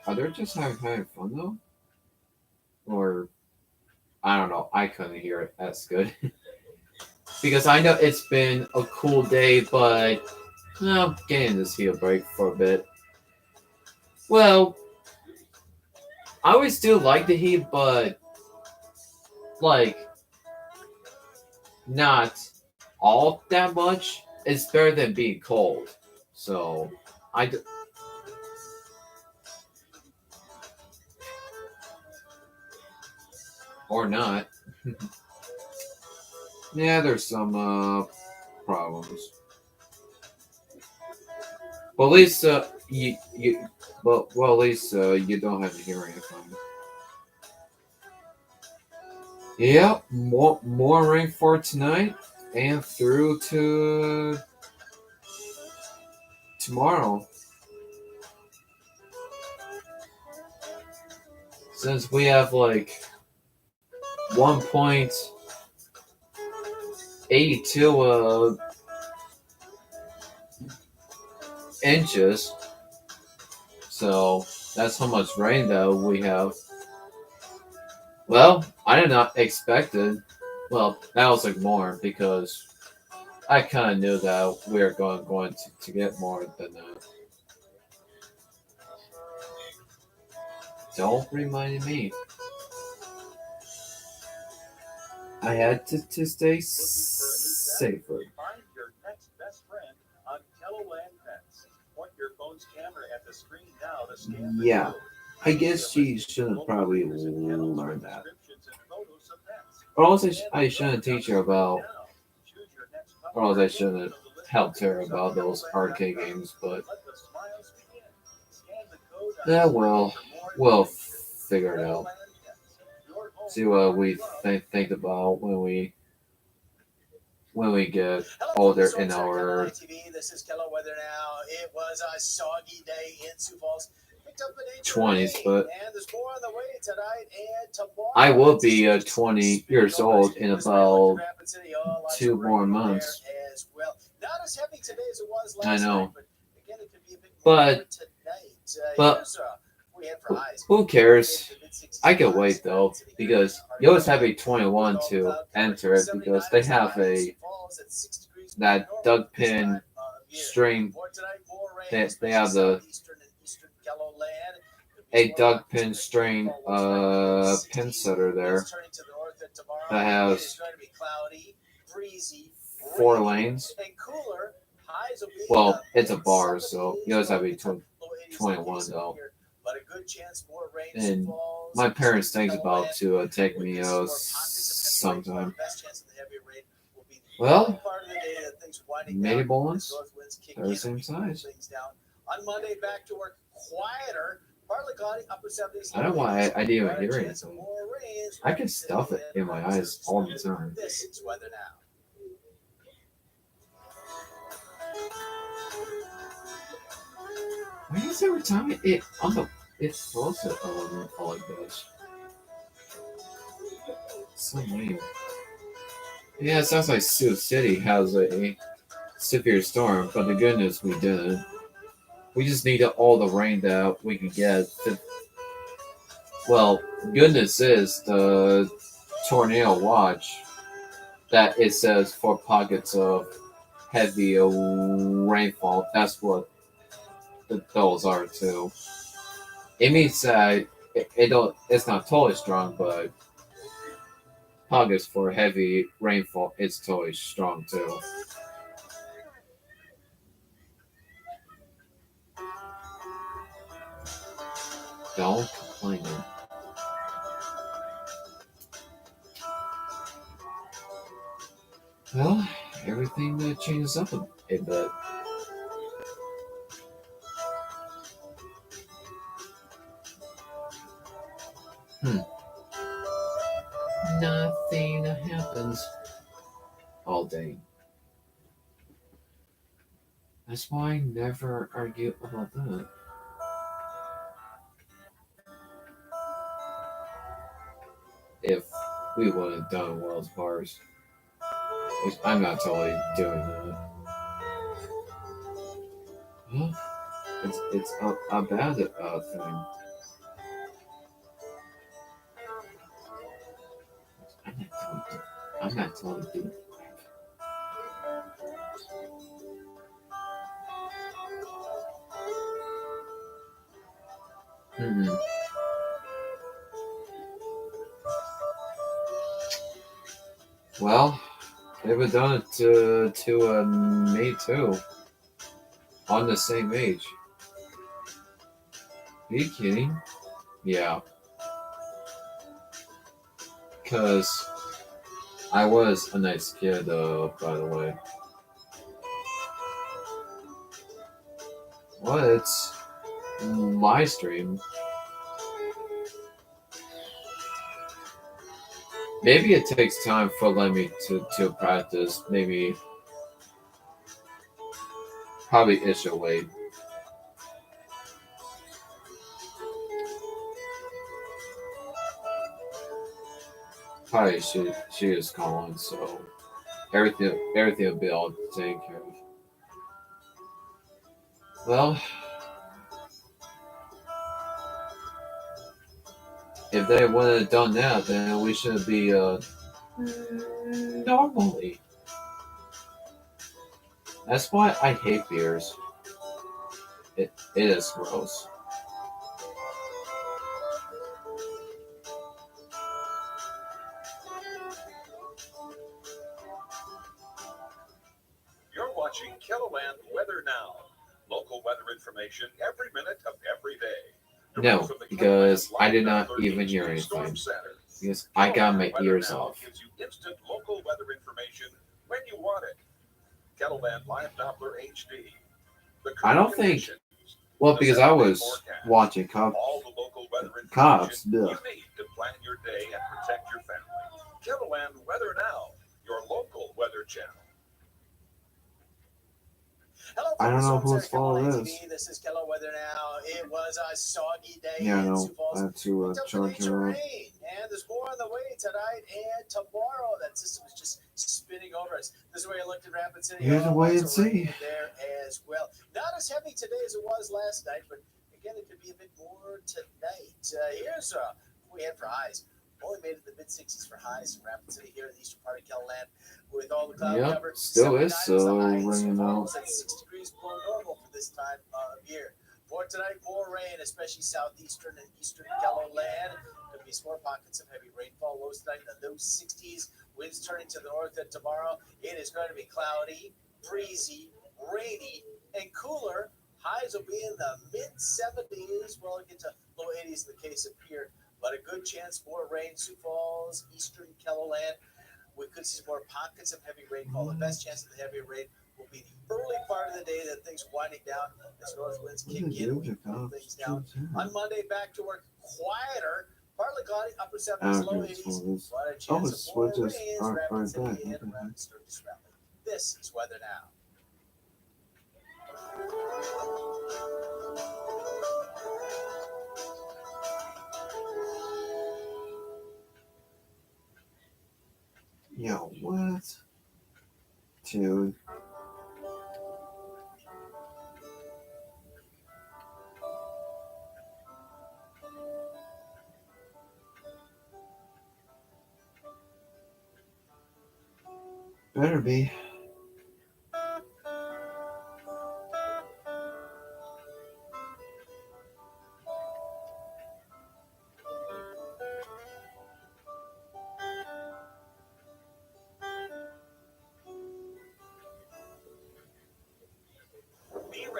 Are they just having fun though? Or I don't know. I couldn't hear it as good because I know it's been a cool day, but getting this heel break for a bit. Well, I always do like the heat, but like not all that much. It's better than being cold. So I. Or not. Yeah, there's some problems. But at least at least you don't have to hear anything. Yeah, more rain for tonight and through to tomorrow. Since we have like 1.82 inches, so that's how much rain that we have. Well, I did not expect it. Well, that was like more because I kind of knew that we were going to get more than that. Don't remind me. I had to stay safer. Find your next best friend on Kelloland Pets. Point your phone's camera at the screen now to scan the Yeah, code. I guess she shouldn't probably learn that. Or else I shouldn't teach her about. Or else I shouldn't help her about those arcade games. But yeah, we'll figure it out. See what we think about when we get older in our This is Kello Weather now. It was a soggy day in Sioux Falls. 20s, but and there's more on the way tonight and tomorrow. I will be 20 years old in about 2 more months. Not as heavy today as it was I last know, night, but again, it could be a bit more but here's for highs. who cares? I can wait though because you always have a 21 to enter it because they have that duck pin string. They have a duck pin string pin setter there that has 4 lanes. Well, it's a bar, so you always have a 21 though. And my parents think about to take me sometime. Well, maybe bonus. They're the same size. On Monday, back to work quieter. Partly cloudy, upper 70s. I don't know why I didn't even hear anything. I can stuff it in my eyes all the time. This is weather now. Why is every time it throws it all like this? So weird. Yeah, it sounds like Sioux City has a severe storm, but the good news we didn't. We just needed all the rain that we could get. Well, goodness is the tornado watch that it says 4 pockets of heavy rainfall. That's what those are too. It means that it's not totally strong, but pockets for heavy rainfall it's totally strong too. Don't complain. Well, everything that changes up a bit. Nothing happens all day. That's why I never argue about that. If we would have done Wells bars, which I'm not totally doing that. Well, it's a bad thing. I'm not totally doing it. Mm-hmm. Well, they would have done it to me too, on the same age. Are you kidding? Yeah, because I was a nice kid, by the way. Well, it's my stream. Maybe it takes time for Lemmy to practice. Maybe, probably it should wait. Probably she is calling, so everything will be all taken care of. Well, if they would have done that, then we should be normally. That's why I hate beers. It is gross. You're watching Kiloland Weather Now. Local weather information every minute of every day. No, because I did not even hear anything. Because I got my ears off. Gives you instant local weather information when you want it. Kettleland Live Doppler HD. I don't think. Well, because I was watching cops. You need to plan your day and protect your family. Kettleland Weather Now, your local weather channel. Hello, I don't know folks, whose fault it is. This is Kello Weather Now. It was a soggy day Yeah, I in know. Sioux Falls. I have to charge her up. Rain, and there's more on the way tonight and tomorrow. That system is just spinning over us. This is where you looked at Rapid City. You have to wait and see. There as well. Not as heavy today as it was last night, but again, it could be a bit more tonight. Here's what we had for highs. Only made it the mid-60s for highs in Rapid City here in the eastern part of Kettleland with all the cloud cover. Still is so raining out. At 6 degrees below normal for this time of year. For tonight, more rain, especially southeastern and eastern Kettleland. There'll be some more pockets of heavy rainfall. Lows tonight in the low 60s. Winds turning to the north, and tomorrow it is going to be cloudy, breezy, rainy, and cooler. Highs will be in the mid-70s. Well, it'll get to low 80s in the case of here. But a good chance for rain, Sioux Falls, eastern Kettleland. We could see some more pockets of heavy rainfall. The best chance of the heavy rain will be the early part of the day that things winding down as north winds kick in. We cool things down. On Monday, back to work quieter. Partly cloudy, upper 70s, low 80s. But a chance of more rains, Rapid City and around Sturgis Valley. This is Weather Now. Yo, what? Dude. Better be.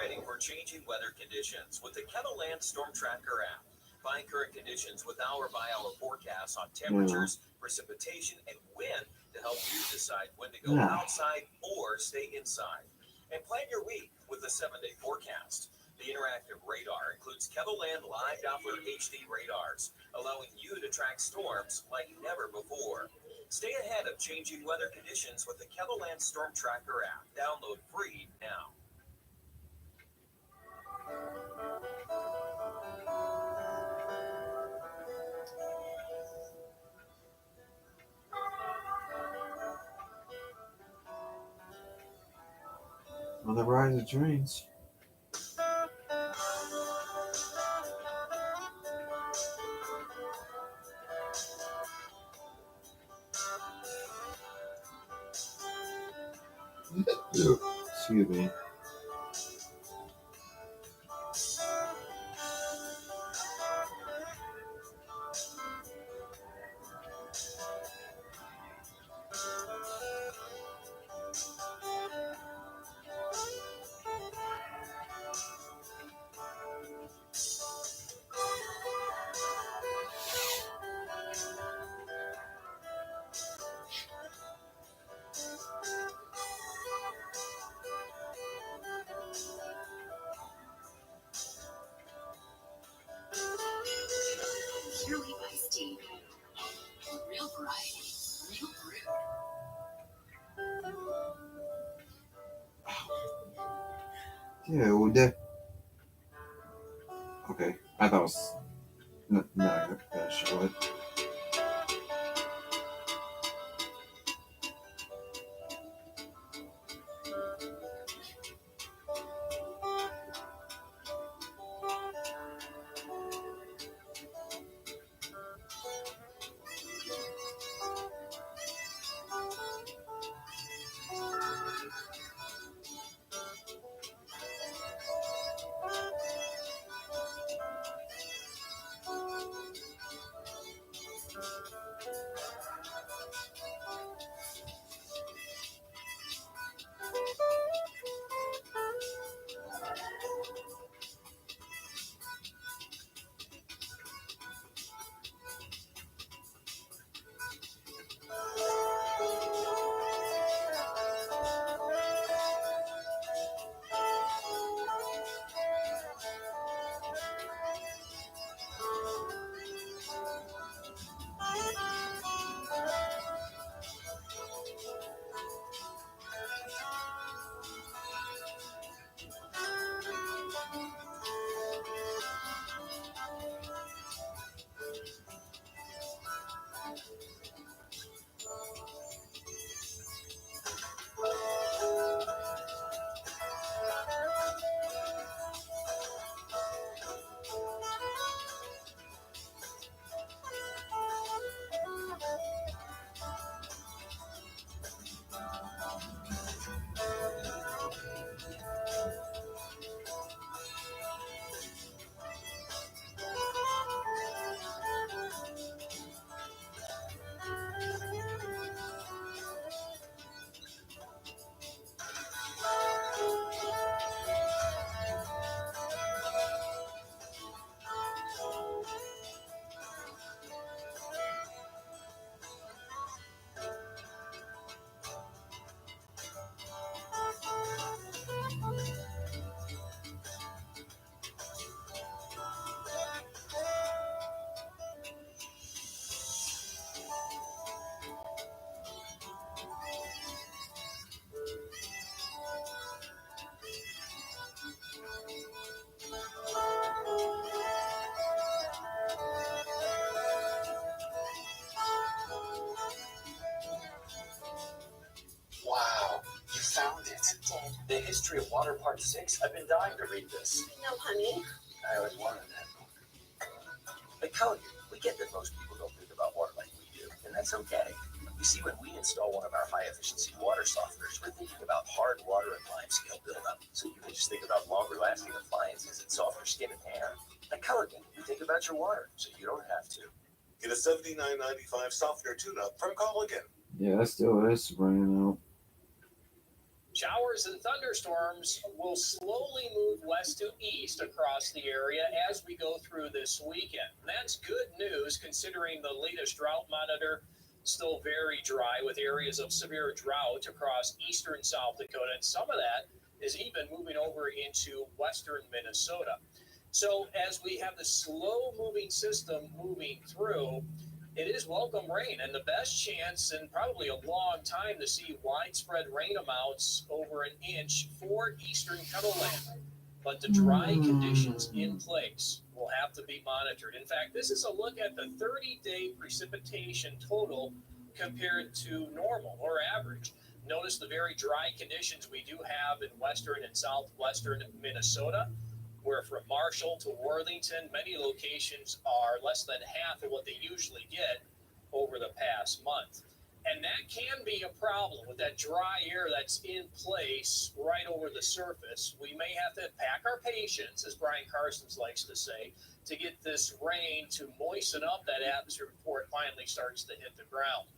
ready for changing weather conditions with the Kettleland Storm Tracker app. Find current conditions with hour-by-hour forecasts on temperatures, precipitation, and wind to help you decide when to go outside or stay inside. And plan your week with the 7-day forecast. The interactive radar includes Kettleland Live Doppler HD radars, allowing you to track storms like never before. Stay ahead of changing weather conditions with the Kettleland Storm Tracker app. Download free now. On the rise of trains. Excuse me. Pure Leaf iced tea. Real variety. Real brew. Dude. Okay, I thought it was not gonna show it. Wow, you found it. The History of Water Part 6. I've been dying to read this. No, honey. I always wanted that book. But Culligan, we get that most people don't think about water like we do, and that's okay. You see, when we install one of our high-efficiency water softeners, we're thinking about hard water and limescale buildup. So you can just think about longer-lasting appliances and softer skin and hair. At Culligan, we think about your water, so you don't have to. Get a $79.95 softener tune-up from Culligan. Yeah, that still is spraying out. Showers and thunderstorms will slowly move west to east across the area as we go through this weekend. And that's good news considering the latest drought monitor still very dry with areas of severe drought across eastern South Dakota. And some of that is even moving over into western Minnesota. So as we have the slow moving system moving through, it is welcome rain and the best chance in probably a long time to see widespread rain amounts over an inch for eastern Kettleland. But the dry conditions in place will have to be monitored. In fact, this is a look at the 30-day precipitation total compared to normal or average. Notice the very dry conditions we do have in western and southwestern Minnesota, where from Marshall to Worthington, many locations are less than half of what they usually get over the past month. And that can be a problem with that dry air that's in place right over the surface. We may have to pack our patience, as Brian Carsons likes to say, to get this rain to moisten up that atmosphere before it finally starts to hit the ground.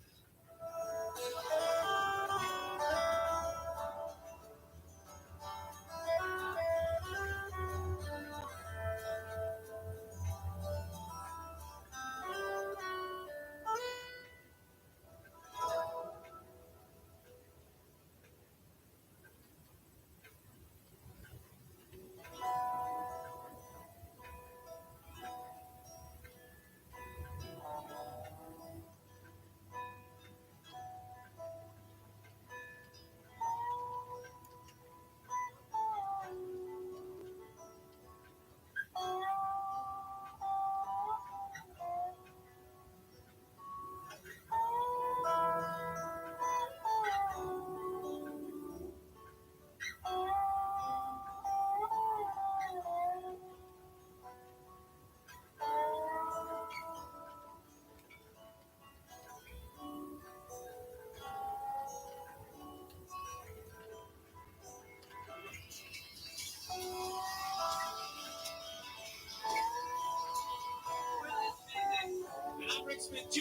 Smith Jr.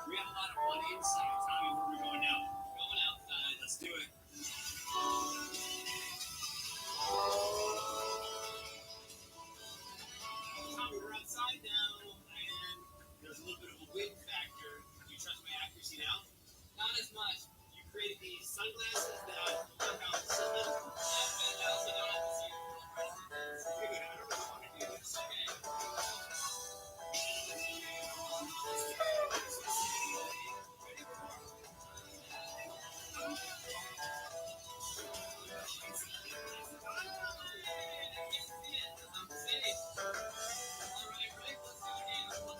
We have a lot of fun inside. Tommy, where are we going now? Going outside. Let's do it. Tommy, we're outside now, and there's a little bit of a wind factor. Do you trust my accuracy now? Not as much. You created these sunglasses that work out the sun, and I also don't have to see it. Dude, I don't know how to do this. Okay.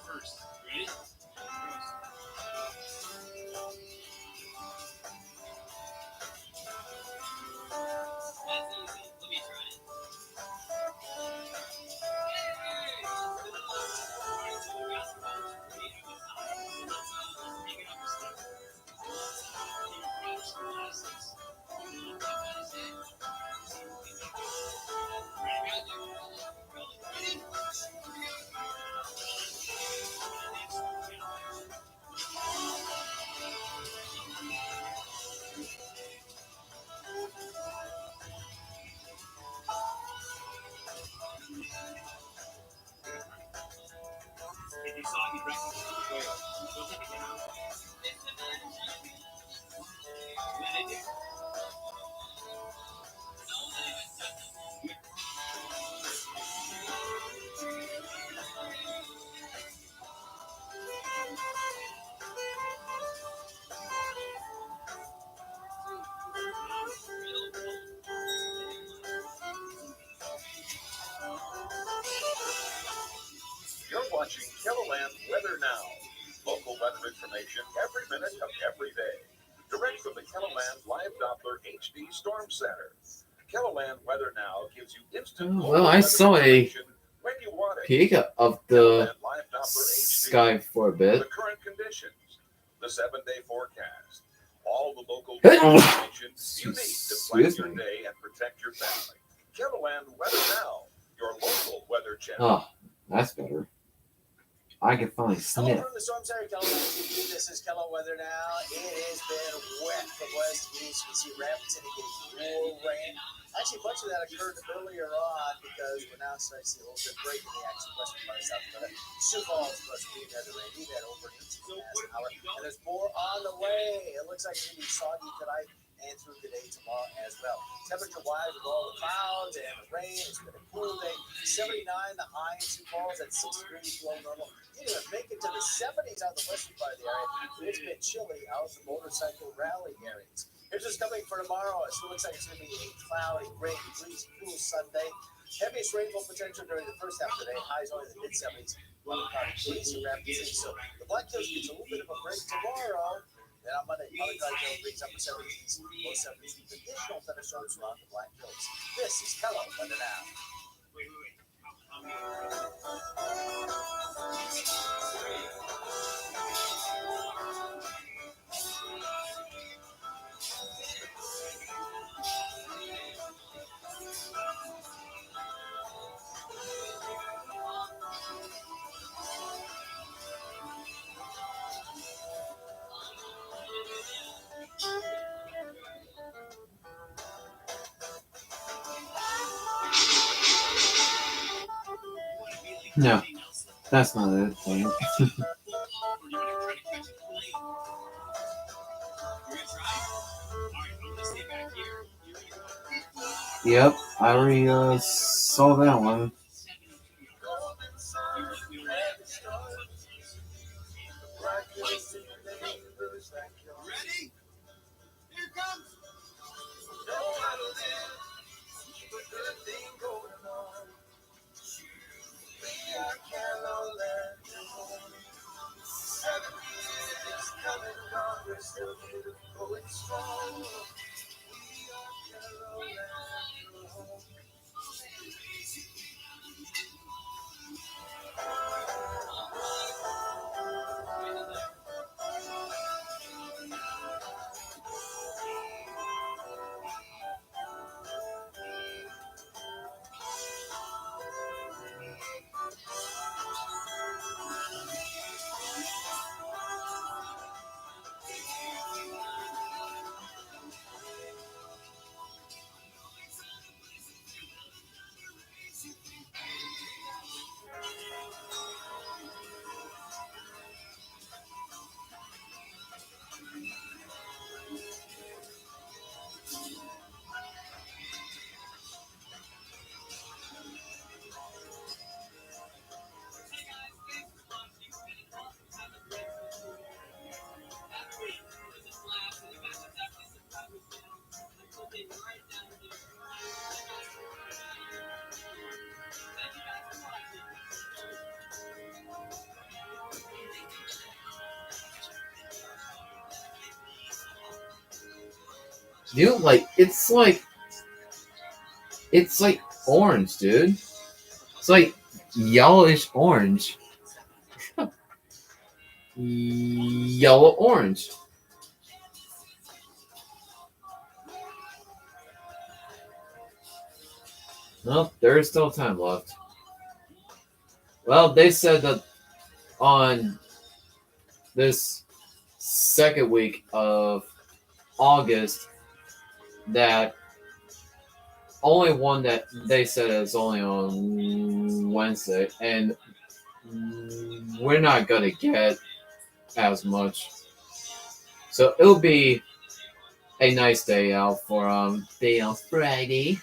First, ready? weather information every minute of every day. Direct from the KettleLand Live Doppler HD Storm Center. KettleLand Weather Now gives you instant Well, I saw a when you want it. peek of the sky for a bit. The current conditions, the 7-day forecast, all the local information you need to plan your day and protect your family. KettleLand Weather Now, your local weather channel. Oh, that's better. I can finally Hello sniff. from the Storm Center, KettleLand TV. This is Kello Weather Now. It has been wet from west to east. You can see Rapid City getting more rain. Actually, a bunch of that occurred earlier on because we're now starting to see a little bit of break in the actual western part of South Dakota. Sioux Falls, plus we've had the rain. We've had over 18 miles an hour. And there's more on the way. It looks like it's going to be soggy tonight and through the day tomorrow as well. Temperature-wise, with all the clouds and the rain, it's been a cool day. 79 the high in Sioux Falls at 6 degrees below normal. You didn't even make it to the 70s out the western part of the area. It's been chilly out in the motorcycle rally areas. Here's what's coming for tomorrow. It still looks like it's going to be a cloudy, rainy, breezy, cool Sunday. Heaviest rainfall potential during the first half of the day. Highs only in the mid-70s. Cloudy, breezy, Rapid City. So the Black Hills gets a little bit of a break tomorrow. Then on Monday, Cloudy brings upper 70s, low 70s. Additional thunderstorms around the Black Hills. This is Kello Weather Now. No, that's not it. Thing. Yep, I already saw that one. Ready? Here comes. Know how to live. Keep a good thing going on. We are KettleLand. 7 years coming on. We're still here, going strong. We are KettleLand. Your home. Dude, it's like orange, dude. It's like yellowish orange. Yellow orange. Well, there's still time left. Well, they said that on this second week of August that only one that they said is only on Wednesday, and we're not gonna get as much. So it'll be a nice day out for day on Friday.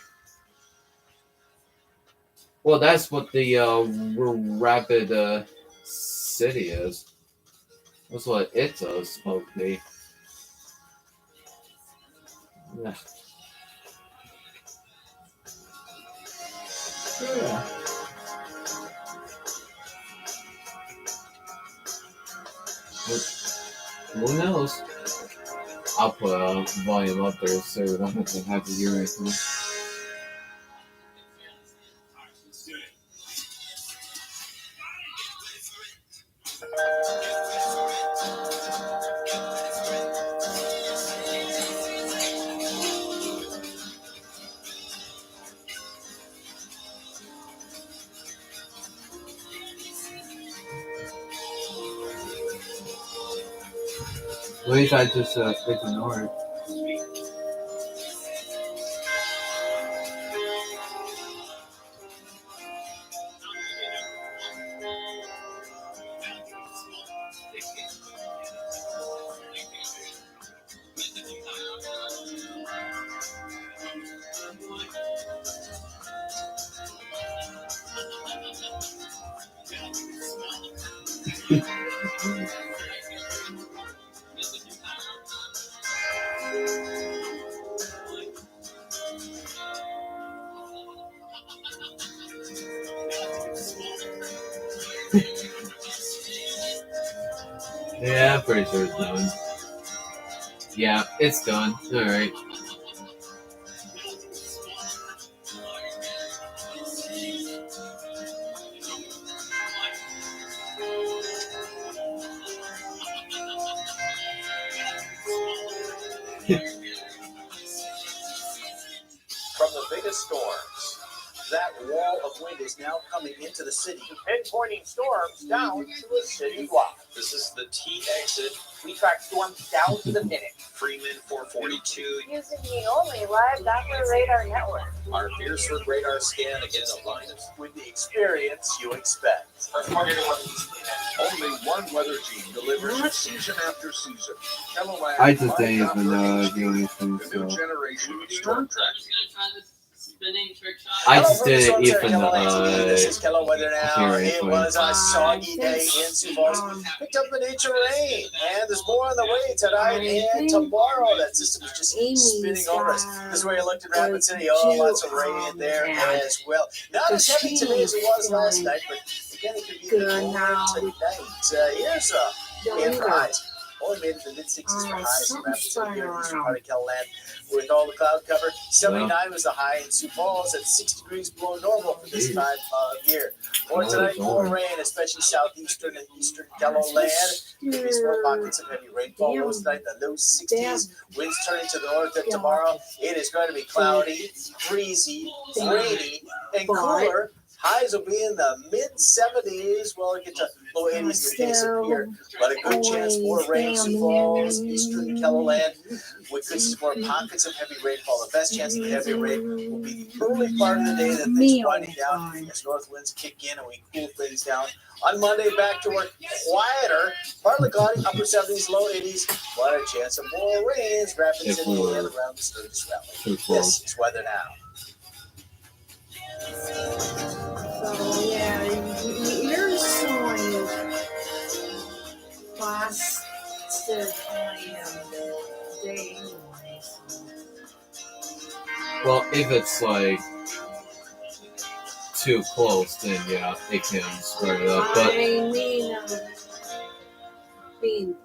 Well, that's what the Rapid City is. That's what it's supposed to be. Yeah. Yeah. Who knows? I'll put volume up there so we don't have to hear anything. At least I just ignore it. Yeah, I'm pretty sure it's done. Yeah, it's done. Alright. From the biggest storms, that wall of wind is now coming into the city, pinpointing storms down to a city block. This is the T exit. We track storms down to the minute. Freeman 442. Using the only live Doppler radar network. Our Beersford radar scan again aligns with the experience you expect. Only one weather team delivers season after season. I just didn't even do anything, The so. new generation of storm tracking. I just didn't Hello, even this is Kello Weather now. hear It anything. was a soggy day in Sioux Falls. Picked up an inch of rain, and there's more on the way tonight and tomorrow. That system is just spinning over us. This is where you looked at Rapid City. Oh, lots of rain there as well. Not as heavy today as it was last night, but again, it could be more tonight. Here's the highs. Only made it to the mid-60s for highs in Rapid City here in the eastern part of Kelowland. With all the cloud cover, 79 was the high in Sioux Falls at 6 degrees below normal for this time of year. More tonight, more rain, especially southeastern and eastern Kelowland. Maybe some more pockets of heavy rainfall. Lows tonight in the low 60s. Winds turning to the north, and tomorrow it is going to be cloudy, breezy, rainy, and cooler. Highs will be in the mid-70s. Well, it gets to low 80s in the case of here. But a good chance for rain, Sioux Falls, eastern Kelowland. We could see more pockets of heavy rainfall. The best chance of heavy rain will be the early part of the day that things winding down as north winds kick in and we cool things down. On Monday, back to work, quieter, partly cloudy, upper 70s, low 80s. But a chance of more rains, Rapid City and around the Sturgis Valley. This is Weather Now. So yeah, you're showing plastic day. Well, if it's like too close, then yeah, it can spread it up. But I mean, being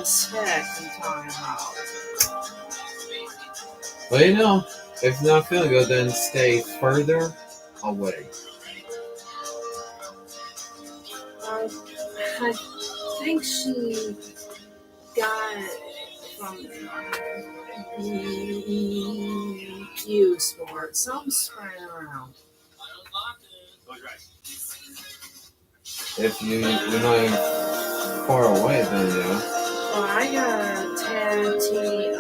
second time out. But you know, if you're not feeling good, then stay further away. I think she got it from EQ Sport. Some spread around. If you're not even far away, then yeah. Well, I got a tatty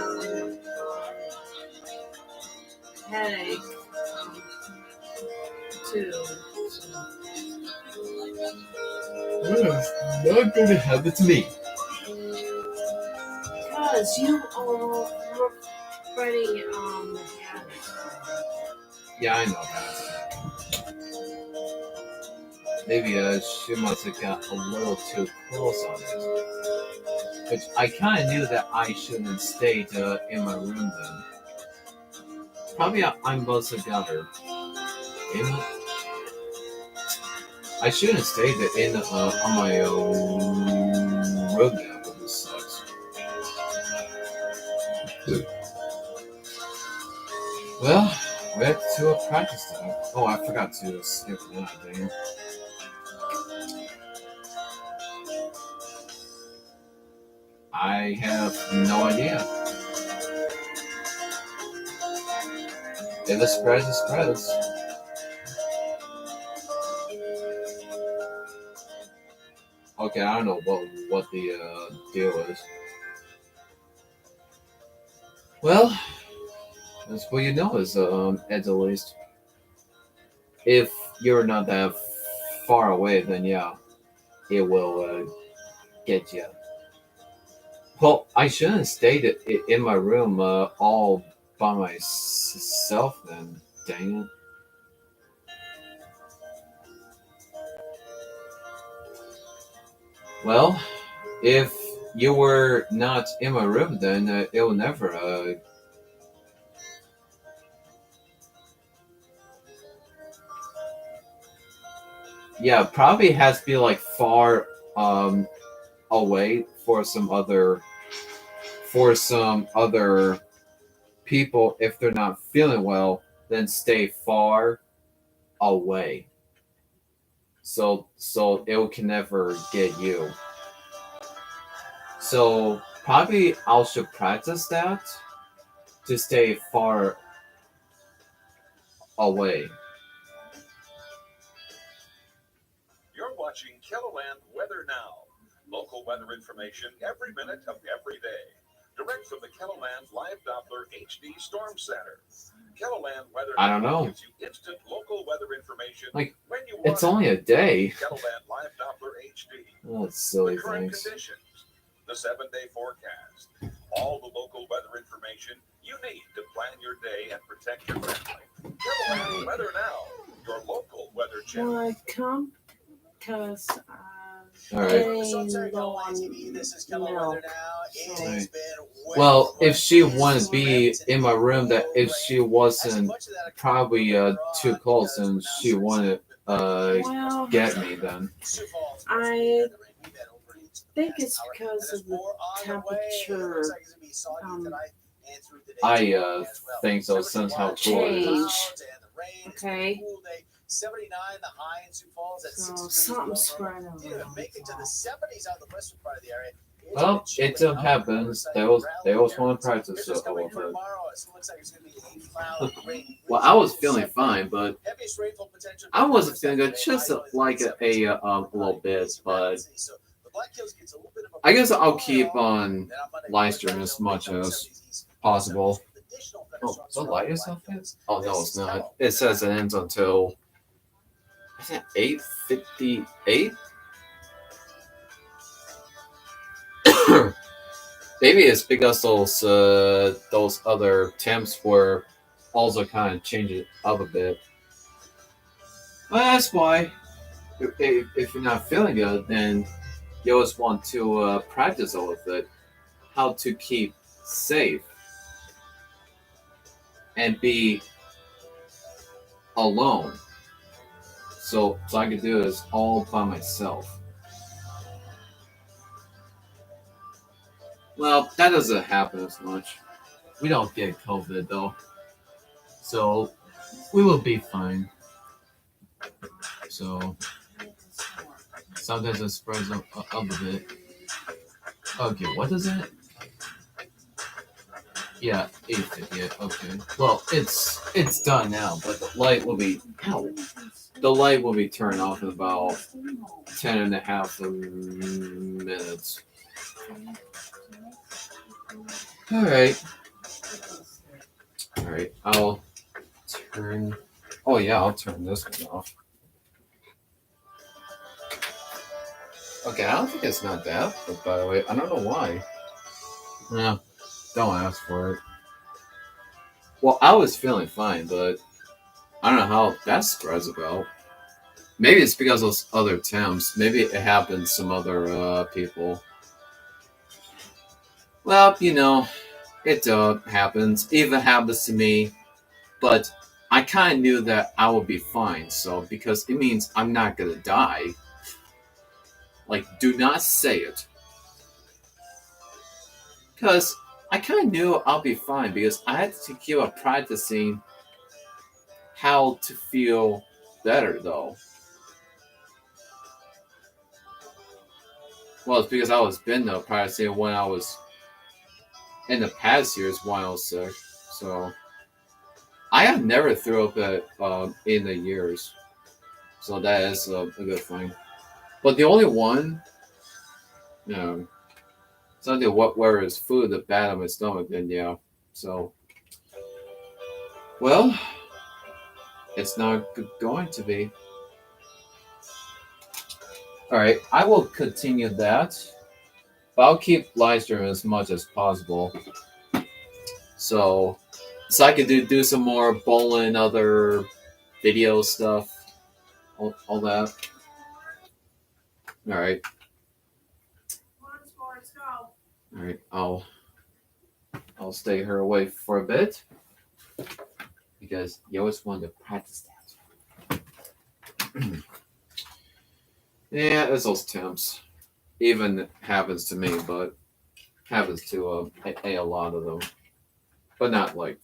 headache too. Not gonna happen to me. Because you already had it. Yeah, I know that. Maybe she must have got a little too close on it. Which I kind of knew that I shouldn't have stayed in my room then. Probably I must have got her. I shouldn't have stayed in on my room now, but this sucks. Well, we have to practice time. Oh, I forgot to skip that, dang it. I have no idea. If the spread is spreads. Okay, I don't know what the deal is. Well, that's what you know is at the least. If you're not that far away, then yeah, it will get you. Well, I shouldn't have stayed in my room all by myself then. Dang it. Well, if you were not in my room, then it will never. Yeah, probably has to be like far away for some other people. If they're not feeling well, then stay far away. So it can never get you. So probably I should practice that to stay far away. You're watching Kiloland Weather Now. Local weather information every minute of every day. Direct from the Kiloland Live Doppler HD Storm Center. Kiloland Weather I don't Now know. gives you instant local weather information Like, when you it's want only a day. Kiloland Live Doppler HD. Oh, it's silly The current things. conditions, the 7-day forecast, all the local weather information you need to plan your day and protect your family. Kiloland Weather Now, your local weather channel. Will I come? Because All right. getting low on milk. Right. Well, if she wanted to be in my room, that if she wasn't probably too close, then she wouldn't Well, get me then. I think it's because of the temperature. I think so. Since how cool it is. Change. Okay. 79 the high in Sioux Falls at So 6 something's spreading degrees. around. Make it to the 70s out in the western part of the area. Well, it happens. They always want to practice a little bit. Well, I was feeling fine, but I wasn't feeling good. Just like a little bit, but I guess I'll keep on live streaming as much as possible. Oh, the light is off yet? Oh no, it's not. It says it ends until 8:58. Maybe it's because those other temps were also kind of changing up a bit. Well, that's why. If you're not feeling good, then you always want to practice a little bit how to keep safe and be alone. So I can do this all by myself. Well, that doesn't happen as much. We don't get COVID though, so we will be fine. So sometimes it spreads up a bit. Okay, what is it? Yeah, 8:58. Okay. Well, it's done now, but the light will be the light will be turned off in about 10.5 minutes. All right. I'll turn. Oh yeah, I'll turn this one off. Okay, I don't think it's not that, but by the way, I don't know why. Yeah, don't ask for it. Well, I was feeling fine, but I don't know how that spreads about. Maybe it's because of those other temps. Maybe it happened to some other people. Well, it happens. Even happens to me. But I kind of knew that I would be fine. So because it means I'm not gonna die. Like, do not say it. Because I kind of knew I'll be fine because I had to keep on practicing how to feel better though. Well, it's because I was been though practicing when I was in the past years when I was sick. So I have never threw up at in the years. So that is a good thing. But the only one, you know, something what where is food the bad on my stomach, then yeah. So well, it's not going to be. All right, I will continue that, but I'll keep live streaming as much as possible. So, so I could do some more bowling, other video stuff, all that. All right, all right. I'll stay her away for a bit because you always want to practice that. Yeah, it's those temps. Even happens to me, but happens to a lot of them, but not like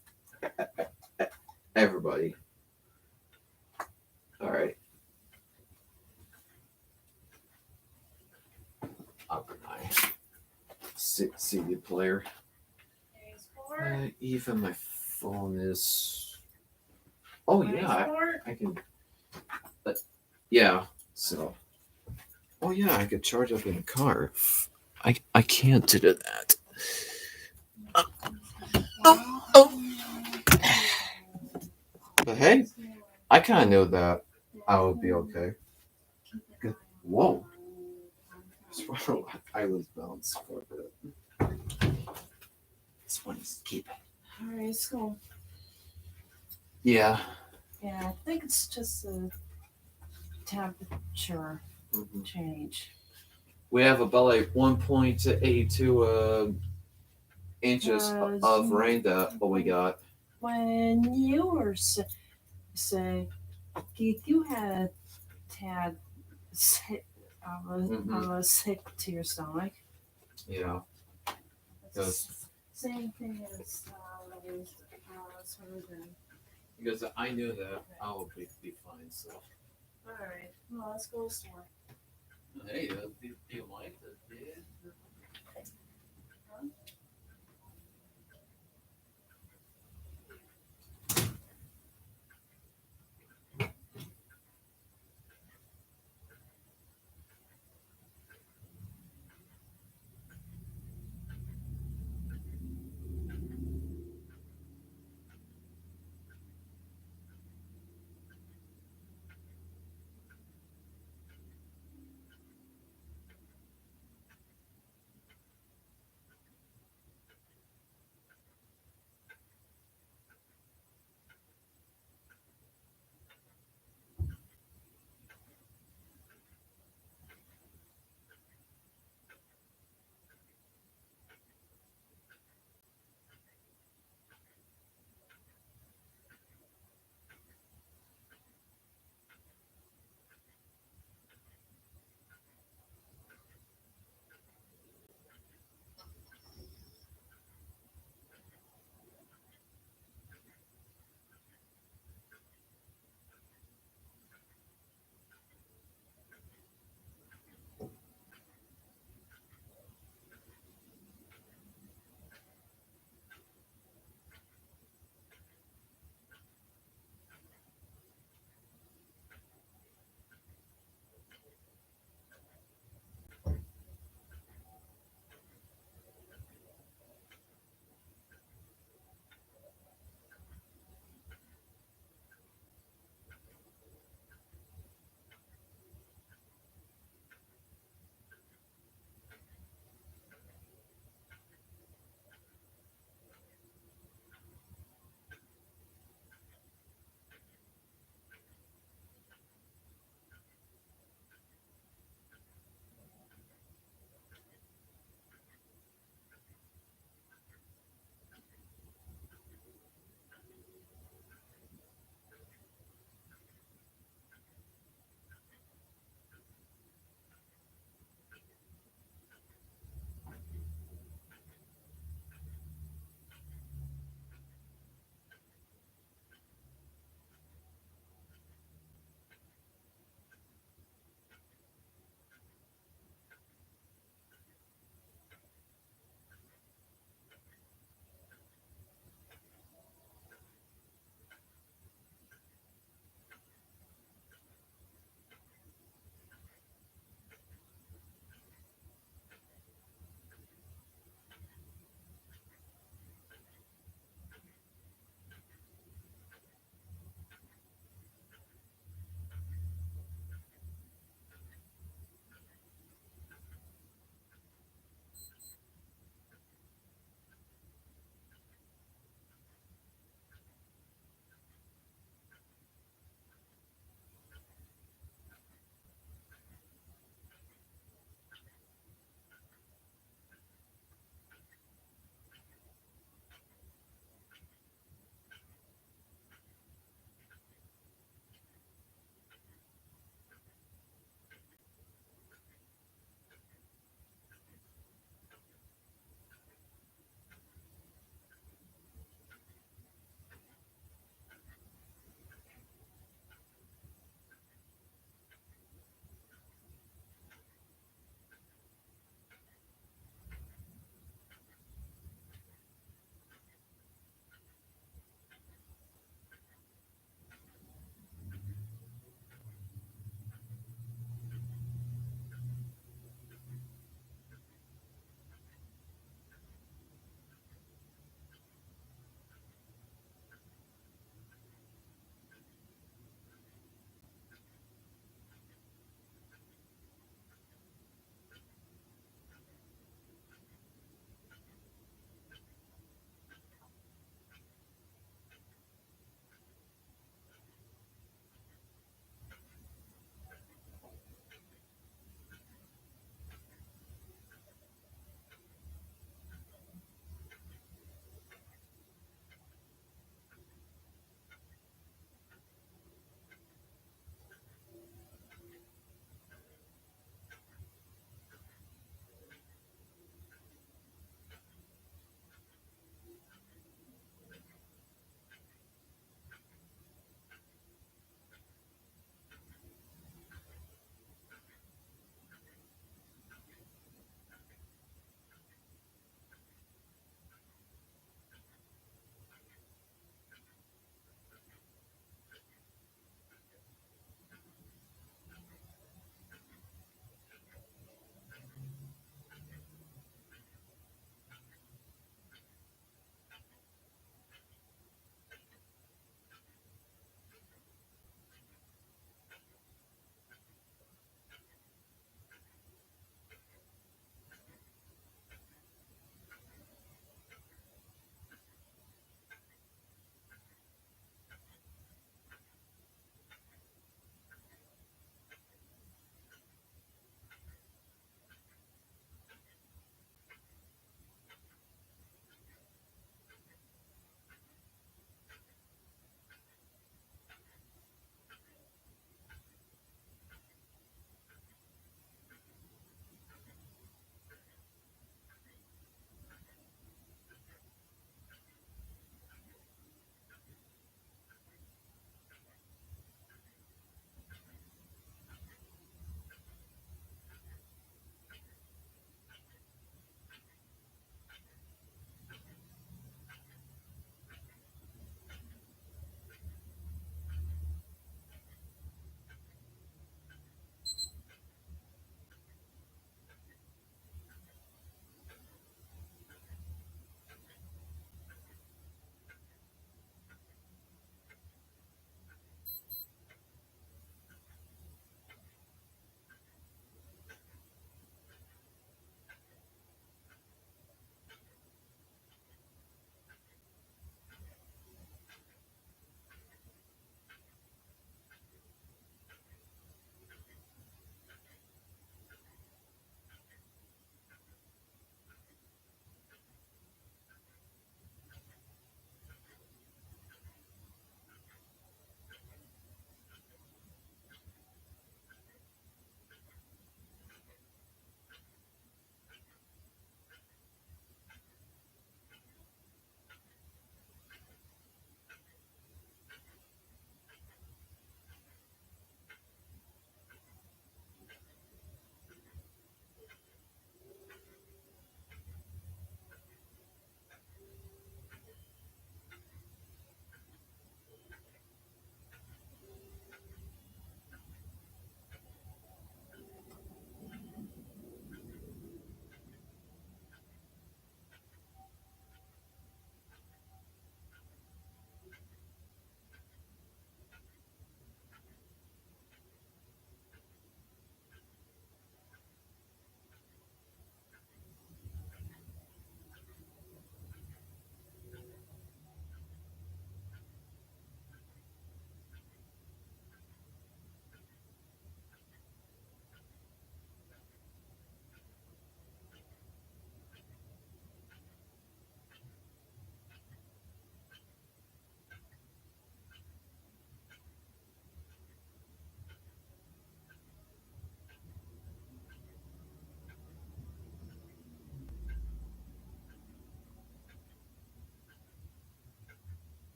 everybody. All right. Up my CD player. Even my phone is. Oh yeah, I can. But yeah, so. Oh yeah, I could charge up in the car. I can't do that. Oh. But hey, I kind of knew that I would be okay. Good. Whoa. I was bounced for a bit. This one is keep it. All right, let's go. Yeah. Yeah, I think it's just a temperature change. We have about like 1.82 inches of rain that what we got. When you were say, Keith, you had sick, sick to your stomach. Yeah. Same thing as surgeon. Because I knew that I would be fine. So. All right. Well, let's go store. Hey, do you like it?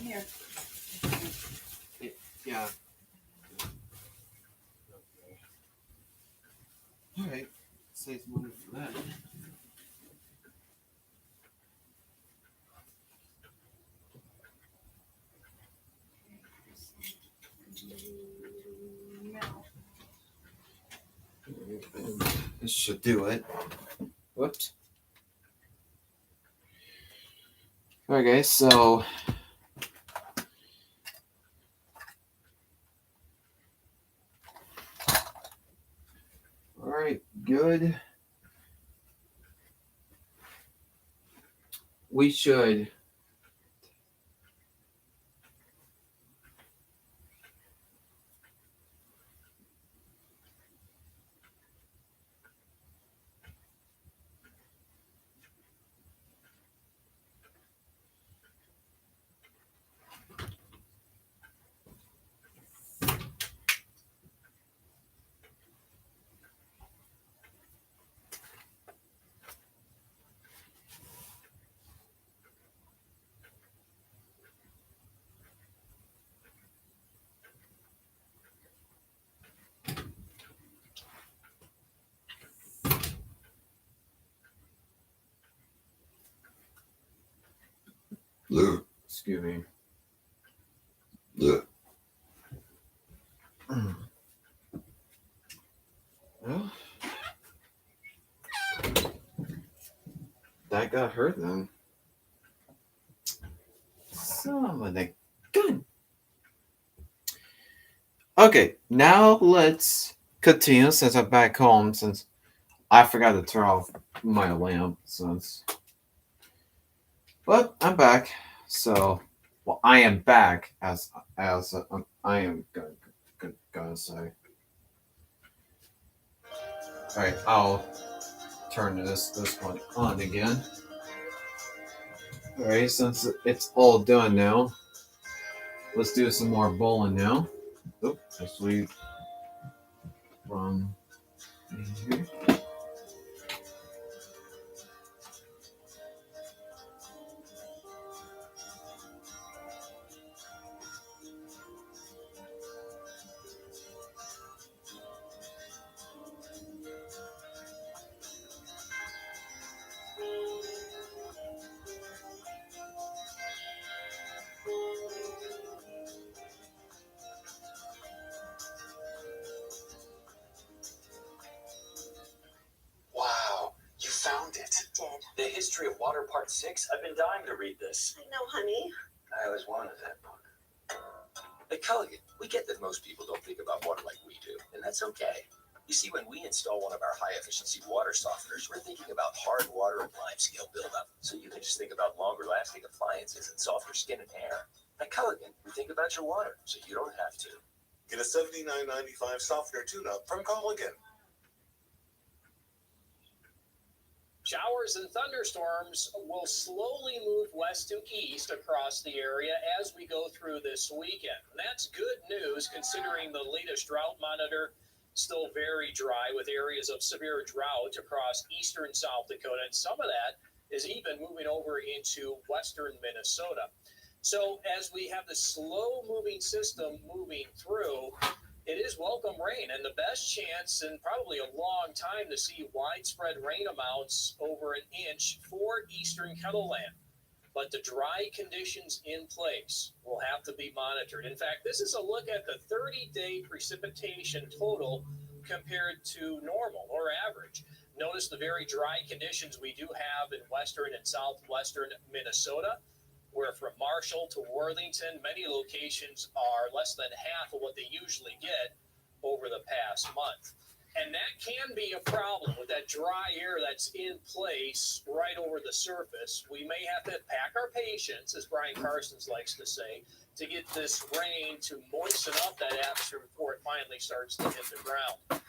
Here. Yeah. All right. Save money for that. This should do it. Whoops. Alright guys, so alright, good. We should excuse me. Well, that got hurt then. Son of a gun. Okay, now let's continue since I'm back home since I forgot to turn off my lamp since. But I'm back, so well I am back as I am gonna say. All right, I'll turn this one on again. All right, since it's all done now, let's do some more bowling now. Oop, as we from here. Wow, you found it. I did. The History of Water Part 6. I've been dying to read this. I know, honey. I always wanted that book. Hey, Culligan, we get that most people don't think about water like we do, and that's okay. You see, when we install one of our high-efficiency water softeners, we're thinking about hard water and limescale buildup, so you can just think about longer-lasting appliances and softer skin and hair. At Culligan, we think about your water, so you don't have to. Get a $79.95 softener tune-up from Culligan. Showers and thunderstorms will slowly move west to east across the area as we go through this weekend. And that's good news considering the latest drought monitor still very dry with areas of severe drought across eastern South Dakota. And some of that is even moving over into western Minnesota. So as we have the slow moving system moving through, it is welcome rain and the best chance in probably a long time to see widespread rain amounts over an inch for eastern Kettleland. But the dry conditions in place will have to be monitored. In fact, this is a look at the 30-day precipitation total compared to normal or average. Notice the very dry conditions we do have in western and southwestern Minnesota, where from Marshall to Worthington, many locations are less than half of what they usually get over the past month. And that can be a problem with that dry air that's in place right over the surface. We may have to pack our patience, as Brian Carsons likes to say, to get this rain to moisten up that atmosphere before it finally starts to hit the ground.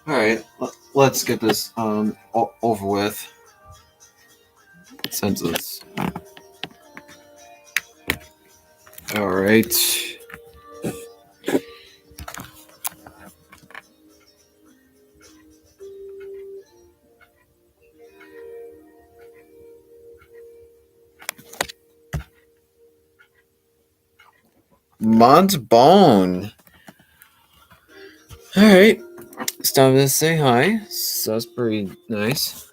All right, let's get this over with. since it's all right. Montbone. All right, stop to say hi. So that's pretty nice.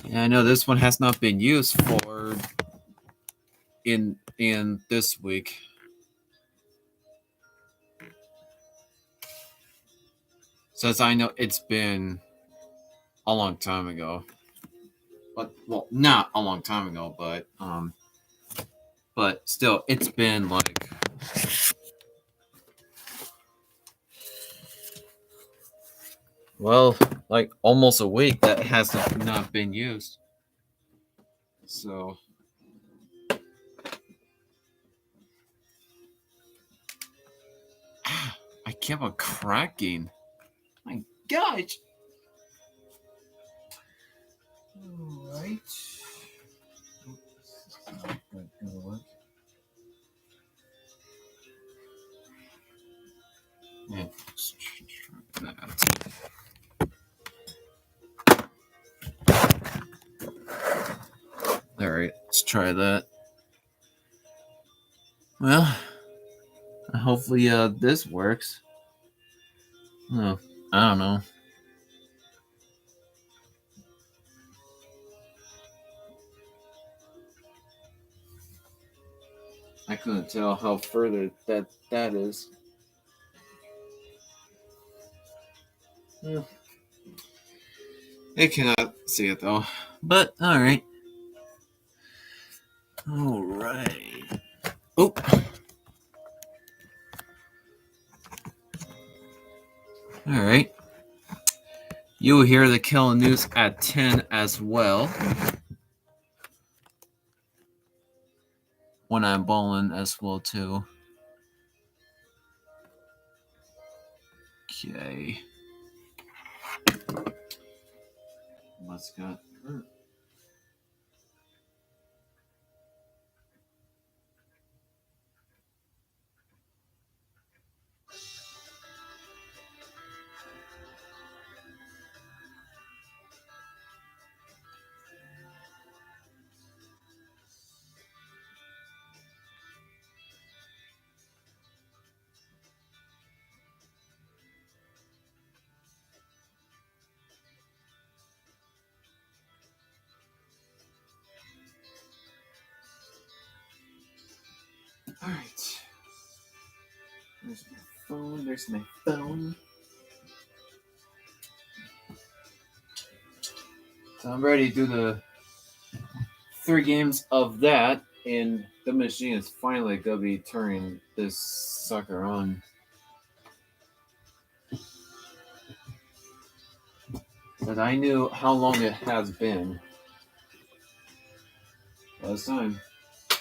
And I know this one has not been used for in this week. Since I know it's been a long time ago. But well, not a long time ago, but still it's been like well, like almost a week that has not been used. So I kept on cracking. My gosh. Alright. Yeah, let's try that. Alright, let's try that. Well, hopefully this works. Oh, I don't know. I couldn't tell how further that is. Yeah. I cannot see it though. But alright. Alright. Oh. Alright. You will hear the Killer News at 10 as well. When I'm bowling as well too. Okay. What's got hurt? Alright. There's my phone. There's my phone. So I'm ready to do the 3 games of that, and the machine is finally gonna be turning this sucker on. But I knew how long it has been. Well, it's time.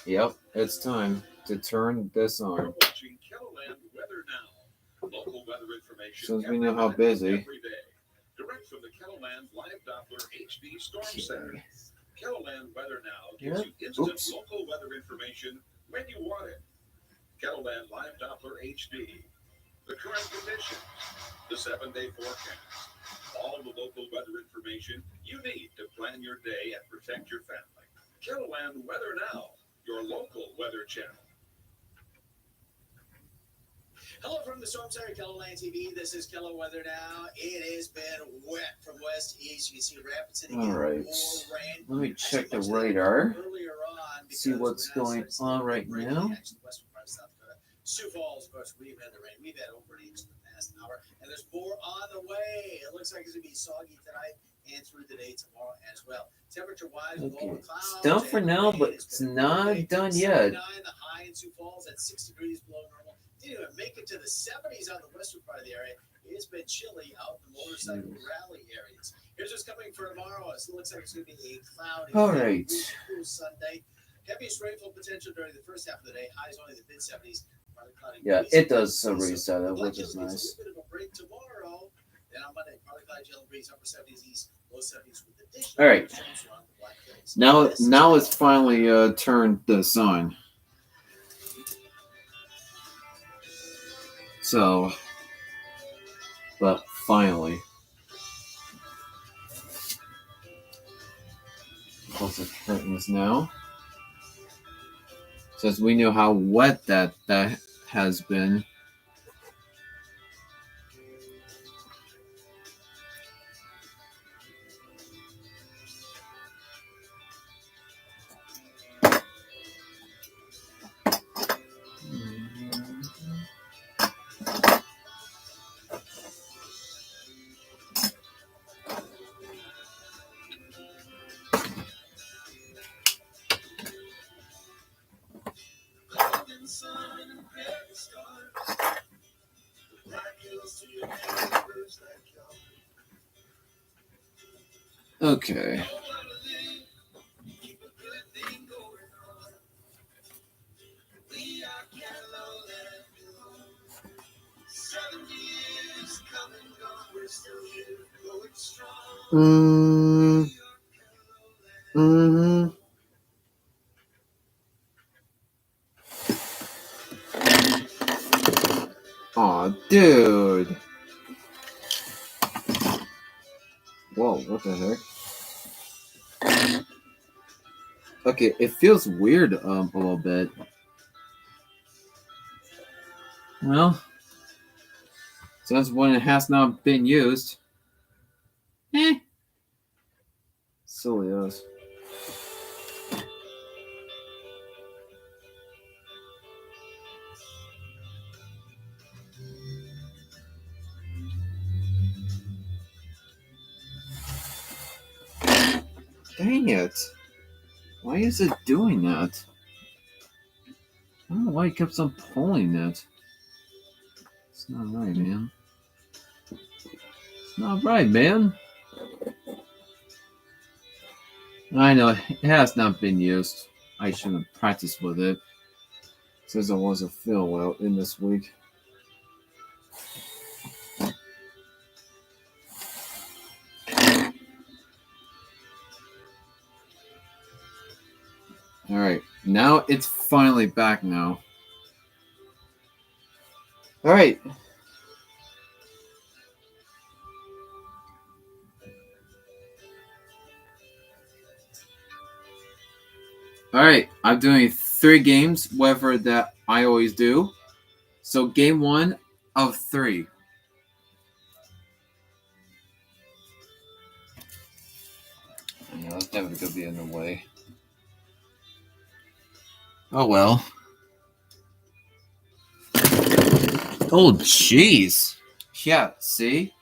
Yep, it's time to turn this on. Since we know how busy. Direct from the Kettleland Live Doppler HD Storm Center. Kettleland Weather Now gives you instant local weather information when you want it. Kettleland Live Doppler HD. The current conditions, the 7-day forecast, all the local weather information you need to plan your day and protect your family. Kettleland Weather Now, your local weather channel. Hello from the Storm Center, Kettleland TV. This is Keller Weather Now. It has been wet from west to east. You can see Rapid City getting more Alright. rain. Let me check the radar. Earlier on, See what's going on right now. Sioux Falls, of course, we've had the rain. We've had over an inch in the past hour, and there's more on the way. It looks like it's going to be soggy tonight and through the day tomorrow as well. Temperature-wise, with all the clouds, It's done for now, but it's not done yet. The high in Sioux Falls at 6 degrees below normal. Didn't even make it to the 70s on the western part of the area. It's been chilly out in the motorcycle rally areas. Here's what's coming for tomorrow. It looks like it's going to be a cloudy, Alright. cool Sunday. Heaviest rainfall potential during the first half of the day. Highs only the mid-70s. Yeah, it does reset it, which is nice. A little bit of a break tomorrow. Then on Monday, partly cloudy, gentle breeze, upper 70s east, low 70s with additional. Alright. Now it's finally turned the sun. So, but finally. Close the curtains now. Since we knew how wet that has been. Okay. Mm-hmm. Aw, dude. Whoa, what the heck? Okay, it feels weird a little bit. Well, since when it has not been used. Silly us. Dang it. Why is it doing that? I don't know why it keeps on pulling it. It's not right, man. It's not right, man. I know, it has not been used. I should have practiced with it. Since I wasn't feeling well in this week. Alright, now it's finally back now. Alright. Alright, I'm doing 3 games, whatever that I always do. So game 1 of 3. I know, that's definitely going to be in the way. Oh well. Oh jeez. Yeah, see?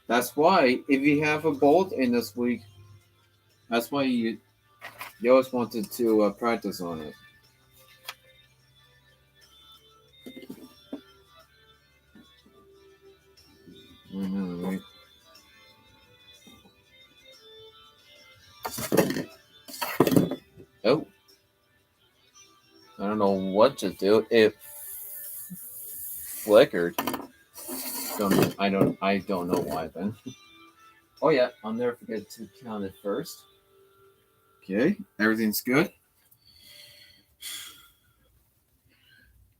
That's why, if you have a bolt in this week, that's why you always wanted to practice on it. Right? Oh. I don't know what to do. It flickered. I don't know why then. Oh yeah, I'll never forget to count it first. Okay, everything's good.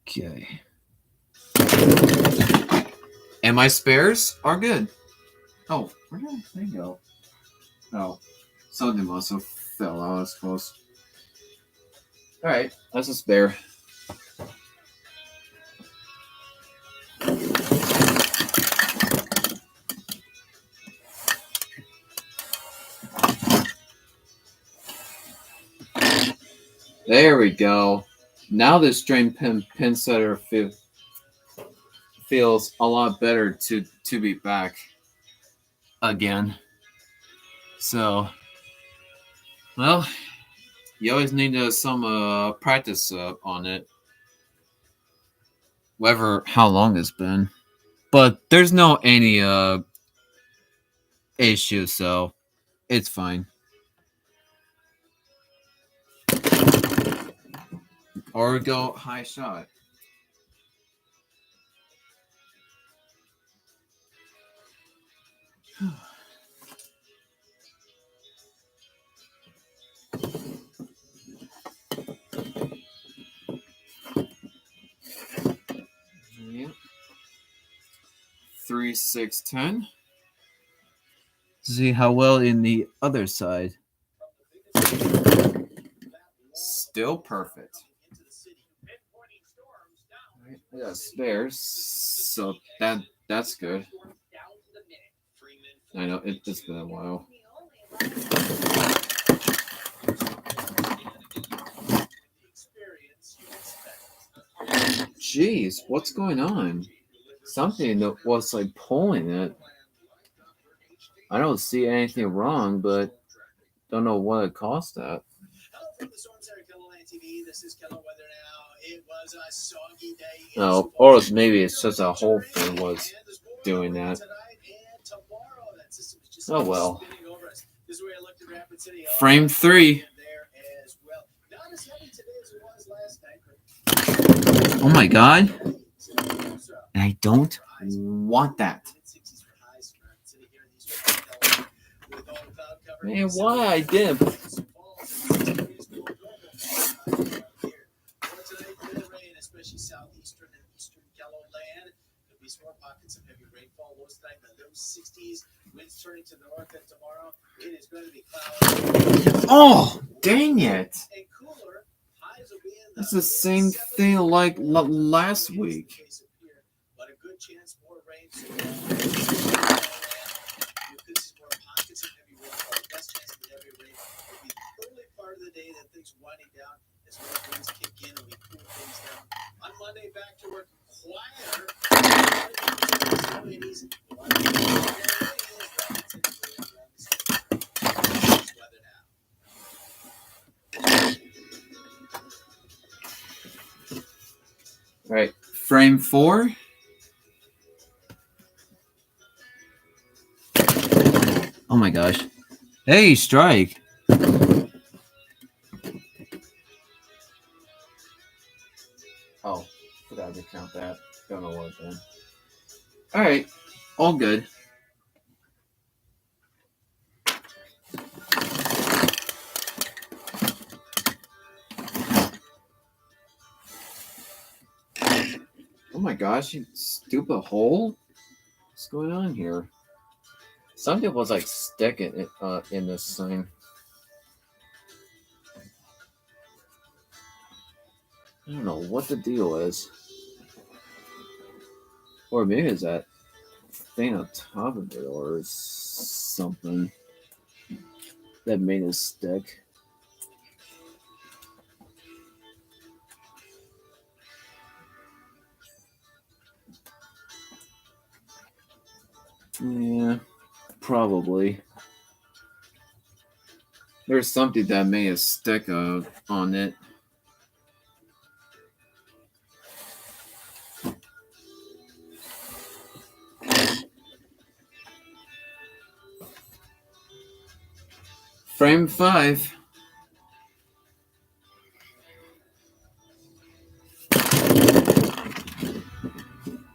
Okay. And my spares are good. Oh, where did they go? Oh, something must have fell out, I suppose. Alright, that's a spare. There we go. Now this drain pin setter feels a lot better to be back again. So, well, you always need some practice on it. Whatever, how long it's been. But there's no any issue, so it's fine. Or go high shot. 3, 6, 10. See how well in the other side. Still perfect. Right, I got spares, so that's good. I know it's been a while. Jeez, what's going on? Something that was like pulling it. I don't see anything wrong, but don't know what it caused that. No, or maybe it's just a whole thing was doing that. Oh well. Frame 3. Oh my god. And I don't want that. Man, why I did? Especially southeastern and eastern yellow land. There'll be more pockets of heavy rainfall. Lows tonight in the low 60s. Winds turning to the north, and tomorrow it is going to be cloudy. Oh, dang it. It's the same thing like last week. But a good chance more rain. So you could see more pockets of heavy rainfall. Best chance of heavy rain will be the early part of the day that things winding down as more winds kick in and we cool things down. On Monday, back to work quieter. All right, frame 4. Oh my gosh. Hey, strike. Oh, forgot to count that. Don't know what then. All right, all good. Oh my gosh, you stupid hole. What's going on here? Something was like sticking it in this thing. I don't know what the deal is. Or maybe it's that thing on top of it or something that made it stick. Yeah, probably. There's something that made it stick on it. Frame 5.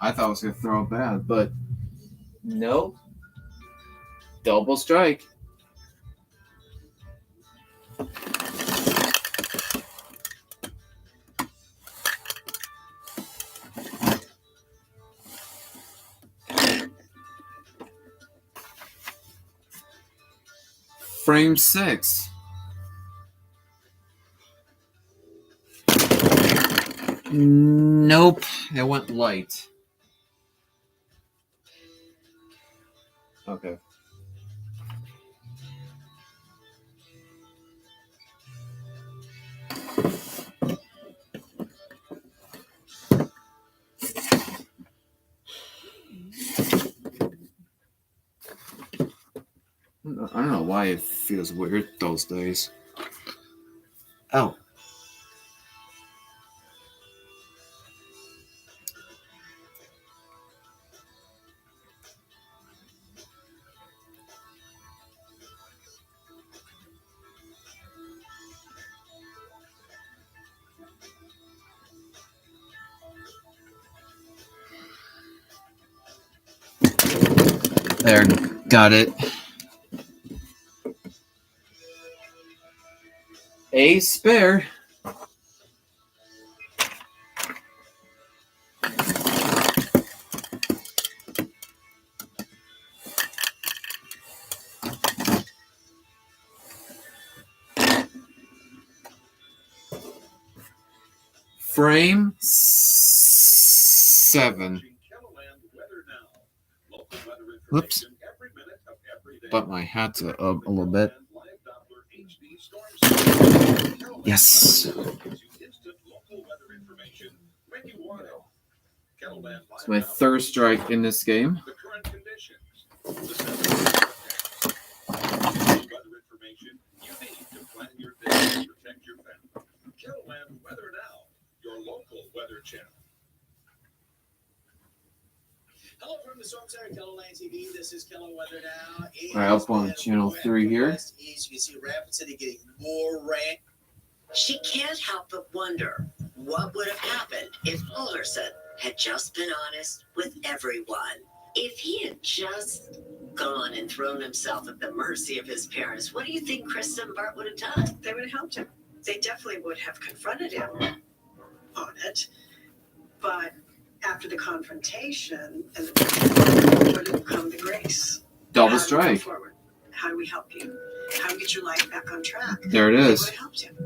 I thought I was going to throw it bad, but nope. Double strike. Frame 6. Nope. It went light. Okay. I don't know why it feels weird those days. Oh. There, got it. A spare. Frame 7. Whoops. But my hat's up a little bit. Yes. It's my third strike in this game. Hello from the Storm Center, KELOLAND TV. This is Kelo Weather Now. All right, up on channel 3 here. West, east, you can see Rapid City getting more rain. She can't help but wonder what would have happened if Alderson had just been honest with everyone. If he had just gone and thrown himself at the mercy of his parents, what do you think Krista and Bart would have done? They would have helped him. They definitely would have confronted him on it. But after the confrontation and the would have come the grace. Double strike. How do we help you? How do we get your life back on track? There it is. They would have helped him.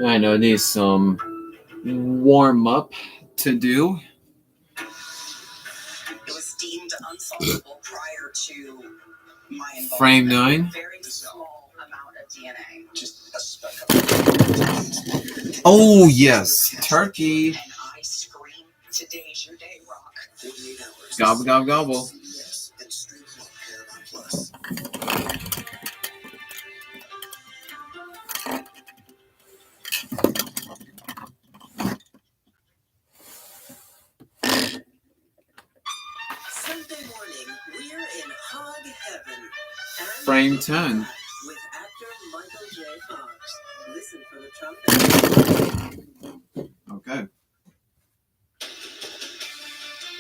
I know it needs some warm up to do. It was deemed unsolvable prior to my involvement. Frame 9. Very small amount of DNA. Just a speck of Oh, yes. Turkey. And I scream, today's your day, Rock. 48 hours. Gobble, gobble, gobble. Yes, and Street Club Paramount Plus. Sunday morning, we're in hog heaven. And Frame 10. with actor Michael J. Fox. Listen for the trumpet. Okay.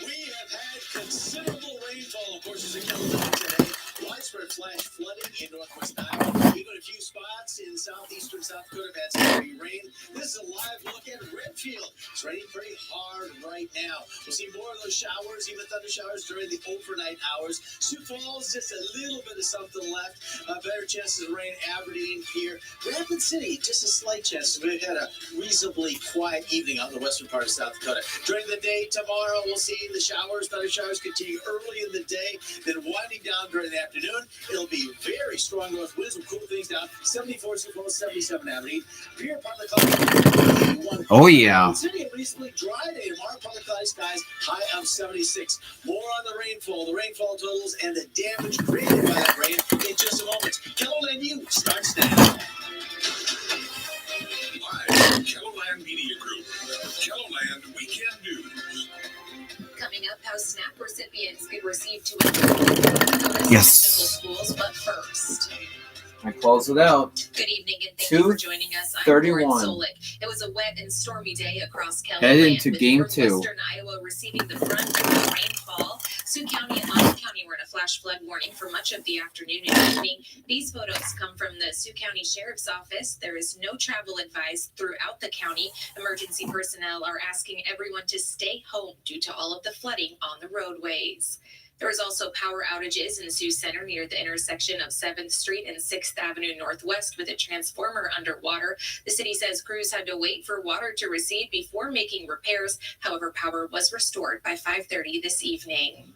We have had considerable rainfall, of course, as a KELOLAND today. Widespread flash flooding in northwest Iowa. Even a few spots in southeastern South Dakota have had some heavy rain. This is a live look at Redfield. It's raining pretty hard right now. We'll see more of those showers, even thunder showers during the overnight hours. Sioux Falls, just a little bit of something left. Better chances of rain. Aberdeen, Pierre. Rapid City, just a slight chance. We've had a reasonably quiet evening on the western part of South Dakota. During the day tomorrow, we'll see the showers, thunder showers continue early in the day, then winding down during the afternoon. It'll be very strong north winds will cool things down. 74 Sioux Falls, 77 Aberdeen. Pierre, partly cloudy. Oh, yeah. City, a recently dry day tomorrow. Partly cloudy skies, high of 76. More on the rainfall totals, and the damage created by that rain in just a moment. KELOLAND News starts now. Live from KELOLAND Media Group. KELOLAND Weekend News. Coming up, how SNAP recipients could receive to Yes. schools, but first. I close it out. Good evening and thank you for joining us. I'm 2:31. Lauren Solik. It was a wet and stormy day across KELOLAND. Head into with game 2. northwestern Iowa receiving the brunt of the rainfall. Sioux County and Loudoun County were in a flash flood warning for much of the afternoon and evening. These photos come from the Sioux County Sheriff's Office. There is no travel advised throughout the county. Emergency personnel are asking everyone to stay home due to all of the flooding on the roadways. There was also power outages in Sioux Center near the intersection of 7th Street and 6th Avenue Northwest with a transformer underwater. The city says crews had to wait for water to recede before making repairs. However, power was restored by 5:30 this evening.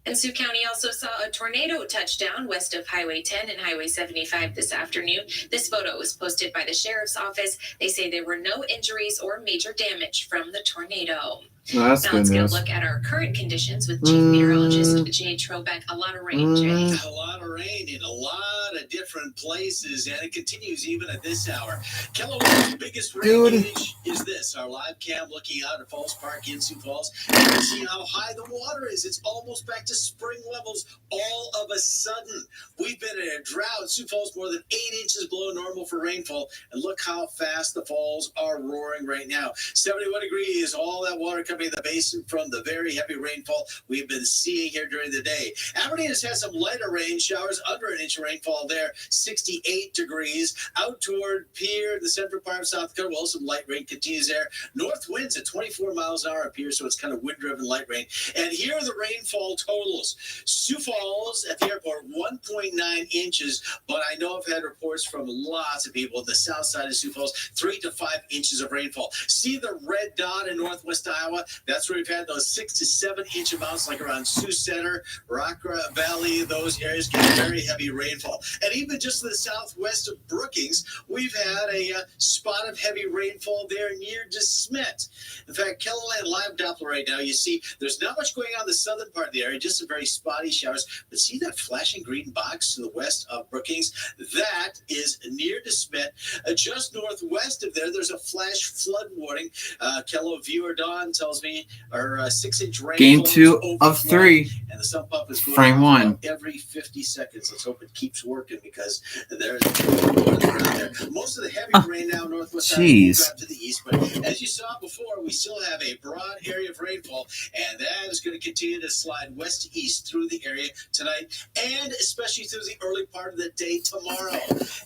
And Sioux County also saw a tornado touchdown west of Highway 10 and Highway 75 this afternoon. This photo was posted by the Sheriff's Office. They say there were no injuries or major damage from the tornado. Well, that's Now good let's get a news. look at our current conditions with Chief Meteorologist Jay Trobeck. A lot of rain, Jay. A lot of rain in a lot of different places, and it continues even at this hour. KELOLAND's biggest rain gauge is this. Our live cam looking out at Falls Park in Sioux Falls. You can see how high the water is. It's almost back to spring levels all of a sudden. We've been in a drought. Sioux Falls more than 8 inches below normal for rainfall, and look how fast the falls are roaring right now. 71 degrees, all that water coming recovering the basin from the very heavy rainfall we've been seeing here during the day. Aberdeen has had some lighter rain showers, under an inch of rainfall there, 68 degrees. Out toward Pier, the central part of South Dakota, well, some light rain continues there. North winds at 24 miles an hour up here, so it's kind of wind-driven light rain. And here are the rainfall totals. Sioux Falls at the airport, 1.9 inches, but I know I've had reports from lots of people at the south side of Sioux Falls, 3 to 5 inches of rainfall. See the red dot in northwest Iowa? That's where we've had those 6 to 7 inch amounts, like around Sioux Center, Rock Valley, those areas get very heavy rainfall. And even just to the southwest of Brookings, we've had a spot of heavy rainfall there near DeSmet. In fact, Kellerland live Doppler right now, you see there's not much going on in the southern part of the area, just some very spotty showers. But see that flashing green box to the west of Brookings? That is near DeSmet. Just northwest of there, there's a flash flood warning. Kello viewer Dawn tells me our 6-inch rainfall. Game 2 of 3. And the sump up is going Frame 1. every 50 seconds. Let's hope it keeps working because there's around there. Most of the heavy rain now northwest side will drop to the east, but as you saw before, we still have a broad area of rainfall, and that is going to continue to slide west to east through the area tonight, and especially through the early part of the day tomorrow.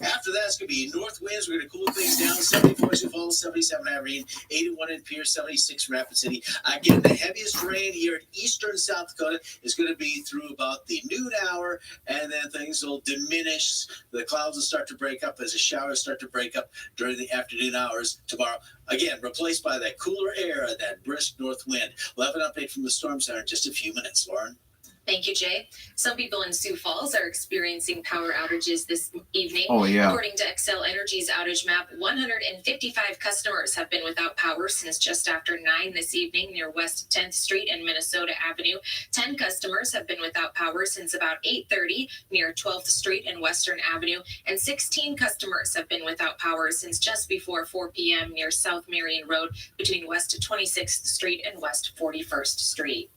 After that, it's going to be north winds. We're going to cool things down. 74 Sioux Falls, 77 Aberdeen, 81 in Pierce, 76 Rapid City. Again, the heaviest rain here in eastern South Dakota is going to be through about the noon hour, and then things will diminish. The clouds will start to break up as the showers start to break up during the afternoon hours tomorrow. Again, replaced by that cooler air and that brisk north wind. We'll have an update from the Storm Center in just a few minutes, Lauren. Thank you, Jay. Some people in Sioux Falls are experiencing power outages this evening. Oh, yeah. According to Xcel Energy's outage map, 155 customers have been without power since just after 9 this evening near West 10th Street and Minnesota Avenue. 10 customers have been without power since about 8:30 near 12th Street and Western Avenue. And 16 customers have been without power since just before 4 p.m. near South Marion Road between West 26th Street and West 41st Street.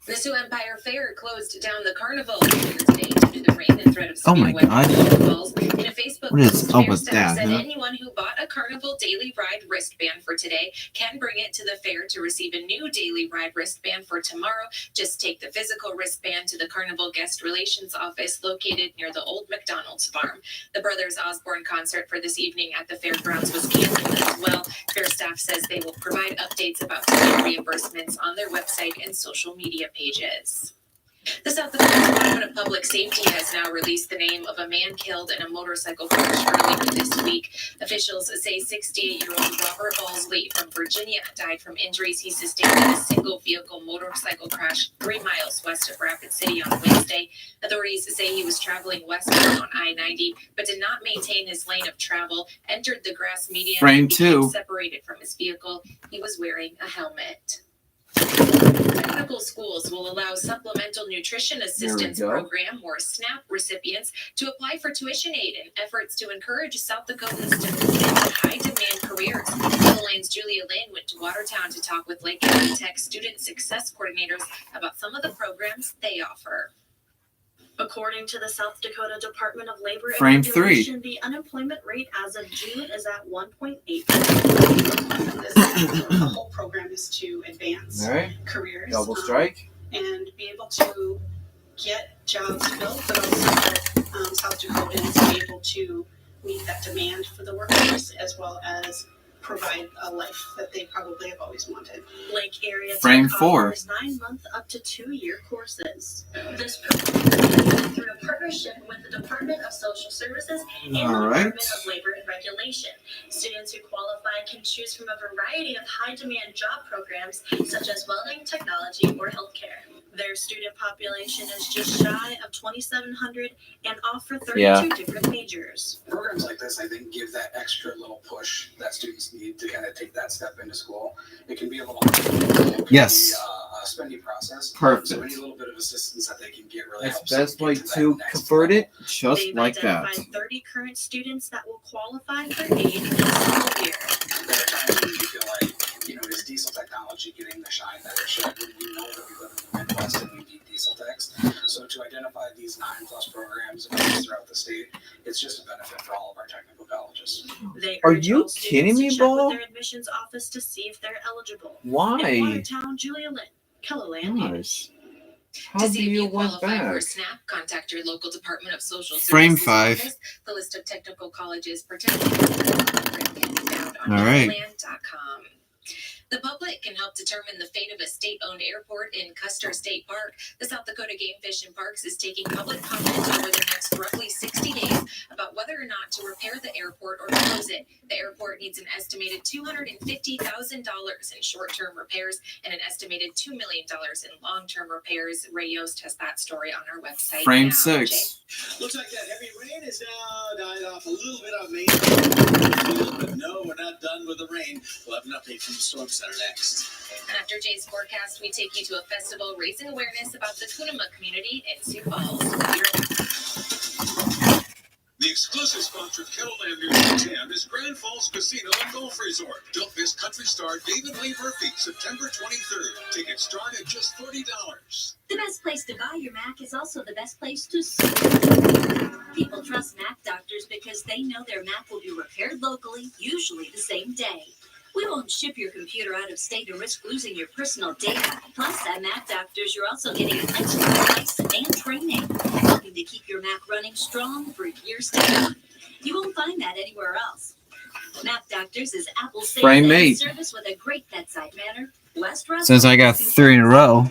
The Sioux Empire Fair closed down the carnival earlier today due to the rain and threat of severe weather in Sioux Falls. In a Facebook What is post, up fair with staff that, said huh? anyone who bought a Carnival Daily Ride wristband for today can bring it to the fair to receive a new Daily Ride wristband for tomorrow. Just take the physical wristband to the Carnival Guest Relations office located near the old McDonald's farm. The Brothers Osborne concert for this evening at the fairgrounds was canceled as well. Fair staff says they will provide updates about ticket reimbursements on their website and social media pages. The South Dakota Department of Public Safety has now released the name of a man killed in a motorcycle crash earlier this week. Officials say 68-year-old Robert Balsley from Virginia died from injuries he sustained in a single-vehicle motorcycle crash 3 miles west of Rapid City on Wednesday. Authorities say he was traveling westbound on I-90, but did not maintain his lane of travel, entered the grass median, Frame and became 2. separated from his vehicle. He was wearing a helmet. Technical schools will allow Supplemental Nutrition Assistance go. Program, or SNAP, recipients to apply for tuition aid in efforts to encourage South Dakotans to move into high-demand careers. Kettleland's Julia Lane went to Watertown to talk with Lake County Tech student success coordinators about some of the programs they offer. According to the South Dakota Department of Labor and Frame Regulation, the unemployment rate as of June is at 1.8%. The whole program is to advance All right. careers Double strike. and be able to get jobs filled, but also help South Dakotans be able to meet that demand for the workforce as well as provide a life that they probably have always wanted. Lake Area Frame Tech 4. offers 9-month up to 2-year courses. This program is through a partnership with the Department of Social Services and the All right. Department of Labor and Regulation. Students who qualify can choose from a variety of high-demand job programs such as welding, technology, or healthcare. Their student population is just shy of 2,700 and offer 32 Yeah. different majors. Programs like this, I think, give that extra little push that students need to kind of take that step into school. It can be a little Yes. a spendy process. Perfect. So any little bit of assistance that they can get really That's helps. the best them way get that to next convert level. it, just They've like that. identified 30 current students that will qualify for aid this school year. There are times when you feel like, is diesel technology getting the shine that it should? When we know that we live in the Midwest and we need diesel techs. So to identify these 9+ programs throughout the state, it's just a benefit for all of our technical They Are urge you all students kidding me, to check Ball? with their admissions office to see if they're eligible. Why? In Watertown, Julia Lynn, Keloland News. Nice. To How see do if you you went qualify for back? SNAP, contact your local Department of Social Frame Services 5. office. The list of technical colleges participating can be found on All right. keloland.com. The public can help determine the fate of a state-owned airport in Custer State Park. The South Dakota Game Fish and Parks is taking public comment over the next roughly 60 days about whether or not to repair the airport or close it. The airport needs an estimated $250,000 in short-term repairs and an estimated $2 million in long-term repairs. Ray Yost has that story on our website. Frame now. 6. Jay? Looks like that heavy rain has now died off a little bit on Main Street, but no, we're not done with the rain. We'll have an update from the Storm Center next. And after Jay's forecast, we take you to a festival raising awareness about the Kunama community in Sioux Falls. The exclusive sponsor of Kettleland News 10 is Grand Falls Casino and Golf Resort. Don't miss country star David Lee Murphy, September 23rd. Tickets start at just $40. The best place to buy your Mac is also the best place to sue. People trust Mac doctors because they know their Mac will be repaired locally, usually the same day. We won't ship your computer out of state or risk losing your personal data. Plus, at Mac Doctors, you're also getting expert advice and training, helping to keep your Mac running strong for years to come. You won't find that anywhere else. Mac Doctors is Apple's Frame sales and 8. service with a great bedside manner. West Rock Since I got 3 in a row.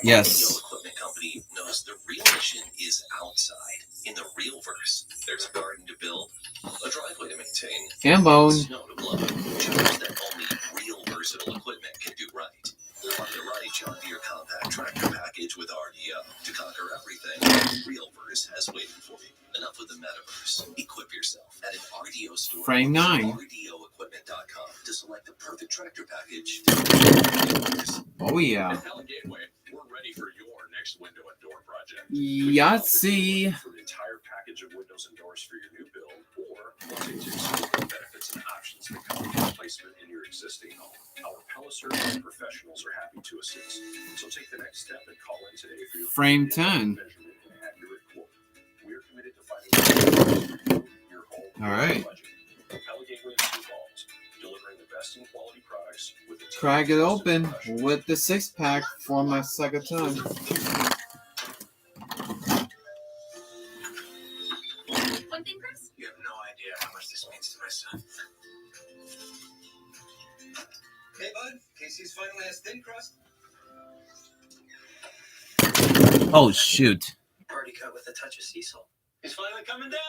Yes. Equipment company knows the real mission is outside, in the real verse. There's a garden to build, a driveway to maintain, And bone. snow to blow. Jobs that only real versatile equipment can do right. Find the right John Deere compact tractor package with RDO to conquer everything RealVerse has waiting for you. Enough with the metaverse. Equip yourself at an RDO store. Frame 9. RDOequipment.com to select the perfect tractor package. Oh, yeah. At Helen Gateway, we're ready for your next window and door project. Yahtzee. For an entire package of windows and doors for your new build, or wanting to explore benefits and options that come with replacement in your existing home. Our Pelliser professionals are happy to assist. So take the next step and call in today for your Frame 10. measurement and accurate quote. We are committed to finding your home All right. budget. Helen Gateway in Sioux Falls, delivering the best in quality products with the Crack it open with the 6-pack for my second time. One thing, Chris? You have no idea how much this means to my son. Hey, bud. Casey's finally has thin crust. Oh, shoot. Party cut with a touch of sea salt. He's finally coming down.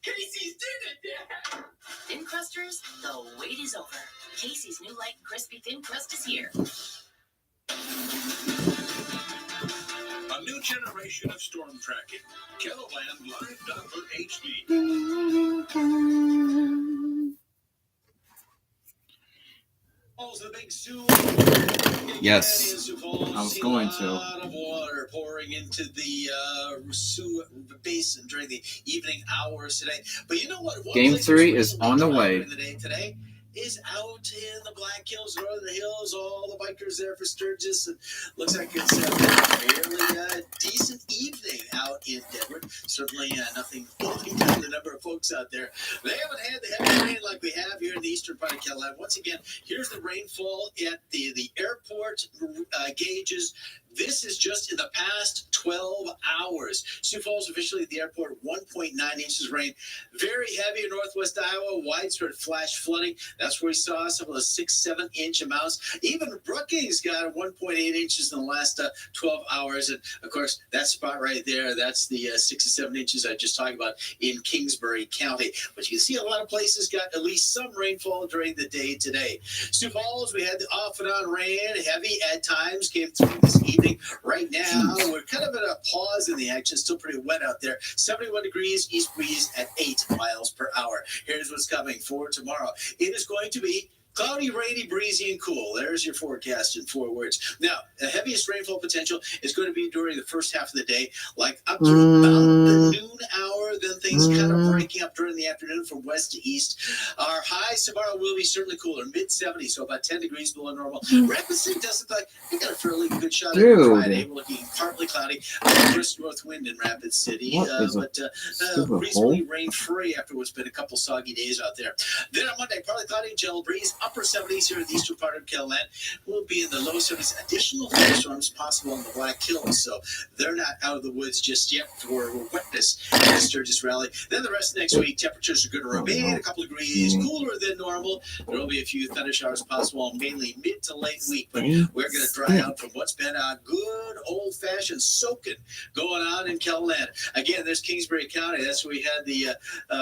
Casey's did it, yeah. Thin Crusters, the wait is over. Casey's new light and crispy thin crust is here. A new generation of storm tracking. Kettleland Live Doppler HD. The big Sioux. Yes. I was going to. A lot of water pouring into the Sioux Basin during the evening hours today. But you know what? One Game place 3 that's is really on the dry way. during the day today is out in the Black Hills, Northern Hills. All the bikers there for Sturgis. And looks like it's a fairly decent evening out in Denver. Certainly nothing holding down the number of folks out there. They haven't had the heavy rain like we have here in the eastern part of Carolina. Once again, here's the rainfall at the airport gauges. This is just in the past 12 hours. Sioux Falls officially at the airport, 1.9 inches rain. Very heavy in northwest Iowa, widespread flash flooding. That's where we saw some of the 6-7 inch amounts. Even Brookings got 1.8 inches in the last 12 hours. And of course, that spot right there, that's the 6 to 7 inches I just talked about in Kingsbury County. But you can see a lot of places got at least some rainfall during the day today. Sioux Falls, we had the off and on rain, heavy at times, came through this evening. Right now, we're kind of at a pause in the action. Still pretty wet out there. 71 degrees, east breeze at 8 miles per hour. Here's what's coming for tomorrow. It is going to be Cloudy, rainy, breezy, and cool. There's your forecast in 4 words. Now, the heaviest rainfall potential is going to be during the first half of the day, like up to about the noon hour. Then things kind of breaking up during the afternoon from west to east. Our highs tomorrow will be certainly cooler, mid-70s, so about 10 degrees below normal. Rapid City doesn't look like they got a fairly good shot at Friday. We're looking partly cloudy, brisk north wind in Rapid City, but reasonably rain-free after what's been a couple soggy days out there. Then on Monday, partly cloudy, gentle breeze, upper 70s here in the eastern part of KLN. We'll be in the low 70s. Additional thunderstorms possible in the Black Hills, so they're not out of the woods just yet for wetness in the Sturgis Valley. Then the rest of next week, temperatures are going to remain a couple degrees cooler than normal. There will be a few thunder showers possible, mainly mid to late week, but we're going to dry out from what's been a good old-fashioned soaking going on in KLN. Again, there's Kingsbury County. That's where we had the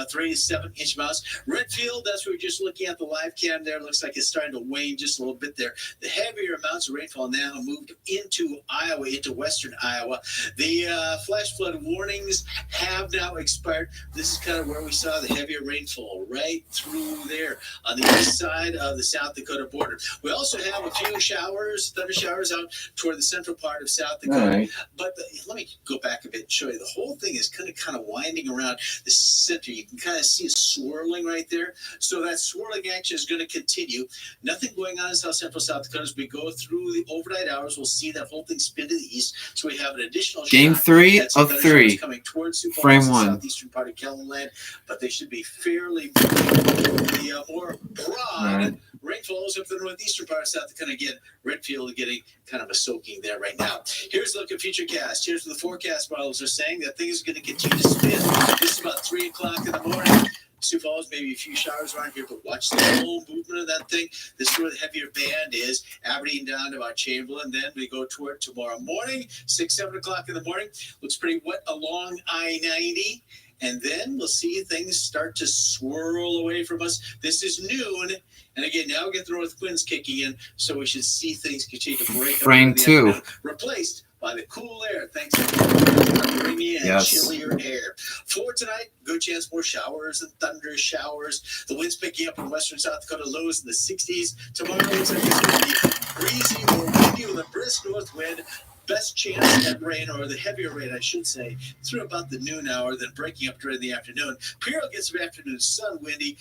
3 to 7 inch amounts. Redfield, that's where we're just looking at the live cam there. Looks like it's starting to wane just a little bit there. The heavier amounts of rainfall now moved into Iowa, into western Iowa. The flash flood warnings have now expired. This is kind of where we saw the heavier rainfall, right through there on the east side of the South Dakota border. We also have a few showers, thunder showers out toward the central part of South Dakota. Right. But let me go back a bit and show you. The whole thing is kind of winding around the center. You can kind of see it swirling right there. So that swirling action is going to continue. Nothing going on in south central South Dakota. As we go through the overnight hours, we'll see that whole thing spin to the east. So we have an additional Game shot 3 at some of thunder 3. showers coming towards Sioux Falls, Frame the 1. southeastern part of Kellenland, but they should be fairly the more broad rainfalls up the northeastern part of South Dakota. Again, Redfield getting kind of a soaking there right now. Here's a look at futurecast. Here's what the forecast models are saying, that things are going to continue to spin. This is about 3 o'clock in the morning. Sioux Falls, maybe a few showers around here, but watch the whole movement of that thing. This is where the heavier band is. Aberdeen down to about Chamberlain. Then we go toward tomorrow morning, 6, 7 o'clock in the morning. Looks pretty wet along I-90. And then we'll see things start to swirl away from us. This is noon. And again, now we get the north winds kicking in, so we should see things continue to break up. Frame 2. Replaced by the cool air, thanks to rainy and Yes. chillier air. For tonight, good chance more showers and thunder showers. The winds picking up in western South Dakota, lows in the 60s. Tomorrow looks like it's going to be breezy or windy with a brisk north wind. Best chance at rain, or the heavier rain, I should say, through about the noon hour, then breaking up during the afternoon. Puro gets some afternoon sun, windy,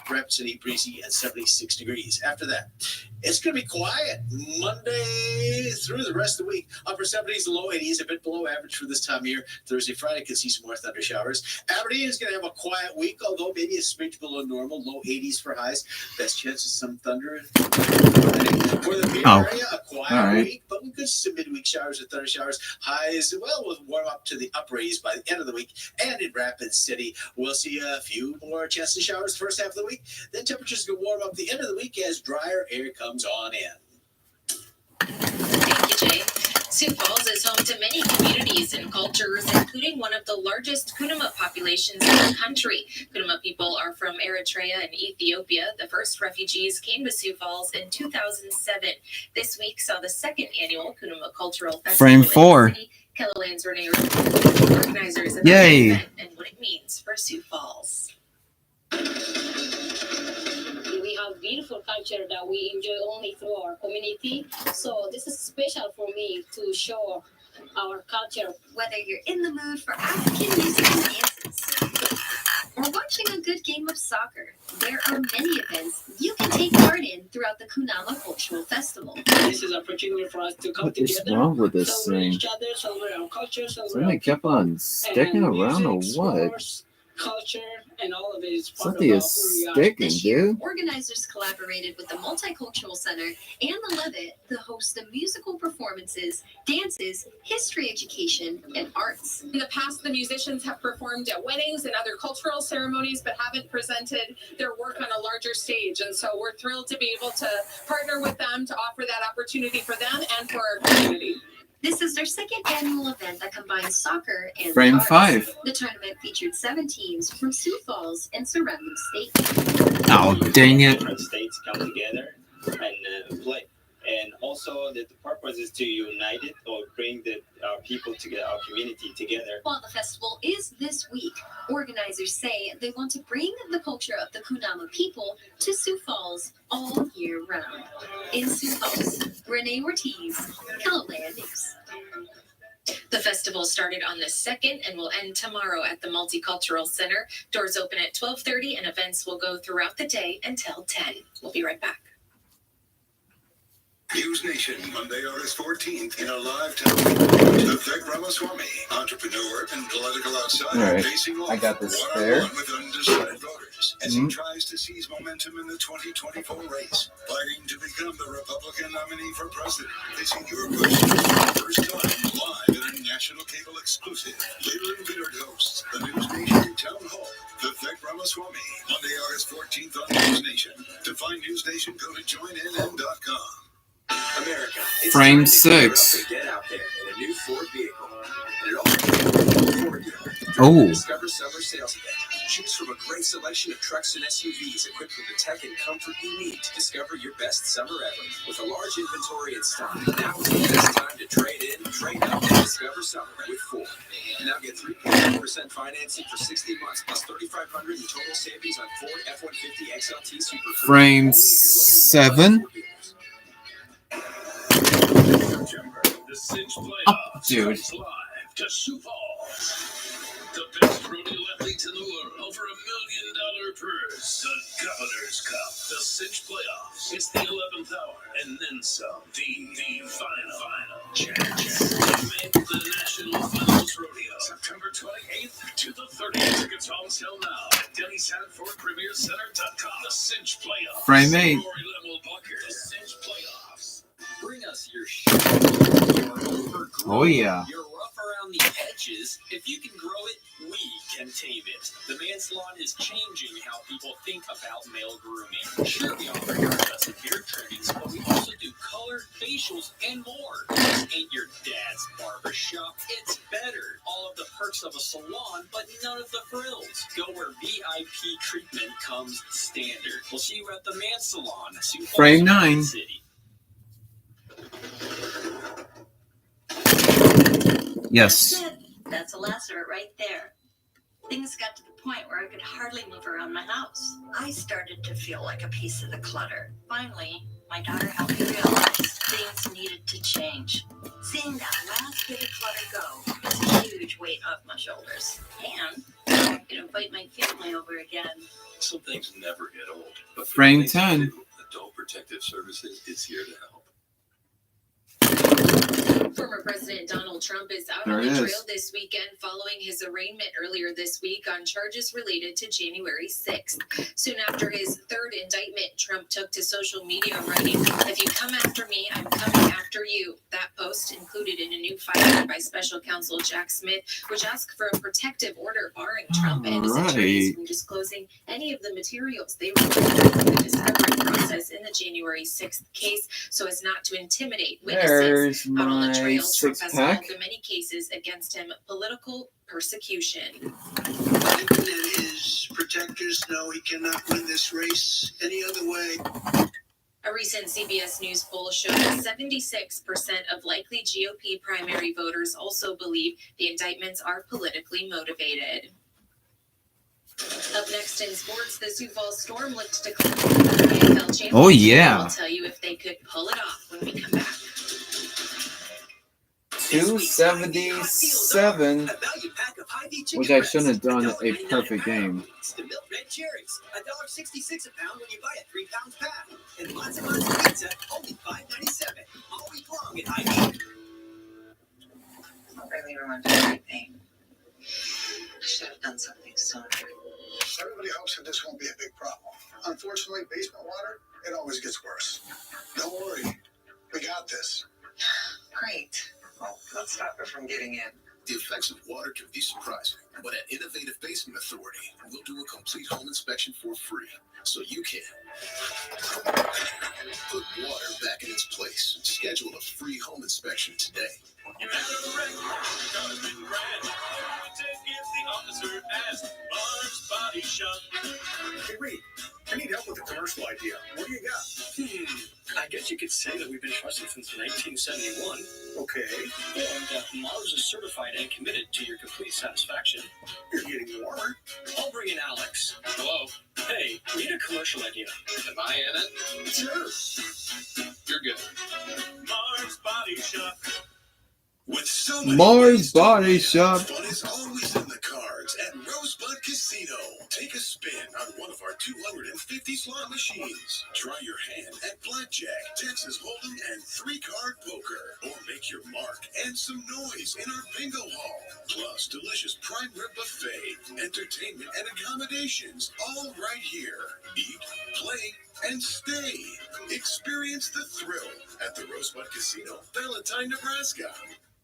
Rapid City, breezy, and 76 degrees. After that, it's going to be quiet Monday through the rest of the week. Upper 70s, low 80s, a bit below average for this time of year. Thursday, Friday could see some more thunder showers. Aberdeen is going to have a quiet week, although maybe a smidge below normal, low 80s for highs. Best chance of some thunder. For the Beer area, a quiet week, but we could see some midweek showers and thunder showers. Highs, well, will warm up to the upper 80s by the end of the week. And in Rapid City, we'll see a few more chances of showers the first half of the week. Then temperatures will warm up the end of the week as drier air comes on in. Thank you, Jay. Sioux Falls is home to many communities and cultures, including one of the largest Kunama populations in the country. Kunama people are from Eritrea and Ethiopia. The first refugees came to Sioux Falls in 2007. This week saw the second annual Kunama Cultural Festival Frame 4. in the city. Kellerland's Renee organizers about Yay. the event and what it means for Sioux Falls. We have beautiful culture that we enjoy only through our community. So this is special for me to show our culture. Whether you're in the mood for African music and dances, or watching a good game of soccer, there are many events you can take part in throughout the Kunama Cultural Festival. This is an opportunity for us to come What is together, wrong with this celebrate thing? each other, celebrate our culture, So celebrate they kept on sticking and around or music, what? sports, culture, and all of it is part Something of is who we are. sticking, This year, dude. organizers collaborated with the Multicultural Center and the Levitt to host the musical performances, dances, history education, and arts. In the past, the musicians have performed at weddings and other cultural ceremonies, but haven't presented their work on a larger stage. And so we're thrilled to be able to partner with them to offer that opportunity for them and for our community. This is their second annual event that combines soccer and Frame the arts. 5. The tournament featured 7 teams from Sioux Falls and surrounding states. Oh, dang it. Different states come together and play. And also, the purpose is to unite it or bring the people together, our community together. While the festival is this week, organizers say they want to bring the culture of the Kunama people to Sioux Falls all year round. In Sioux Falls, Renee Ortiz, Keloland News. The festival started on the 2nd and will end tomorrow at the Multicultural Center. Doors open at 12:30 and events will go throughout the day until 10. We'll be right back. News Nation, Monday, August 14th, in a live television. Vivek Ramaswamy, entrepreneur and political outsider, All right. facing off I got this one-on-one there. with undecided voters as he tries to seize momentum in the 2024 race, fighting to become the Republican nominee for president. Facing your questions for the first time, live in a national cable exclusive. Later and Bittert hosts the News Nation Town Hall. Vivek Ramaswamy, Monday, August 14th on News Nation. To find News Nation, go to joinnn.com. America. It's Frame time to gear up 6. and get out there in a new Ford vehicle. And it all begins with a Ford dealer during Oh. the Discover Summer Sales Event. Choose from a great selection of trucks and SUVs equipped with the tech and comfort you need to discover your best summer ever. With a large inventory in stock, now is the best time to trade in, trade up, and discover summer with Ford. Now get 3.9% financing for 60 months plus $3,500 in total savings on Ford F-150 XLT Super. Frame 7. The Cinch Oh, Playoffs dude. comes live to Sioux Falls. The best rodeo athletes in the world, over $1 million purse. The Governor's Cup, the Cinch Playoffs. It's the 11th hour, and then some. The final chance to make the National Finals Rodeo. September 28th to the 30th. Tickets on sale now at DennySanfordPremierCenter.com. The Cinch Playoffs. Frame 8. Rory Level Bucker. The Cinch Playoffs. Bring us your shit. You're overgrown. Oh, yeah. You're rough around the edges. If you can grow it, we can tame it. The Man Salon is changing how people think about male grooming. Sure, we offer haircuts and beard trimmings, but we also do color, facials, and more. This ain't your dad's barbershop. It's better. All of the perks of a salon, but none of the frills. Go where VIP treatment comes standard. We'll see you at the Man Salon, Sioux Falls, Frame 9. City. Yes. That's it. That's the last of it right there. Things got to the point where I could hardly move around my house. I started to feel like a piece of the clutter. Finally, my daughter helped me realize things needed to change. Seeing that last bit of clutter go was a huge weight off my shoulders. And I could invite my family over again. Some things never get old. But for Frame things to 10. do, Adult Protective Services is here to help. Former President Donald Trump is out There on the it is. trail this weekend following his arraignment earlier this week on charges related to January 6th. Soon after his third indictment, Trump took to social media writing, "If you come after me, I'm coming after you." That post included in a new filing by special counsel Jack Smith, which asked for a protective order barring Trump and his attorneys Alright. from disclosing any of the materials they requested from the discovery process in the January 6th case so as not to intimidate witnesses. There's Out on the my trail, Trump has called 6-pack. the many cases against him political persecution. Let his protectors know he cannot win this race any other way. A recent CBS News poll showed that 76% of likely GOP primary voters also believe the indictments are politically motivated. Up next in sports, the Sioux Falls Storm looked to clinch the AFL championship. Oh, yeah. We'll tell you if they could pull it off when we come back. 277, which I shouldn't have done a perfect game. The milk red cherries, $1.66 a pound when you buy a 3-pound pack. And lots of pizza, only $5.97. All week long at Hy-Vee. I really remember everything. I should have done something sooner. Everybody hopes that this won't be a big problem. Unfortunately, basement water, it always gets worse. Don't worry. We got this. Great. Well, let's stop it from getting in. The effects of water can be surprising, but at Innovative Basement Authority, we'll do a complete home inspection for free, so you can put water back in its place. Schedule a free home inspection today. You have a wreck, gotta be grand. Take it the officer as Mark's Body Shop. Hey, Reed, I need help with a commercial idea. What do you got? I guess you could say that we've been trusted since 1971. Okay. And Mars is certified and committed to your complete satisfaction. You're getting warmer. I'll bring in Alex. Hello. Hey, we need a commercial idea. Am I in it? Sure. You're good. Mars Body Shop. With so many Mars Body Shop. fun is always in the cards at Rosebud Casino. Take a spin on one of our 250 slot machines. Try your hand at blackjack, Texas Hold'em, and 3-card poker. Or make your mark and some noise in our bingo hall. Plus, delicious prime rib buffet, entertainment, and accommodations, all right here. Eat, play, and stay. Experience the thrill at the Rosebud Casino, Valentine, Nebraska.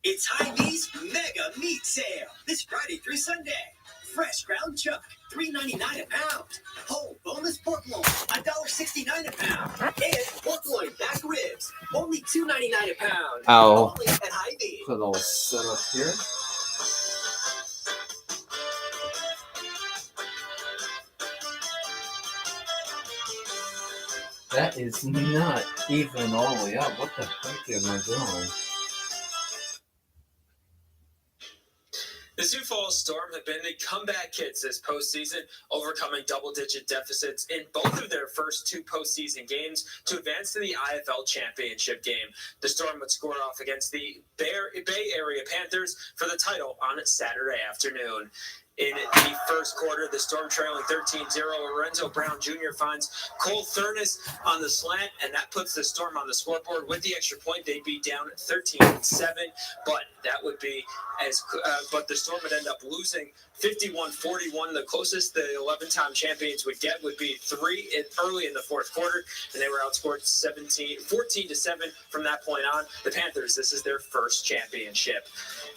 It's Hy-Vee's Mega Meat Sale this Friday through Sunday. Fresh ground chuck, $3.99 a pound. Whole boneless pork loin, $1.69 a pound. And pork loin back ribs, only $2.99 a pound. Ow. Only at Hy-Vee. Put it all set up here. That is not even all the way up. What the heck am I doing? The Sioux Falls Storm have been the comeback kids this postseason, overcoming double-digit deficits in both of their first 2 postseason games to advance to the IFL championship game. The Storm would score off against the Bay Area Panthers for the title on Saturday afternoon. In the first quarter, the Storm trailing 13-0. Lorenzo Brown Jr. finds Cole Thurnis on the slant, and that puts the Storm on the scoreboard. With the extra point, they'd be down 13-7, but that would be but the Storm would end up losing 51-41. The closest the 11-time champions would get would be 3 early in the fourth quarter, and they were outscored 14-7 from that point on. The Panthers, this is their first championship.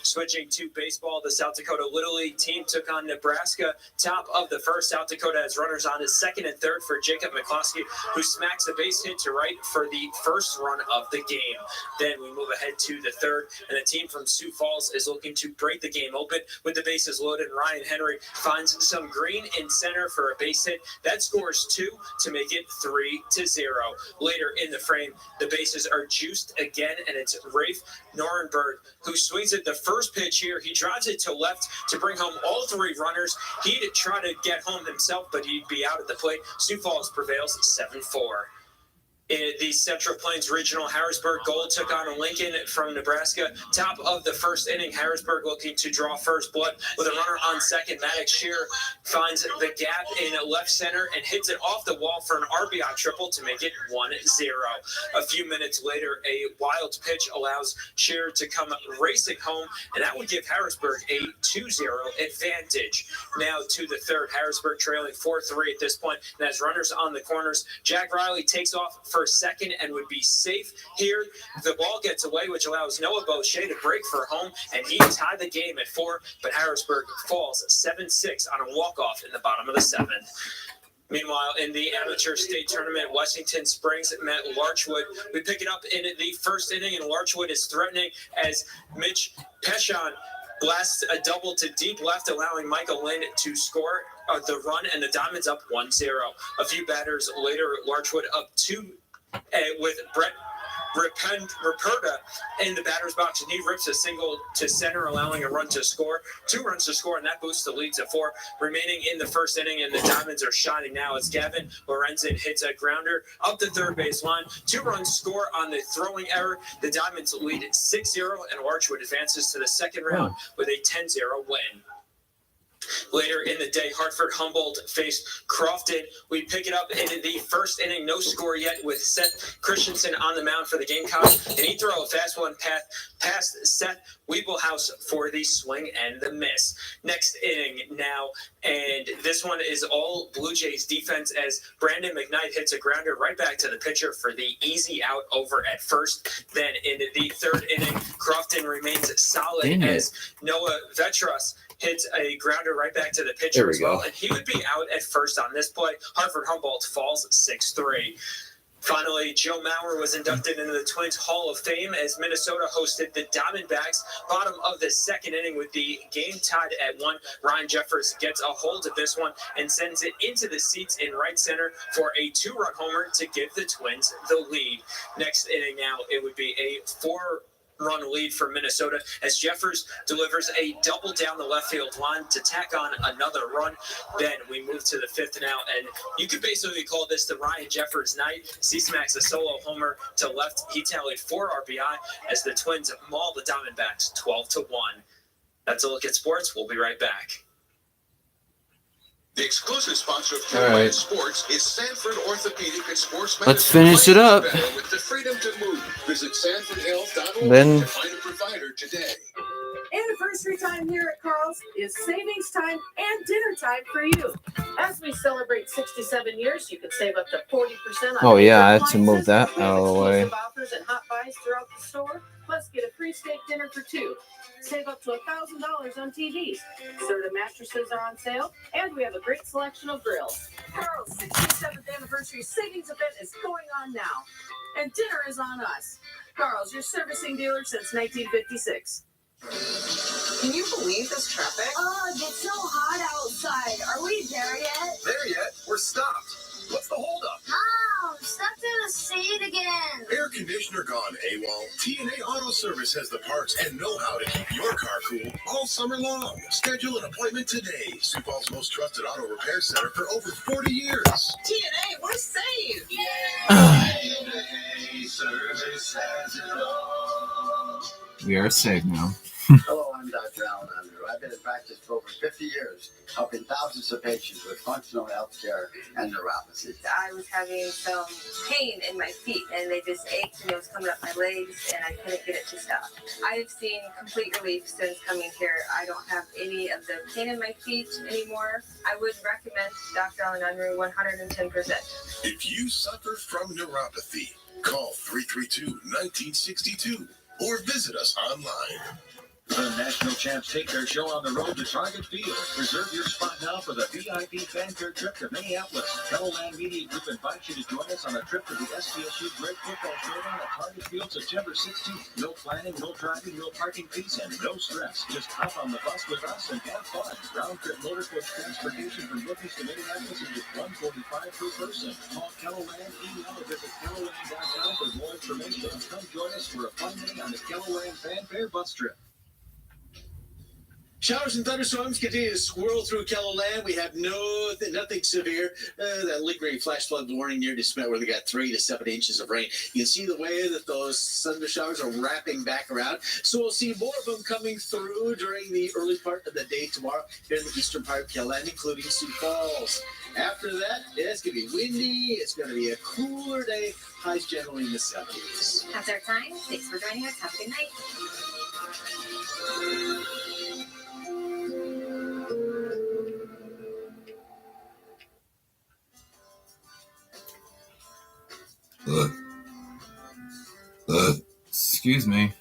Switching to baseball, the South Dakota Little League team took on Nebraska. Top of the first, South Dakota has runners on his second and third for Jacob McCloskey, who smacks a base hit to right for the first run of the game. Then we move ahead to the third, and the team from Sioux Falls is looking to break the game open with the bases loaded. Ryan Henry finds some green in center for a base hit. That scores 2 to make it 3-0. Later in the frame, the bases are juiced again, and it's Rafe Norenberg who swings at the first pitch here. He drives it to left to bring home all 3 runners. He'd try to get home himself, but he'd be out at the plate. Sioux Falls prevails 7-4. In the Central Plains Regional, Harrisburg Gold took on Lincoln from Nebraska. Top of the first inning, Harrisburg looking to draw first blood with a runner on second. Maddox Shearer finds the gap in left center and hits it off the wall for an RBI triple to make it 1-0. A few minutes later, a wild pitch allows Shearer to come racing home, and that would give Harrisburg a 2-0 advantage. Now to the third, Harrisburg trailing 4-3 at this point, and has runners on the corners. Jack Riley takes off for second and would be safe here. The ball gets away, which allows Noah Boucher to break for home, and he tied the game at 4, but Harrisburg falls 7-6 on a walk-off in the bottom of the 7th. Meanwhile, in the amateur state tournament, Washington Springs met Larchwood. We pick it up in the first inning, and Larchwood is threatening as Mitch Peshon blasts a double to deep left, allowing Michael Lind to score the run, and the Diamonds up 1-0. A few batters later, Larchwood up 2 with Brett Raperta in the batter's box, and he rips a single to center, allowing a run to score. 2 runs to score, and that boosts the lead to 4. Remaining in the first inning, and the Diamonds are shining now as Gavin Lorenzen hits a grounder up the third base line. 2 runs score on the throwing error. The Diamonds lead 6-0, and Larchwood advances to the second round with a 10-0 win. Later in the day, Hartford Humboldt faced Crofton. We pick it up in the first inning. No score yet with Seth Christensen on the mound for the Gamecocks. And he throw a fast one past Seth Weebelhaus for the swing and the miss. Next inning now, and this one is all Blue Jays defense as Brandon McKnight hits a grounder right back to the pitcher for the easy out over at first. Then in the third inning, Crofton remains solid as Noah Vetros hits a grounder right back to the pitcher as well, and he would be out at first on this play. Hartford Humboldt falls 6-3. Finally, Joe Mauer was inducted into the Twins Hall of Fame as Minnesota hosted the Diamondbacks. Bottom of the second inning with the game tied at 1. Ryan Jeffers gets a hold of this one and sends it into the seats in right center for a 2-run homer to give the Twins the lead. Next inning now, it would be a 4-run lead for Minnesota as Jeffers delivers a double down the left field line to tack on another run. Then we move to the 5th now, and you could basically call this the Ryan Jeffers night. C-Smacks a solo homer to left. He tallied 4 RBI as the Twins maul the Diamondbacks 12-1. That's a look at sports. We'll be right back. The exclusive sponsor of All right. Sports is Sanford Orthopedic and Sports Medicine. Let's finish it up. Better with the freedom to move. Visit sanfordhealth.org Then- to find a provider today. Anniversary time here at Carl's is savings time and dinner time for you. As we celebrate 67 years, you can save up to 40% on Oh, yeah, I major had to move that appliances. We have out of the way. exclusive offers and hot buys throughout the store. Plus, get a free steak dinner for 2. Save up to $1,000 on TVs. Serta mattresses are on sale, and we have a great selection of grills. Carl's 67th anniversary savings event is going on now, and dinner is on us. Carl's, your servicing dealer since 1956. Can you believe this traffic? Oh, it's so hot outside. Are we there yet? There yet? We're stopped. What's the holdup? Mom, stuck in the seat again. Air conditioner gone AWOL? TNA Auto Service has the parts and know-how to keep your car cool all summer long. Schedule an appointment today. Sioux Falls' most trusted auto repair center for over 40 years. TNA, we're safe! We are safe now. Hello, I'm Dr. Alan Andrew. I've been in practice for over 50 years, helping thousands of patients with functional health care and neuropathy. I was having some pain in my feet, and they just ached, and it was coming up my legs, and I couldn't get it to stop. I have seen complete relief since coming here. I don't have any of the pain in my feet anymore. I would recommend Dr. Alan Andrew 110%. If you suffer from neuropathy, call 332-1962 or visit us online. The national champs take their show on the road to Target Field. Reserve your spot now for the VIP fanfare trip to Minneapolis. Kettleland Media Group invites you to join us on a trip to the SDSU Great Football Showdown at Target Field September 16th. No planning, no driving, no parking fees, and no stress. Just hop on the bus with us and have fun. Round trip motor coach transportation from Rookies to Minneapolis is just $145 per person. Call Kettleland, email or visit Kettleland.com for more information. Come join us for a fun day on the Kettleland Fanfare bus trip. Showers and thunderstorms continue to swirl through Kettleland. We have nothing severe. That lingering flash flood warning near DeSmet where they got 3 to 7 inches of rain. You can see the way that those thunder showers are wrapping back around. So we'll see more of them coming through during the early part of the day tomorrow here in the eastern part of Kettleland, including Sioux Falls. After that, it's going to be windy. It's going to be a cooler day. Highs generally in the 70s. That's our time. Thanks for joining us. Have a good night. Excuse me.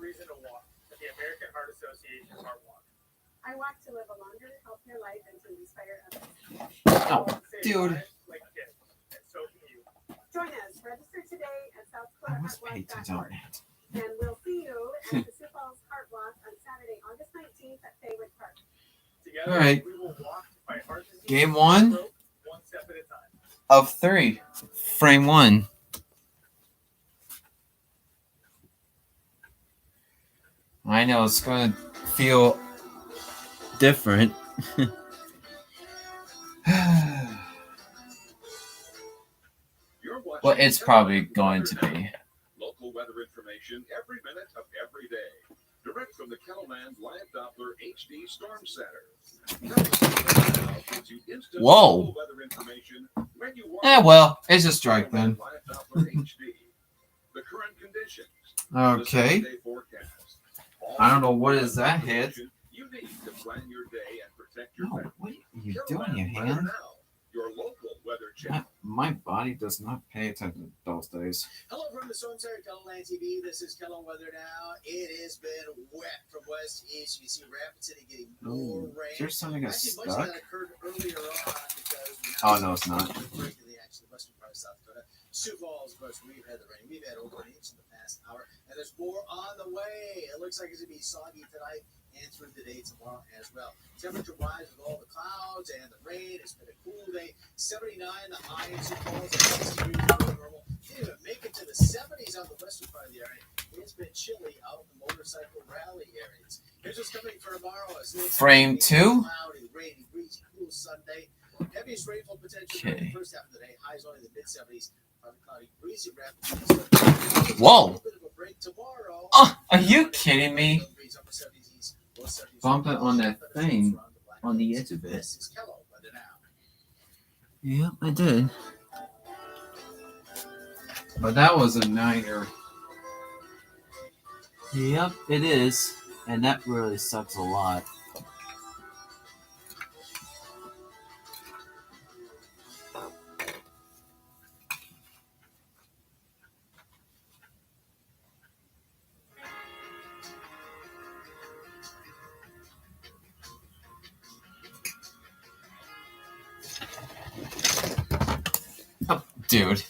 reason to walk at the American Heart Association Heart Walk. I walk to live a longer, healthier life and to inspire others. Oh, dude. Like kids, and so can you. Join us. Register today at I was paid to SouthDakotaHeartWalk.org. donate. And we'll see you at the Sioux Falls Heart Walk on Saturday, August 19th at Faywood Park. Together, All right. we will walk to fight heart disease. Game 1 One step at a time. of 3. Frame 1. I know it's going to feel different. Well, it's probably going to be. Local weather information every minute of every day. Direct from the Kettleman's Live Doppler HD Storm Center. Whoa. Well, it's a strike then. The current conditions. Okay. I don't know what is that hit. You need to plan your day and protect your Oh, what are you doing, you hand? Your local weather channel. My body does not pay attention those days. Hello from the Storm Center, Kettleland TV. This is Kettleland Weather Now. It has been wet from west to east. You see Rapid City getting more rain. Is there something got Actually, much stuck? of that occurred earlier on because Oh, no, it's not. break in the western part of South Dakota. Sioux Falls, of course, we've had the rain. We've had over an inch in the past hour, and there's more on the way. It looks like it's going to be soggy tonight and through the day tomorrow as well. Temperature-wise, with all the clouds and the rain, it's been a cool day. 79, the high in Sioux Falls, at 6 degrees below normal. Didn't even make it to the 70s on the western part of the area. It's been chilly out in the motorcycle rally areas. Here's what's coming for tomorrow. Frame 2. Cloudy, rainy, breezy, cool Sunday. Heaviest rainfall potential during the first half of the day. Highs only in the mid-70s. Cloudy, breezy, rapid. Whoa. Bit of a break tomorrow. Oh, are you kidding me? Bump it on that thing on the edge of it. Yep, I did. But that was a niner. Yep, it is. And that really sucks a lot. Dude.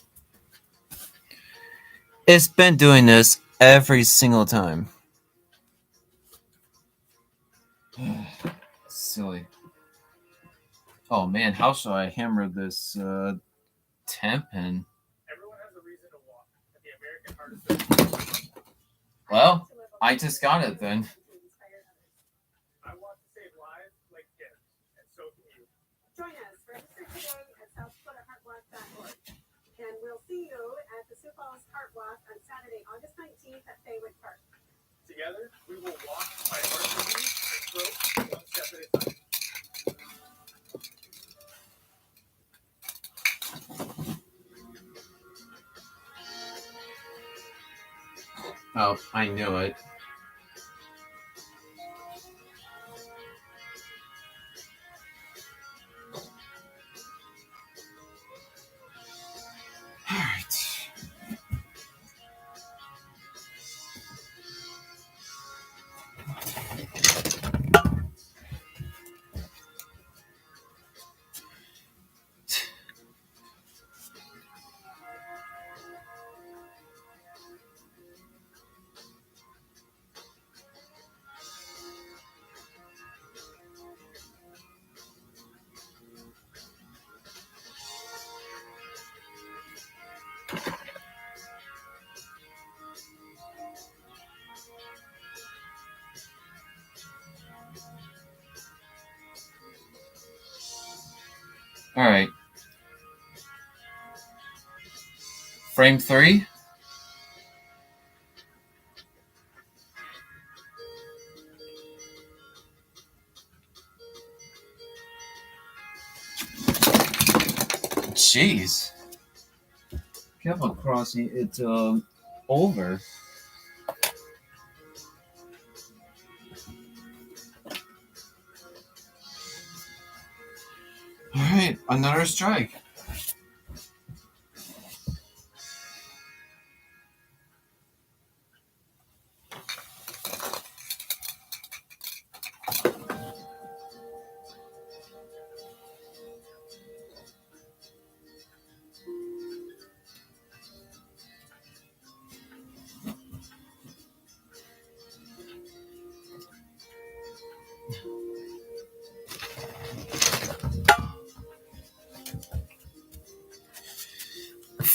It's been doing this every single time. Silly. Oh man, how shall I hammer this temp in? Everyone has a reason to walk at the American Heart Association. Well, I just got it then. I want to save lives like kids, and so can you. Join us. Register today at SouthDakotaHeartWalk.org. And we'll see you at the Sioux Falls Heart Walk on Saturday, August 19th at Faywood Park. Together, we will walk by heart disease and stroke one step at a time. Oh, I knew it. All right. Frame 3. Jeez. Careful crossing it over. All right, another strike.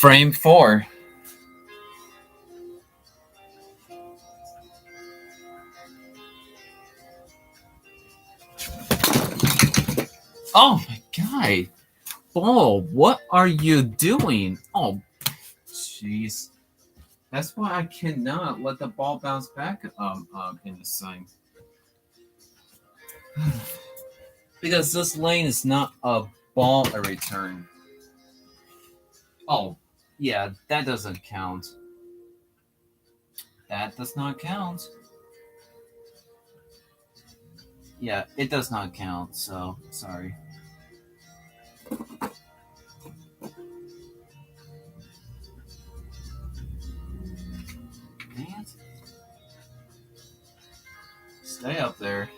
Frame 4. Oh my god. Ball, what are you doing? Oh, jeez. That's why I cannot let the ball bounce back in the sign. Because this lane is not a ball a return. Oh, yeah, that doesn't count. That does not count. Yeah, it does not count, so sorry. Man. Stay up there.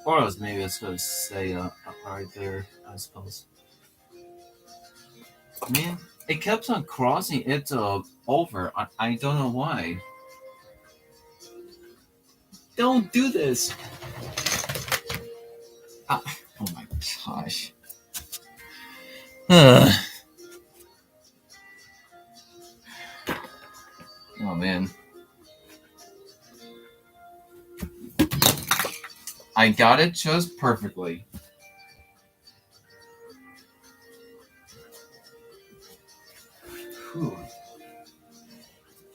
Or else maybe it's going to stay up right there, I suppose. Man, it kept on crossing it over. I don't know why. Don't do this. Oh my gosh. Oh man. I got it just perfectly. Whew.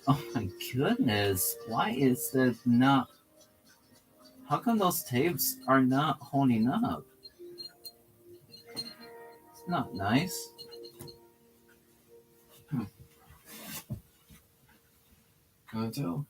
Oh my goodness. Why is that not... How come those tapes are not holding up? It's not nice. Go to.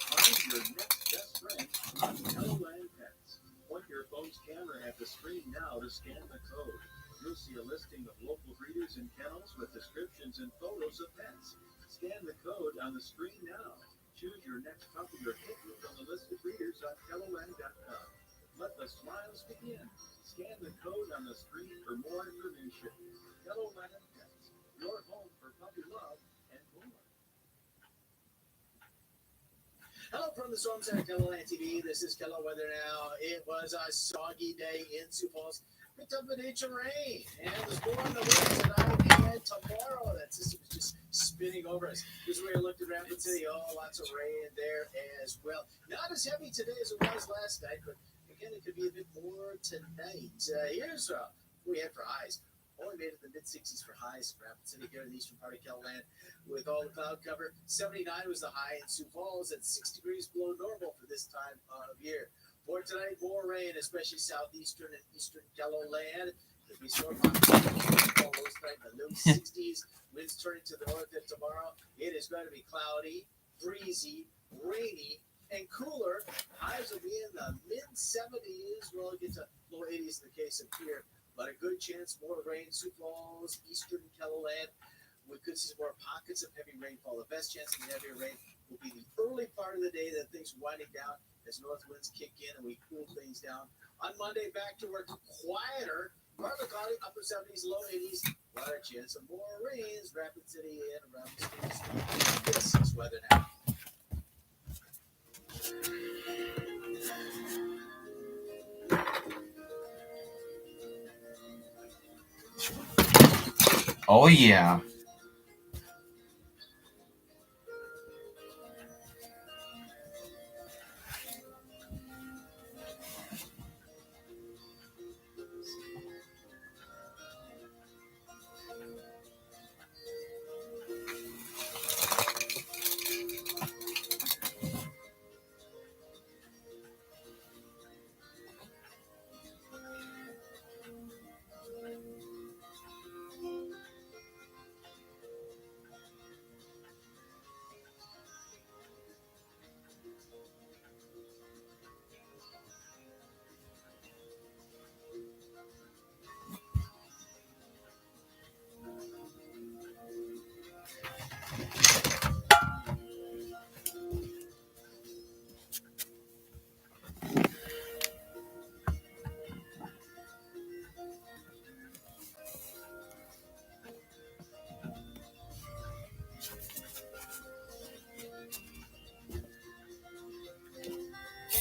Find your next best friend on Keloland Pets. Point your phone's camera at the screen now to scan the code. You'll see a listing of local breeders and kennels with descriptions and photos of pets. Scan the code on the screen now. Choose your next puppy or kitten from the list of breeders on Keloland.com. Let the smiles begin. Scan the code on the screen for more information. Keloland Pets, your home for puppy love and more. Hello from the Storm Center, Keloland TV. This is Kelo Weather now. It was a soggy day in Sioux Falls. Picked up an inch of rain, and it was more on the way tonight and tomorrow. That system is just spinning over us. This is where you looked at Rapid City. Oh, lots of rain there as well. Not as heavy today as it was last night, but again, it could be a bit more tonight. Here's what we had for highs. Only made it the mid-60s for highs in Rapid City here in the eastern part of Keloland with all the cloud cover. 79 was the high in Sioux Falls at 6 degrees below normal for this time of year. For tonight, more rain, especially southeastern and eastern Keloland. There'll be storm lows tonight in the low 60s. Winds turning to the north and tomorrow. It is going to be cloudy, breezy, rainy, and cooler. Highs will be in the mid-70s. We'll get to low 80s in the case of here. But a good chance more rain, Sioux Falls, eastern Keloland. We could see some more pockets of heavy rainfall. The best chance of heavier rain will be the early part of the day that things are winding down as north winds kick in and we cool things down. On Monday, back to work, quieter. Partly cloudy, upper 70s, low 80s. What a chance of more rains. Rapid City and around the streets. This is weather now. Oh yeah.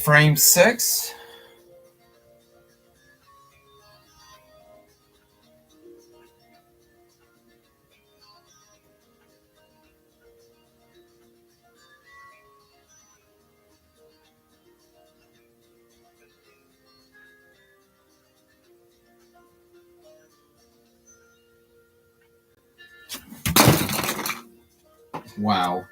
Frame 6. Wow.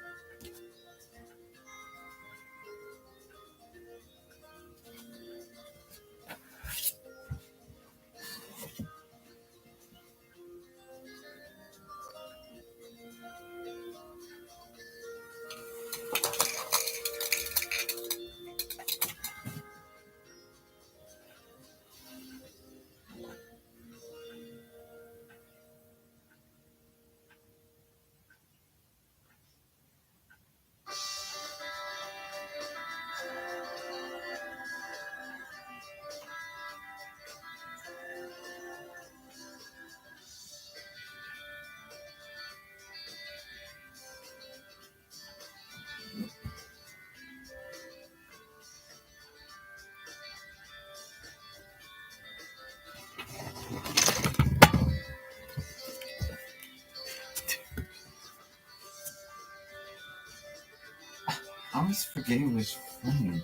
I was forgetting which frame.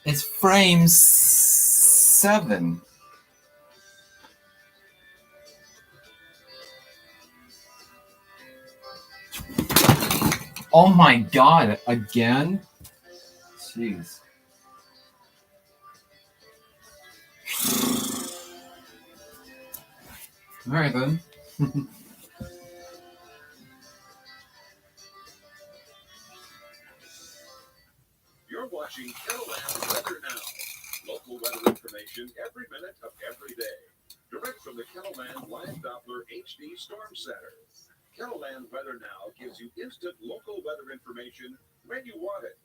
It's frame 7. Oh my god, again? Jeez. Alright then. You're watching Kettleland Weather Now. Local weather information every minute of every day. Direct from the Kettleland Live Doppler HD Storm Center. Kettleland Weather Now gives you instant local weather information when you want it.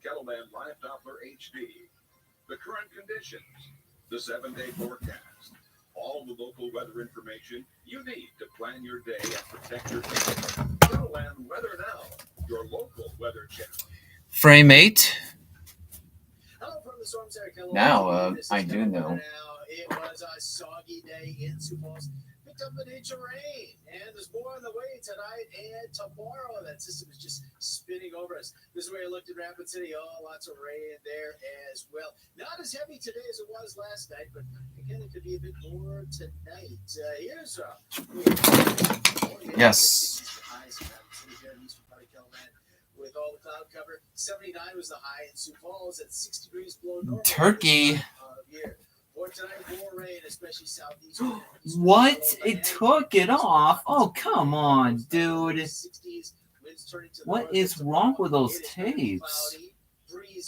Kettleland Live Doppler HD. The current conditions. The 7-day forecast. All the local weather information you need to plan your day and protect your family. Kettleland Weather Now. Your local weather channel. Frame 8. Hello from the Storm Center, Kettleland. Now, I do know. It was a soggy day in Sioux Falls. Picked up an inch of rain, and there's more on the way tonight and tomorrow. That system is just spinning over us. This is where I looked at Rapid City. Oh, lots of rain there as well. Not as heavy today as it was last night, but again, it could be a bit more tonight. Here's Yes. with all the cloud cover. 79 was the high in Sioux Falls at 6 degrees below normal. Turkey. For tonight, more rain, especially southeast. What? It took it off? Oh, come on, dude. What is wrong with those tapes?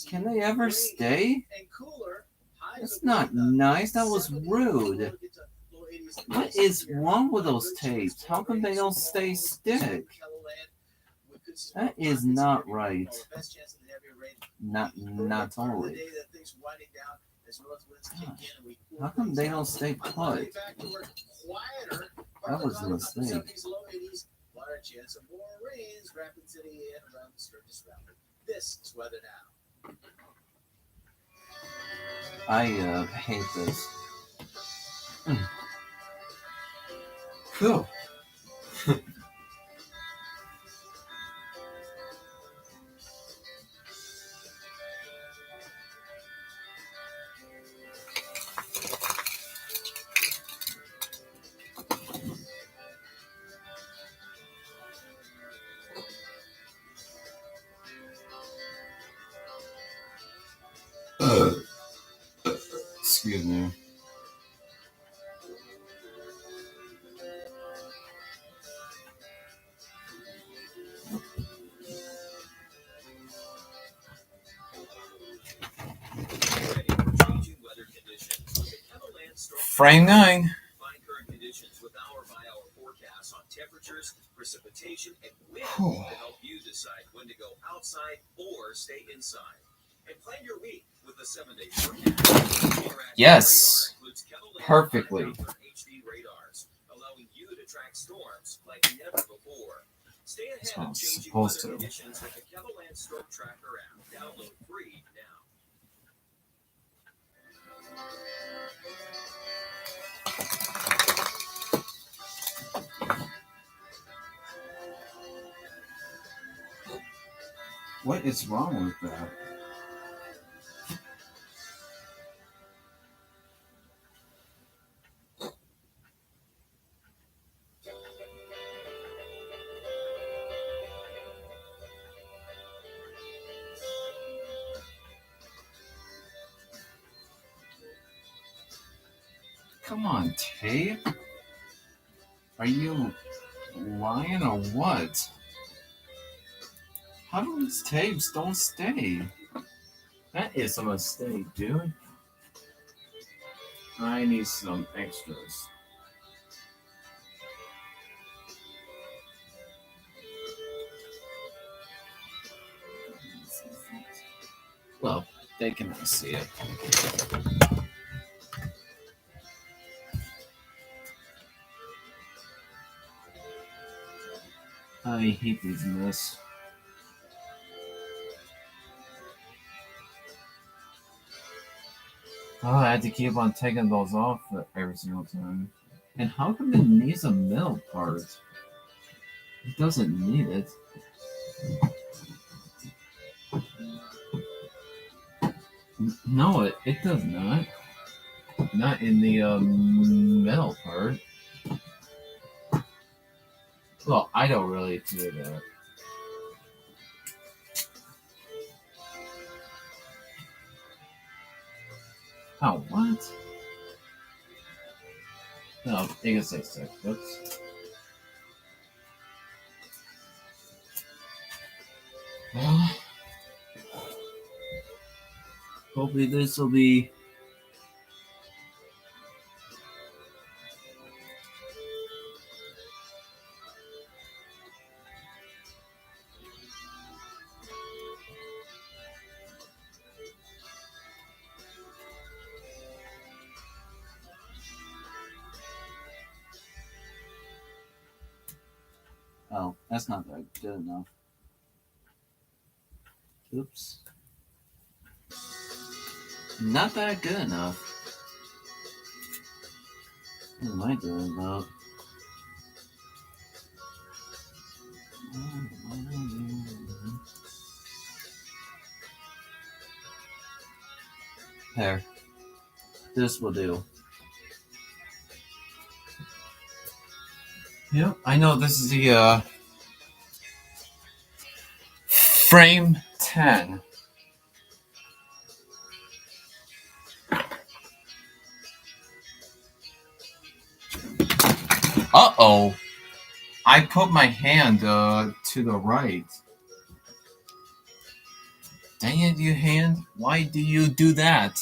Can they ever stay? That's not nice. That was rude. What is wrong with those tapes? How come they don't stay stick? That is not right. Not totally. How come they don't stay put? That was a mistake. This is weather now. I hate this. Cool. Excuse me. Frame 9. Find current conditions with hour-by-hour forecasts on temperatures, precipitation, and wind to help you decide when to go outside or stay inside. And plan your week with the 7-day forecast. Yes. Perfectly. HD radars, allowing you to track storms like never before. Stay ahead That's what I'm of changing supposed weather to. conditions with the Kettleland Storm Tracker app. Download free now. What is wrong with that? Come on, tape. Are you lying or what? How do these tapes don't stay? That is a mistake, dude. I need some extras. Well, they cannot see it. I hate these mess. Oh, I had to keep on taking those off every single time. And how come it needs a middle part? It doesn't need it. No, it does not. Not in the middle part. Well, I don't really do that. Oh, what? No, you can say 6. Oops. Well, hopefully this will be... Oh, that's not that good enough. Oops. Not that good enough. What am I doing about? There. This will do. Yep, I know this is the frame 10. Uh-oh. I put my hand to the right. Dang it, you hand. Why do you do that?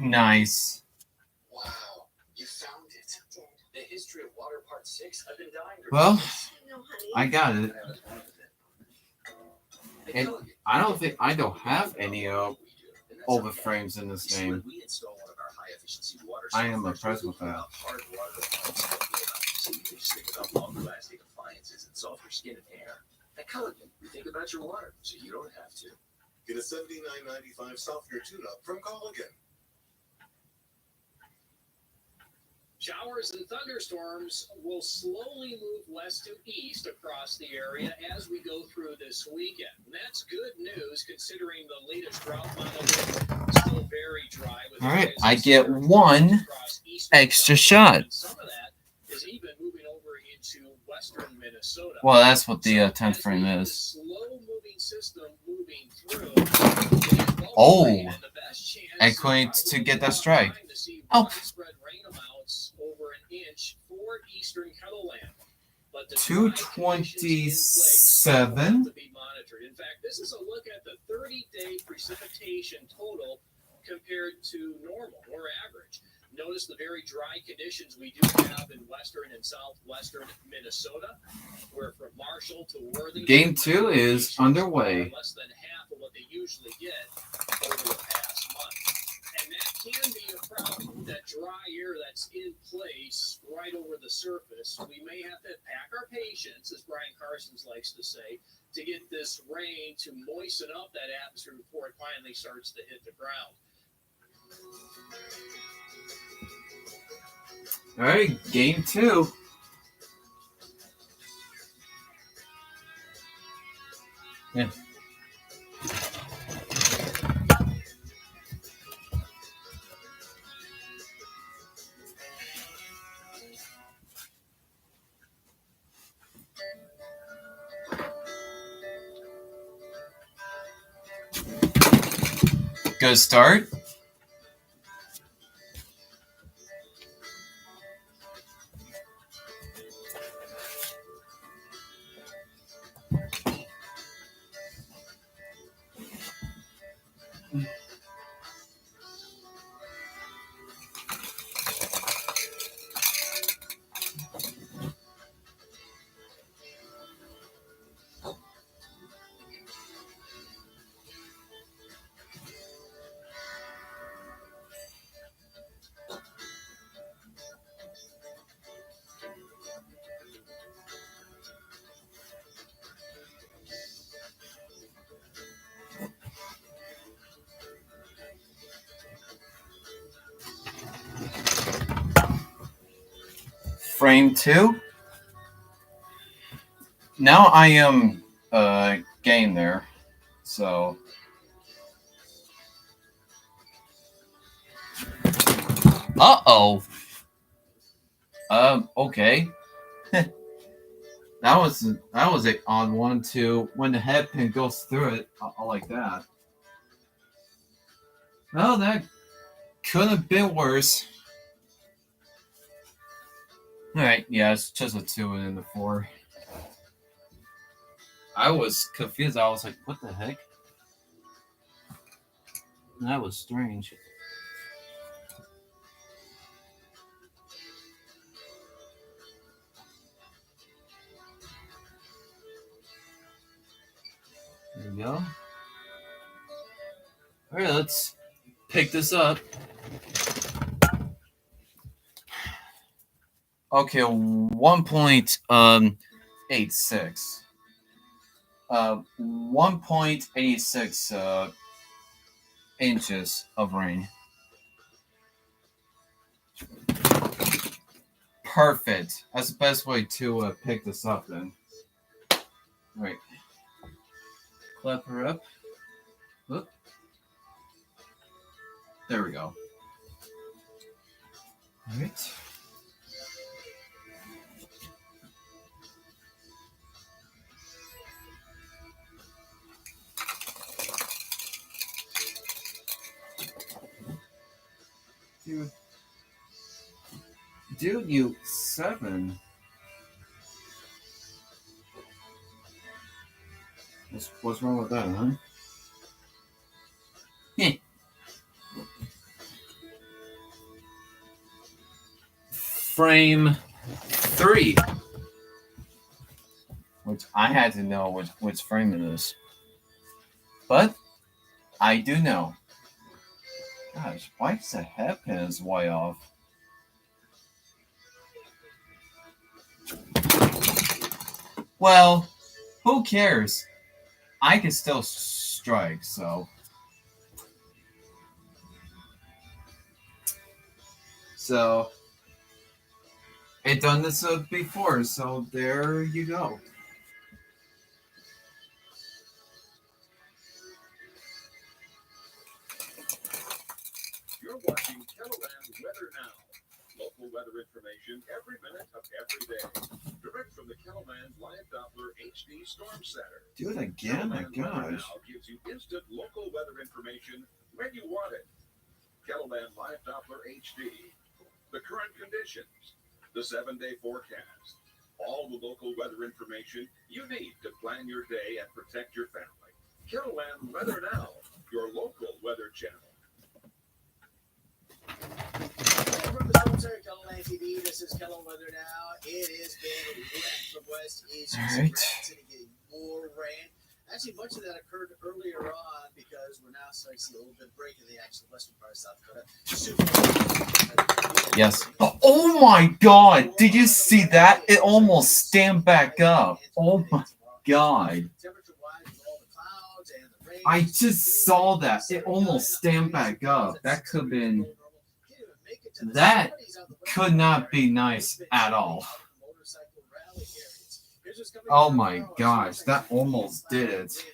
Nice. Wow, you found it. The history of water part 6. I've been dying to Well, No, honey. I got it. And I don't have any overframes in this game. I am impressed with that. So you can stick it up long-lasting appliances and solve your skin and hair. At Culligan, we think about your water, so you don't have to. Get a $79.95 softener tune-up from Culligan. Showers and thunderstorms will slowly move west to east across the area as we go through this weekend. And that's good news considering the latest drought model is still very dry. All right, I get one extra shot. Some of that is even moving over into western Minnesota. Well, that's what the 10th frame is. Slow-moving system moving through. Oh, I couldn't to get that strike. Oh. Over an inch for eastern Kettleland. But the 227. to be monitored. In fact, this is a look at the 30-day precipitation total compared to normal or average. Notice the very dry conditions we do have in western and southwestern Minnesota, where from Marshall to Worthington. Game 2 is underway. Less than half of what they usually get over the past month. And that can be a problem that dry air that's in place right over the surface. We may have to pack our patience, as Brian Carsons likes to say, to get this rain to moisten up that atmosphere before it finally starts to hit the ground. All right, game 2. Yeah. Good start. Frame 2. Now I am game there. So okay. that was an odd one too. When the head pin goes through it, I like that. Well, that could have been worse. All right, yeah, it's just a 2 and then the 4. I was confused. I was like, what the heck? That was strange. There we go. All right, let's pick this up. Okay, 1.86. 1.86 inches of rain. Perfect. That's the best way to pick this up then. All right. Clap her up. Whoop. There we go. All right. Dude, you 7. What's wrong with that, huh? Frame 3. Which I had to know which frame it is. But I do know. Gosh, why is the head pin is way off? Well, who cares? I can still strike, so. So, I've done this before, so there you go. You're watching Kettleland Weather Now. Local weather information every minute of every day. Direct from the Kettleland Live Doppler HD Storm Center. Do it again? My gosh. Now gives you instant local weather information when you want it. Kettleland Live Doppler HD. The current conditions. The 7-day forecast. All the local weather information you need to plan your day and protect your family. Kettleland Weather Now. Your local weather channel. From the Storm Center, Kettleland TV, this is Kettleland Weather Now. It has been wet from west to east. All right. Getting more rain. Actually, much of that occurred earlier on because we're now starting to see a little bit of break in the action in western part of South Dakota. Sioux Falls. Yes. Oh my God! Did you see that? It almost stand back up. Oh my God! I just saw that. It almost stand back up. That could have been. That could not be nice at all. Oh my gosh! That almost did it.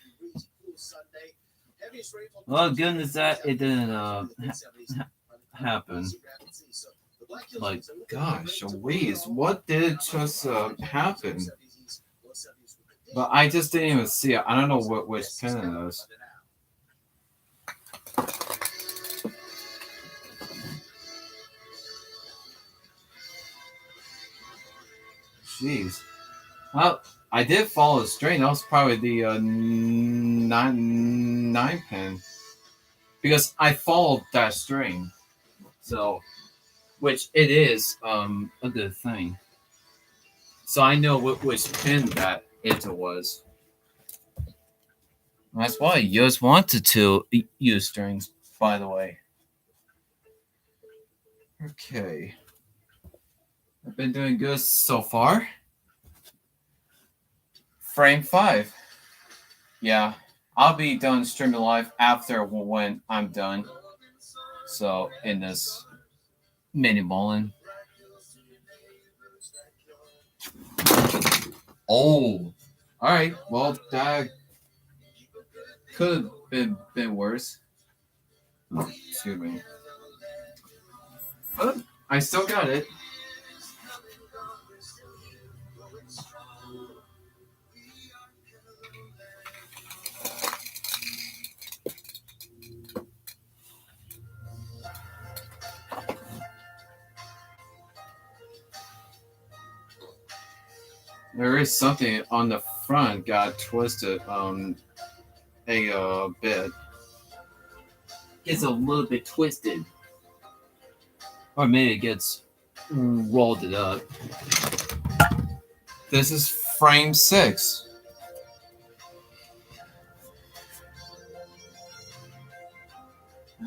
Well, goodness that it didn't happen. Like, gosh, Louise, what did just happen? But I just didn't even see it. I don't know which pin it is. Jeez. Well, I did follow the string. That was probably the nine pin. Because I followed that string. So, which it is a good thing. So I know which pin that it was. That's why you just wanted to use strings, by the way. Okay. I've been doing good so far. Frame 5. Yeah, I'll be done streaming live after when I'm done. So, in this mini bowling. Oh, all right. Well, that could have been worse. Excuse me. But I still got it. There is something on the front got twisted a bit. It's a little bit twisted. Or maybe it gets rolled it up. This is frame 6.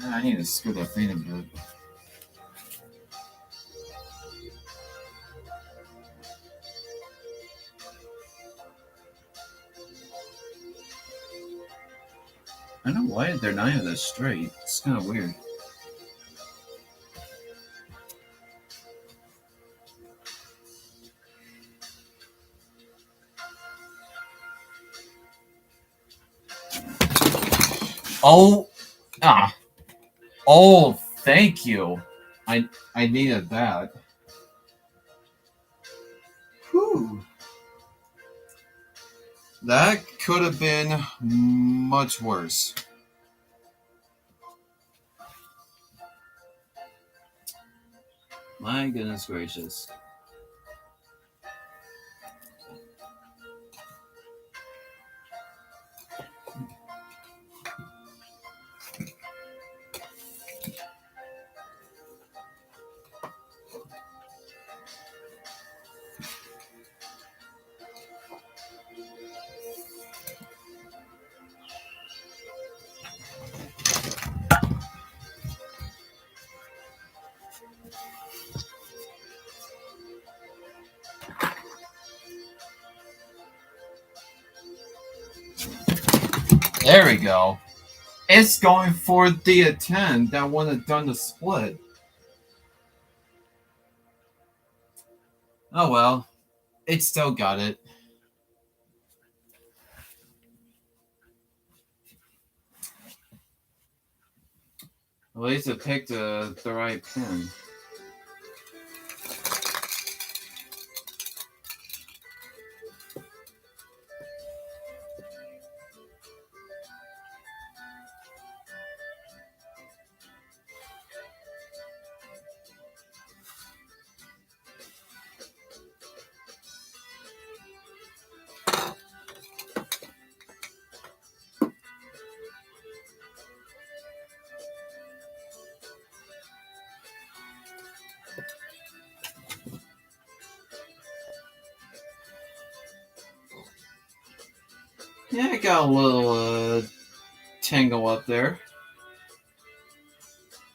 I need to screw that thing a bit. I don't know why they're not even that straight. It's kind of weird. Oh, oh, thank you. I needed that. Whew. That could have been much worse. My goodness gracious. There we go. It's going for the 10 that would have done the split. Oh well. It still got it. At least it picked the right pin. Yeah, I got a little tangle up there.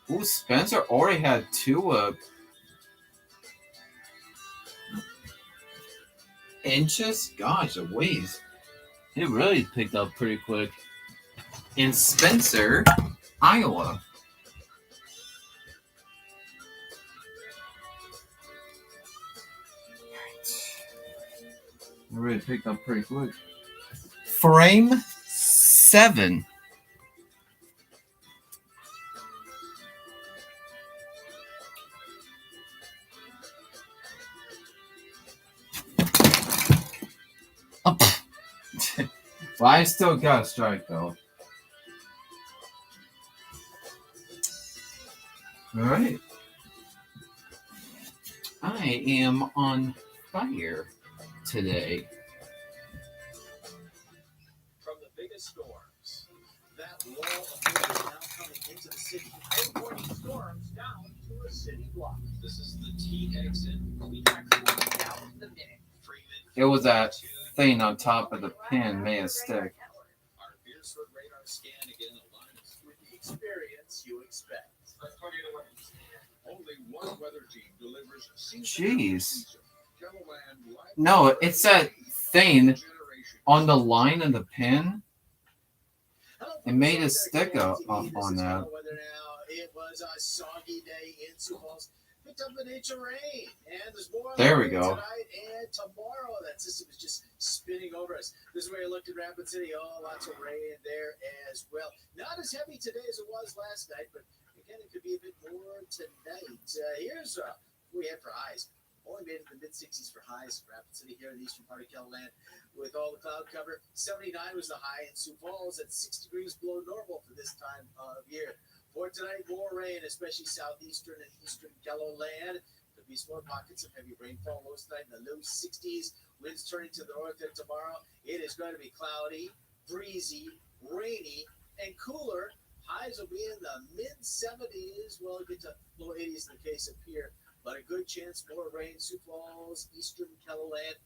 Ooh, Spencer already had 2 inches. Gosh, a ways. It really picked up pretty quick. In Spencer, Iowa. It really picked up pretty quick. Frame 7. Oh. Well, I still got a strike though. Alright. I am on fire today. From the biggest storms, that wall of water now coming into the city. Importing storms down to a city block. This is the T exit. We actually down the minute. It was that thing on top of the pin made a stick. Our Beersford radar scan again aligns with the experience you expect. Only one weather team delivers Jeez. No, it's that thing on the line of the pin. It made a stick up on that. It was a soggy day in Sioux Falls. Picked up an inch of rain, and there's more on There the we way go. tonight and tomorrow. That system is just spinning over us. This is where I looked at Rapid City. Oh, lots of rain there as well. Not as heavy today as it was last night, but again, it could be a bit more tonight. Here's what we have for highs. Only made it in the mid-60s for highs in Rapid City here in the eastern part of Kelowland with all the cloud cover. 79 was the high in Sioux Falls at 6 degrees below normal for this time of year. For tonight, more rain, especially southeastern and eastern Kelowland. Could be small pockets of heavy rainfall most night in the low 60s. Winds turning to the north, and tomorrow it is going to be cloudy, breezy, rainy, and cooler. Highs will be in the mid-70s. Well, get to low 80s in the case of here, but a good chance more rain. Sioux Falls, eastern Kelowland.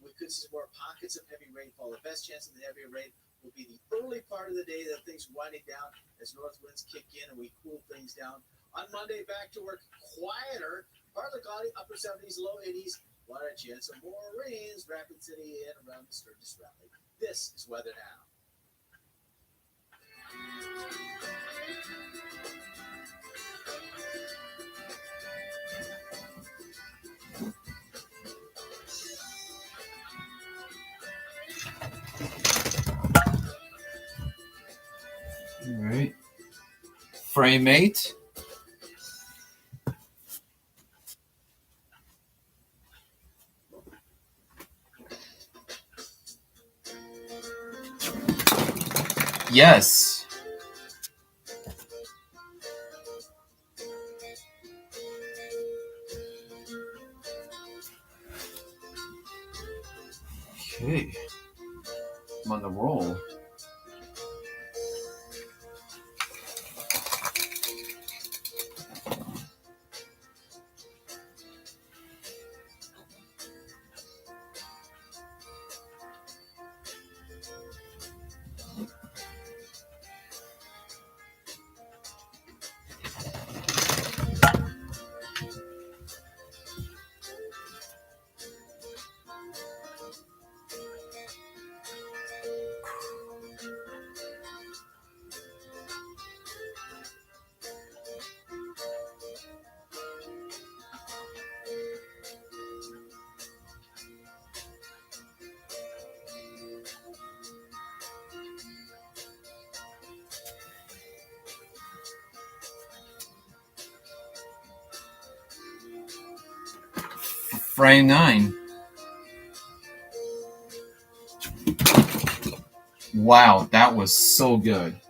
We could see more pockets of heavy rainfall. The best chance of the heavy rain will be the early part of the day that things winding down as north winds kick in and we cool things down. On Monday, back to work, quieter, partly cloudy, upper 70s, low 80s. What a chance of more rains, Rapid City and around the Sturgis Valley. This is weather now. All right. Frame 8. Yes. Okay. I'm on the roll. Frame 9. Wow, that was so good.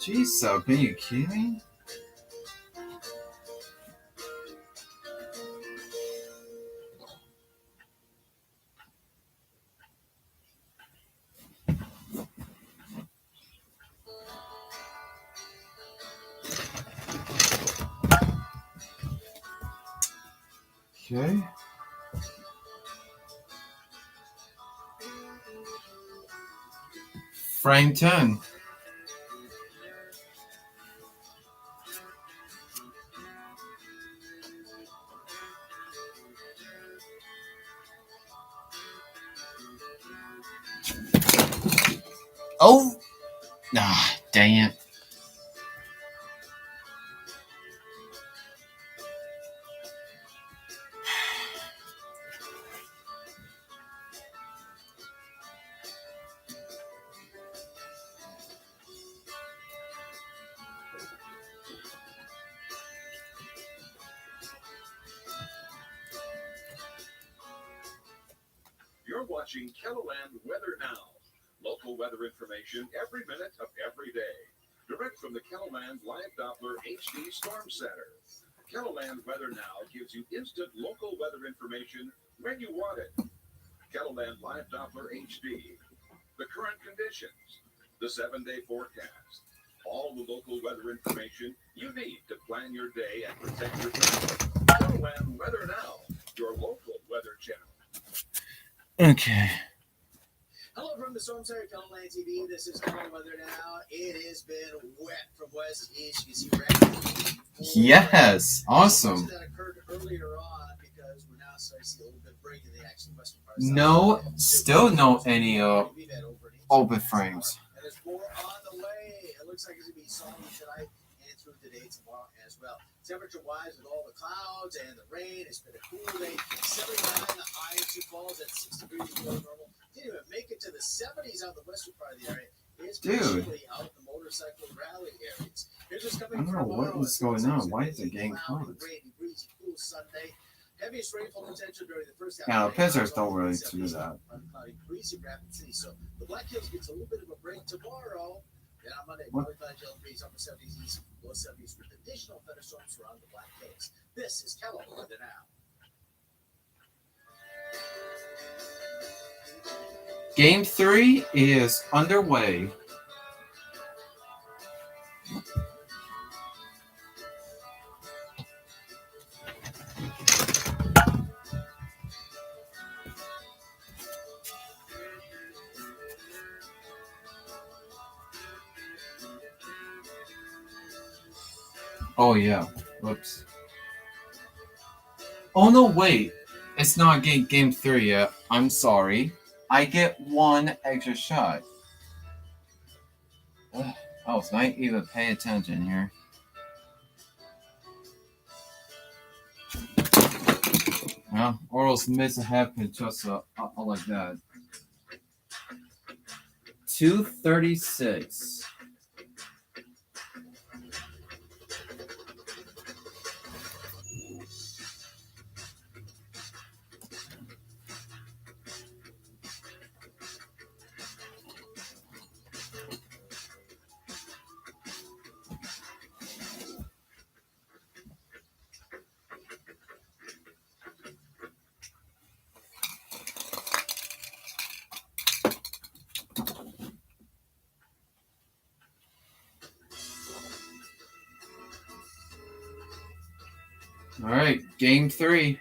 Jeez, Sub, are you kidding me? Okay. Frame 10. Oh! Ah, dang it. You're watching Keloland Weather Now. Local weather information every minute of every day. Direct from the Keloland Live Doppler HD Storm Center. Keloland Weather Now gives you instant local weather information when you want it. Keloland Live Doppler HD. The current conditions. The 7-day forecast. All the local weather information you need to plan your day and protect your family. Keloland Weather Now, your local weather channel. Okay. Hello from the Storm Center, Keloland TV. This is Keloland Weather Now. It has been wet from west to east. You can see red. Yes. Awesome. That occurred earlier on because we're now starting to see a little bit of break in the actual western part. No, still no any open frames. And there's more on the way. It looks like it's going to be sunny tonight and through today, tomorrow as well. Temperature-wise, with all the clouds and the rain, it's been a cool day. 79, the high in Sioux Falls at 6 degrees below normal. Didn't even make it to the 70s out in the western part of the area. It's chilly out in the motorcycle rally areas. Here's what's I coming don't know what is going on. Why is it getting cloudy? Rainy, breezy, cool Sunday. Heaviest rainfall potential during the first half. Yeah, the Pacers don't really do that. Cloudy, breezy, Rapid City. So the Black Hills gets a little bit of a break tomorrow. Then on Monday, What? probably cloudy, gel breeze, upper 70s, east, low 70s with additional thunderstorms around the Black Hills. This is Keloland Weather Now. Game 3 is underway. Oh yeah. Whoops. Oh no, wait. It's not game 3 yet. I'm sorry. I get one extra shot. Ugh. Oh, it's not even pay attention here. Well, Orioles miss a happen just like that. 236. All right, game 3.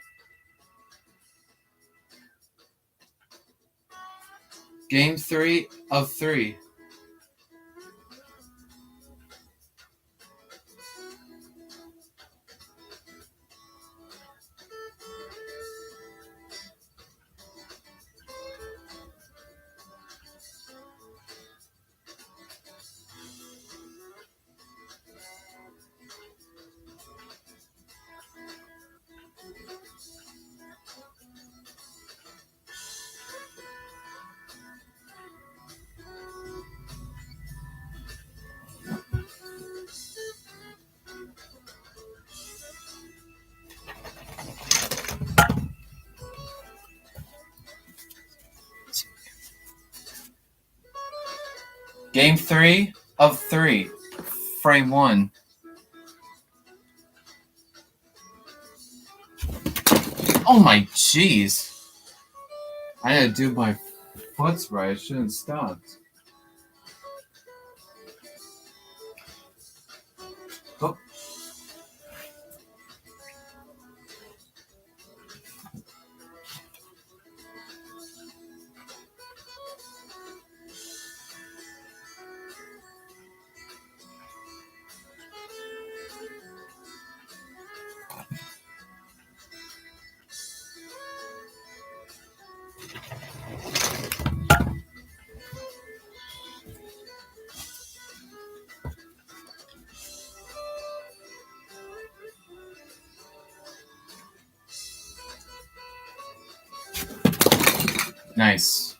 Game 3 of 3. Game 3 of 3. Frame 1. Oh my jeez. I had to do my foots right. I shouldn't have stopped. Oh. Nice.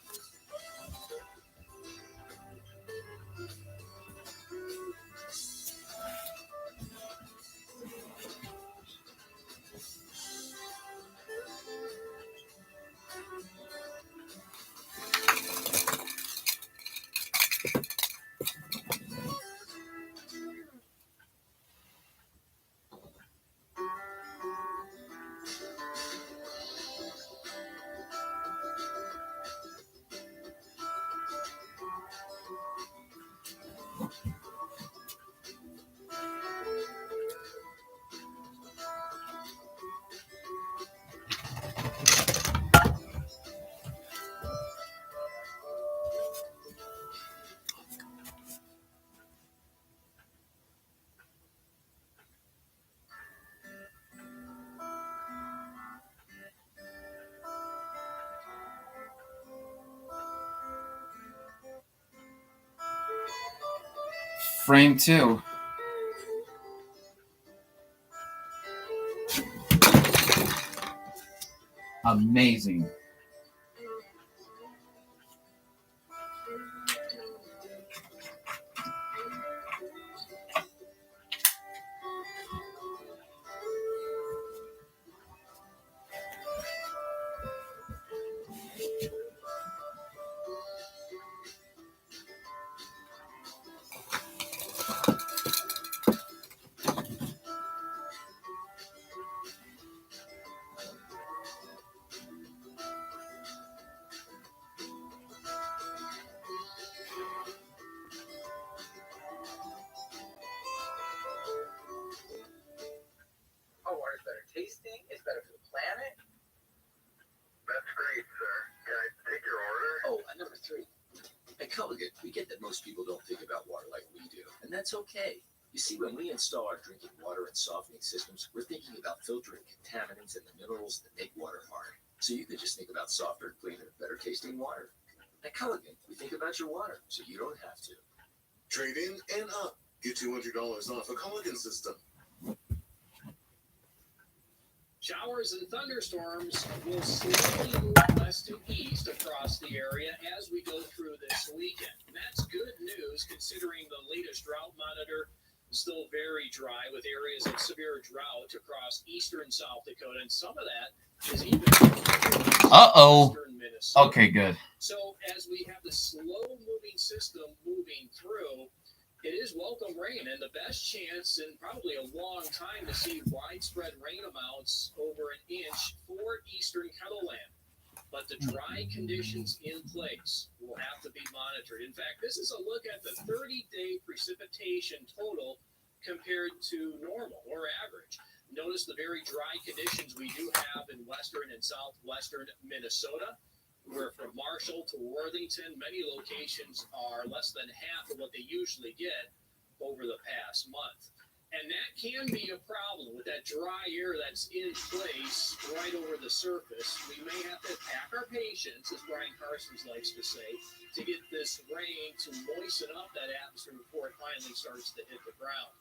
Frame 2. Amazing. Our water's better tasting. It's better for the planet. That's great, sir. Can I take your order? Oh, number 3. At Culligan, we get that most people don't think about water like we do, and that's okay. You see, when we install our drinking water and softening systems, we're thinking about filtering contaminants and the minerals that make water hard. So you could just think about softer, cleaner, better tasting water. At Culligan, we think about your water, so you don't have to. Trade in and up. Get $200 off a Culligan system. Showers and thunderstorms will slowly move west to east across the area as we go through this weekend. And that's good news considering the latest drought monitor is still very dry with areas of severe drought across eastern South Dakota. And some of that is even eastern Minnesota. Okay, good. So as we have the slow-moving system moving through, it is welcome rain, and the best chance in probably a long time to see widespread rain amounts over an inch for eastern Kettleland. But the dry conditions in place will have to be monitored. In fact, this is a look at the 30-day precipitation total compared to normal or average. Notice the very dry conditions we do have in western and southwestern Minnesota. Where from Marshall to Worthington, many locations are less than half of what they usually get over the past month. And that can be a problem with that dry air that's in place right over the surface. We may have to pack our patience, as Brian Parsons likes to say, to get this rain to moisten up that atmosphere before it finally starts to hit the ground.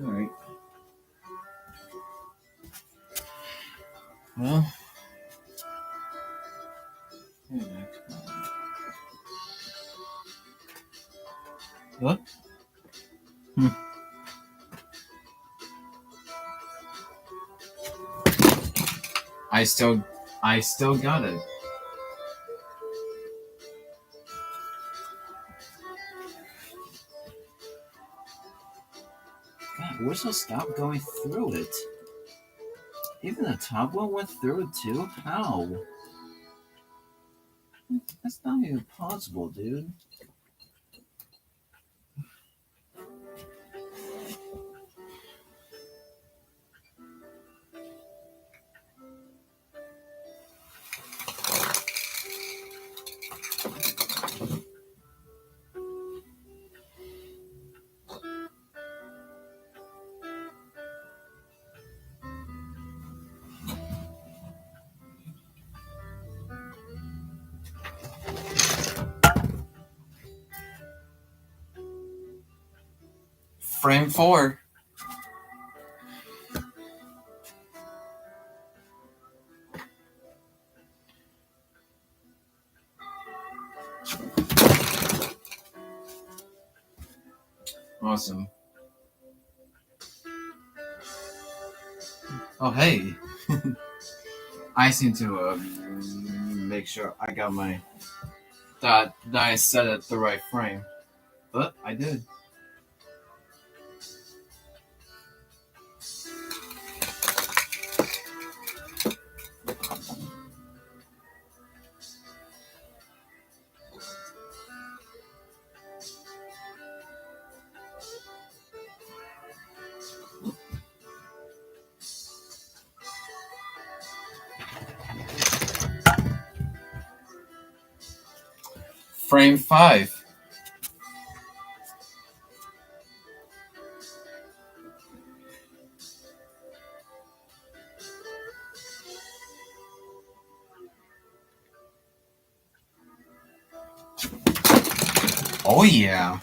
All right. Well. What? I still got it. God, where's the stop going through it? Even the top one went through it too? How? That's not even possible, dude. Frame 4. Awesome. Oh, hey. I seem to make sure I got my... That I set it the right frame. But I did. Frame 5. Oh yeah.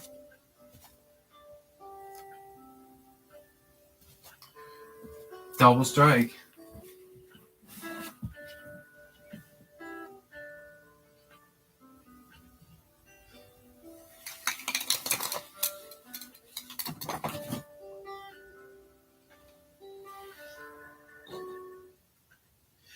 Double strike.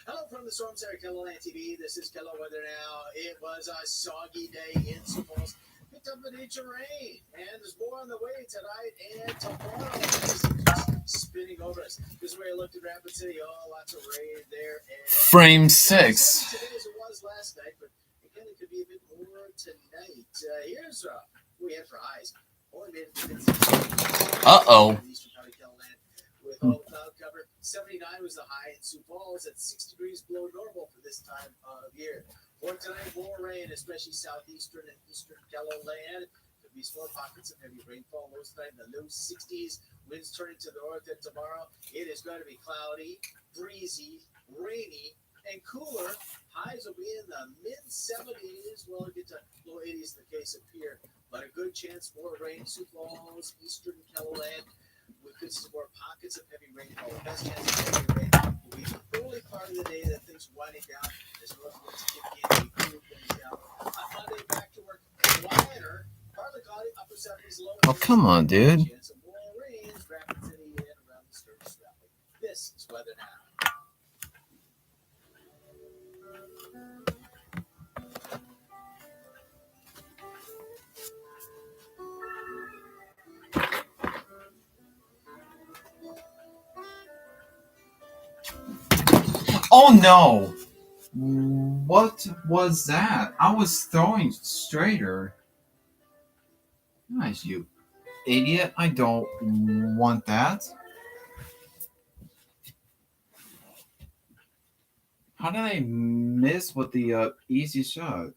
Hello from the Storm Center, KELOLAND TV. This is Kelo Weather now. It was a soggy day in Sioux Falls. Picked up an inch of rain, and there's more on the way tonight and tomorrow. This is just spinning over us. This is where I looked at Rapid City. Oh, lots of rain there. And Frame 6. today as it was last night, but again, it could be a bit more tonight. Here's what we had for highs. Only made it to mid-60s. Uh-oh. Eastern County, KELOLAND, with all cloud cover. 79 was the high in Sioux Falls at 6 degrees below normal for this time of year. For tonight, more rain, especially southeastern and eastern KELOLAND. Could be small pockets of heavy rainfall most night in the low 60s. Winds turning to the north, and tomorrow it is going to be cloudy, breezy, rainy, and cooler. Highs will be in the mid-70s. Well, it'll get to low 80s in the case of Pierre, but a good chance for rain. Sioux Falls, eastern KELOLAND. We could see more pockets of heavy rainfall. The best chance of heavy rain will be the early part of the day that things winding down as north winds kick in. We cool things down. On Monday, back to work. Quieter, partly cloudy, upper 70s, low 80s. Oh, come on, dude. Chance of more rains, Rapid City, and around the Sturgis Valley. This is weather now. Oh no! What was that? I was throwing straighter. Nice, you idiot. I don't want that. How did I miss with the easy shot?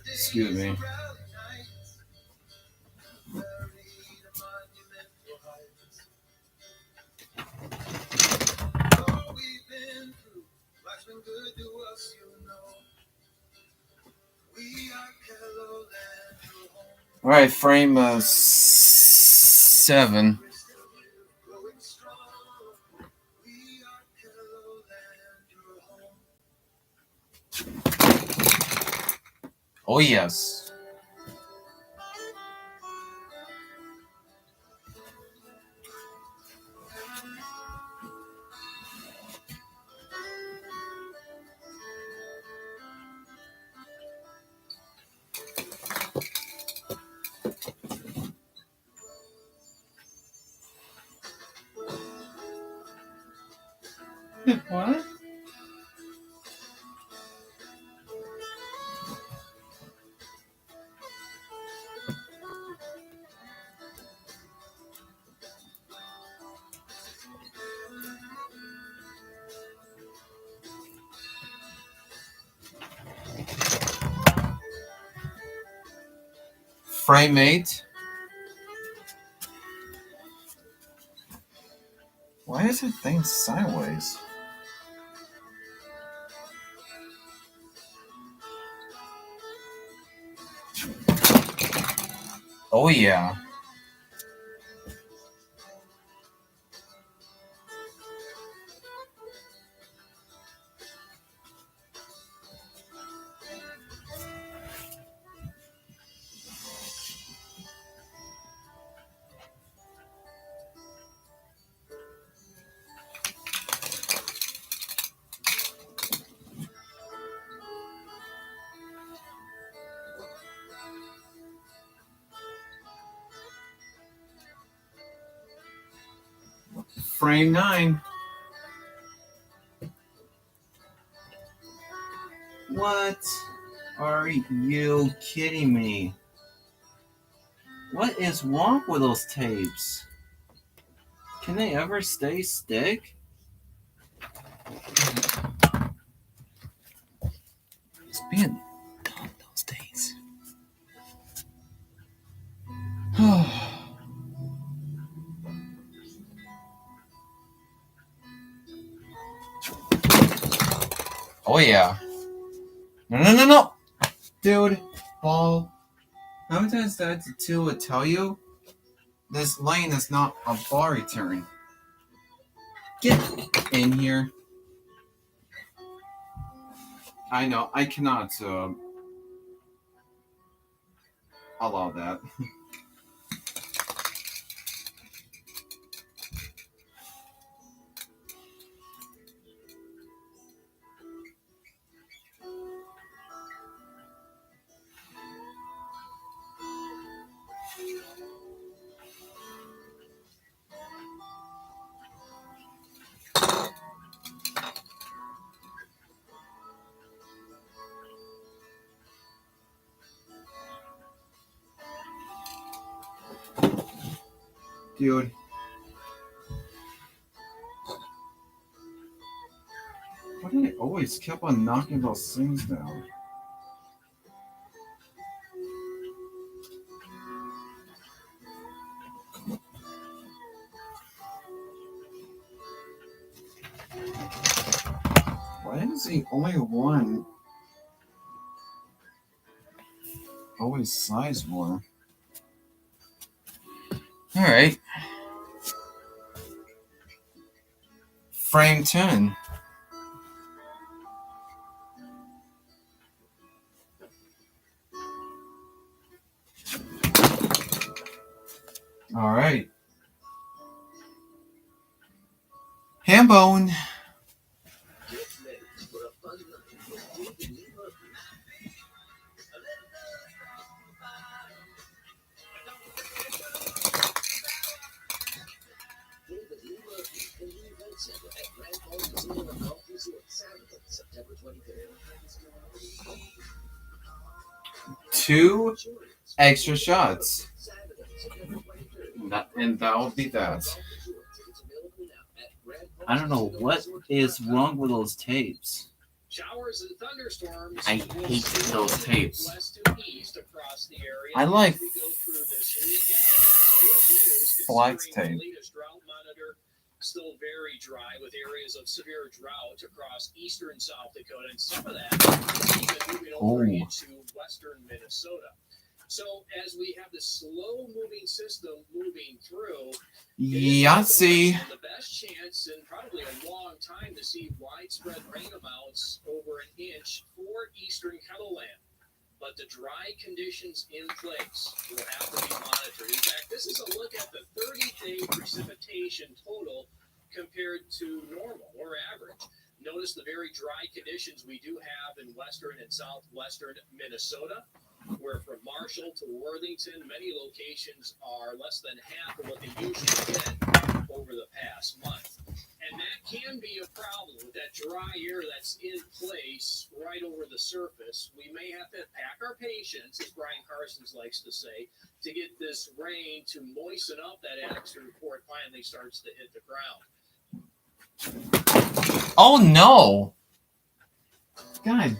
Excuse me. All right, frame 7. Oh yes. What? Frame 8. Why is that thing sideways? Oh yeah. Frame 9. What? Are you kidding me? What is wrong with those tapes? Can they ever stay stick? It's been done those days. Oh yeah. No. Dude, ball. How many times did I have to tell you? This lane is not a ball return. Get in here. I know, I cannot allow that. Dude. Why do I always keep on knocking those things down? Why is the only one always size more? Alright. Frame 10. Alright. Hambone. Two extra shots. And that'll be that. I don't know what is wrong with those tapes. Showers and thunderstorms. I hate those tapes. West to east across the area. I like We go through this weekend. flex tape. The latest drought monitor still very dry with areas of severe drought across eastern South Dakota, and some of that even moving over into western Minnesota. So as we have this slow-moving system moving through, Yahtzee. the best chance in probably a long time to see widespread rain amounts over an inch for eastern Kettleland. But the dry conditions in place will have to be monitored. In fact, this is a look at the 30-day precipitation total compared to normal or average. Notice the very dry conditions we do have in western and southwestern Minnesota, where from Marshall to Worthington, many locations are less than half of what they usually get over the past month. And that can be a problem with that dry air that's in place right over the surface. We may have to pack our patience, as Brian Carsons likes to say, to get this rain to moisten up that atmosphere before it finally starts to hit the ground. Oh no! God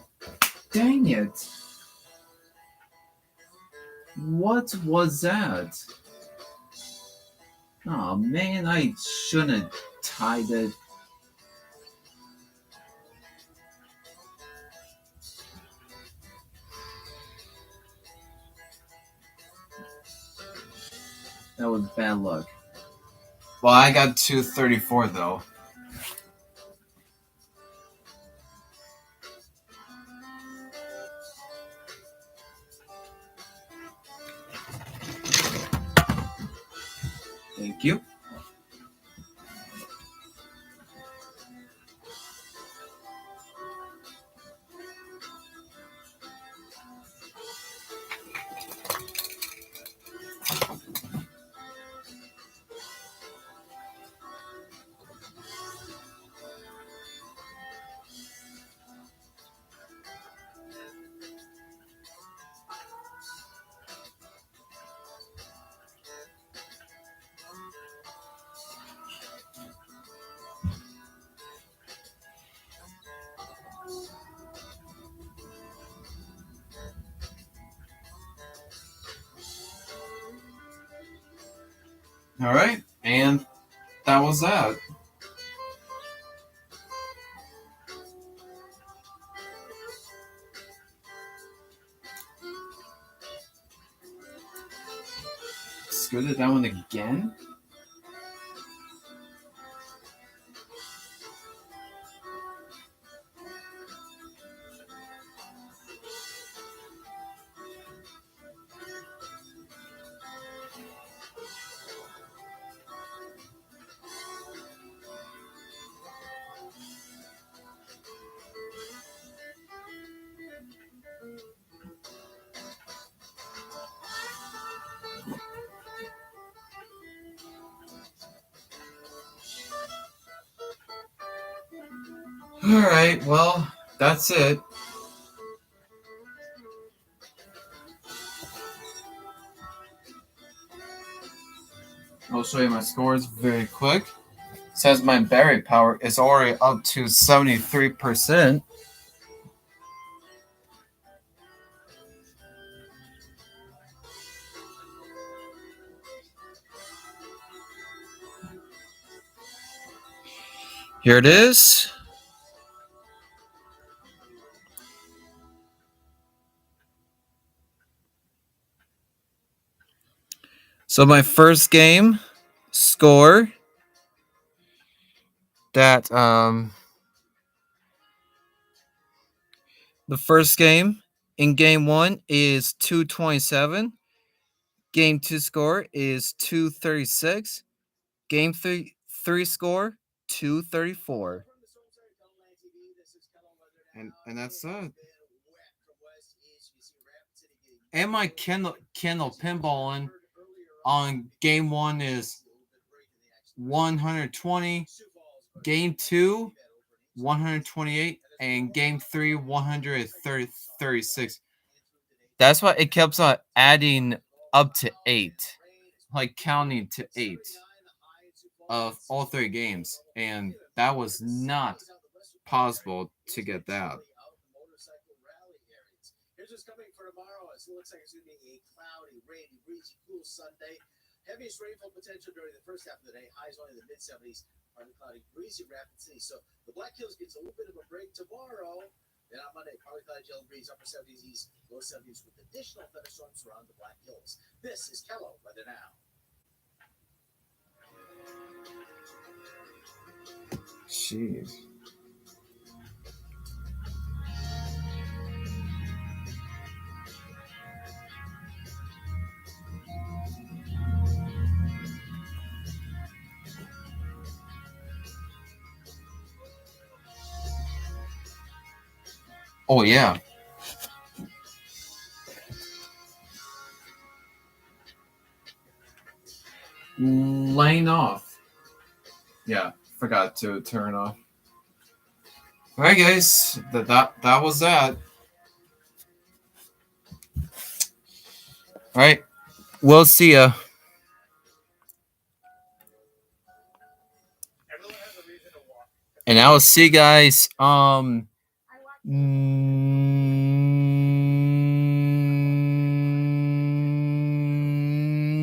dang it. What was that? Oh man, I shouldn't have tied it. That was bad luck. Well, I got 234 though. Thank you. All right, and that was that. Let's go to that one again. All right, well, that's it. I'll show you my scores very quick. It says my berry power is already up to 73%. Here it is. So my first game score that the first game in game 1 is 227. Game 2 score is 236. Game 3 score 234. And that's it. And my Kendall pinballing on game 1 is 120. Game 2 128, and game 3 136. That's why it kept on adding up to 8, like counting to 8 of all 3 games, and that was not possible to get that. Here's what's coming for tomorrow. It looks like it's going to be a cloudy, rainy, breezy, cool Sunday. Heaviest rainfall potential during the first half of the day. Highs only in the mid-70s. Partly cloudy, breezy, Rapid City. So the Black Hills gets a little bit of a break tomorrow. Then on Monday, partly cloudy, gentle breeze, upper 70s east, low 70s with additional thunderstorms around the Black Hills. This is Kello Weather Now. Jeez. Oh, yeah. Laying off. Yeah, forgot to turn off. All right, guys. That was that. All right. We'll see ya. And I will see you guys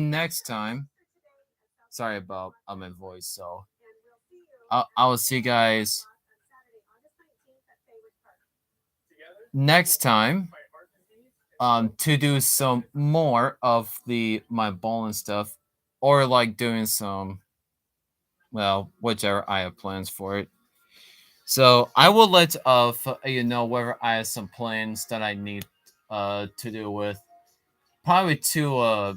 next time. Sorry about my voice, so I will see you guys next time. To do some more of my bowling stuff, or like doing some, well, whichever I have plans for it. So I will let you know whether I have some plans that I need to do with, probably to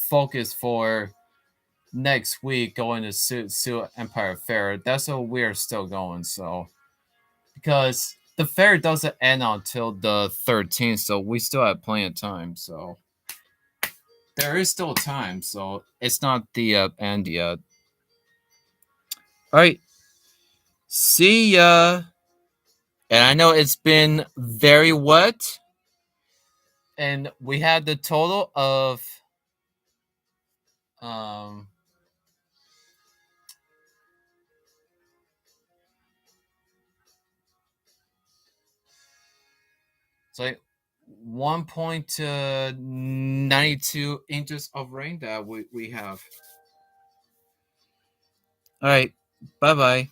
focus for next week going to Sioux Empire Fair. That's what we're still going. So because the fair doesn't end until the 13th, so we still have plenty of time. So there is still time. So it's not the end yet. All right. See ya. And I know it's been very wet. And we had the total of it's like 1.92 inches of rain that we have. All right. Bye-bye.